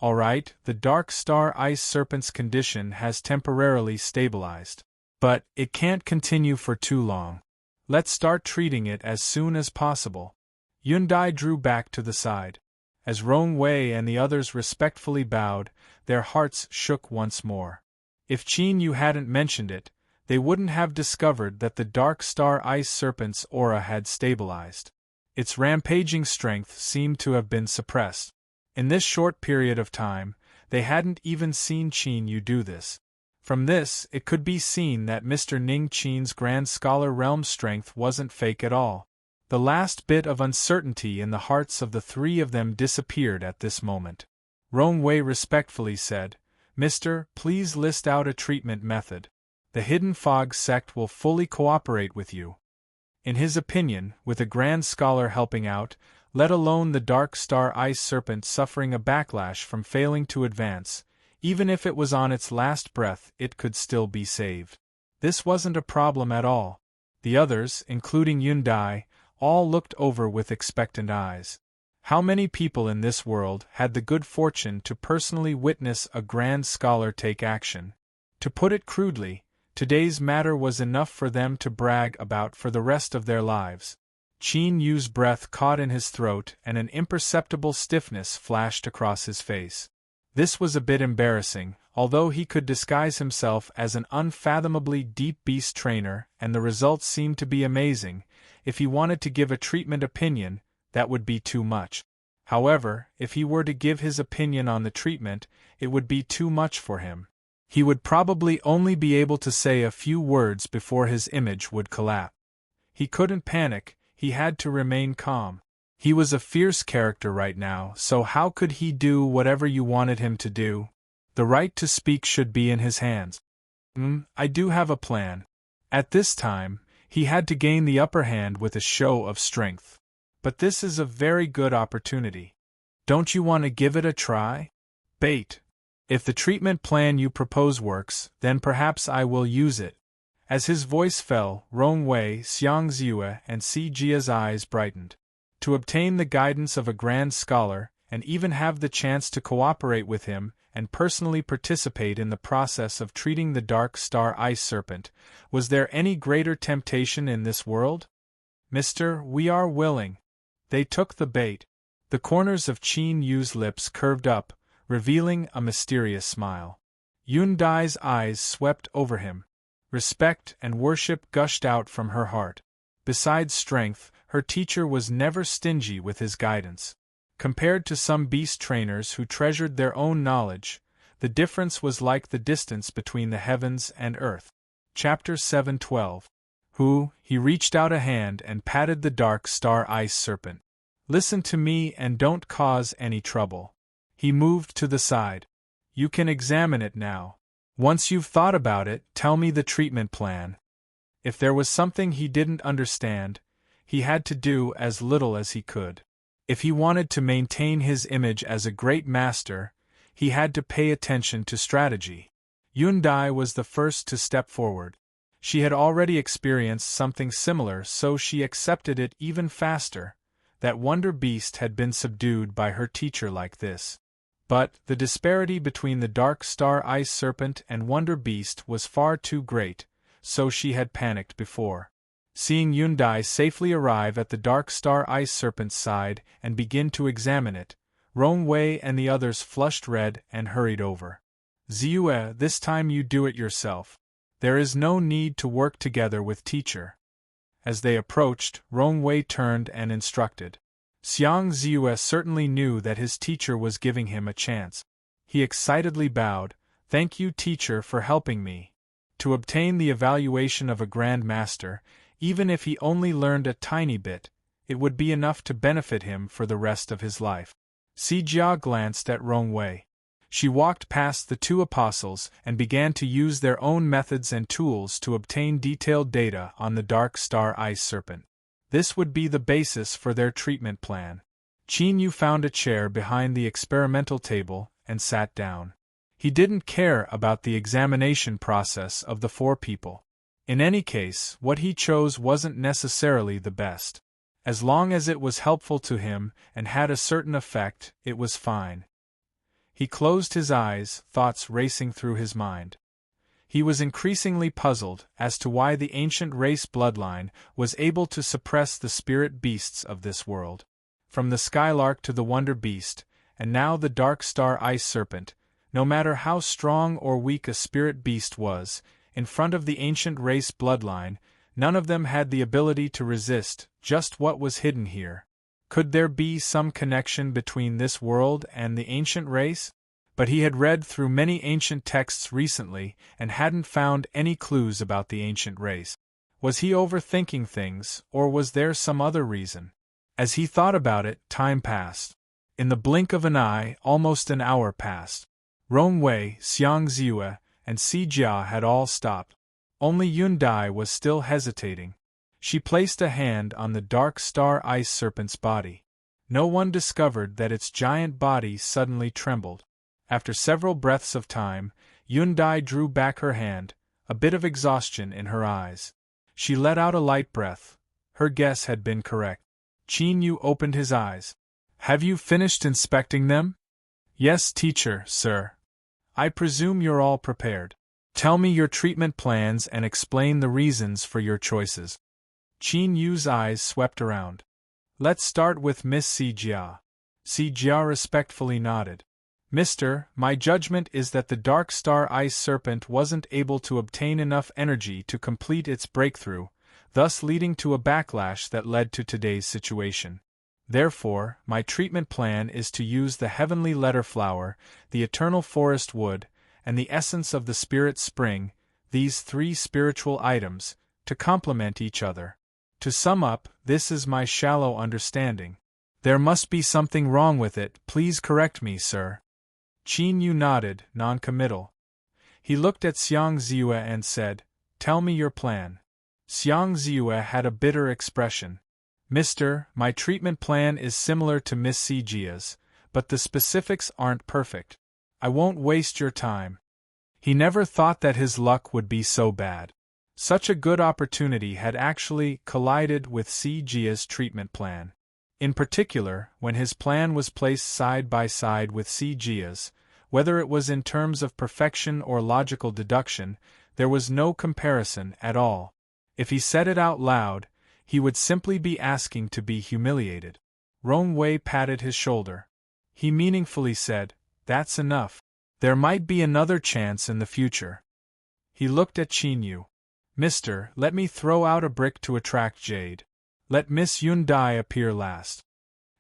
All right, the Dark Star Ice Serpent's condition has temporarily stabilized. But it can't continue for too long. Let's start treating it as soon as possible. Yundai drew back to the side. As Rong Wei and the others respectfully bowed, their hearts shook once more. If Qin Yu hadn't mentioned it, they wouldn't have discovered that the Dark Star Ice Serpent's aura had stabilized. Its rampaging strength seemed to have been suppressed. In this short period of time, they hadn't even seen Qin Yu do this. From this, it could be seen that Mr. Ning Qin's Grand Scholar realm strength wasn't fake at all. The last bit of uncertainty in the hearts of the three of them disappeared at this moment. Rong Wei respectfully said, Mister, please list out a treatment method. The Hidden Fog sect will fully cooperate with you. In his opinion, with a Grand Scholar helping out, let alone the Dark Star Ice Serpent suffering a backlash from failing to advance, even if it was on its last breath, it could still be saved. This wasn't a problem at all. The others, including Yundai, all looked over with expectant eyes. How many people in this world had the good fortune to personally witness a Grand Scholar take action? To put it crudely, today's matter was enough for them to brag about for the rest of their lives. Qin Yu's breath caught in his throat and an imperceptible stiffness flashed across his face. This was a bit embarrassing, although he could disguise himself as an unfathomably deep beast trainer and the results seemed to be amazing. If he wanted to give a treatment opinion, that would be too much. However, if he were to give his opinion on the treatment, it would be too much for him. He would probably only be able to say a few words before his image would collapse. He couldn't panic, he had to remain calm. He was a fierce character right now, so how could he do whatever you wanted him to do? The right to speak should be in his hands. I do have a plan. At this time, he had to gain the upper hand with a show of strength. But this is a very good opportunity. Don't you want to give it a try? Bait. If the treatment plan you propose works, then perhaps I will use it. As his voice fell, Rong Wei, Xiang Ziwe, and Si Jia's eyes brightened. To obtain the guidance of a Grand Scholar, and even have the chance to cooperate with him, and personally participate in the process of treating the Dark Star Ice Serpent, was there any greater temptation in this world? Mister, we are willing. They took the bait. The corners of Qin Yu's lips curved up, revealing a mysterious smile. Yun Dai's eyes swept over him. Respect and worship gushed out from her heart. Besides strength, her teacher was never stingy with his guidance. Compared to some beast trainers who treasured their own knowledge, the difference was like the distance between the heavens and earth. Chapter 7:12. He reached out a hand and patted the dark star ice serpent. Listen to me and don't cause any trouble. He moved to the side. You can examine it now. Once you've thought about it, tell me the treatment plan. If there was something he didn't understand, he had to do as little as he could. If he wanted to maintain his image as a great master, he had to pay attention to strategy. Yun Dai was the first to step forward. She had already experienced something similar, so she accepted it even faster. That wonder beast had been subdued by her teacher like this. But the disparity between the dark star ice serpent and wonder beast was far too great, so she had panicked before. Seeing Yun Dai safely arrive at the dark star ice serpent's side and begin to examine it, Rong Wei and the others flushed red and hurried over. Ziyue, this time you do it yourself. There is no need to work together with teacher. As they approached, Rong Wei turned and instructed. Xiang Ziyue certainly knew that his teacher was giving him a chance. He excitedly bowed, "Thank you, teacher, for helping me." To obtain the evaluation of a Grand Master, even if he only learned a tiny bit, it would be enough to benefit him for the rest of his life. Si Jia glanced at Rong Wei. She walked past the two apostles and began to use their own methods and tools to obtain detailed data on the dark star ice serpent. This would be the basis for their treatment plan. Qin Yu found a chair behind the experimental table and sat down. He didn't care about the examination process of the four people. In any case, what he chose wasn't necessarily the best. As long as it was helpful to him and had a certain effect, it was fine. He closed his eyes, thoughts racing through his mind. He was increasingly puzzled as to why the ancient race bloodline was able to suppress the spirit beasts of this world. From the skylark to the wonder beast, and now the dark star ice serpent, no matter how strong or weak a spirit beast was, in front of the ancient race bloodline, none of them had the ability to resist just what was hidden here. Could there be some connection between this world and the ancient race? But he had read through many ancient texts recently and hadn't found any clues about the ancient race. Was he overthinking things, or was there some other reason? As he thought about it, time passed. In the blink of an eye, almost an hour passed. Rong Wei, Xiang Ziyue, and Si Jia had all stopped. Only Yun Dai was still hesitating. She placed a hand on the dark star ice serpent's body. No one discovered that its giant body suddenly trembled. After several breaths of time, Yun Dai drew back her hand, a bit of exhaustion in her eyes. She let out a light breath. Her guess had been correct. Qin Yu opened his eyes. "Have you finished inspecting them?" "Yes, teacher, sir." "I presume you're all prepared. Tell me your treatment plans and explain the reasons for your choices." Qin Yu's eyes swept around. "Let's start with Miss Si Jia." Si Jia respectfully nodded. "Mister, my judgment is that the dark star ice serpent wasn't able to obtain enough energy to complete its breakthrough, thus leading to a backlash that led to today's situation. Therefore, my treatment plan is to use the heavenly letter flower, the eternal forest wood, and the essence of the spirit spring, these three spiritual items, to complement each other. To sum up, this is my shallow understanding. There must be something wrong with it, please correct me, sir." Qin Yu nodded, non-committal. He looked at Xiang Ziyue and said, "Tell me your plan." Xiang Ziyue had a bitter expression. "Mister, my treatment plan is similar to Miss Si Jia's, but the specifics aren't perfect. I won't waste your time." He never thought that his luck would be so bad. Such a good opportunity had actually collided with Si Jia's treatment plan. In particular, when his plan was placed side by side with Si Jia's, whether it was in terms of perfection or logical deduction, there was no comparison at all. If he said it out loud, he would simply be asking to be humiliated. Rong Wei patted his shoulder. He meaningfully said, "That's enough. There might be another chance in the future. He looked at Qin. Mister, let me throw out a brick to attract jade. Let Miss Yun Dai appear last.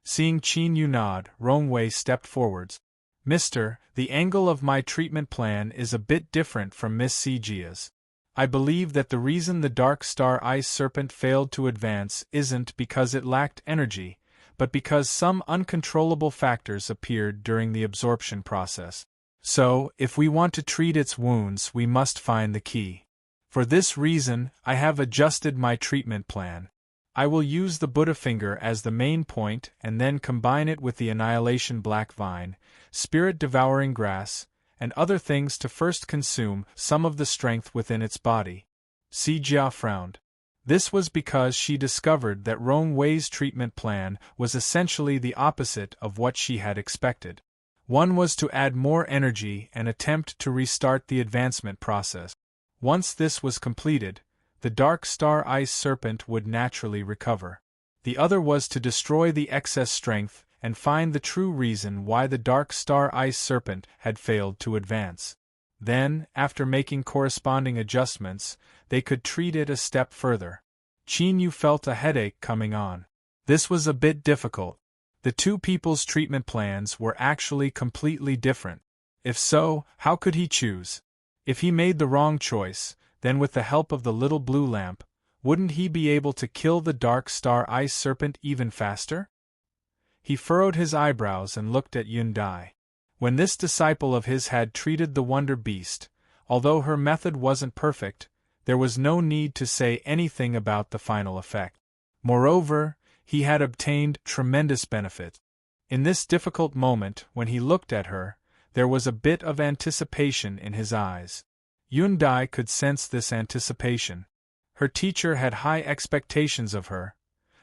Seeing Qin nod, Rongwei stepped forwards. Mister, the angle of my treatment plan is a bit different from Miss Jia's. I believe that the reason the Dark Star Ice Serpent failed to advance isn't because it lacked energy, but because some uncontrollable factors appeared during the absorption process. So, if we want to treat its wounds, we must find the key. For this reason, I have adjusted my treatment plan. I will use the Buddha finger as the main point and then combine it with the annihilation black vine, spirit-devouring grass, and other things to first consume some of the strength within its body. Si Jia frowned. This was because she discovered that Rong Wei's treatment plan was essentially the opposite of what she had expected. One was to add more energy and attempt to restart the advancement process. Once this was completed, the Dark Star Ice Serpent would naturally recover. The other was to destroy the excess strength and find the true reason why the Dark Star Ice Serpent had failed to advance. Then, after making corresponding adjustments, they could treat it a step further. Qin Yu felt a headache coming on. This was a bit difficult. The two people's treatment plans were actually completely different. If so, how could he choose? If he made the wrong choice, then with the help of the little blue lamp, wouldn't he be able to kill the Dark Star Ice Serpent even faster? He furrowed his eyebrows and looked at Yun Dai. When this disciple of his had treated the Wonder Beast, although her method wasn't perfect, there was no need to say anything about the final effect. Moreover, he had obtained tremendous benefit. In this difficult moment, when he looked at her, there was a bit of anticipation in his eyes. Yun Dai could sense this anticipation. Her teacher had high expectations of her.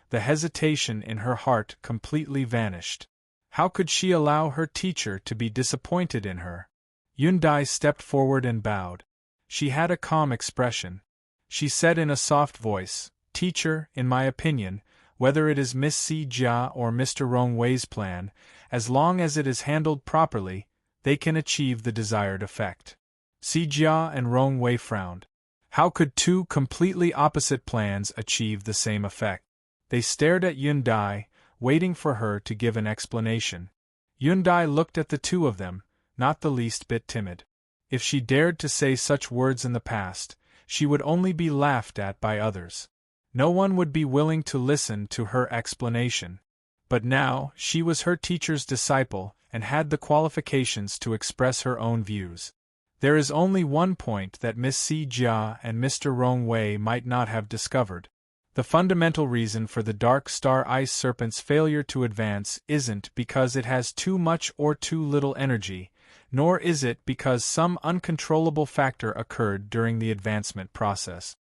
The hesitation in her heart completely vanished. How could she allow her teacher to be disappointed in her? Yun Dai stepped forward and bowed. She had a calm expression. She said in a soft voice, "Teacher, in my opinion, whether it is Miss Si Jia or Mr. Rong Wei's plan, as long as it is handled properly, they can achieve the desired effect." Si Jia and Rong Wei frowned. How could two completely opposite plans achieve the same effect? They stared at Yun Dai, waiting for her to give an explanation. Yun Dai looked at the two of them, not the least bit timid. If she dared to say such words in the past, she would only be laughed at by others. No one would be willing to listen to her explanation. But now, she was her teacher's disciple and had the qualifications to express her own views. There is only one point that Miss Si Jia and Mr. Rong Wei might not have discovered. The fundamental reason for the Dark Star Ice Serpent's failure to advance isn't because it has too much or too little energy, nor is it because some uncontrollable factor occurred during the advancement process.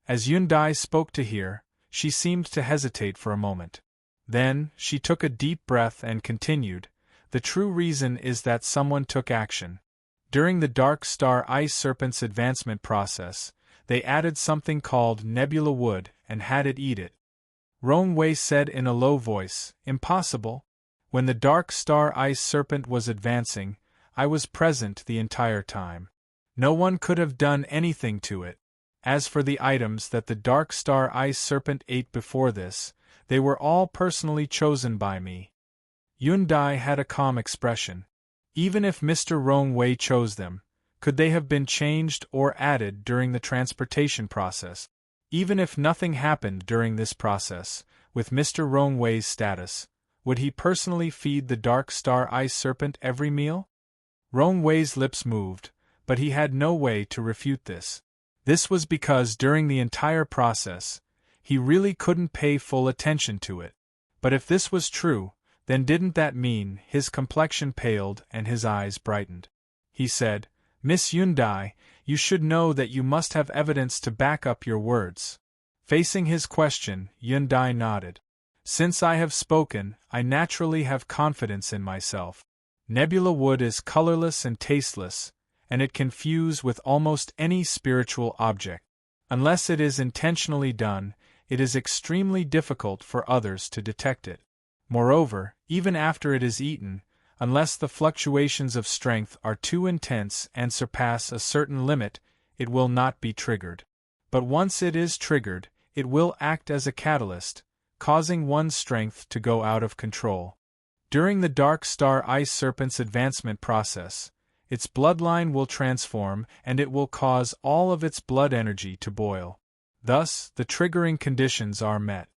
As Yun Dai spoke to her, she seemed to hesitate for a moment. Then, she took a deep breath and continued, "The true reason is that someone took action. During the Dark Star Ice Serpent's advancement process, they added something called nebula wood and had it eat it." Rong Wei said in a low voice, "Impossible. When the Dark Star Ice Serpent was advancing, I was present the entire time. No one could have done anything to it. As for the items that the Dark Star Ice Serpent ate before this, they were all personally chosen by me." Yun Dai had a calm expression. Even if Mr. Rong Wei chose them, could they have been changed or added during the transportation process? Even if nothing happened during this process, with Mr. Rong Wei's status, would he personally feed the Dark Star Ice Serpent every meal? Rong Wei's lips moved, but he had no way to refute this. This was because during the entire process, he really couldn't pay full attention to it. But if this was true, then didn't that mean his complexion paled and his eyes brightened? He said, "Miss Yun Dai, you should know that you must have evidence to back up your words." Facing his question, Yun Dai nodded. "Since I have spoken, I naturally have confidence in myself. Nebula wood is colorless and tasteless, and it can fuse with almost any spiritual object. Unless it is intentionally done, it is extremely difficult for others to detect it. Moreover, even after it is eaten, Unless the fluctuations of strength are too intense and surpass a certain limit, it will not be triggered. But once it is triggered, it will act as a catalyst, causing one's strength to go out of control. During the Dark Star Ice Serpent's advancement process, its bloodline will transform and it will cause all of its blood energy to boil. Thus, the triggering conditions are met.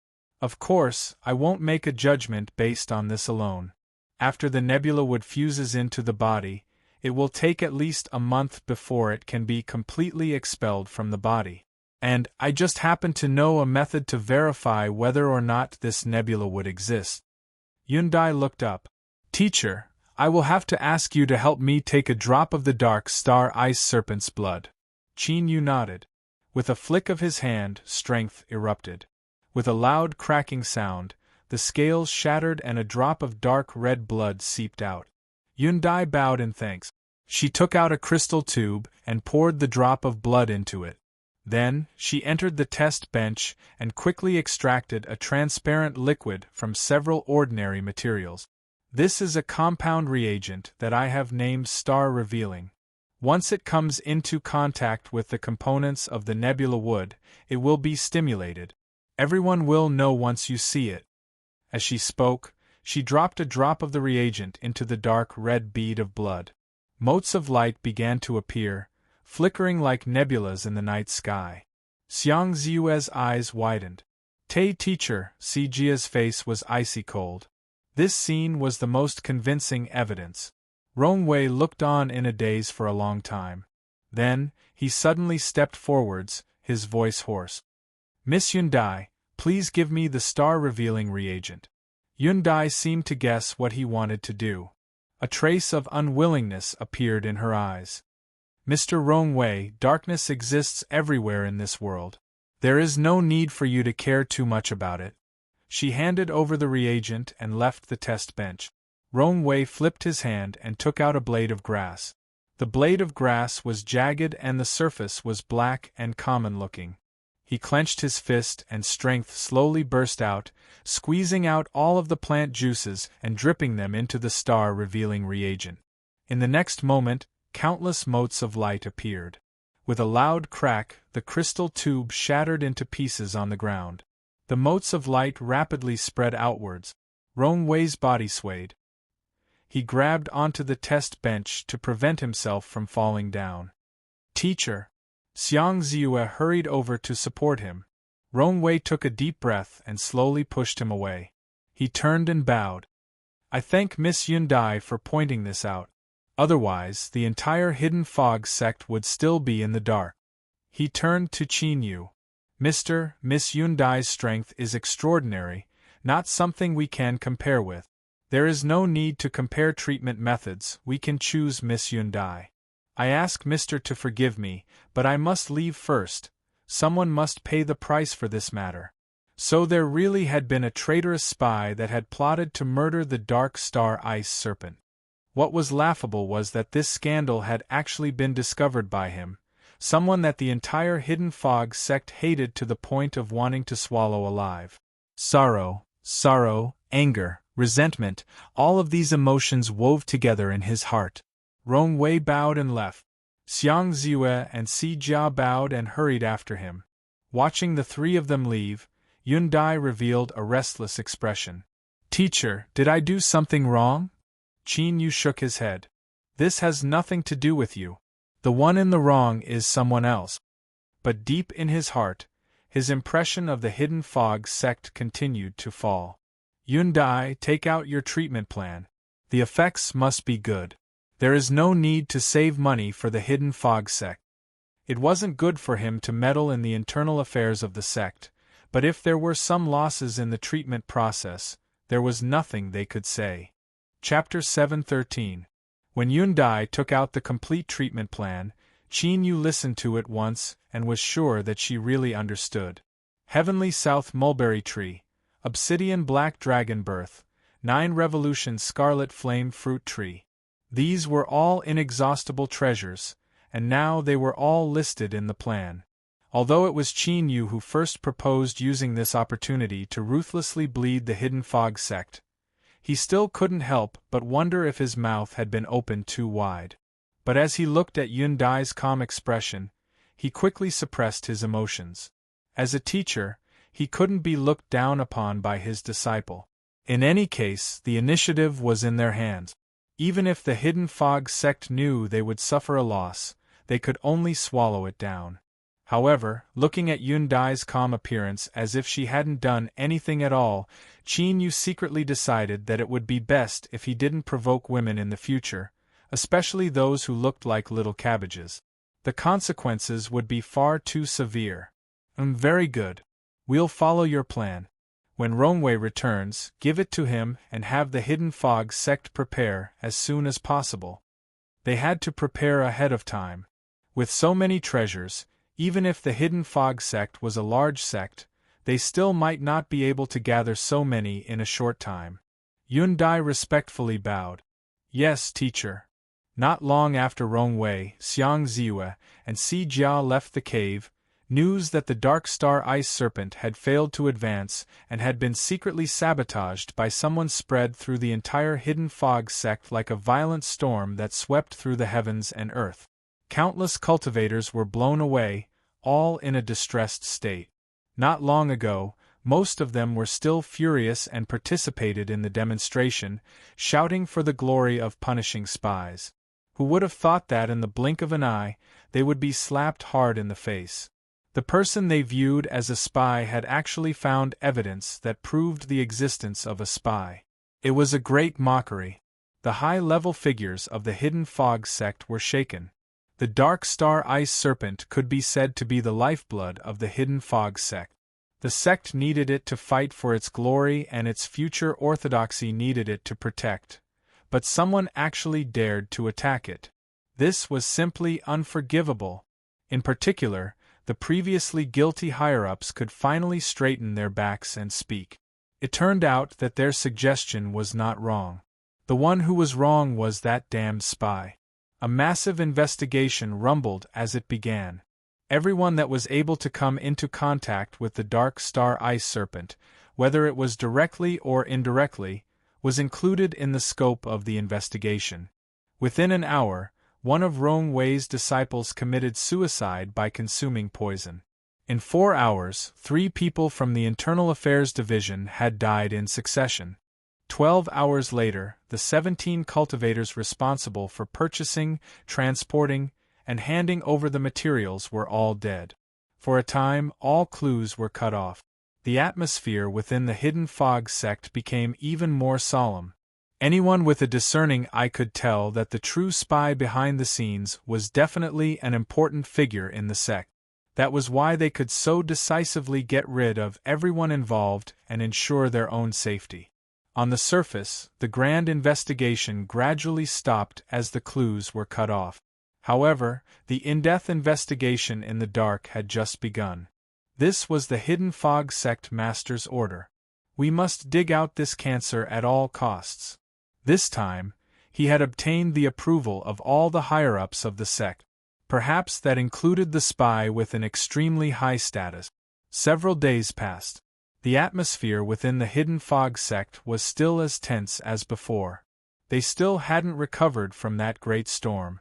Of course, I won't make a judgment based on this alone. After the nebula wood fuses into the body, it will take at least a month before it can be completely expelled from the body. And I just happen to know a method to verify whether or not this nebula would exist. Yundai looked up. Teacher, I will have to ask you to help me take a drop of the Dark Star Ice Serpent's blood. Qin Yu nodded. With a flick of his hand, strength erupted. With a loud cracking sound, the scales shattered and a drop of dark red blood seeped out. Yundai bowed in thanks. She took out a crystal tube and poured the drop of blood into it. Then, she entered the test bench and quickly extracted a transparent liquid from several ordinary materials. This is a compound reagent that I have named Star Revealing. Once it comes into contact with the components of the nebula wood, it will be stimulated. Everyone will know once you see it. As she spoke, she dropped a drop of the reagent into the dark red bead of blood. Motes of light began to appear, flickering like nebulas in the night sky. Xiang Ziue's eyes widened. Teacher, Si Jia's face was icy cold. This scene was the most convincing evidence. Rongwei looked on in a daze for a long time. Then, he suddenly stepped forwards, his voice hoarse. Miss Yundai, please give me the star-revealing reagent. Yundai seemed to guess what he wanted to do. A trace of unwillingness appeared in her eyes. Mr. Rongwei, darkness exists everywhere in this world. There is no need for you to care too much about it. She handed over the reagent and left the test bench. Rongwei flipped his hand and took out a blade of grass. The blade of grass was jagged and the surface was black and common-looking. He clenched his fist and strength slowly burst out, squeezing out all of the plant juices and dripping them into the star-revealing reagent. In the next moment, countless motes of light appeared. With a loud crack, the crystal tube shattered into pieces on the ground. The motes of light rapidly spread outwards. Rongwei's body swayed. He grabbed onto the test bench to prevent himself from falling down. Teacher! Xiang Ziue hurried over to support him. Rongwei took a deep breath and slowly pushed him away. He turned and bowed. I thank Miss Yundai for pointing this out. Otherwise, the entire Hidden Fog sect would still be in the dark. He turned to Qin Yu. Miss Yundai's strength is extraordinary, not something we can compare with. There is no need to compare treatment methods, we can choose Miss Yundai. I ask Mr. to forgive me, but I must leave first. Someone must pay the price for this matter. So there really had been a traitorous spy that had plotted to murder the Dark Star Ice Serpent. What was laughable was that this scandal had actually been discovered by him, someone that the entire Hidden Fog sect hated to the point of wanting to swallow alive. Sorrow, anger, resentment, all of these emotions wove together in his heart. Rongwei bowed and left. Xiang Ziue and Si Jia bowed and hurried after him. Watching the three of them leave, Yundai revealed a restless expression. Teacher, did I do something wrong? Qin Yu shook his head. This has nothing to do with you. The one in the wrong is someone else. But deep in his heart, his impression of the Hidden Fog sect continued to fall. Yundai, take out your treatment plan. The effects must be good. There is no need to save money for the Hidden Fog sect. It wasn't good for him to meddle in the internal affairs of the sect, but if there were some losses in the treatment process, there was nothing they could say. Chapter 713. When Yundai took out the complete treatment plan, Qin Yu listened to it once and was sure that she really understood. Heavenly South Mulberry Tree, Obsidian Black Dragon Birth, 9 Revolution Scarlet Flame Fruit Tree. These were all inexhaustible treasures, and now they were all listed in the plan. Although it was Qin Yu who first proposed using this opportunity to ruthlessly bleed the Hidden Fog sect, He still couldn't help but wonder if his mouth had been opened too wide. But as he looked at Yun Dai's calm expression, he quickly suppressed his emotions. As a teacher, he couldn't be looked down upon by his disciple. In any case, the initiative was in their hands. Even if the Hidden Fog sect knew they would suffer a loss, they could only swallow it down. However, looking at Yun Dai's calm appearance as if she hadn't done anything at all, Qin Yu secretly decided that it would be best if he didn't provoke women in the future, especially those who looked like little cabbages. The consequences would be far too severe. Very good. We'll follow your plan. When Rongwei returns, give it to him and have the Hidden Fog sect prepare as soon as possible. They had to prepare ahead of time. With so many treasures, even if the Hidden Fog sect was a large sect, they still might not be able to gather so many in a short time. Yun Dai respectfully bowed. Yes, teacher. Not long after Rongwei, Xiang Ziyue, and Si Jia left the cave, news that the Dark Star Ice Serpent had failed to advance and had been secretly sabotaged by someone spread through the entire Hidden Fog sect like a violent storm that swept through the heavens and earth. Countless cultivators were blown away, all in a distressed state. Not long ago, most of them were still furious and participated in the demonstration, shouting for the glory of punishing spies. Who would have thought that in the blink of an eye, they would be slapped hard in the face? The person they viewed as a spy had actually found evidence that proved the existence of a spy. It was a great mockery. The high-level figures of the Hidden Fog sect were shaken. The Dark Star Ice Serpent could be said to be the lifeblood of the Hidden Fog sect. The sect needed it to fight for its glory and its future orthodoxy needed it to protect. But someone actually dared to attack it. This was simply unforgivable. In particular, the previously guilty higher-ups could finally straighten their backs and speak. It turned out that their suggestion was not wrong. The one who was wrong was that damned spy. A massive investigation rumbled as it began. Everyone that was able to come into contact with the Dark Star Ice Serpent, whether it was directly or indirectly, was included in the scope of the investigation. Within an hour, one of Rongwei's disciples committed suicide by consuming poison. In 4 hours, 3 people from the Internal Affairs Division had died in succession. 12 hours later, the 17 cultivators responsible for purchasing, transporting, and handing over the materials were all dead. For a time, all clues were cut off. The atmosphere within the Hidden Fog sect became even more solemn. Anyone with a discerning eye could tell that the true spy behind the scenes was definitely an important figure in the sect. That was why they could so decisively get rid of everyone involved and ensure their own safety. On the surface, the grand investigation gradually stopped as the clues were cut off. However, the in-depth investigation in the dark had just begun. This was the Hidden Fog sect master's order. We must dig out this cancer at all costs. This time, he had obtained the approval of all the higher-ups of the sect. Perhaps that included the spy with an extremely high status. Several days passed. The atmosphere within the Hidden Fog sect was still as tense as before. They still hadn't recovered from that great storm.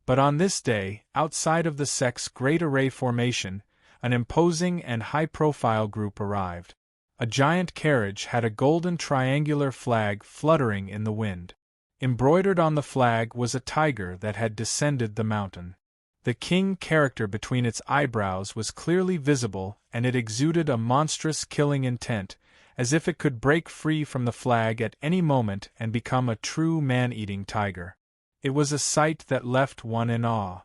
But on this day, outside of the sect's Great Array formation, an imposing and high-profile group arrived. A giant carriage had a golden triangular flag fluttering in the wind. Embroidered on the flag was a tiger that had descended the mountain. The king character between its eyebrows was clearly visible, and it exuded a monstrous killing intent, as if it could break free from the flag at any moment and become a true man-eating tiger. It was a sight that left one in awe.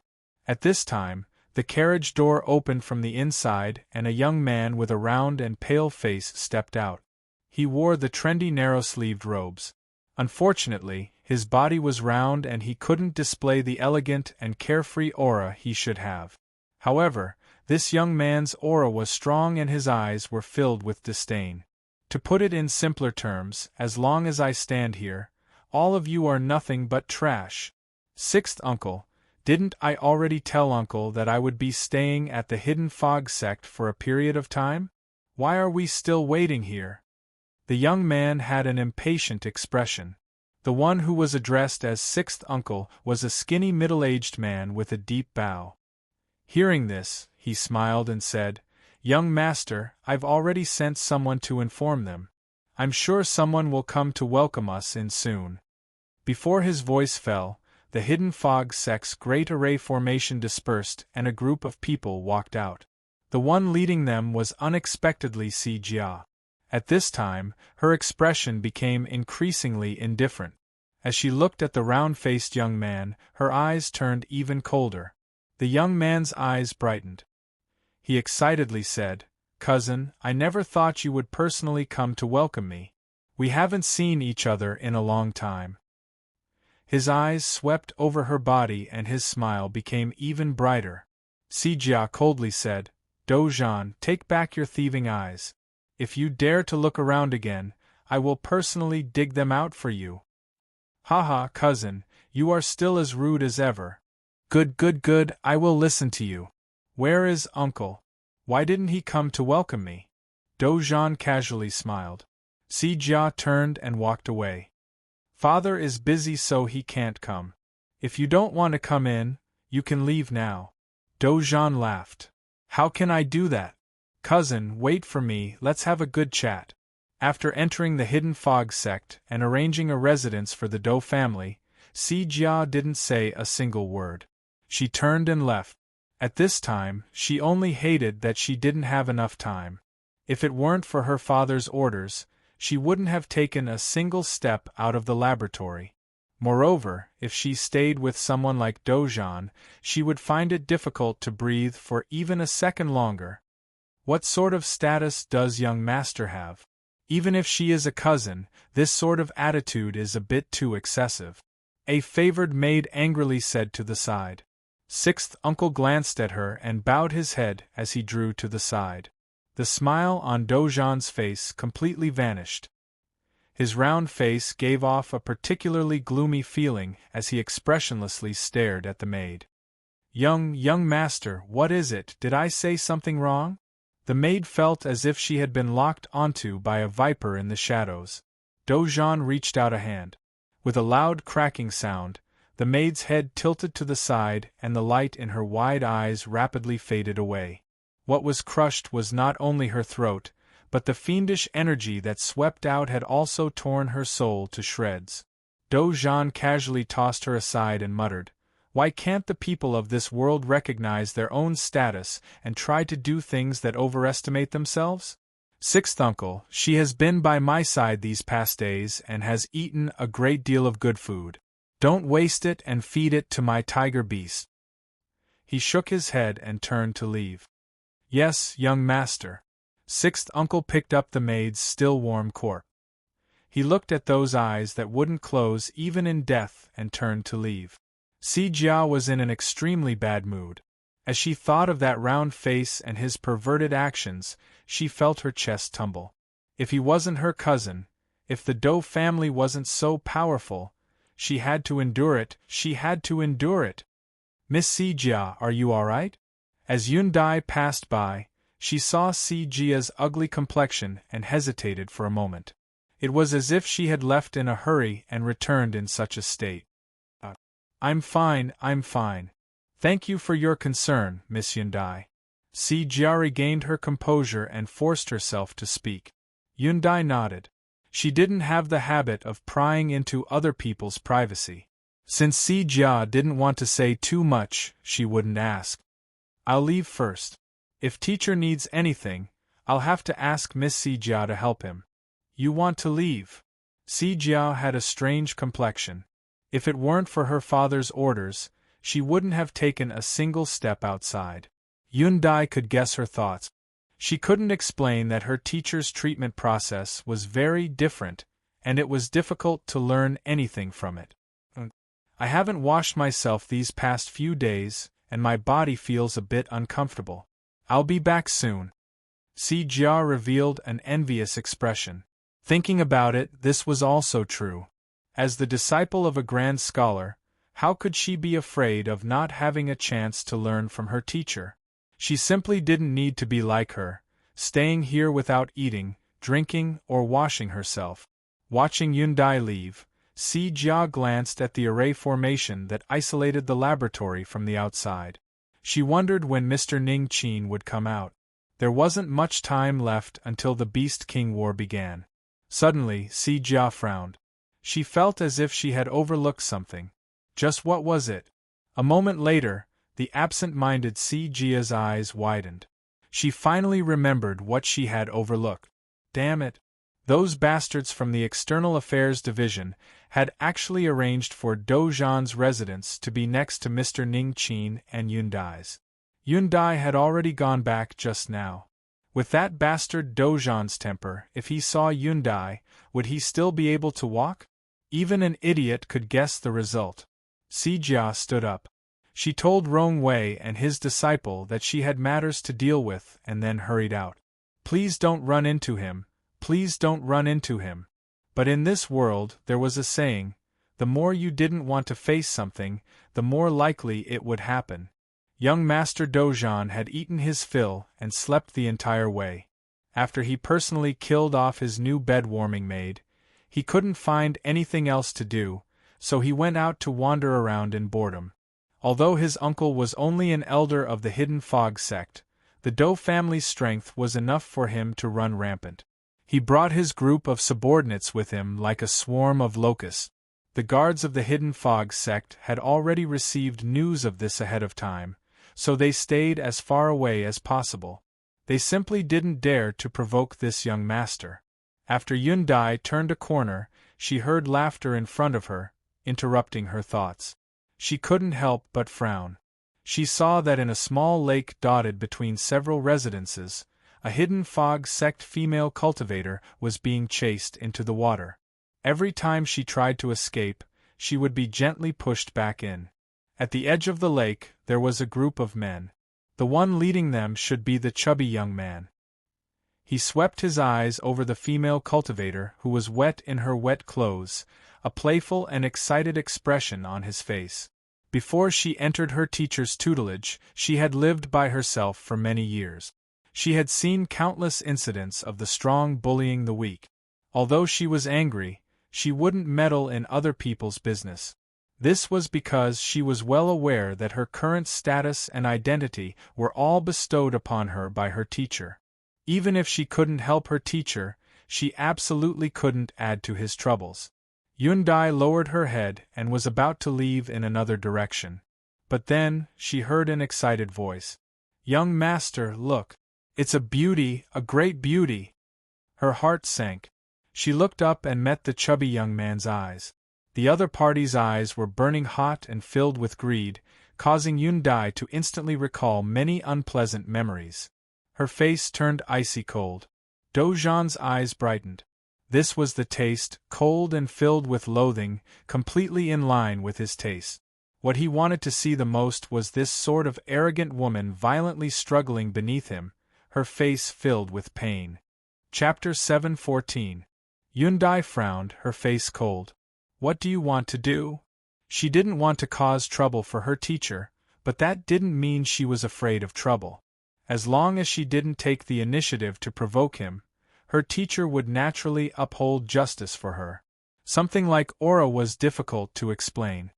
At this time, the carriage door opened from the inside and a young man with a round and pale face stepped out. He wore the trendy narrow-sleeved robes. Unfortunately, his body was round and he couldn't display the elegant and carefree aura he should have. However, this young man's aura was strong and his eyes were filled with disdain. To put it in simpler terms, as long as I stand here, all of you are nothing but trash. Sixth uncle, didn't I already tell uncle that I would be staying at the Hidden Fog sect for a period of time? Why are we still waiting here? The young man had an impatient expression. The one who was addressed as sixth uncle was a skinny middle-aged man with a deep bow. Hearing this, he smiled and said, "Young master, I've already sent someone to inform them. I'm sure someone will come to welcome us in soon." Before his voice fell, the hidden fog sect's great array formation dispersed and a group of people walked out. The one leading them was unexpectedly Si Jia. At this time, her expression became increasingly indifferent. As she looked at the round-faced young man, her eyes turned even colder. The young man's eyes brightened. He excitedly said, "Cousin, I never thought you would personally come to welcome me. We haven't seen each other in a long time." His eyes swept over her body and his smile became even brighter. Si Jia coldly said, "Dozhan, take back your thieving eyes. If you dare to look around again, I will personally dig them out for you." "Ha, cousin, you are still as rude as ever." Good, I will listen to you. Where is uncle? Why didn't he come to welcome me?" Dozhan casually smiled. Si Jia turned and walked away. "Father is busy so he can't come. If you don't want to come in, you can leave now." Dozhan laughed. "How can I do that? Cousin, wait for me, let's have a good chat." After entering the hidden fog sect and arranging a residence for the Dou family, Si Jia didn't say a single word. She turned and left. At this time, she only hated that she didn't have enough time. If it weren't for her father's orders, she wouldn't have taken a single step out of the laboratory. Moreover, if she stayed with someone like Dozhan, she would find it difficult to breathe for even a second longer. What sort of status does young master have? Even if she is a cousin, this sort of attitude is a bit too excessive. A favored maid angrily said to the side. Sixth uncle glanced at her and bowed his head as he drew to the side. The smile on Dozhan's face completely vanished. His round face gave off a particularly gloomy feeling as he expressionlessly stared at the maid. Young master, what is it? Did I say something wrong?" The maid felt as if she had been locked onto by a viper in the shadows. Dozhan reached out a hand. With a loud cracking sound, the maid's head tilted to the side and the light in her wide eyes rapidly faded away. What was crushed was not only her throat, but the fiendish energy that swept out had also torn her soul to shreds. Dozhan casually tossed her aside and muttered, "Why can't the people of this world recognize their own status and try to do things that overestimate themselves? Sixth uncle, she has been by my side these past days and has eaten a great deal of good food. Don't waste it and feed it to my tiger beast." He shook his head and turned to leave. "Yes, young master." Sixth uncle picked up the maid's still warm corpse. He looked at those eyes that wouldn't close even in death and turned to leave. Si Jia was in an extremely bad mood. As she thought of that round face and his perverted actions, she felt her chest tumble. If he wasn't her cousin, if the Dou family wasn't so powerful, she had to endure it, "Miss Si Jia, are you all right?" As Yundai passed by, she saw Si Jia's ugly complexion and hesitated for a moment. It was as if she had left in a hurry and returned in such a state. I'm fine. Thank you for your concern, Miss Yundai." Si Jia regained her composure and forced herself to speak. Yundai nodded. She didn't have the habit of prying into other people's privacy. Since Si Jia didn't want to say too much, she wouldn't ask. "I'll leave first. If teacher needs anything, I'll have to ask Miss Si Jia to help him." "You want to leave?" Si Jia had a strange complexion. If it weren't for her father's orders, she wouldn't have taken a single step outside. Yundai could guess her thoughts. She couldn't explain that her teacher's treatment process was very different, and it was difficult to learn anything from it. "I haven't washed myself these past few days, and my body feels a bit uncomfortable. I'll be back soon." Si Jia revealed an envious expression. Thinking about it, this was also true. As the disciple of a grand scholar, how could she be afraid of not having a chance to learn from her teacher? She simply didn't need to be like her, staying here without eating, drinking, or washing herself. Watching Yundai leave, Si Jia glanced at the array formation that isolated the laboratory from the outside. She wondered when Mr. Ning Qin would come out. There wasn't much time left until the Beast King War began. Suddenly, Si Jia frowned. She felt as if she had overlooked something. Just what was it? A moment later, the absent-minded Si Jia's eyes widened. She finally remembered what she had overlooked. Damn it! Those bastards from the External Affairs Division had actually arranged for Dozhan's residence to be next to Mr. Ning Qin and Yundai's. Yundai had already gone back just now. With that bastard Dozhan's temper, if he saw Yundai, would he still be able to walk? Even an idiot could guess the result. Si Jia stood up. She told Rong Wei and his disciple that she had matters to deal with and then hurried out. Please don't run into him. Please don't run into him. But in this world, there was a saying, the more you didn't want to face something, the more likely it would happen. Young Master Dozhan had eaten his fill and slept the entire way. After he personally killed off his new bed-warming maid, he couldn't find anything else to do, so he went out to wander around in boredom. Although his uncle was only an elder of the Hidden Fog sect, the Dou family's strength was enough for him to run rampant. He brought his group of subordinates with him like a swarm of locusts. The guards of the Hidden Fog sect had already received news of this ahead of time, so they stayed as far away as possible. They simply didn't dare to provoke this young master. After Yundai turned a corner, she heard laughter in front of her, interrupting her thoughts. She couldn't help but frown. She saw that in a small lake dotted between several residences, a Hidden Fog sect female cultivator was being chased into the water. Every time she tried to escape, she would be gently pushed back in. At the edge of the lake, there was a group of men. The one leading them should be the chubby young man. He swept his eyes over the female cultivator who was wet in her wet clothes, a playful and excited expression on his face. Before she entered her teacher's tutelage, she had lived by herself for many years. She had seen countless incidents of the strong bullying the weak. Although she was angry, she wouldn't meddle in other people's business. This was because she was well aware that her current status and identity were all bestowed upon her by her teacher. Even if she couldn't help her teacher, she absolutely couldn't add to his troubles. Yundai lowered her head and was about to leave in another direction. But then, she heard an excited voice. "Young master, look! It's a beauty, a great beauty!" Her heart sank. She looked up and met the chubby young man's eyes. The other party's eyes were burning hot and filled with greed, causing Yundai to instantly recall many unpleasant memories. Her face turned icy cold. Dozhan's eyes brightened. This was the taste, cold and filled with loathing, completely in line with his taste. What he wanted to see the most was this sort of arrogant woman violently struggling beneath him, her face filled with pain. Chapter 7:14. Yundai frowned, her face cold. What do you want to do? She didn't want to cause trouble for her teacher, but that didn't mean she was afraid of trouble. As long as she didn't take the initiative to provoke him, her teacher would naturally uphold justice for her. Something like aura was difficult to explain.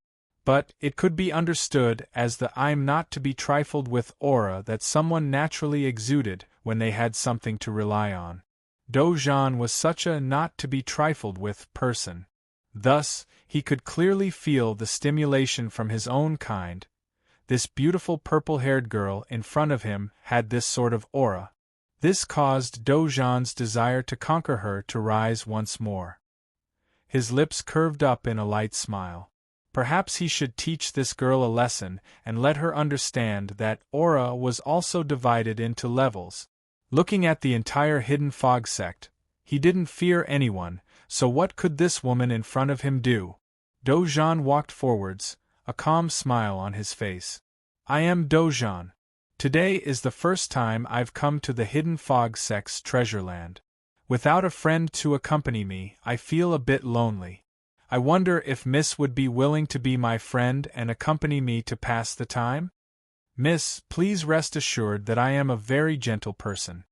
But it could be understood as the "I'm not to be trifled with" aura that someone naturally exuded when they had something to rely on. Dozhan was such a not-to-be-trifled-with person. Thus, he could clearly feel the stimulation from his own kind. This beautiful purple-haired girl in front of him had this sort of aura. This caused Dozhan's desire to conquer her to rise once more. His lips curved up in a light smile. Perhaps he should teach this girl a lesson and let her understand that aura was also divided into levels. Looking at the entire Hidden Fog sect, he didn't fear anyone, so what could this woman in front of him do? Dozhan walked forwards, a calm smile on his face. "I am Dozhan. Today is the first time I've come to the Hidden Fog sect's treasure land. Without a friend to accompany me, I feel a bit lonely. I wonder if Miss would be willing to be my friend and accompany me to pass the time? Miss, please rest assured that I am a very gentle person.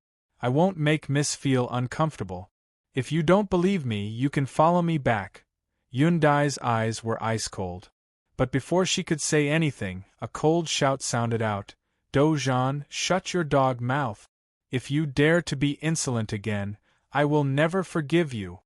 I won't make Miss feel uncomfortable. If you don't believe me, you can follow me back. Yundai's eyes were ice-cold. But before she could say anything, a cold shout sounded out. Dojan, shut your dog mouth. If you dare to be insolent again, I will never forgive you.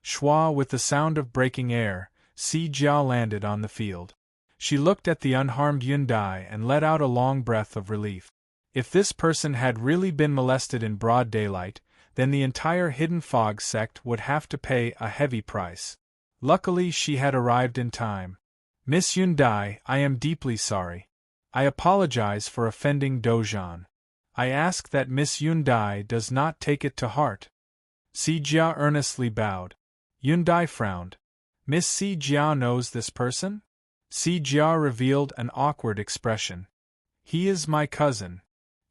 Schwa, with the sound of breaking air, Si Jia landed on the field. She looked at the unharmed Yundai and let out a long breath of relief. If this person had really been molested in broad daylight, then the entire Hidden Fog sect would have to pay a heavy price. Luckily she had arrived in time. Miss Yundai, I am deeply sorry. I apologize for offending Dojan. I ask that Miss Yundai does not take it to heart. Si Jia earnestly bowed. Yundai frowned. Miss Si Jia knows this person? Si Jia revealed an awkward expression. He is my cousin.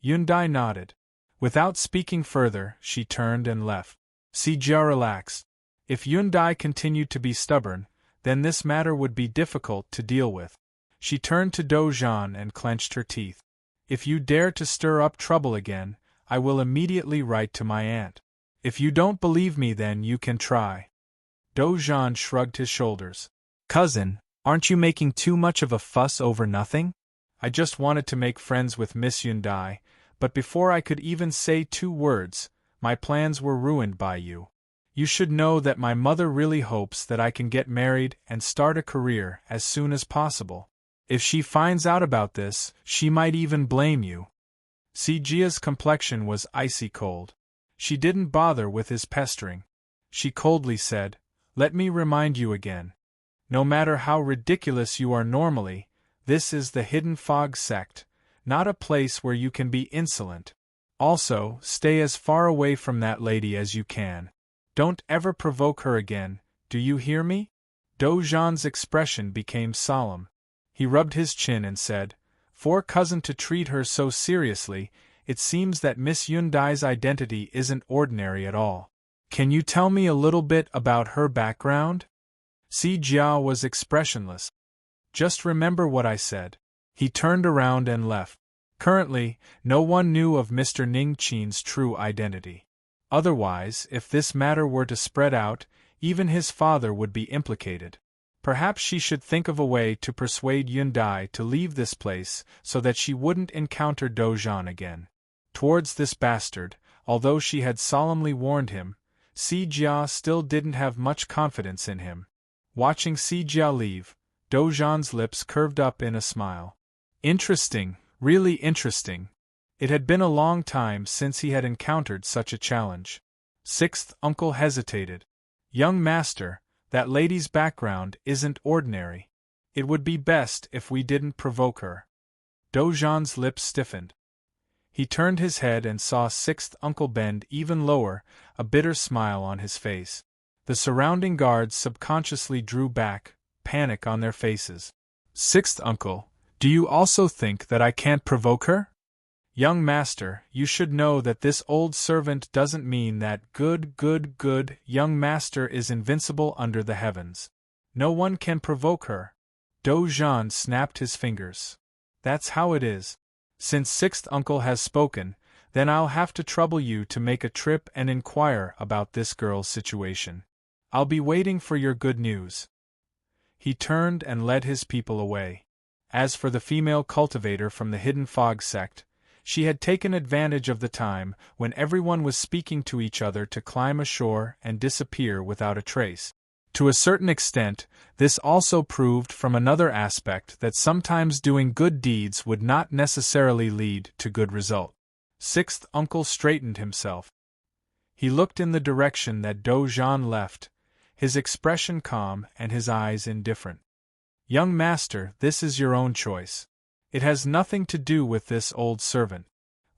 Yundai nodded. Without speaking further, she turned and left. Si Jia relaxed. If Yundai continued to be stubborn, then this matter would be difficult to deal with. She turned to Dojan and clenched her teeth. If you dare to stir up trouble again, I will immediately write to my aunt. If you don't believe me, then you can try. Dojan shrugged his shoulders. Cousin, aren't you making too much of a fuss over nothing? I just wanted to make friends with Miss Yundai, but before I could even say 2 words, my plans were ruined by you. You should know that my mother really hopes that I can get married and start a career as soon as possible. If she finds out about this, she might even blame you. Si Jia's complexion was icy cold. She didn't bother with his pestering. She coldly said, Let me remind you again. No matter how ridiculous you are normally, this is the Hidden Fog sect, not a place where you can be insolent. Also, stay as far away from that lady as you can. Don't ever provoke her again, do you hear me? Dojan's expression became solemn. He rubbed his chin and said, For cousin to treat her so seriously, it seems that Miss Yundai's identity isn't ordinary at all. Can you tell me a little bit about her background? Si Jia was expressionless. Just remember what I said. He turned around and left. Currently, no one knew of Mr. Ning Qin's true identity. Otherwise, if this matter were to spread out, even his father would be implicated. Perhaps she should think of a way to persuade Yundai to leave this place so that she wouldn't encounter Dojan again. Towards this bastard, although she had solemnly warned him, Si Jia still didn't have much confidence in him. Watching Si Jia leave, Dojan's lips curved up in a smile. Interesting, really interesting. It had been a long time since he had encountered such a challenge. 6th uncle hesitated. Young master, that lady's background isn't ordinary. It would be best if we didn't provoke her. Dojan's lips stiffened. He turned his head and saw 6th uncle bend even lower, a bitter smile on his face. The surrounding guards subconsciously drew back, panic on their faces. 6th uncle, do you also think that I can't provoke her? Young master, you should know that this old servant doesn't mean that good young master is invincible under the heavens. No one can provoke her. Dojan snapped his fingers. That's how it is. Since 6th uncle has spoken, then I'll have to trouble you to make a trip and inquire about this girl's situation. I'll be waiting for your good news. He turned and led his people away. As for the female cultivator from the Hidden Fog sect, she had taken advantage of the time when everyone was speaking to each other to climb ashore and disappear without a trace. To a certain extent, this also proved from another aspect that sometimes doing good deeds would not necessarily lead to good result. 6th uncle straightened himself. He looked in the direction that Dojan left, his expression calm and his eyes indifferent. Young master, this is your own choice. It has nothing to do with this old servant.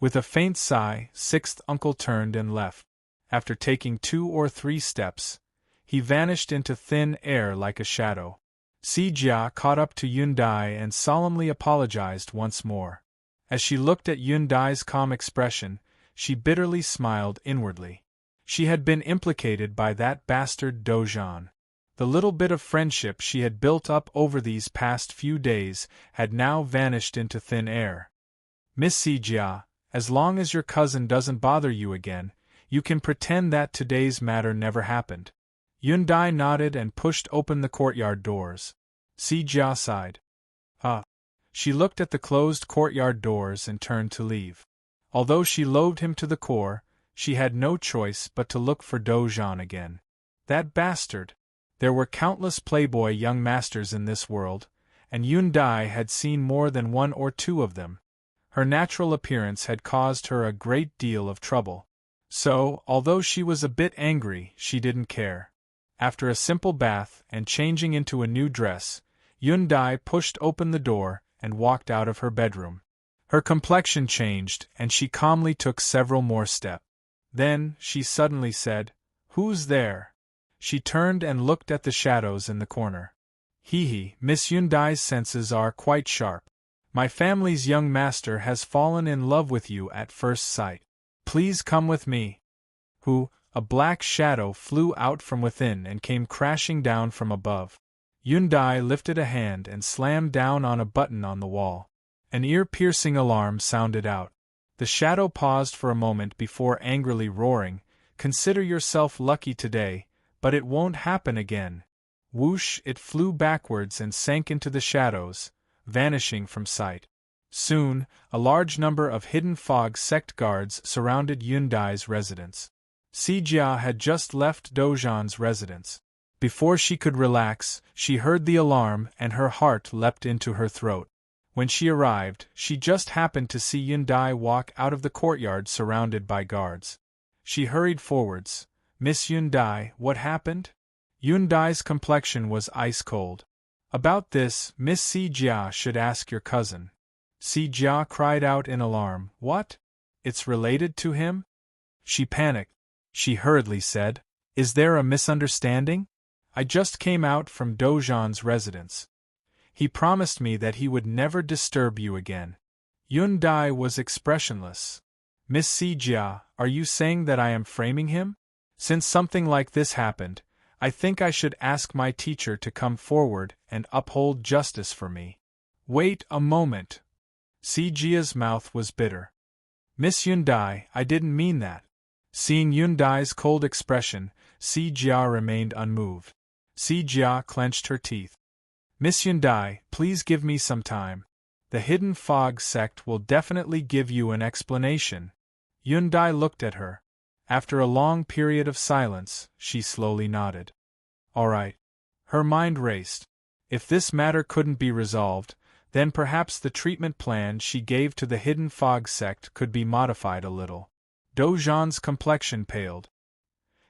With a faint sigh, 6th uncle turned and left. After taking 2 or 3 steps, he vanished into thin air like a shadow. Si Jia caught up to Yundai and solemnly apologized once more. As she looked at Yundai's calm expression, she bitterly smiled inwardly. She had been implicated by that bastard Dojan. The little bit of friendship she had built up over these past few days had now vanished into thin air. Miss Si Jia, As long as your cousin doesn't bother you again, you can pretend that today's matter never happened. Yundai nodded and pushed open the courtyard doors. Si Jia sighed. She looked at the closed courtyard doors and turned to leave. Although she loathed him to the core, she had no choice but to look for Dojang again. That bastard! There were countless playboy young masters in this world, and Yundai had seen more than one or two of them. Her natural appearance had caused her a great deal of trouble. So, although she was a bit angry, she didn't care. After a simple bath and changing into a new dress, Yundai pushed open the door and walked out of her bedroom. Her complexion changed, and she calmly took several more steps. Then, she suddenly said, "Who's there?" She turned and looked at the shadows in the corner. Miss Yundai's senses are quite sharp. My family's young master has fallen in love with you at first sight. Please come with me. A black shadow flew out from within and came crashing down from above. Yundai lifted a hand and slammed down on a button on the wall. An ear-piercing alarm sounded out. The shadow paused for a moment before angrily roaring, "Consider yourself lucky today, but it won't happen again." Whoosh! It flew backwards and sank into the shadows, vanishing from sight. Soon, a large number of hidden fog sect guards surrounded Yundai's residence. Si Jia had just left Dojang's residence. Before she could relax, she heard the alarm and her heart leapt into her throat. When she arrived, she just happened to see Yundai walk out of the courtyard surrounded by guards. She hurried forwards. "Miss Yundai, what happened?" Yundai's complexion was ice-cold. "About this, Miss Si Jia should ask your cousin." Si Jia cried out in alarm. "What? It's related to him?" She panicked. She hurriedly said, "Is there a misunderstanding? I just came out from Dojang's residence. He promised me that he would never disturb you again." Yundai was expressionless. "Miss Si Jia, are you saying that I am framing him? Since something like this happened, I think I should ask my teacher to come forward and uphold justice for me." "Wait a moment." Si Jia's mouth was bitter. "Miss Yundai, I didn't mean that." Seeing Yundai's cold expression, Si Jia remained unmoved. Si Jia clenched her teeth. "Miss Yundai, please give me some time. The Hidden Fog sect will definitely give you an explanation." Yundai looked at her. After a long period of silence, she slowly nodded. "All right." Her mind raced. If this matter couldn't be resolved, then perhaps the treatment plan she gave to the Hidden Fog sect could be modified a little. Dojang's complexion paled.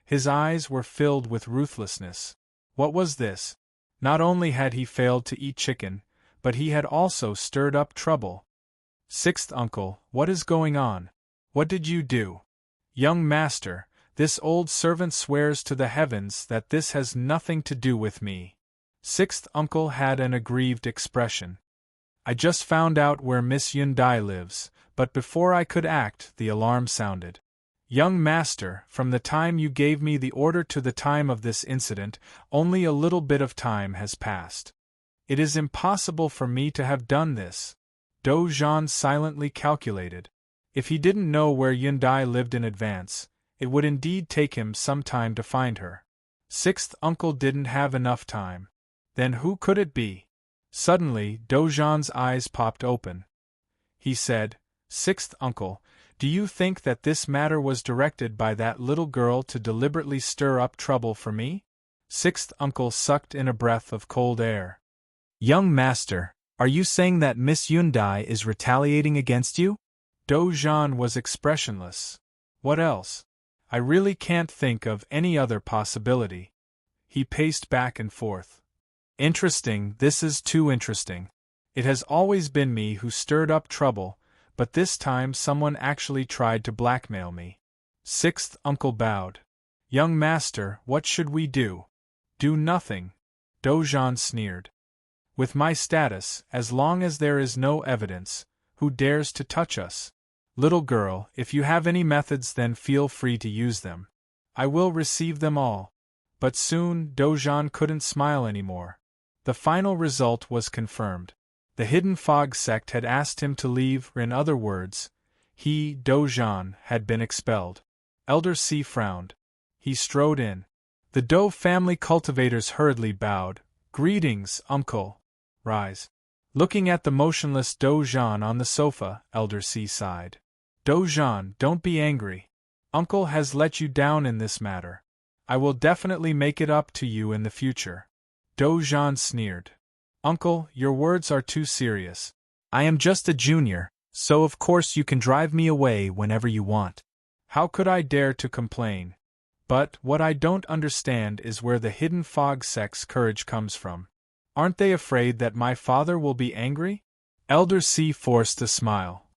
His eyes were filled with ruthlessness. What was this? Not only had he failed to eat chicken, but he had also stirred up trouble. "Sixth uncle, what is going on? What did you do?" "Young master, this old servant swears to the heavens that this has nothing to do with me." Sixth uncle had an aggrieved expression. "I just found out where Miss Yundai lives, but before I could act, the alarm sounded. Young master, from the time you gave me the order to the time of this incident, only a little bit of time has passed. It is impossible for me to have done this." Dojang silently calculated. If he didn't know where Yundai lived in advance, it would indeed take him some time to find her. Sixth uncle didn't have enough time. Then who could it be? Suddenly, Dojang's eyes popped open. He said, "Sixth uncle, do you think that this matter was directed by that little girl to deliberately stir up trouble for me?" Sixth uncle sucked in a breath of cold air. "Young master, are you saying that Miss Yundai is retaliating against you?" Dojang was expressionless. "What else? I really can't think of any other possibility." He paced back and forth. "Interesting, this is too interesting. It has always been me who stirred up trouble, but this time someone actually tried to blackmail me." Sixth uncle bowed. "Young master, what should we do?" "Do nothing," Dojang sneered. "With my status, as long as there is no evidence, who dares to touch us? Little girl, if you have any methods, then feel free to use them. I will receive them all." But soon, Dojang couldn't smile anymore. The final result was confirmed. The Hidden Fog sect had asked him to leave, in other words, He, Dou-Jean, had been expelled. Elder C frowned. He strode in. The Dou family cultivators hurriedly bowed. "Greetings, uncle." "Rise." Looking at the motionless Dou-Jean on the sofa, Elder C sighed. "Dou-Jean, don't be angry. Uncle has let you down in this matter. I will definitely make it up to you in the future." Dou-Jean sneered. "Uncle, your words are too serious. I am just a junior, so of course you can drive me away whenever you want. How could I dare to complain? But what I don't understand is where the hidden fog sect's courage comes from. Aren't they afraid that my father will be angry?" Elder C forced a smile.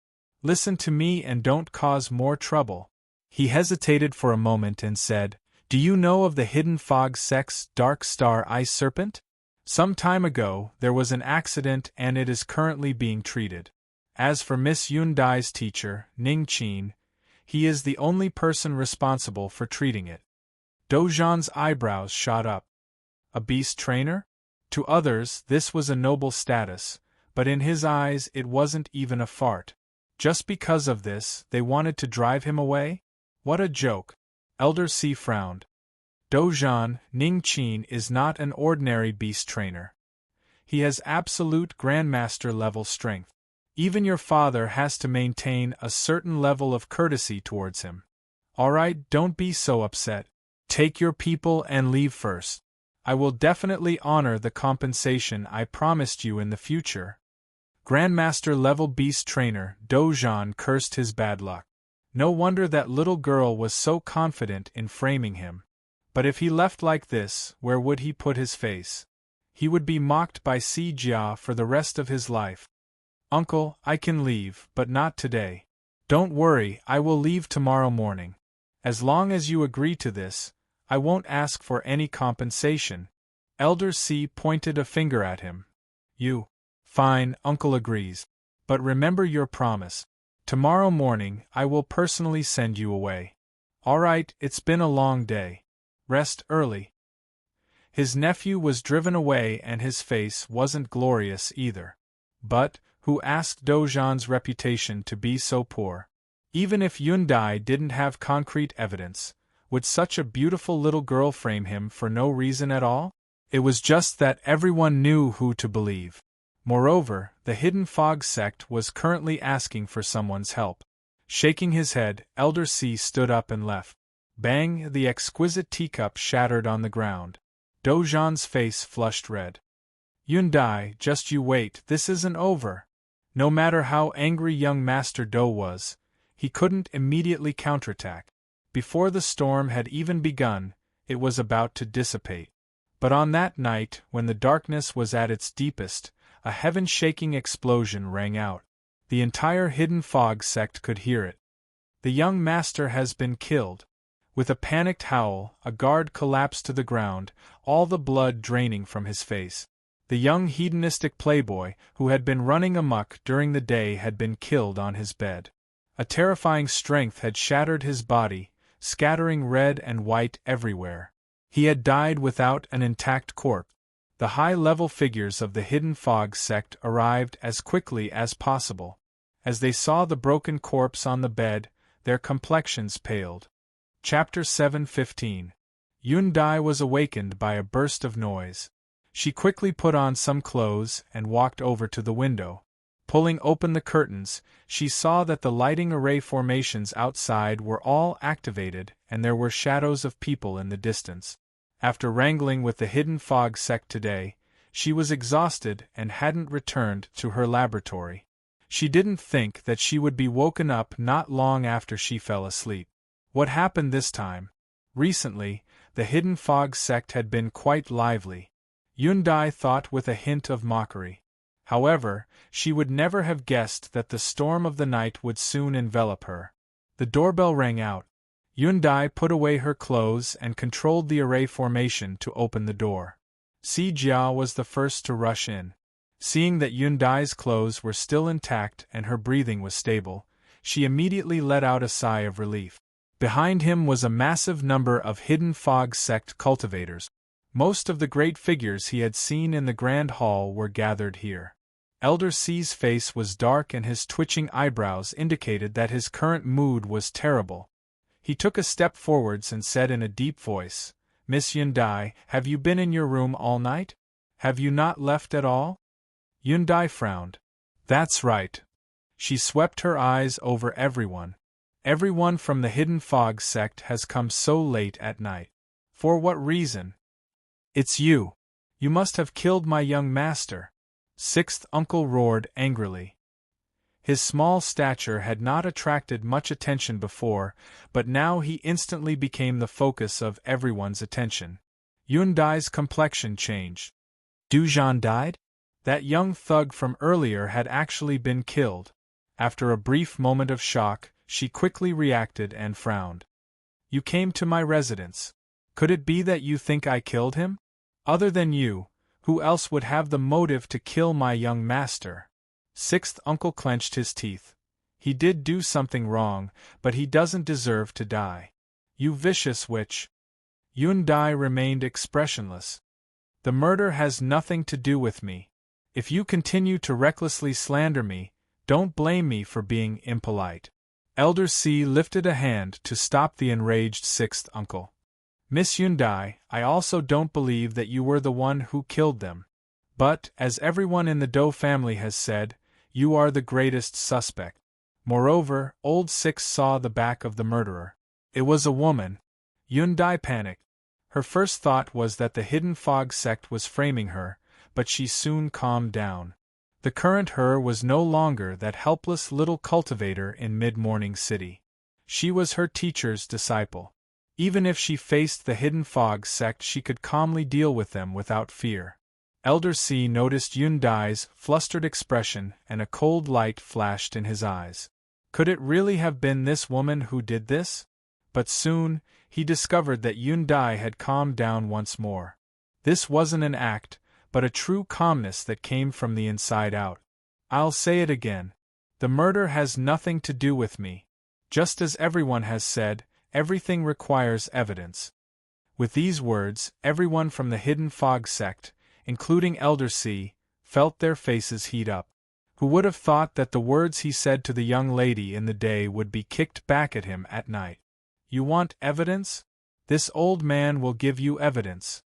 "Listen to me and don't cause more trouble." He hesitated for a moment and said, "Do you know of the hidden fog sect's dark star ice serpent? Some time ago, there was an accident and it is currently being treated. As for Miss Yundai's teacher, Ning Qin, he is the only person responsible for treating it." Dou-Jean's eyebrows shot up. A beast trainer? To others, this was a noble status, but in his eyes it wasn't even a fart. Just because of this, they wanted to drive him away? What a joke! Elder C frowned. "Dou-Jean, Ning Qin is not an ordinary beast trainer. He has absolute Grandmaster level strength. Even your father has to maintain a certain level of courtesy towards him. Alright, don't be so upset. Take your people and leave first. I will definitely honor the compensation I promised you in the future." Grandmaster level beast trainer, Dou-Jean cursed his bad luck. No wonder that little girl was so confident in framing him. But if he left like this, where would he put his face? He would be mocked by Si Jia for the rest of his life. "Uncle, I can leave, but not today." "Don't worry, I will leave tomorrow morning. As long as you agree to this, I won't ask for any compensation." Elder C pointed a finger at him. "You." "Fine, Uncle agrees. But remember your promise. Tomorrow morning, I will personally send you away." "Alright, it's been a long day. Rest early." His nephew was driven away and his face wasn't glorious either. But who asked Dou-Jean's reputation to be so poor? Even if Yundai didn't have concrete evidence, would such a beautiful little girl frame him for no reason at all? It was just that everyone knew who to believe. Moreover, the hidden fog sect was currently asking for someone's help. Shaking his head, Elder C stood up and left. Bang! The exquisite teacup shattered on the ground. Dou-Jean's face flushed red. "Yundai, just you wait, this isn't over." No matter how angry young Master Dou was, he couldn't immediately counterattack. Before the storm had even begun, it was about to dissipate. But on that night, when the darkness was at its deepest, a heaven-shaking explosion rang out. The entire hidden fog sect could hear it. "The young master has been killed." With a panicked howl, a guard collapsed to the ground, all the blood draining from his face. The young hedonistic playboy, who had been running amok during the day, had been killed on his bed. A terrifying strength had shattered his body, scattering red and white everywhere. He had died without an intact corpse. The high-level figures of the hidden fog sect arrived as quickly as possible. As they saw the broken corpse on the bed, their complexions paled. Chapter 7:15. Yundai was awakened by a burst of noise. She quickly put on some clothes and walked over to the window. Pulling open the curtains, she saw that the lighting array formations outside were all activated and there were shadows of people in the distance. After wrangling with the hidden fog sect today, she was exhausted and hadn't returned to her laboratory. She didn't think that she would be woken up not long after she fell asleep. What happened this time? Recently, the hidden fog sect had been quite lively. Yundai thought with a hint of mockery. However, she would never have guessed that the storm of the night would soon envelop her. The doorbell rang out. Yundai put away her clothes and controlled the array formation to open the door. Si Jia was the first to rush in. Seeing that Yundai's clothes were still intact and her breathing was stable, she immediately let out a sigh of relief. Behind him was a massive number of hidden fog sect cultivators. Most of the great figures he had seen in the Grand Hall were gathered here. Elder C's face was dark and his twitching eyebrows indicated that his current mood was terrible. He took a step forwards and said in a deep voice, "Miss Yundai, have you been in your room all night? Have you not left at all?" Yundai frowned. "That's right." She swept her eyes over everyone. "Everyone from the Hidden Fog sect has come so late at night. For what reason?" "It's you. You must have killed my young master," Sixth Uncle roared angrily. His small stature had not attracted much attention before, but now he instantly became the focus of everyone's attention. Yundai's complexion changed. Dujan died? That young thug from earlier had actually been killed. After a brief moment of shock, she quickly reacted and frowned. "You came to my residence. Could it be that you think I killed him? Other than you, who else would have the motive to kill my young master?" Sixth Uncle clenched his teeth. "He did do something wrong, but he doesn't deserve to die. You vicious witch." Yundai remained expressionless. "The murder has nothing to do with me. If you continue to recklessly slander me, don't blame me for being impolite." Elder C lifted a hand to stop the enraged Sixth Uncle. "Miss Yundai, I also don't believe that you were the one who killed them. But, as everyone in the Doe family has said, you are the greatest suspect. Moreover, Old Six saw the back of the murderer. It was a woman." Yundai panicked. Her first thought was that the Hidden Fog sect was framing her, but she soon calmed down. The current her was no longer that helpless little cultivator in Mid-Morning City. She was her teacher's disciple. Even if she faced the Hidden Fog sect, she could calmly deal with them without fear. Elder C noticed Yundai's flustered expression and a cold light flashed in his eyes. Could it really have been this woman who did this? But soon, he discovered that Yundai had calmed down once more. This wasn't an act, but a true calmness that came from the inside out. "I'll say it again. The murder has nothing to do with me. Just as everyone has said, everything requires evidence." With these words, everyone from the Hidden Fog sect, including Elder C, felt their faces heat up. Who would have thought that the words he said to the young lady in the day would be kicked back at him at night? "You want evidence? This old man will give you evidence."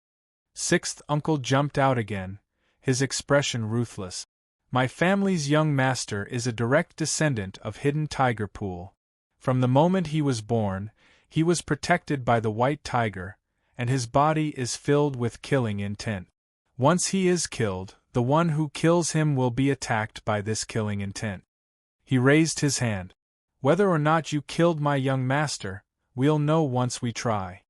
Sixth Uncle jumped out again, his expression ruthless. "My family's young master is a direct descendant of Hidden Tiger Pool. From the moment he was born, he was protected by the White Tiger, and his body is filled with killing intent. Once he is killed, the one who kills him will be attacked by this killing intent." He raised his hand. "Whether or not you killed my young master, we'll know once we try."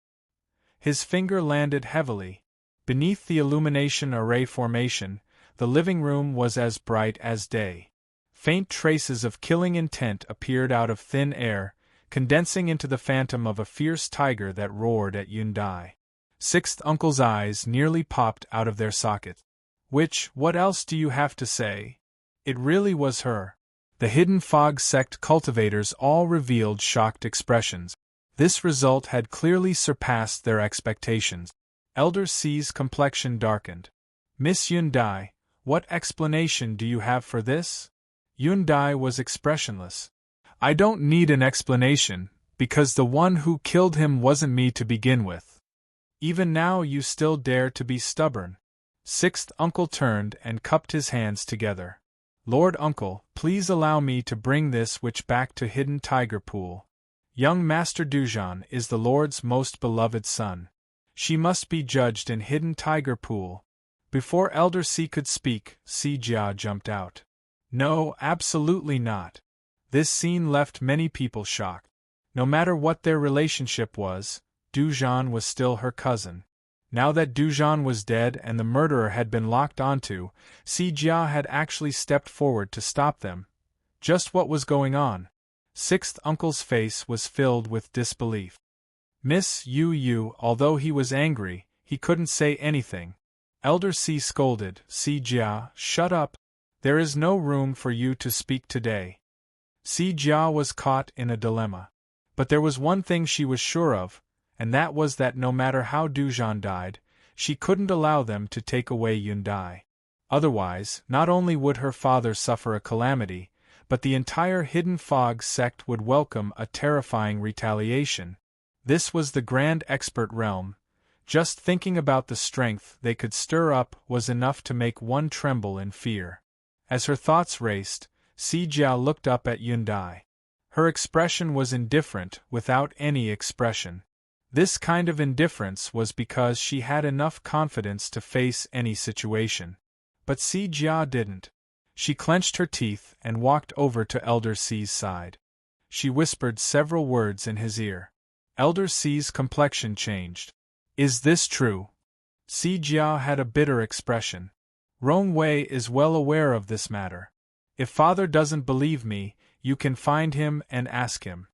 His finger landed heavily. Beneath the illumination array formation, the living room was as bright as day. Faint traces of killing intent appeared out of thin air, condensing into the phantom of a fierce tiger that roared at Yundai. Sixth Uncle's eyes nearly popped out of their sockets. What else do you have to say? It really was her." The Hidden Fog sect cultivators all revealed shocked expressions. This result had clearly surpassed their expectations. Elder C's complexion darkened. "Miss Yundai, what explanation do you have for this?" Yundai was expressionless. "I don't need an explanation, because the one who killed him wasn't me to begin with. Even now you still dare to be stubborn." Sixth Uncle turned and cupped his hands together. "Lord Uncle, please allow me to bring this witch back to Hidden Tiger Pool. Young Master Dujan is the Lord's most beloved son. She must be judged in Hidden Tiger Pool." Before Elder C could speak, Si Jia jumped out. "No, absolutely not." This scene left many people shocked. No matter what their relationship was, Dujan was still her cousin. Now that Dujan was dead and the murderer had been locked onto, Si Jia had actually stepped forward to stop them. Just what was going on? Sixth Uncle's face was filled with disbelief. "Miss Yu," although he was angry, he couldn't say anything. Elder C scolded, "Si Jia, shut up. There is no room for you to speak today." Si Jia was caught in a dilemma. But there was one thing she was sure of, and that was that no matter how Dujan died, she couldn't allow them to take away Yundai. Otherwise, not only would her father suffer a calamity, but the entire Hidden Fog sect would welcome a terrifying retaliation. This was the Grand Expert realm. Just thinking about the strength they could stir up was enough to make one tremble in fear. As her thoughts raced, Si Jia looked up at Yundai. Her expression was indifferent, without any expression. This kind of indifference was because she had enough confidence to face any situation. But Si Jia didn't. She clenched her teeth and walked over to Elder Si's side. She whispered several words in his ear. Elder Si's complexion changed. Is this true? Si Jia had a bitter expression. Rong Wei is well aware of this matter. If father doesn't believe me, you can find him and ask him.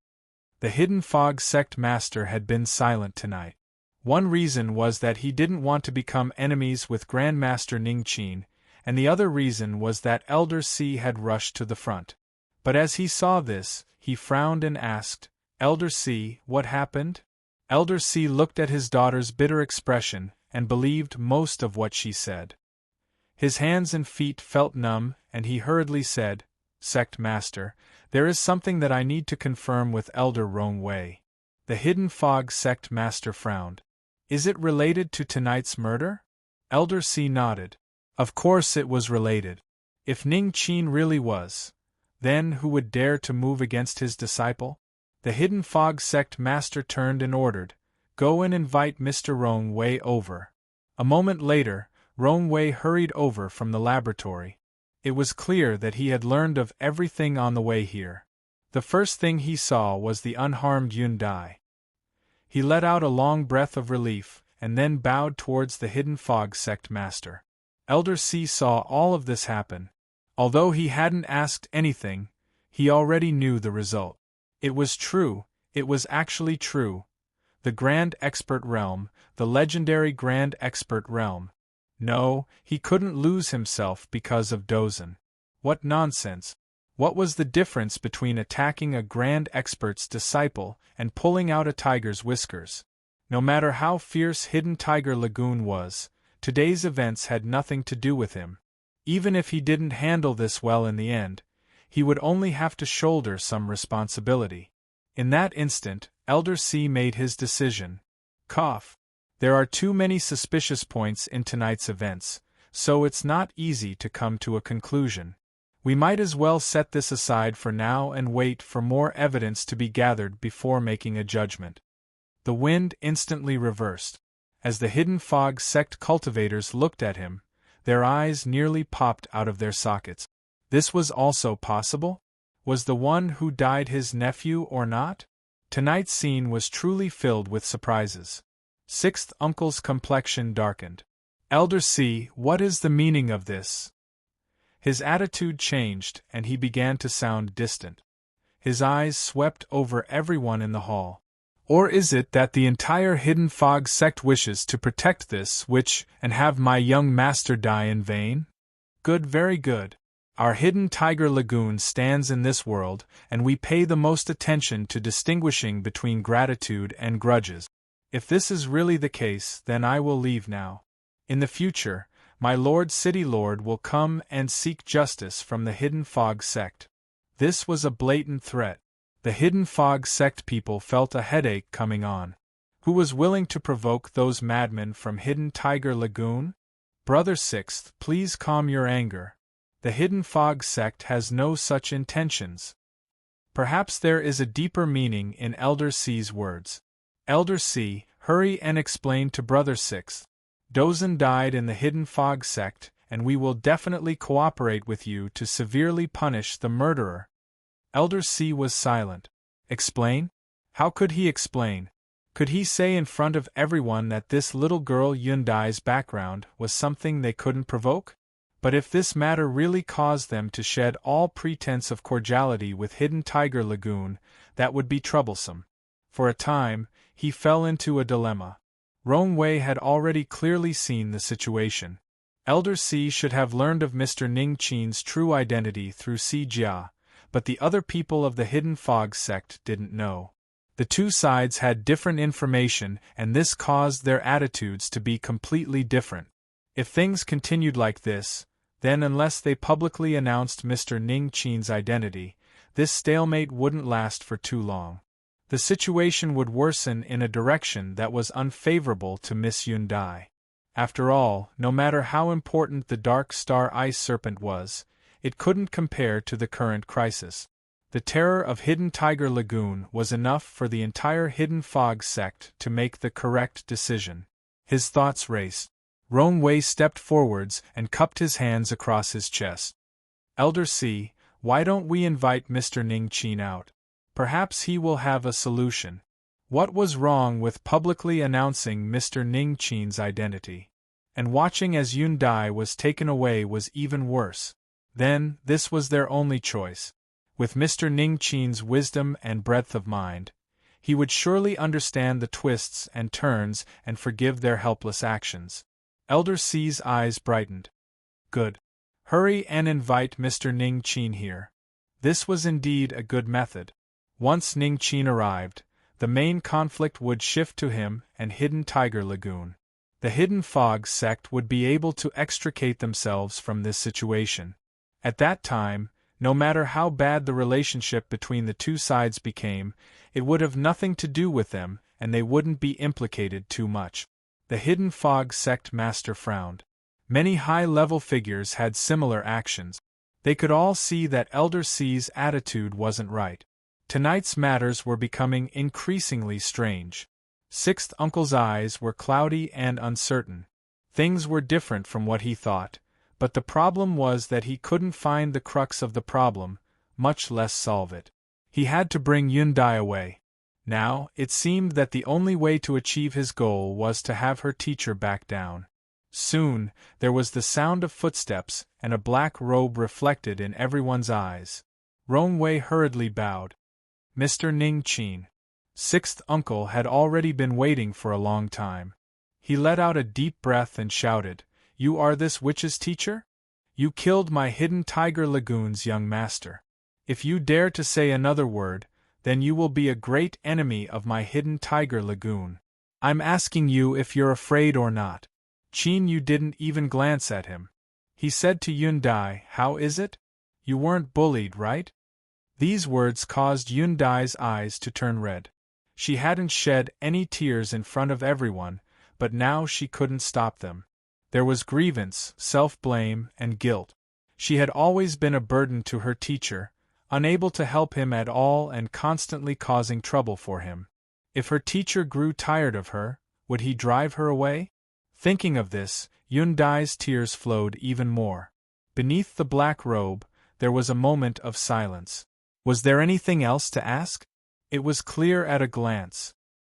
The Hidden Fog sect master had been silent tonight. One reason was that he didn't want to become enemies with Grandmaster Ningqin, and the other reason was that Elder Si had rushed to the front. But as he saw this, he frowned and asked, Elder Si, what happened? Elder Si looked at his daughter's bitter expression and believed most of what she said. His hands and feet felt numb, and he hurriedly said, Sect Master, there is something that I need to confirm with Elder Rong Wei. The Hidden Fog sect master frowned. Is it related to tonight's murder? Elder Si nodded. Of course it was related. If Ningqin really was, then who would dare to move against his disciple? The Hidden Fog sect master turned and ordered, Go and invite Mr. Rong Wei over. A moment later, Rong Wei hurried over from the laboratory. It was clear that he had learned of everything on the way here. The first thing he saw was the unharmed Yundai. He let out a long breath of relief, and then bowed towards the Hidden Fog sect master. Elder Si saw all of this happen. Although he hadn't asked anything, he already knew the result. It was true, it was actually true. The Grand Expert realm, the legendary Grand Expert realm. No, he couldn't lose himself because of Dozan. What nonsense! What was the difference between attacking a Grand Expert's disciple and pulling out a tiger's whiskers? No matter how fierce Hidden Tiger Lagoon was, today's events had nothing to do with him. Even if he didn't handle this well in the end, he would only have to shoulder some responsibility. In that instant, Elder Si made his decision. Cough. There are too many suspicious points in tonight's events, so it's not easy to come to a conclusion. We might as well set this aside for now and wait for more evidence to be gathered before making a judgment. The wind instantly reversed. As the Hidden Fog sect cultivators looked at him, their eyes nearly popped out of their sockets. This was also possible? Was the one who died his nephew or not? Tonight's scene was truly filled with surprises. Sixth Uncle's complexion darkened. Elder Si, what is the meaning of this? His attitude changed, and he began to sound distant. His eyes swept over everyone in the hall. Or is it that the entire Hidden Fog sect wishes to protect this witch and have my young master die in vain? Good, very good. Our Hidden Tiger Lagoon stands in this world, and we pay the most attention to distinguishing between gratitude and grudges. If this is really the case, then I will leave now. In the future, my Lord City Lord will come and seek justice from the Hidden Fog sect. This was a blatant threat. The Hidden Fog sect people felt a headache coming on. Who was willing to provoke those madmen from Hidden Tiger Lagoon? Brother Sixth, please calm your anger. The Hidden Fog sect has no such intentions. Perhaps there is a deeper meaning in Elder Si's words. Elder Si, hurry and explain to Brother Sixth. Dozan died in the Hidden Fog sect, and we will definitely cooperate with you to severely punish the murderer. Elder Si was silent. Explain? How could he explain? Could he say in front of everyone that this little girl Yundai's background was something they couldn't provoke? But if this matter really caused them to shed all pretense of cordiality with Hidden Tiger Lagoon, that would be troublesome. For a time, he fell into a dilemma. Rong Wei had already clearly seen the situation. Elder Si should have learned of Mr. Ningqin's true identity through Si Jia, but the other people of the Hidden Fog sect didn't know. The two sides had different information, and this caused their attitudes to be completely different. If things continued like this, Then unless they publicly announced Mr. Ning Qin's identity, this stalemate wouldn't last for too long. The situation would worsen in a direction that was unfavorable to Miss Yundai. After all, no matter how important the Dark Star Ice Serpent was, it couldn't compare to the current crisis. The terror of Hidden Tiger Lagoon was enough for the entire Hidden Fog sect to make the correct decision. His thoughts raced. Rong Wei stepped forwards and cupped his hands across his chest. Elder C, why don't we invite Mr. Ning Qin out? Perhaps he will have a solution. What was wrong with publicly announcing Mr. Ning Qin's identity? And watching as Yundai was taken away was even worse. Then, this was their only choice. With Mr. Ning Qin's wisdom and breadth of mind, he would surely understand the twists and turns and forgive their helpless actions. Elder C's eyes brightened. Good. Hurry and invite Mr. Ning Qin here. This was indeed a good method. Once Ning Qin arrived, the main conflict would shift to him and Hidden Tiger Lagoon. The Hidden Fog sect would be able to extricate themselves from this situation. At that time, no matter how bad the relationship between the two sides became, it would have nothing to do with them, and they wouldn't be implicated too much. The Hidden Fog sect master frowned. Many high-level figures had similar actions. They could all see that Elder C's attitude wasn't right. Tonight's matters were becoming increasingly strange. Sixth Uncle's eyes were cloudy and uncertain. Things were different from what he thought, but the problem was that he couldn't find the crux of the problem, much less solve it. He had to bring Yundai away. Now, it seemed that the only way to achieve his goal was to have her teacher back down. Soon, there was the sound of footsteps, and a black robe reflected in everyone's eyes. Rong Wei hurriedly bowed. Mr. Ning Qin. Sixth Uncle had already been waiting for a long time. He let out a deep breath and shouted, "You are this witch's teacher? You killed my Hidden Tiger Lagoon's young master. If you dare to say another word, then you will be a great enemy of my Hidden Tiger Lagoon. I'm asking you if you're afraid or not." Qin, you didn't even glance at him. He said to Yundai, "How is it? You weren't bullied, right?" These words caused Yundai's eyes to turn red. She hadn't shed any tears in front of everyone, but now she couldn't stop them. There was grievance, self-blame, and guilt. She had always been a burden to her teacher, unable to help him at all and constantly causing trouble for him. If her teacher grew tired of her, would he drive her away? Thinking of this, Yundai's tears flowed even more. Beneath the black robe, there was a moment of silence. Was there anything else to ask? It was clear at a glance.